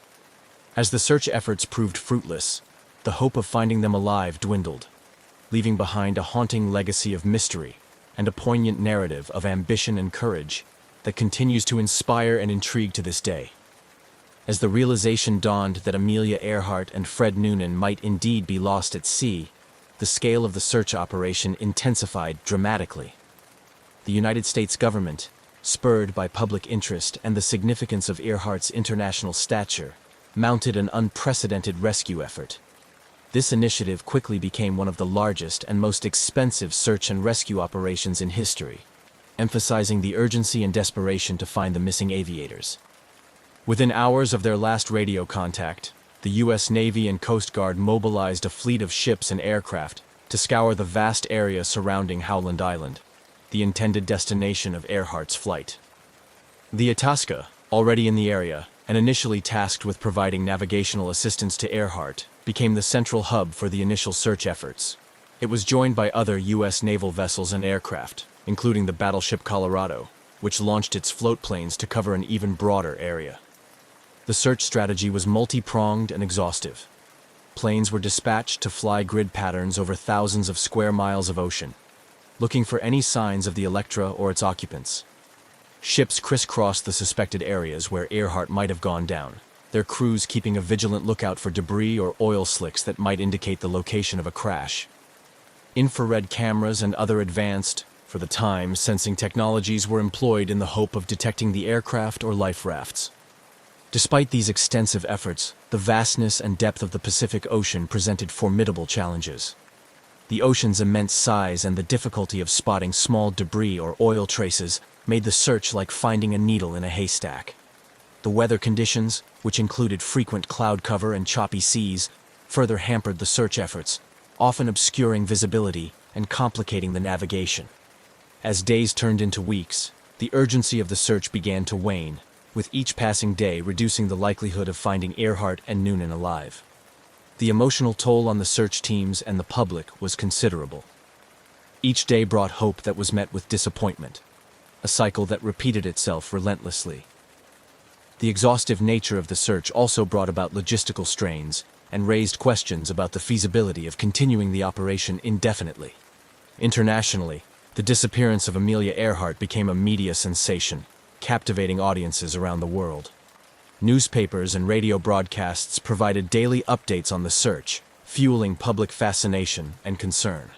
As the search efforts proved fruitless, the hope of finding them alive dwindled, leaving behind a haunting legacy of mystery and a poignant narrative of ambition and courage that continues to inspire and intrigue to this day. As the realization dawned that Amelia Earhart and Fred Noonan might indeed be lost at sea, the scale of the search operation intensified dramatically. The United States government, spurred by public interest and the significance of Earhart's international stature, mounted an unprecedented rescue effort. This initiative quickly became one of the largest and most expensive search and rescue operations in history, emphasizing the urgency and desperation to find the missing aviators. Within hours of their last radio contact, the U.S. Navy and Coast Guard mobilized a fleet of ships and aircraft to scour the vast area surrounding Howland Island, the intended destination of Earhart's flight. The Itasca, already in the area and initially tasked with providing navigational assistance to Earhart, became the central hub for the initial search efforts. It was joined by other U.S. naval vessels and aircraft, including the battleship Colorado, which launched its float planes to cover an even broader area. The search strategy was multi-pronged and exhaustive. Planes were dispatched to fly grid patterns over thousands of square miles of ocean, looking for any signs of the Electra or its occupants. Ships crisscrossed the suspected areas where Earhart might have gone down, their crews keeping a vigilant lookout for debris or oil slicks that might indicate the location of a crash. Infrared cameras and other advanced, for the time, sensing technologies were employed in the hope of detecting the aircraft or life rafts. Despite these extensive efforts, the vastness and depth of the Pacific Ocean presented formidable challenges. The ocean's immense size and the difficulty of spotting small debris or oil traces made the search like finding a needle in a haystack. The weather conditions, which included frequent cloud cover and choppy seas, further hampered the search efforts, often obscuring visibility and complicating the navigation. As days turned into weeks, the urgency of the search began to wane, with each passing day reducing the likelihood of finding Earhart and Noonan alive. The emotional toll on the search teams and the public was considerable. Each day brought hope that was met with disappointment, a cycle that repeated itself relentlessly. The exhaustive nature of the search also brought about logistical strains and raised questions about the feasibility of continuing the operation indefinitely. Internationally, the disappearance of Amelia Earhart became a media sensation, captivating audiences around the world. Newspapers and radio broadcasts provided daily updates on the search, fueling public fascination and concern.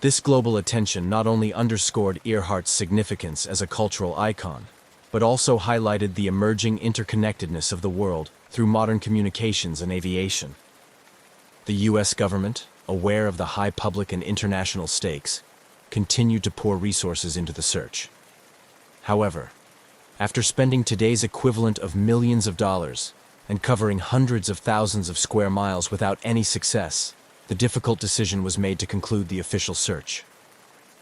This global attention not only underscored Earhart's significance as a cultural icon, but also highlighted the emerging interconnectedness of the world through modern communications and aviation. The U.S. government, aware of the high public and international stakes, continued to pour resources into the search. However, after spending today's equivalent of millions of dollars and covering hundreds of thousands of square miles without any success, the difficult decision was made to conclude the official search.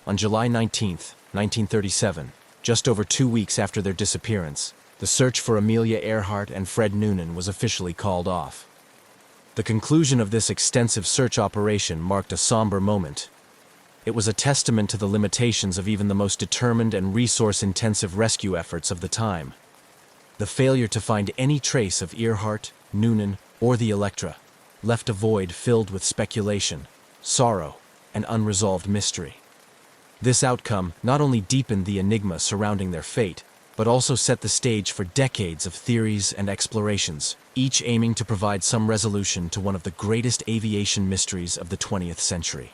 On July 19, 1937, just over 2 weeks after their disappearance, the search for Amelia Earhart and Fred Noonan was officially called off. The conclusion of this extensive search operation marked a somber moment. It was a testament to the limitations of even the most determined and resource-intensive rescue efforts of the time. The failure to find any trace of Earhart, Noonan, or the Electra left a void filled with speculation, sorrow, and unresolved mystery. This outcome not only deepened the enigma surrounding their fate, but also set the stage for decades of theories and explorations, each aiming to provide some resolution to one of the greatest aviation mysteries of the 20th century.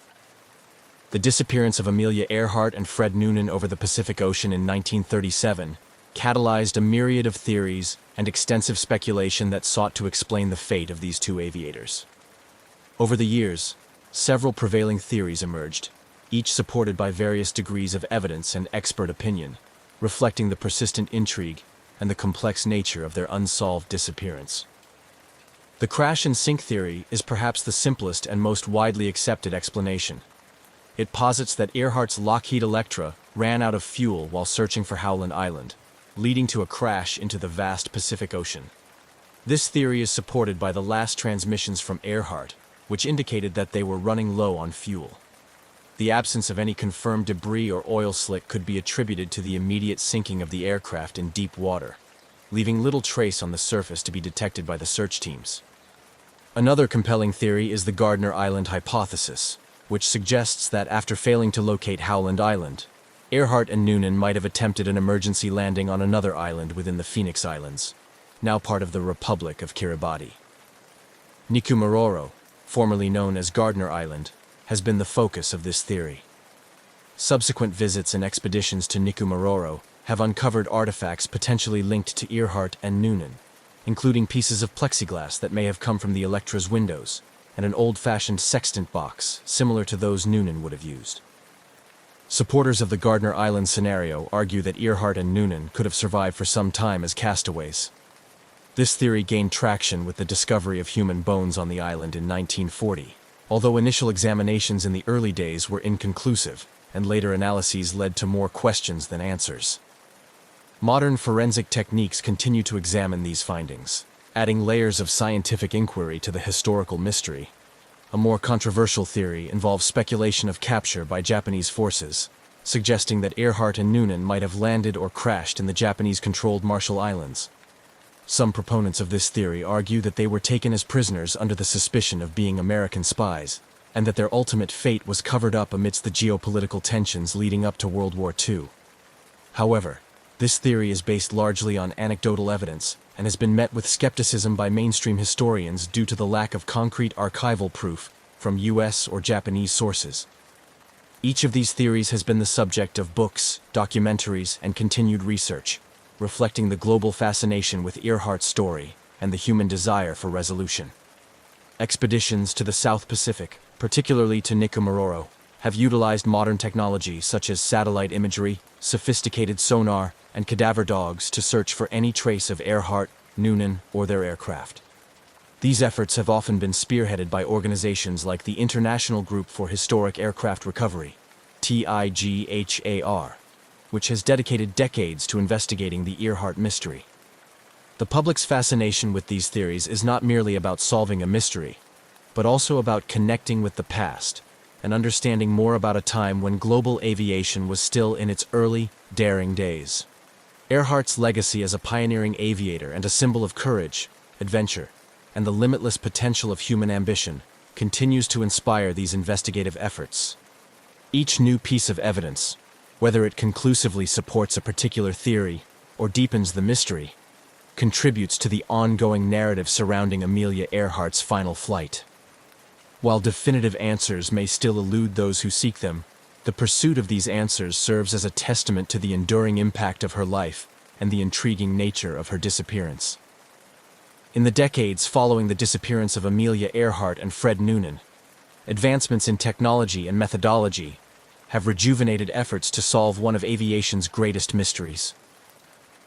The disappearance of Amelia Earhart and Fred Noonan over the Pacific Ocean in 1937 catalyzed a myriad of theories and extensive speculation that sought to explain the fate of these two aviators. Over the years, several prevailing theories emerged, each supported by various degrees of evidence and expert opinion, reflecting the persistent intrigue and the complex nature of their unsolved disappearance. The crash and sink theory is perhaps the simplest and most widely accepted explanation. It posits that Earhart's Lockheed Electra ran out of fuel while searching for Howland Island, leading to a crash into the vast Pacific Ocean. This theory is supported by the last transmissions from Earhart, which indicated that they were running low on fuel. The absence of any confirmed debris or oil slick could be attributed to the immediate sinking of the aircraft in deep water, leaving little trace on the surface to be detected by the search teams. Another compelling theory is the Gardner Island hypothesis, which suggests that after failing to locate Howland Island, Earhart and Noonan might have attempted an emergency landing on another island within the Phoenix Islands, now part of the Republic of Kiribati. Nikumaroro, formerly known as Gardner Island, has been the focus of this theory. Subsequent visits and expeditions to Nikumaroro have uncovered artifacts potentially linked to Earhart and Noonan, including pieces of plexiglass that may have come from the Electra's windows and an old-fashioned sextant box similar to those Noonan would have used. Supporters of the Gardner Island scenario argue that Earhart and Noonan could have survived for some time as castaways. This theory gained traction with the discovery of human bones on the island in 1940, although initial examinations in the early days were inconclusive, and later analyses led to more questions than answers. Modern forensic techniques continue to examine these findings, adding layers of scientific inquiry to the historical mystery. A more controversial theory involves speculation of capture by Japanese forces, suggesting that Earhart and Noonan might have landed or crashed in the Japanese-controlled Marshall Islands. Some proponents of this theory argue that they were taken as prisoners under the suspicion of being American spies, and that their ultimate fate was covered up amidst the geopolitical tensions leading up to World War II. However, this theory is based largely on anecdotal evidence and has been met with skepticism by mainstream historians due to the lack of concrete archival proof from US or Japanese sources. Each of these theories has been the subject of books, documentaries, and continued research, reflecting the global fascination with Earhart's story and the human desire for resolution. Expeditions to the South Pacific, particularly to Nikumaroro, have utilized modern technology such as satellite imagery, sophisticated sonar, and cadaver dogs to search for any trace of Earhart, Noonan, or their aircraft. These efforts have often been spearheaded by organizations like the International Group for Historic Aircraft Recovery, TIGHAR, which has dedicated decades to investigating the Earhart mystery. The public's fascination with these theories is not merely about solving a mystery, but also about connecting with the past and understanding more about a time when global aviation was still in its early, daring days. Earhart's legacy as a pioneering aviator and a symbol of courage, adventure, and the limitless potential of human ambition continues to inspire these investigative efforts. Each new piece of evidence, whether it conclusively supports a particular theory or deepens the mystery, contributes to the ongoing narrative surrounding Amelia Earhart's final flight. While definitive answers may still elude those who seek them, the pursuit of these answers serves as a testament to the enduring impact of her life and the intriguing nature of her disappearance. In the decades following the disappearance of Amelia Earhart and Fred Noonan, advancements in technology and methodology have rejuvenated efforts to solve one of aviation's greatest mysteries.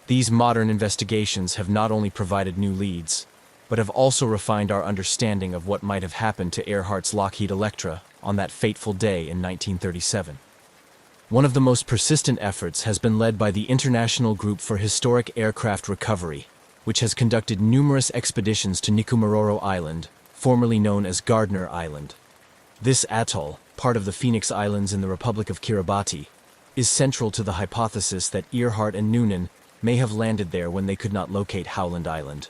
These modern investigations have not only provided new leads, but have also refined our understanding of what might have happened to Earhart's Lockheed Electra on that fateful day in 1937. One of the most persistent efforts has been led by the International Group for Historic Aircraft Recovery, which has conducted numerous expeditions to Nikumaroro Island, formerly known as Gardner Island. This atoll, part of the Phoenix Islands in the Republic of Kiribati, is central to the hypothesis that Earhart and Noonan may have landed there when they could not locate Howland Island.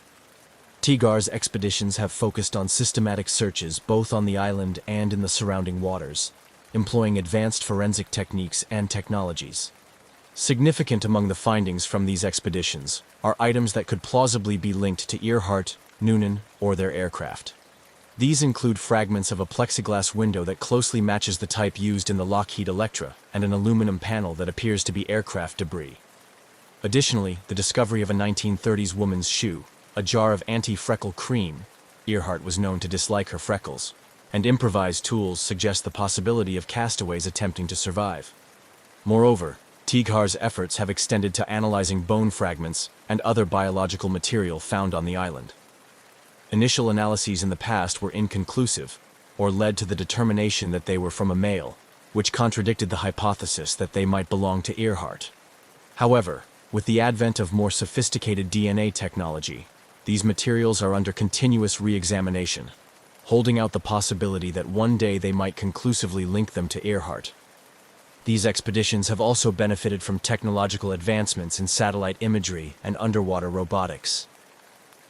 TIGHAR's expeditions have focused on systematic searches both on the island and in the surrounding waters, employing advanced forensic techniques and technologies. Significant among the findings from these expeditions are items that could plausibly be linked to Earhart, Noonan, or their aircraft. These include fragments of a plexiglass window that closely matches the type used in the Lockheed Electra and an aluminum panel that appears to be aircraft debris. Additionally, the discovery of a 1930s woman's shoe, a jar of anti-freckle cream — Earhart was known to dislike her freckles — and improvised tools suggest the possibility of castaways attempting to survive. Moreover, TIGHAR's efforts have extended to analyzing bone fragments and other biological material found on the island. Initial analyses in the past were inconclusive, or led to the determination that they were from a male, which contradicted the hypothesis that they might belong to Earhart. However, with the advent of more sophisticated DNA technology, these materials are under continuous re-examination. holding out the possibility that one day they might conclusively link them to Earhart. These expeditions have also benefited from technological advancements in satellite imagery and underwater robotics.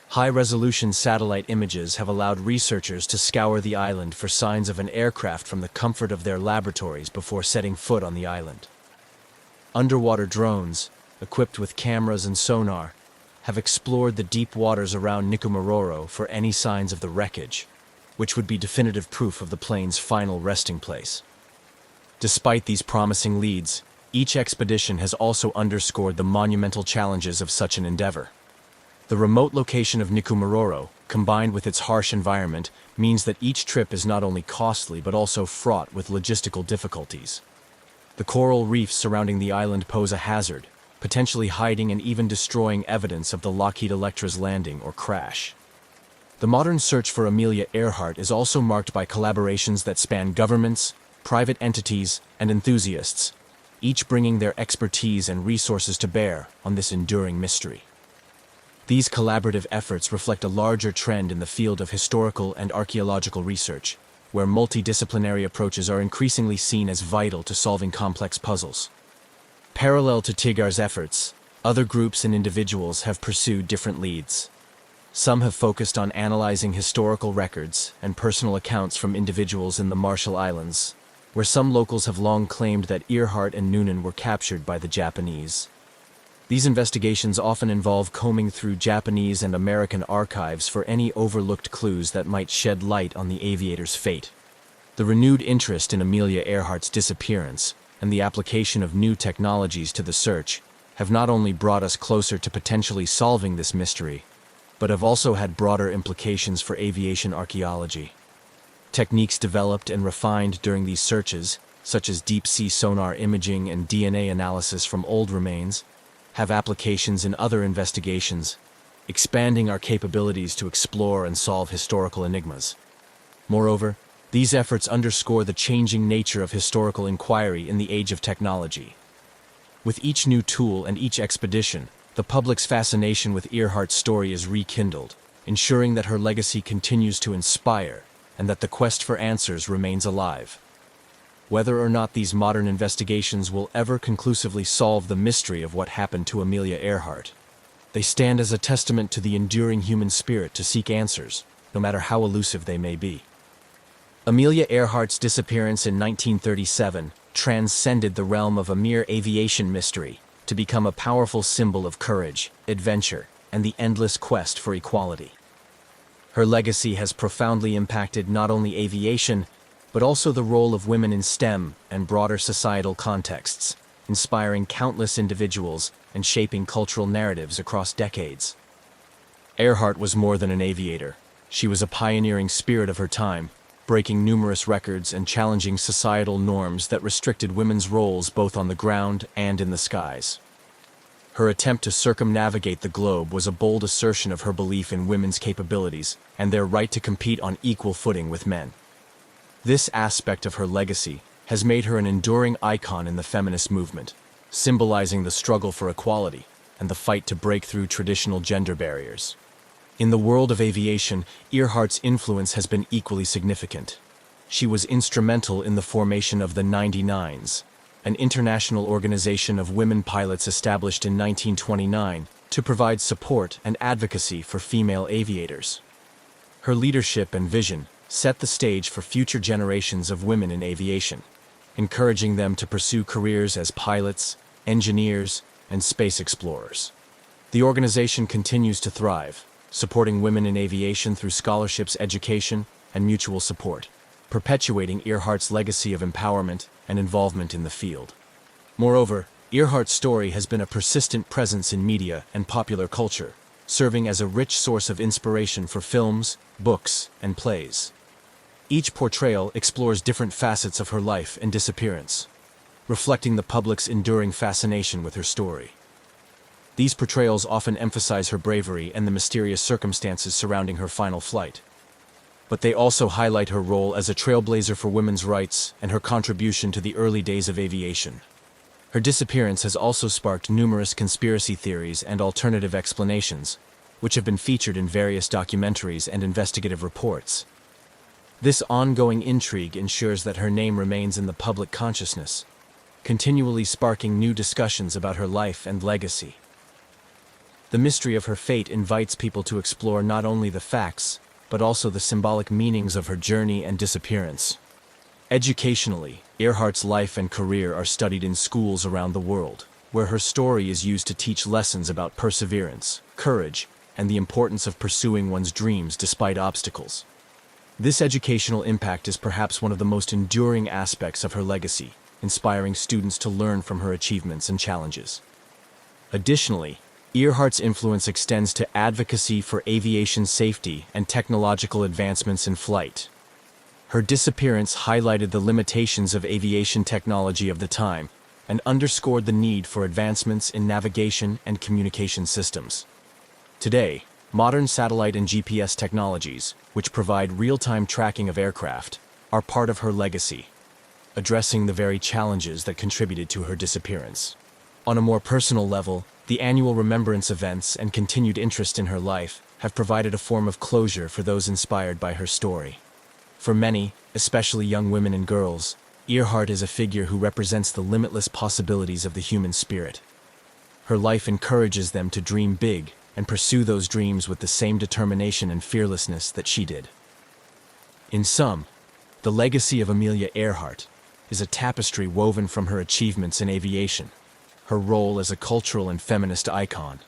High-resolution satellite images have allowed researchers to scour the island for signs of an aircraft from the comfort of their laboratories before setting foot on the island. Underwater drones, equipped with cameras and sonar, have explored the deep waters around Nikumaroro for any signs of the wreckage, which would be definitive proof of the plane's final resting place. Despite these promising leads, each expedition has also underscored the monumental challenges of such an endeavor. The remote location of Nikumaroro, combined with its harsh environment, means that each trip is not only costly but also fraught with logistical difficulties. The coral reefs surrounding the island pose a hazard, potentially hiding and even destroying evidence of the Lockheed Electra's landing or crash. The modern search for Amelia Earhart is also marked by collaborations that span governments, private entities, and enthusiasts, each bringing their expertise and resources to bear on this enduring mystery. These collaborative efforts reflect a larger trend in the field of historical and archaeological research, where multidisciplinary approaches are increasingly seen as vital to solving complex puzzles. Parallel to Tigar's efforts, other groups and individuals have pursued different leads. Some have focused on analyzing historical records and personal accounts from individuals in the Marshall Islands, where some locals have long claimed that Earhart and Noonan were captured by the Japanese. These investigations often involve combing through Japanese and American archives for any overlooked clues that might shed light on the aviator's fate. The renewed interest in Amelia Earhart's disappearance and the application of new technologies to the search have not only brought us closer to potentially solving this mystery, but have also had broader implications for aviation archaeology. Techniques developed and refined during these searches, such as deep-sea sonar imaging and DNA analysis from old remains, have applications in other investigations, expanding our capabilities to explore and solve historical enigmas. Moreover, these efforts underscore the changing nature of historical inquiry in the age of technology. With each new tool and each expedition, the public's fascination with Earhart's story is rekindled, ensuring that her legacy continues to inspire and that the quest for answers remains alive. Whether or not these modern investigations will ever conclusively solve the mystery of what happened to Amelia Earhart, they stand as a testament to the enduring human spirit to seek answers, no matter how elusive they may be. Amelia Earhart's disappearance in 1937 transcended the realm of a mere aviation mystery to become a powerful symbol of courage, adventure, and the endless quest for equality. Her legacy has profoundly impacted not only aviation, but also the role of women in STEM and broader societal contexts, inspiring countless individuals and shaping cultural narratives across decades. Earhart was more than an aviator. She was a pioneering spirit of her time, breaking numerous records and challenging societal norms that restricted women's roles both on the ground and in the skies. Her attempt to circumnavigate the globe was a bold assertion of her belief in women's capabilities and their right to compete on equal footing with men. This aspect of her legacy has made her an enduring icon in the feminist movement, symbolizing the struggle for equality and the fight to break through traditional gender barriers. In the world of aviation, Earhart's influence has been equally significant. She was instrumental in the formation of the 99s, an international organization of women pilots established in 1929 to provide support and advocacy for female aviators. Her leadership and vision set the stage for future generations of women in aviation, encouraging them to pursue careers as pilots, engineers, and space explorers. The organization continues to thrive, supporting women in aviation through scholarships, education, and mutual support, perpetuating Earhart's legacy of empowerment and involvement in the field. Moreover, Earhart's story has been a persistent presence in media and popular culture, serving as a rich source of inspiration for films, books, and plays. Each portrayal explores different facets of her life and disappearance, reflecting the public's enduring fascination with her story. These portrayals often emphasize her bravery and the mysterious circumstances surrounding her final flight. But they also highlight her role as a trailblazer for women's rights and her contribution to the early days of aviation. Her disappearance has also sparked numerous conspiracy theories and alternative explanations, which have been featured in various documentaries and investigative reports. This ongoing intrigue ensures that her name remains in the public consciousness, continually sparking new discussions about her life and legacy. The mystery of her fate invites people to explore not only the facts, but also the symbolic meanings of her journey and disappearance. Educationally, Earhart's life and career are studied in schools around the world, where her story is used to teach lessons about perseverance, courage, and the importance of pursuing one's dreams despite obstacles. This educational impact is perhaps one of the most enduring aspects of her legacy, inspiring students to learn from her achievements and challenges. Additionally, Earhart's influence extends to advocacy for aviation safety and technological advancements in flight. Her disappearance highlighted the limitations of aviation technology of the time and underscored the need for advancements in navigation and communication systems. Today, modern satellite and GPS technologies, which provide real-time tracking of aircraft, are part of her legacy, addressing the very challenges that contributed to her disappearance. On a more personal level, the annual remembrance events and continued interest in her life have provided a form of closure for those inspired by her story. For many, especially young women and girls, Earhart is a figure who represents the limitless possibilities of the human spirit. Her life encourages them to dream big and pursue those dreams with the same determination and fearlessness that she did. In sum, the legacy of Amelia Earhart is a tapestry woven from her achievements in aviation, her role as a cultural and feminist icon,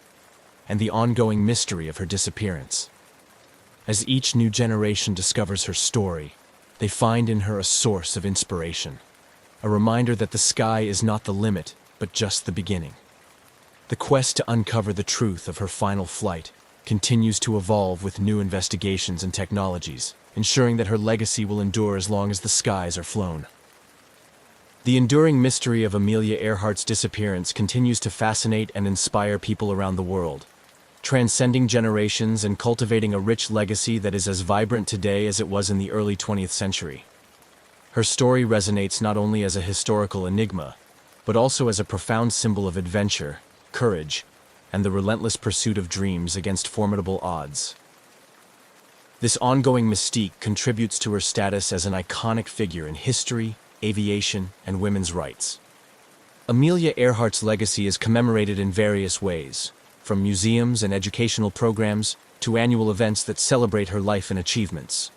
and the ongoing mystery of her disappearance. As each new generation discovers her story, they find in her a source of inspiration, a reminder that the sky is not the limit, but just the beginning. The quest to uncover the truth of her final flight continues to evolve with new investigations and technologies, ensuring that her legacy will endure as long as the skies are flown. The enduring mystery of Amelia Earhart's disappearance continues to fascinate and inspire people around the world, transcending generations and cultivating a rich legacy that is as vibrant today as it was in the early 20th century. Her story resonates not only as a historical enigma, but also as a profound symbol of adventure, courage, and the relentless pursuit of dreams against formidable odds. This ongoing mystique contributes to her status as an iconic figure in history, aviation, and women's rights. Amelia Earhart's legacy is commemorated in various ways, from museums and educational programs to annual events that celebrate her life and achievements.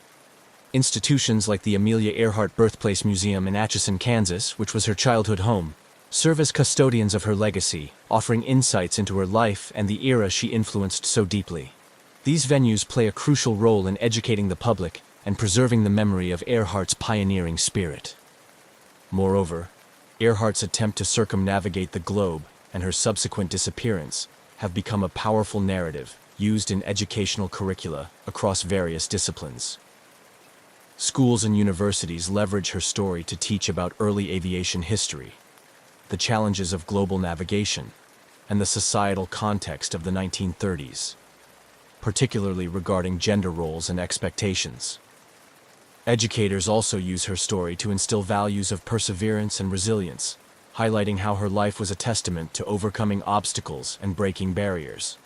Institutions like the Amelia Earhart Birthplace Museum in Atchison, Kansas, which was her childhood home, serve as custodians of her legacy, offering insights into her life and the era she influenced so deeply. These venues play a crucial role in educating the public and preserving the memory of Earhart's pioneering spirit. Moreover, Earhart's attempt to circumnavigate the globe and her subsequent disappearance have become a powerful narrative used in educational curricula across various disciplines. Schools and universities leverage her story to teach about early aviation history, the challenges of global navigation, and the societal context of the 1930s, particularly regarding gender roles and expectations. Educators also use her story to instill values of perseverance and resilience, highlighting how her life was a testament to overcoming obstacles and breaking barriers.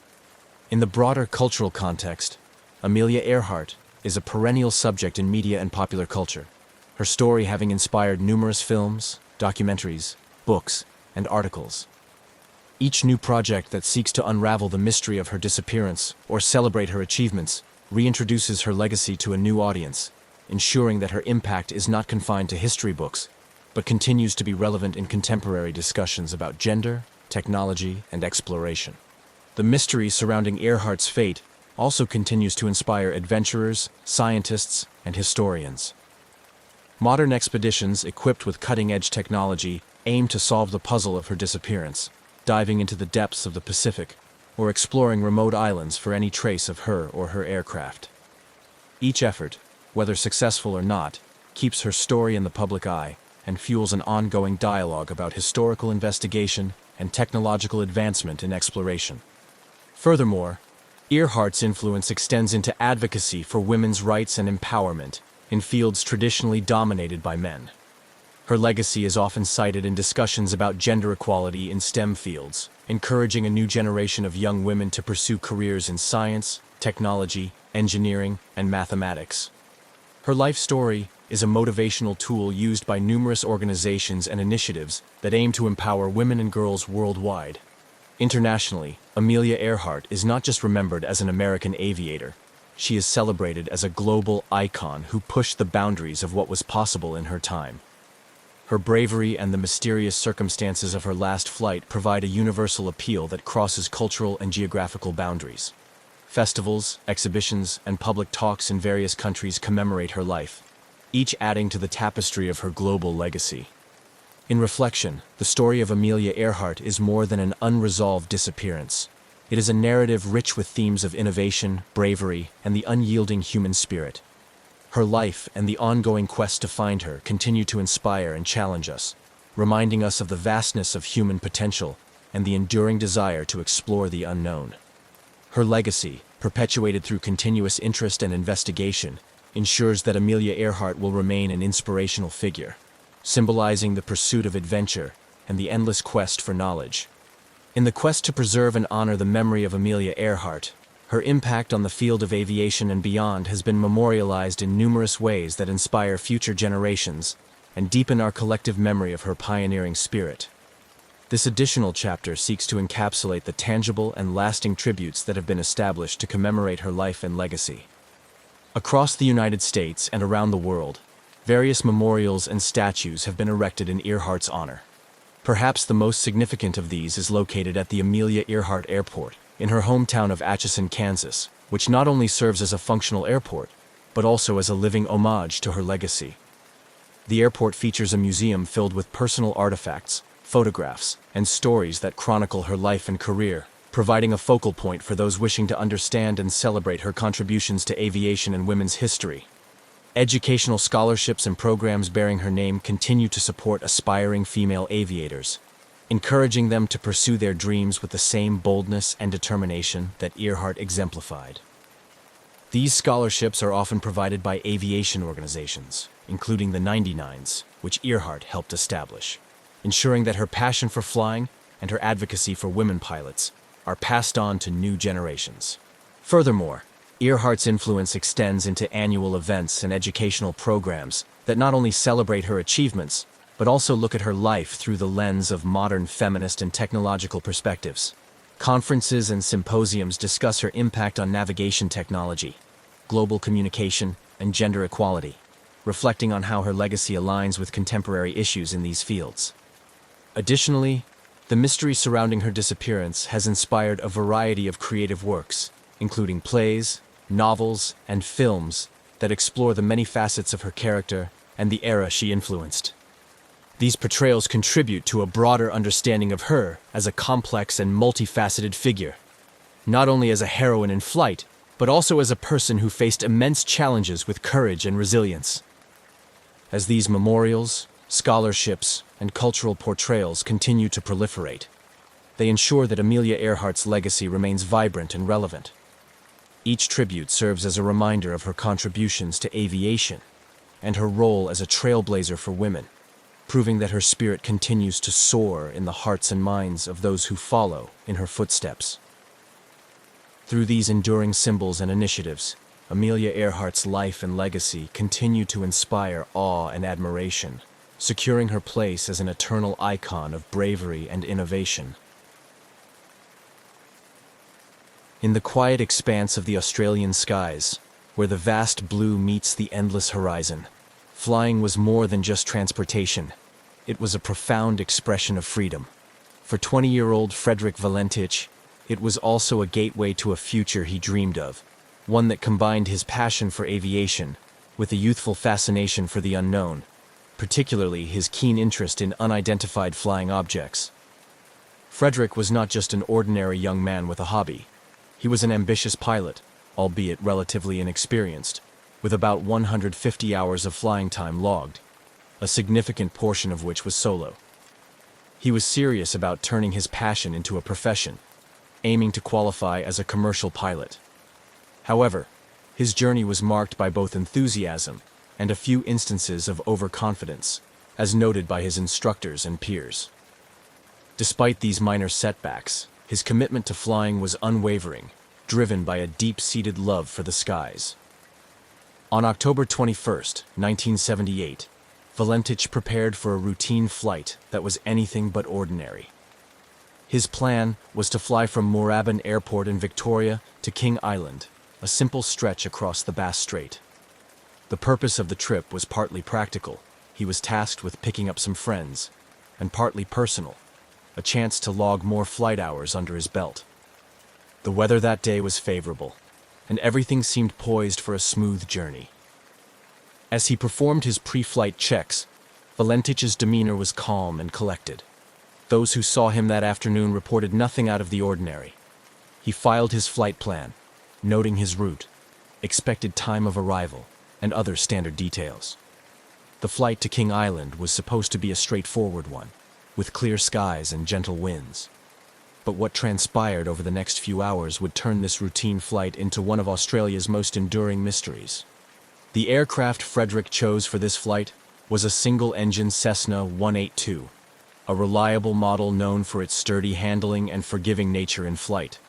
In the broader cultural context, Amelia Earhart is a perennial subject in media and popular culture, her story having inspired numerous films, documentaries, books, and articles. Each new project that seeks to unravel the mystery of her disappearance or celebrate her achievements reintroduces her legacy to a new audience, ensuring that her impact is not confined to history books, but continues to be relevant in contemporary discussions about gender, technology, and exploration. The mystery surrounding Earhart's fate also continues to inspire adventurers, scientists, and historians. Modern expeditions equipped with cutting-edge technology aim to solve the puzzle of her disappearance, diving into the depths of the Pacific or exploring remote islands for any trace of her or her aircraft. Each effort, whether successful or not, keeps her story in the public eye and fuels an ongoing dialogue about historical investigation and technological advancement in exploration. Furthermore, Earhart's influence extends into advocacy for women's rights and empowerment in fields traditionally dominated by men. Her legacy is often cited in discussions about gender equality in STEM fields, encouraging a new generation of young women to pursue careers in science, technology, engineering, and mathematics. Her life story is a motivational tool used by numerous organizations and initiatives that aim to empower women and girls worldwide. Internationally, Amelia Earhart is not just remembered as an American aviator. She is celebrated as a global icon who pushed the boundaries of what was possible in her time. Her bravery and the mysterious circumstances of her last flight provide a universal appeal that crosses cultural and geographical boundaries. Festivals, exhibitions, and public talks in various countries commemorate her life, each adding to the tapestry of her global legacy. In reflection, the story of Amelia Earhart is more than an unresolved disappearance. It is a narrative rich with themes of innovation, bravery, and the unyielding human spirit. Her life and the ongoing quest to find her continue to inspire and challenge us, reminding us of the vastness of human potential and the enduring desire to explore the unknown. Her legacy, perpetuated through continuous interest and investigation, ensures that Amelia Earhart will remain an inspirational figure, symbolizing the pursuit of adventure and the endless quest for knowledge. In the quest to preserve and honor the memory of Amelia Earhart, her impact on the field of aviation and beyond has been memorialized in numerous ways that inspire future generations and deepen our collective memory of her pioneering spirit. This additional chapter seeks to encapsulate the tangible and lasting tributes that have been established to commemorate her life and legacy. Across the United States and around the world, various memorials and statues have been erected in Earhart's honor. Perhaps the most significant of these is located at the Amelia Earhart Airport, in her hometown of Atchison, Kansas, which not only serves as a functional airport, but also as a living homage to her legacy. The airport features a museum filled with personal artifacts, photographs, and stories that chronicle her life and career, providing a focal point for those wishing to understand and celebrate her contributions to aviation and women's history. Educational scholarships and programs bearing her name continue to support aspiring female aviators, encouraging them to pursue their dreams with the same boldness and determination that Earhart exemplified. These scholarships are often provided by aviation organizations, including the 99s, which Earhart helped establish, ensuring that her passion for flying and her advocacy for women pilots are passed on to new generations. Furthermore, Earhart's influence extends into annual events and educational programs that not only celebrate her achievements, but also look at her life through the lens of modern feminist and technological perspectives. Conferences and symposiums discuss her impact on navigation technology, global communication, and gender equality, reflecting on how her legacy aligns with contemporary issues in these fields. Additionally, the mystery surrounding her disappearance has inspired a variety of creative works, including plays, novels, and films that explore the many facets of her character and the era she influenced. These portrayals contribute to a broader understanding of her as a complex and multifaceted figure, not only as a heroine in flight, but also as a person who faced immense challenges with courage and resilience. As these memorials, scholarships, and cultural portrayals continue to proliferate, they ensure that Amelia Earhart's legacy remains vibrant and relevant. Each tribute serves as a reminder of her contributions to aviation and her role as a trailblazer for women, proving that her spirit continues to soar in the hearts and minds of those who follow in her footsteps. Through these enduring symbols and initiatives, Amelia Earhart's life and legacy continue to inspire awe and admiration, securing her place as an eternal icon of bravery and innovation. In the quiet expanse of the Australian skies, where the vast blue meets the endless horizon, flying was more than just transportation. It was a profound expression of freedom. For 20-year-old Frederick Valentich, it was also a gateway to a future he dreamed of, one that combined his passion for aviation with a youthful fascination for the unknown, particularly his keen interest in unidentified flying objects. Frederick was not just an ordinary young man with a hobby. He was an ambitious pilot, albeit relatively inexperienced, with about 150 hours of flying time logged, a significant portion of which was solo. He was serious about turning his passion into a profession, aiming to qualify as a commercial pilot. However, his journey was marked by both enthusiasm and a few instances of overconfidence, as noted by his instructors and peers. Despite these minor setbacks, his commitment to flying was unwavering, driven by a deep-seated love for the skies. On October 21st, 1978, Valentich prepared for a routine flight that was anything but ordinary. His plan was to fly from Moorabbin Airport in Victoria to King Island, a simple stretch across the Bass Strait. The purpose of the trip was partly practical. He was tasked with picking up some friends, and partly personal, a chance to log more flight hours under his belt. The weather that day was favorable, and everything seemed poised for a smooth journey. As he performed his pre-flight checks, Valentich's demeanor was calm and collected. Those who saw him that afternoon reported nothing out of the ordinary. He filed his flight plan, noting his route, expected time of arrival, and other standard details. The flight to King Island was supposed to be a straightforward one, with clear skies and gentle winds. But what transpired over the next few hours would turn this routine flight into one of Australia's most enduring mysteries. The aircraft Frederick chose for this flight was a single-engine Cessna 182, a reliable model known for its sturdy handling and forgiving nature in flight,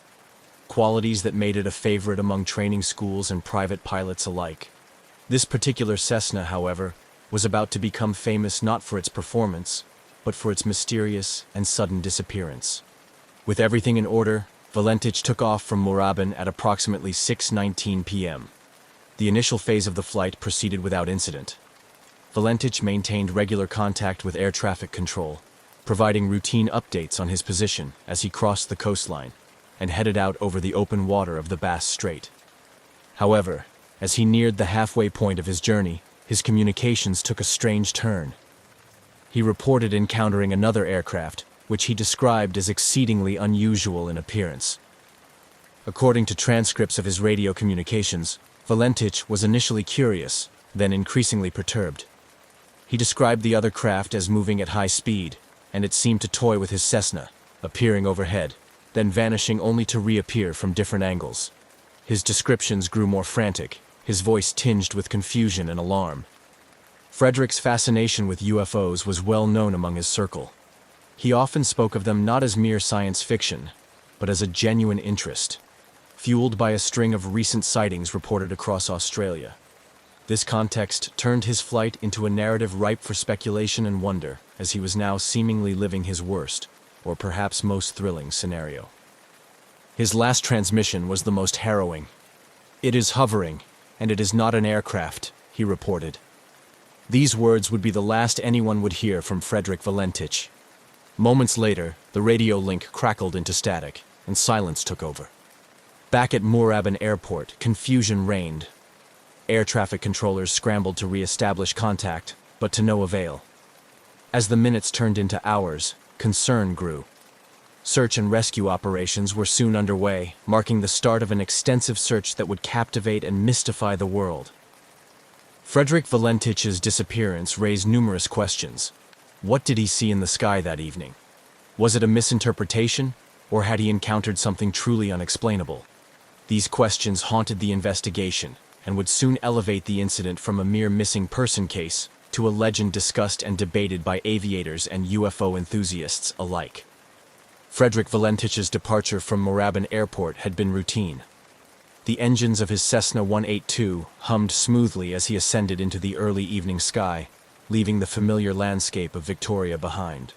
qualities that made it a favorite among training schools and private pilots alike. This particular Cessna, however, was about to become famous not for its performance, but for its mysterious and sudden disappearance. With everything in order, Valentich took off from Moorabbin at approximately 6:19 p.m. The initial phase of the flight proceeded without incident. Valentich maintained regular contact with air traffic control, providing routine updates on his position as he crossed the coastline and headed out over the open water of the Bass Strait. However, as he neared the halfway point of his journey, his communications took a strange turn. He reported encountering another aircraft, which he described as exceedingly unusual in appearance. According to transcripts of his radio communications, Valentich was initially curious, then increasingly perturbed. He described the other craft as moving at high speed, and it seemed to toy with his Cessna, appearing overhead, then vanishing only to reappear from different angles. His descriptions grew more frantic, his voice tinged with confusion and alarm. Frederick's fascination with UFOs was well known among his circle. He often spoke of them not as mere science fiction, but as a genuine interest, fueled by a string of recent sightings reported across Australia. This context turned his flight into a narrative ripe for speculation and wonder, as he was now seemingly living his worst, or perhaps most thrilling, scenario. His last transmission was the most harrowing. "It is hovering, and it is not an aircraft," he reported. These words would be the last anyone would hear from Frederick Valentich. Moments later, the radio link crackled into static, and silence took over. Back at Moorabbin Airport, confusion reigned. Air traffic controllers scrambled to re-establish contact, but to no avail. As the minutes turned into hours, concern grew. Search and rescue operations were soon underway, marking the start of an extensive search that would captivate and mystify the world. Frederick Valentich's disappearance raised numerous questions. What did he see in the sky that evening? Was it a misinterpretation, or had he encountered something truly unexplainable? These questions haunted the investigation, and would soon elevate the incident from a mere missing person case to a legend discussed and debated by aviators and UFO enthusiasts alike. Frederick Valentich's departure from Moorabbin Airport had been routine. The engines of his Cessna 182 hummed smoothly as he ascended into the early evening sky, leaving the familiar landscape of Victoria behind.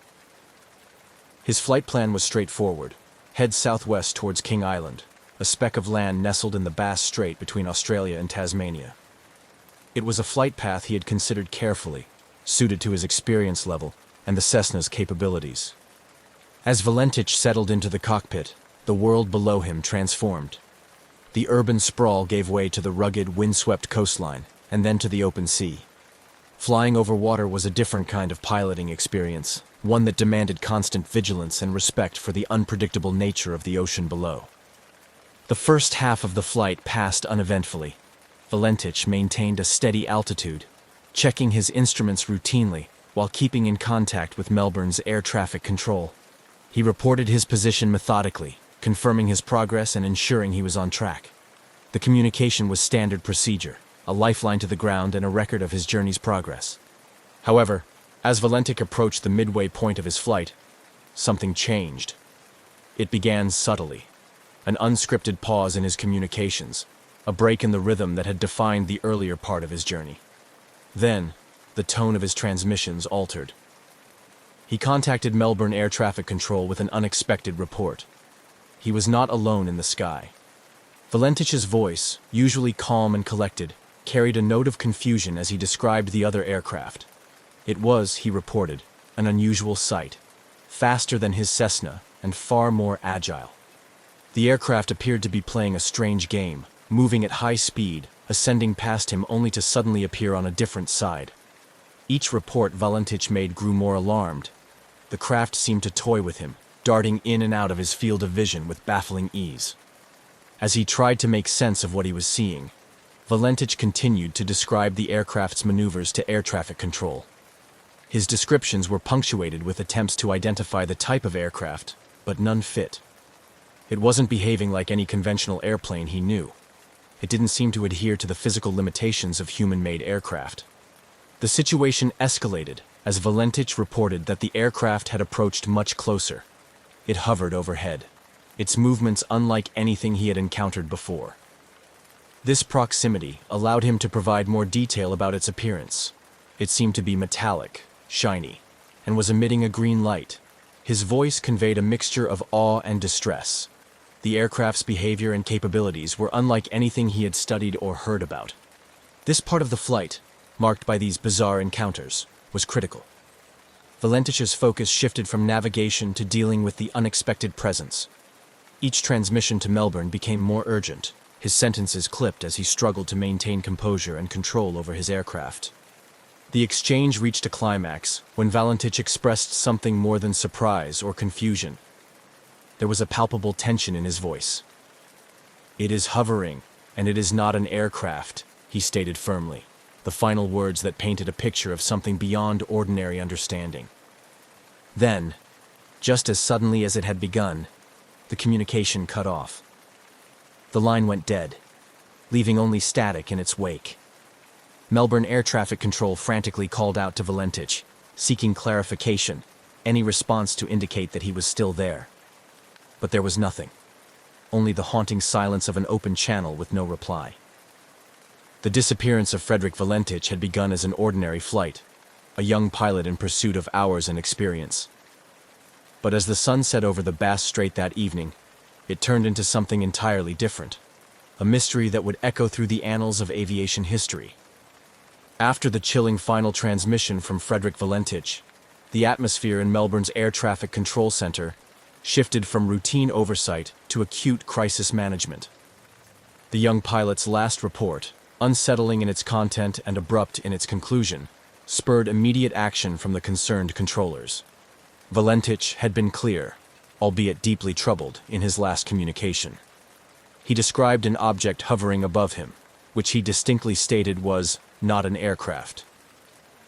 His flight plan was straightforward: head southwest towards King Island, a speck of land nestled in the Bass Strait between Australia and Tasmania. It was a flight path he had considered carefully, suited to his experience level and the Cessna's capabilities. As Valentich settled into the cockpit, the world below him transformed. The urban sprawl gave way to the rugged, windswept coastline, and then to the open sea. Flying over water was a different kind of piloting experience, one that demanded constant vigilance and respect for the unpredictable nature of the ocean below. The first half of the flight passed uneventfully. Valentich maintained a steady altitude, checking his instruments routinely while keeping in contact with Melbourne's air traffic control. He reported his position methodically, confirming his progress and ensuring he was on track. The communication was standard procedure, a lifeline to the ground and a record of his journey's progress. However, as Valentich approached the midway point of his flight, something changed. It began subtly, an unscripted pause in his communications, a break in the rhythm that had defined the earlier part of his journey. Then, the tone of his transmissions altered. He contacted Melbourne Air Traffic Control with an unexpected report. He was not alone in the sky. Valentich's voice, usually calm and collected, carried a note of confusion as he described the other aircraft. It was, he reported, an unusual sight, faster than his Cessna and far more agile. The aircraft appeared to be playing a strange game, moving at high speed, ascending past him only to suddenly appear on a different side. Each report Valentich made grew more alarmed. The craft seemed to toy with him, darting in and out of his field of vision with baffling ease. As he tried to make sense of what he was seeing, Valentich continued to describe the aircraft's maneuvers to air traffic control. His descriptions were punctuated with attempts to identify the type of aircraft, but none fit. It wasn't behaving like any conventional airplane he knew. It didn't seem to adhere to the physical limitations of human-made aircraft. The situation escalated as Valentich reported that the aircraft had approached much closer. It hovered overhead, its movements unlike anything he had encountered before. This proximity allowed him to provide more detail about its appearance. It seemed to be metallic, shiny, and was emitting a green light. His voice conveyed a mixture of awe and distress. The aircraft's behavior and capabilities were unlike anything he had studied or heard about. This part of the flight, marked by these bizarre encounters, was critical. Valentich's focus shifted from navigation to dealing with the unexpected presence. Each transmission to Melbourne became more urgent, his sentences clipped as he struggled to maintain composure and control over his aircraft. The exchange reached a climax when Valentich expressed something more than surprise or confusion. There was a palpable tension in his voice. "It is hovering, and it is not an aircraft," he stated firmly, the final words that painted a picture of something beyond ordinary understanding. Then, just as suddenly as it had begun, the communication cut off. The line went dead, leaving only static in its wake. Melbourne Air Traffic Control frantically called out to Valentich, seeking clarification, any response to indicate that he was still there. But there was nothing, only the haunting silence of an open channel with no reply. The disappearance of Frederick Valentich had begun as an ordinary flight, a young pilot in pursuit of hours and experience. But as the sun set over the Bass Strait that evening, it turned into something entirely different, a mystery that would echo through the annals of aviation history. After the chilling final transmission from Frederick Valentich, the atmosphere in Melbourne's Air Traffic Control Centre shifted from routine oversight to acute crisis management. The young pilot's last report, unsettling in its content and abrupt in its conclusion, spurred immediate action from the concerned controllers. Valentich had been clear, albeit deeply troubled, in his last communication. He described an object hovering above him, which he distinctly stated was not an aircraft.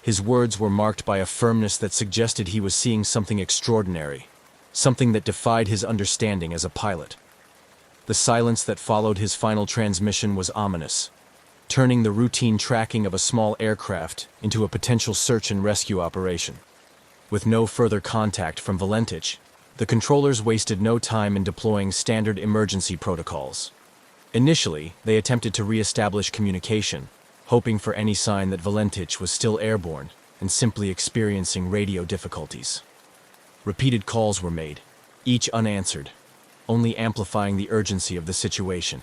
His words were marked by a firmness that suggested he was seeing something extraordinary, something that defied his understanding as a pilot. The silence that followed his final transmission was ominous, turning the routine tracking of a small aircraft into a potential search and rescue operation. With no further contact from Valentich, the controllers wasted no time in deploying standard emergency protocols. Initially, they attempted to re-establish communication, hoping for any sign that Valentich was still airborne and simply experiencing radio difficulties. Repeated calls were made, each unanswered, only amplifying the urgency of the situation.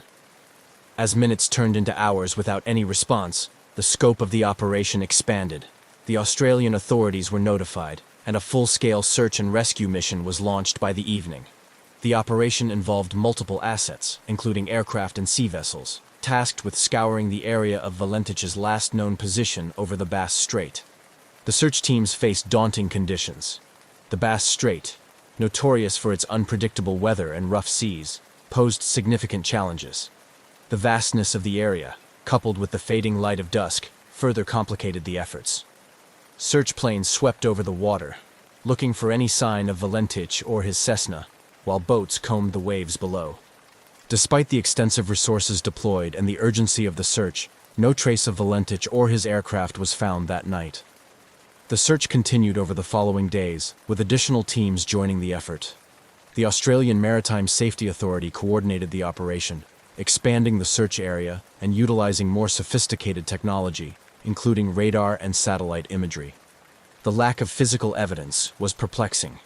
As minutes turned into hours without any response, the scope of the operation expanded. The Australian authorities were notified, and a full-scale search and rescue mission was launched by the evening. The operation involved multiple assets, including aircraft and sea vessels, tasked with scouring the area of Valentich's last known position over the Bass Strait. The search teams faced daunting conditions. The Bass Strait, notorious for its unpredictable weather and rough seas, posed significant challenges. The vastness of the area, coupled with the fading light of dusk, further complicated the efforts. Search planes swept over the water, looking for any sign of Valentich or his Cessna, while boats combed the waves below. Despite the extensive resources deployed and the urgency of the search, no trace of Valentich or his aircraft was found that night. The search continued over the following days, with additional teams joining the effort. The Australian Maritime Safety Authority coordinated the operation, expanding the search area and utilizing more sophisticated technology, including radar and satellite imagery. The lack of physical evidence was perplexing.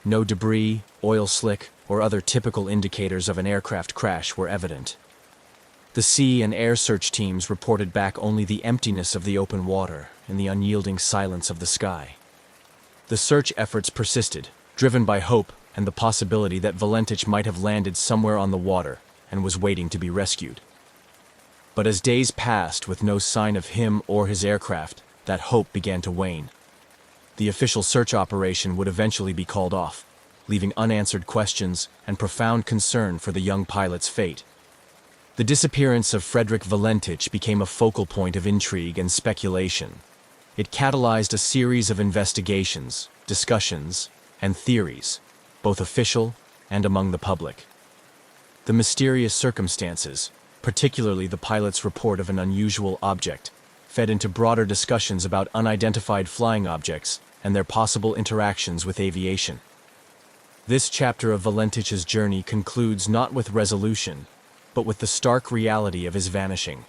No debris, oil slick, or other typical indicators of an aircraft crash were evident. The sea and air search teams reported back only the emptiness of the open water and the unyielding silence of the sky. The search efforts persisted, driven by hope and the possibility that Valentich might have landed somewhere on the water and was waiting to be rescued. But as days passed with no sign of him or his aircraft, that hope began to wane. The official search operation would eventually be called off, leaving unanswered questions and profound concern for the young pilot's fate. The disappearance of Frederick Valentich became a focal point of intrigue and speculation. It catalyzed a series of investigations, discussions, and theories, both official and among the public. The mysterious circumstances, particularly the pilot's report of an unusual object, fed into broader discussions about unidentified flying objects and their possible interactions with aviation. This chapter of Valentich's journey concludes not with resolution, but with the stark reality of his vanishing,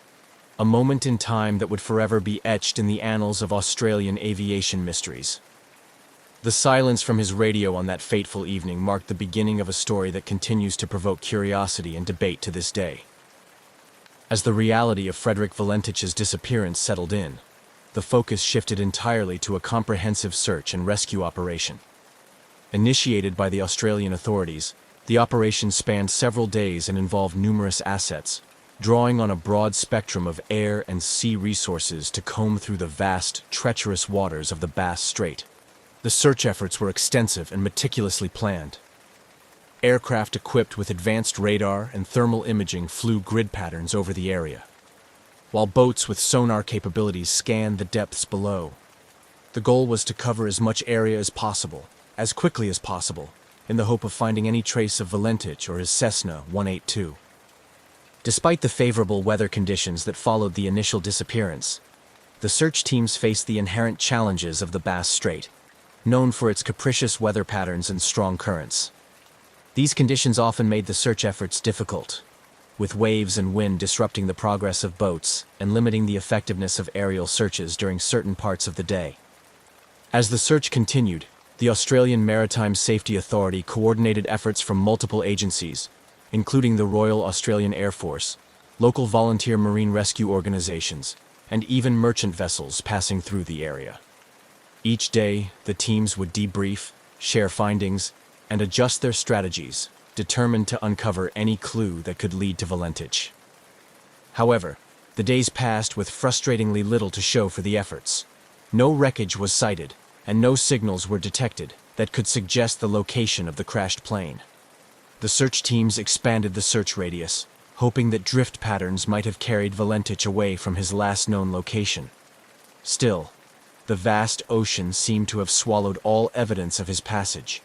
a moment in time that would forever be etched in the annals of Australian aviation mysteries. The silence from his radio on that fateful evening marked the beginning of a story that continues to provoke curiosity and debate to this day. As the reality of Frederick Valentich's disappearance settled in, the focus shifted entirely to a comprehensive search and rescue operation. Initiated by the Australian authorities, the operation spanned several days and involved numerous assets, drawing on a broad spectrum of air and sea resources to comb through the vast, treacherous waters of the Bass Strait. The search efforts were extensive and meticulously planned. Aircraft equipped with advanced radar and thermal imaging flew grid patterns over the area, while boats with sonar capabilities scanned the depths below. The goal was to cover as much area as possible, as quickly as possible, in the hope of finding any trace of Valentich or his Cessna 182. Despite the favorable weather conditions that followed the initial disappearance, the search teams faced the inherent challenges of the Bass Strait, known for its capricious weather patterns and strong currents. These conditions often made the search efforts difficult, with waves and wind disrupting the progress of boats and limiting the effectiveness of aerial searches during certain parts of the day. As the search continued, the Australian Maritime Safety Authority coordinated efforts from multiple agencies, including the Royal Australian Air Force, local volunteer marine rescue organizations, and even merchant vessels passing through the area. Each day, the teams would debrief, share findings, and adjust their strategies, determined to uncover any clue that could lead to Valentich. However, the days passed with frustratingly little to show for the efforts. No wreckage was sighted, and no signals were detected that could suggest the location of the crashed plane. The search teams expanded the search radius, hoping that drift patterns might have carried Valentich away from his last known location. Still, the vast ocean seemed to have swallowed all evidence of his passage.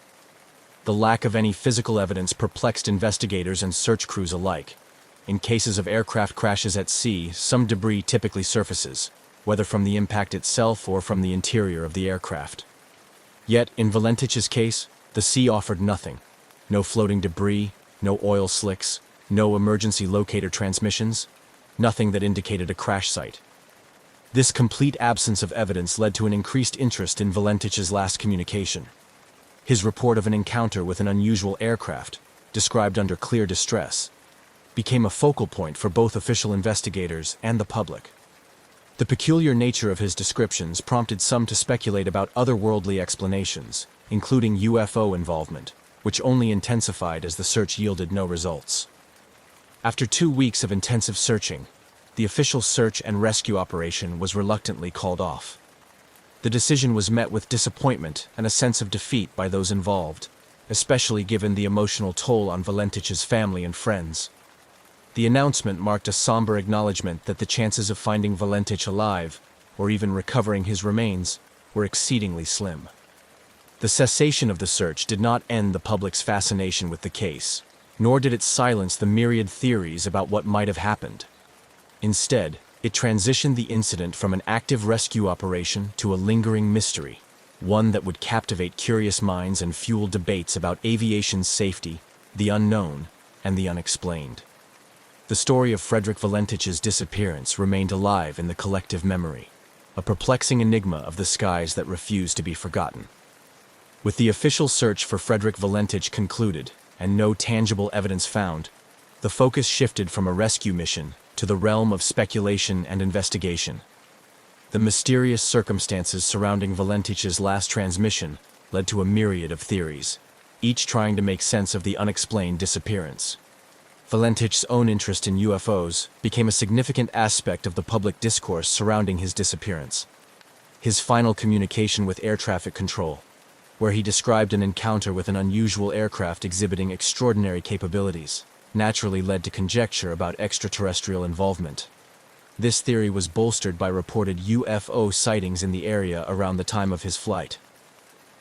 The lack of any physical evidence perplexed investigators and search crews alike. In cases of aircraft crashes at sea, some debris typically surfaces, whether from the impact itself or from the interior of the aircraft. Yet, in Valentich's case, the sea offered nothing. No floating debris, no oil slicks, no emergency locator transmissions, nothing that indicated a crash site. This complete absence of evidence led to an increased interest in Valentich's last communication. His report of an encounter with an unusual aircraft, described under clear distress, became a focal point for both official investigators and the public. The peculiar nature of his descriptions prompted some to speculate about otherworldly explanations, including UFO involvement, which only intensified as the search yielded no results. After 2 weeks of intensive searching, the official search and rescue operation was reluctantly called off. The decision was met with disappointment and a sense of defeat by those involved, especially given the emotional toll on Valentich's family and friends. The announcement marked a somber acknowledgement that the chances of finding Valentich alive, or even recovering his remains, were exceedingly slim. The cessation of the search did not end the public's fascination with the case, nor did it silence the myriad theories about what might have happened. Instead, it transitioned the incident from an active rescue operation to a lingering mystery, one that would captivate curious minds and fuel debates about aviation safety, the unknown, and the unexplained. The story of Frederick Valentich's disappearance remained alive in the collective memory, a perplexing enigma of the skies that refused to be forgotten. With the official search for Frederick Valentich concluded and no tangible evidence found, the focus shifted from a rescue mission to the realm of speculation and investigation. The mysterious circumstances surrounding Valentich's last transmission led to a myriad of theories, each trying to make sense of the unexplained disappearance. Valentich's own interest in UFOs became a significant aspect of the public discourse surrounding his disappearance. His final communication with air traffic control, where he described an encounter with an unusual aircraft exhibiting extraordinary capabilities, naturally led to conjecture about extraterrestrial involvement. This theory was bolstered by reported UFO sightings in the area around the time of his flight.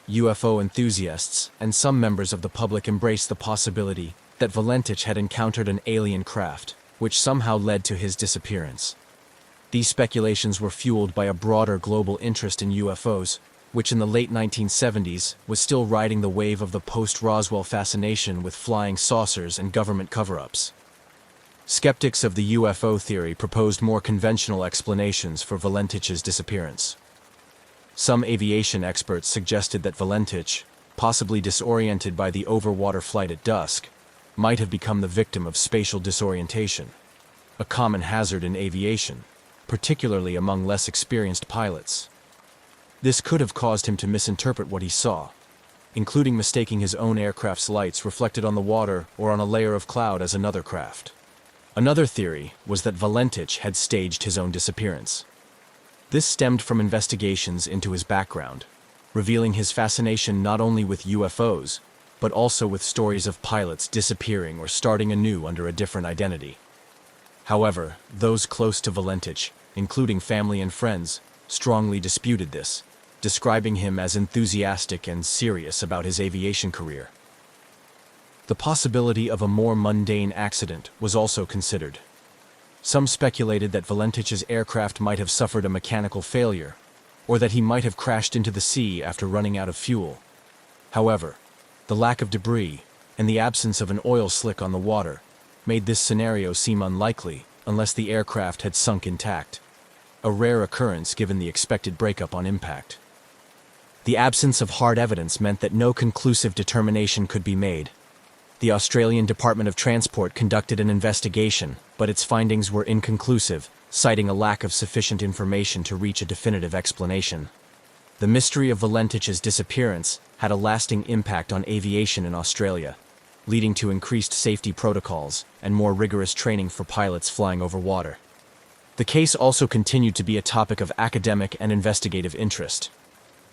UFO enthusiasts and some members of the public embraced the possibility that Valentich had encountered an alien craft, which somehow led to his disappearance. These speculations were fueled by a broader global interest in UFOs, which in the late 1970s was still riding the wave of the post-Roswell fascination with flying saucers and government cover-ups. Skeptics of the UFO theory proposed more conventional explanations for Valentich's disappearance. Some aviation experts suggested that Valentich, possibly disoriented by the overwater flight at dusk, might have become the victim of spatial disorientation, a common hazard in aviation, particularly among less experienced pilots. This could have caused him to misinterpret what he saw, including mistaking his own aircraft's lights reflected on the water or on a layer of cloud as another craft. Another theory was that Valentich had staged his own disappearance. This stemmed from investigations into his background, revealing his fascination not only with UFOs, but also with stories of pilots disappearing or starting anew under a different identity. However, those close to Valentich, including family and friends, strongly disputed this, describing him as enthusiastic and serious about his aviation career. The possibility of a more mundane accident was also considered. Some speculated that Valentich's aircraft might have suffered a mechanical failure, or that he might have crashed into the sea after running out of fuel. However, the lack of debris and the absence of an oil slick on the water made this scenario seem unlikely unless the aircraft had sunk intact, a rare occurrence given the expected breakup on impact. The absence of hard evidence meant that no conclusive determination could be made. The Australian Department of Transport conducted an investigation, but its findings were inconclusive, citing a lack of sufficient information to reach a definitive explanation. The mystery of Valentich's disappearance had a lasting impact on aviation in Australia, leading to increased safety protocols and more rigorous training for pilots flying over water. The case also continued to be a topic of academic and investigative interest.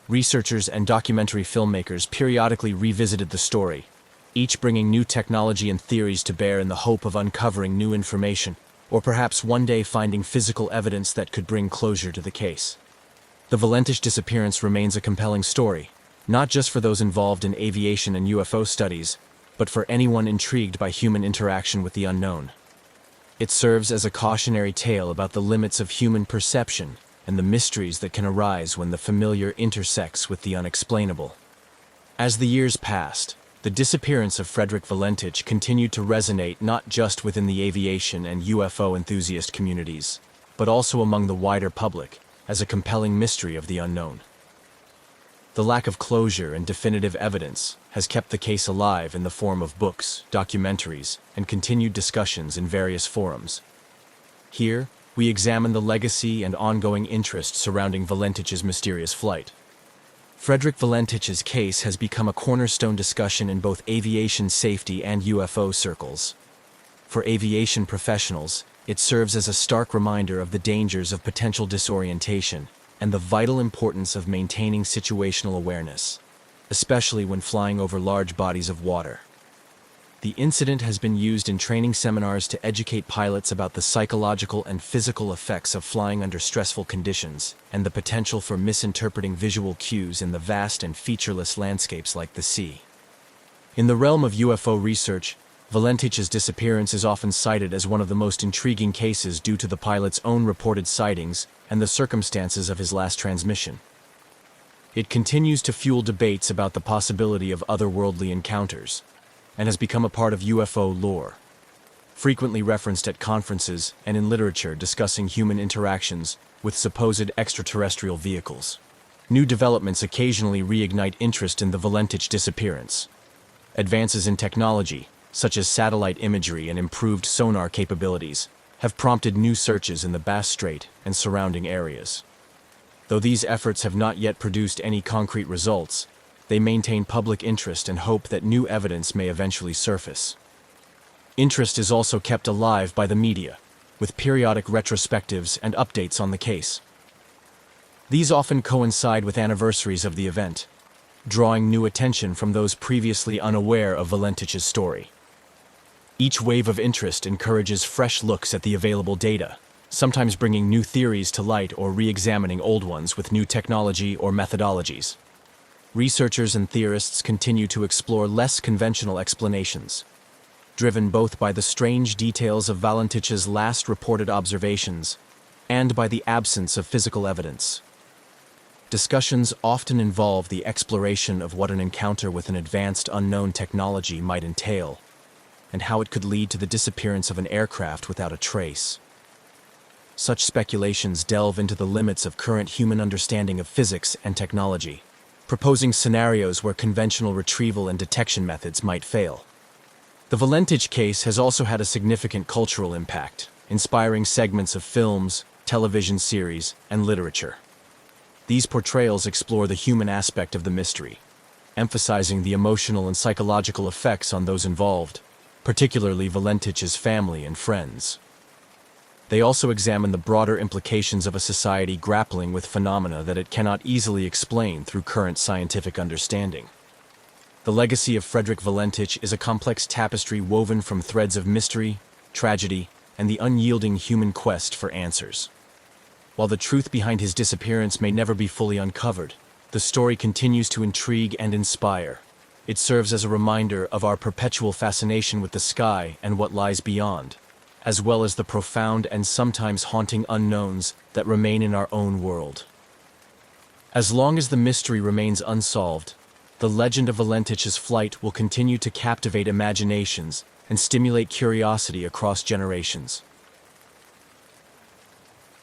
Researchers and documentary filmmakers periodically revisited the story, each bringing new technology and theories to bear in the hope of uncovering new information, or perhaps one day finding physical evidence that could bring closure to the case. The Valentich disappearance remains a compelling story, not just for those involved in aviation and UFO studies, but for anyone intrigued by human interaction with the unknown. It serves as a cautionary tale about the limits of human perception and the mysteries that can arise when the familiar intersects with the unexplainable. As the years passed, the disappearance of Frederick Valentich continued to resonate not just within the aviation and UFO enthusiast communities, but also among the wider public as a compelling mystery of the unknown. The lack of closure and definitive evidence has kept the case alive in the form of books, documentaries, and continued discussions in various forums. Here, we examine the legacy and ongoing interest surrounding Valentich's mysterious flight. Frederick Valentich's case has become a cornerstone discussion in both aviation safety and UFO circles. For aviation professionals, it serves as a stark reminder of the dangers of potential disorientation and the vital importance of maintaining situational awareness, especially when flying over large bodies of water. The incident has been used in training seminars to educate pilots about the psychological and physical effects of flying under stressful conditions and the potential for misinterpreting visual cues in the vast and featureless landscapes like the sea. In the realm of UFO research, Valentich's disappearance is often cited as one of the most intriguing cases due to the pilot's own reported sightings and the circumstances of his last transmission. It continues to fuel debates about the possibility of otherworldly encounters, and has become a part of UFO lore. frequently referenced at conferences and in literature discussing human interactions with supposed extraterrestrial vehicles. New developments occasionally reignite interest in the Valentich disappearance. Advances in technology, such as satellite imagery and improved sonar capabilities, have prompted new searches in the Bass Strait and surrounding areas. Though these efforts have not yet produced any concrete results, they maintain public interest and hope that new evidence may eventually surface. Interest is also kept alive by the media, with periodic retrospectives and updates on the case. These often coincide with anniversaries of the event, drawing new attention from those previously unaware of Valentich's story. Each wave of interest encourages fresh looks at the available data, sometimes bringing new theories to light or re-examining old ones with new technology or methodologies. Researchers and theorists continue to explore less conventional explanations, driven both by the strange details of Valentich's last reported observations and by the absence of physical evidence. Discussions often involve the exploration of what an encounter with an advanced unknown technology might entail, and how it could lead to the disappearance of an aircraft without a trace. Such speculations delve into the limits of current human understanding of physics and technology, proposing scenarios where conventional retrieval and detection methods might fail. The Valentich case has also had a significant cultural impact, inspiring segments of films, television series, and literature. These portrayals explore the human aspect of the mystery, emphasizing the emotional and psychological effects on those involved, particularly Valentich's family and friends. They also examine the broader implications of a society grappling with phenomena that it cannot easily explain through current scientific understanding. The legacy of Frederick Valentich is a complex tapestry woven from threads of mystery, tragedy, and the unyielding human quest for answers. While the truth behind his disappearance may never be fully uncovered, the story continues to intrigue and inspire. It serves as a reminder of our perpetual fascination with the sky and what lies beyond, as well as the profound and sometimes haunting unknowns that remain in our own world. As long as the mystery remains unsolved, the legend of Valentich's flight will continue to captivate imaginations and stimulate curiosity across generations.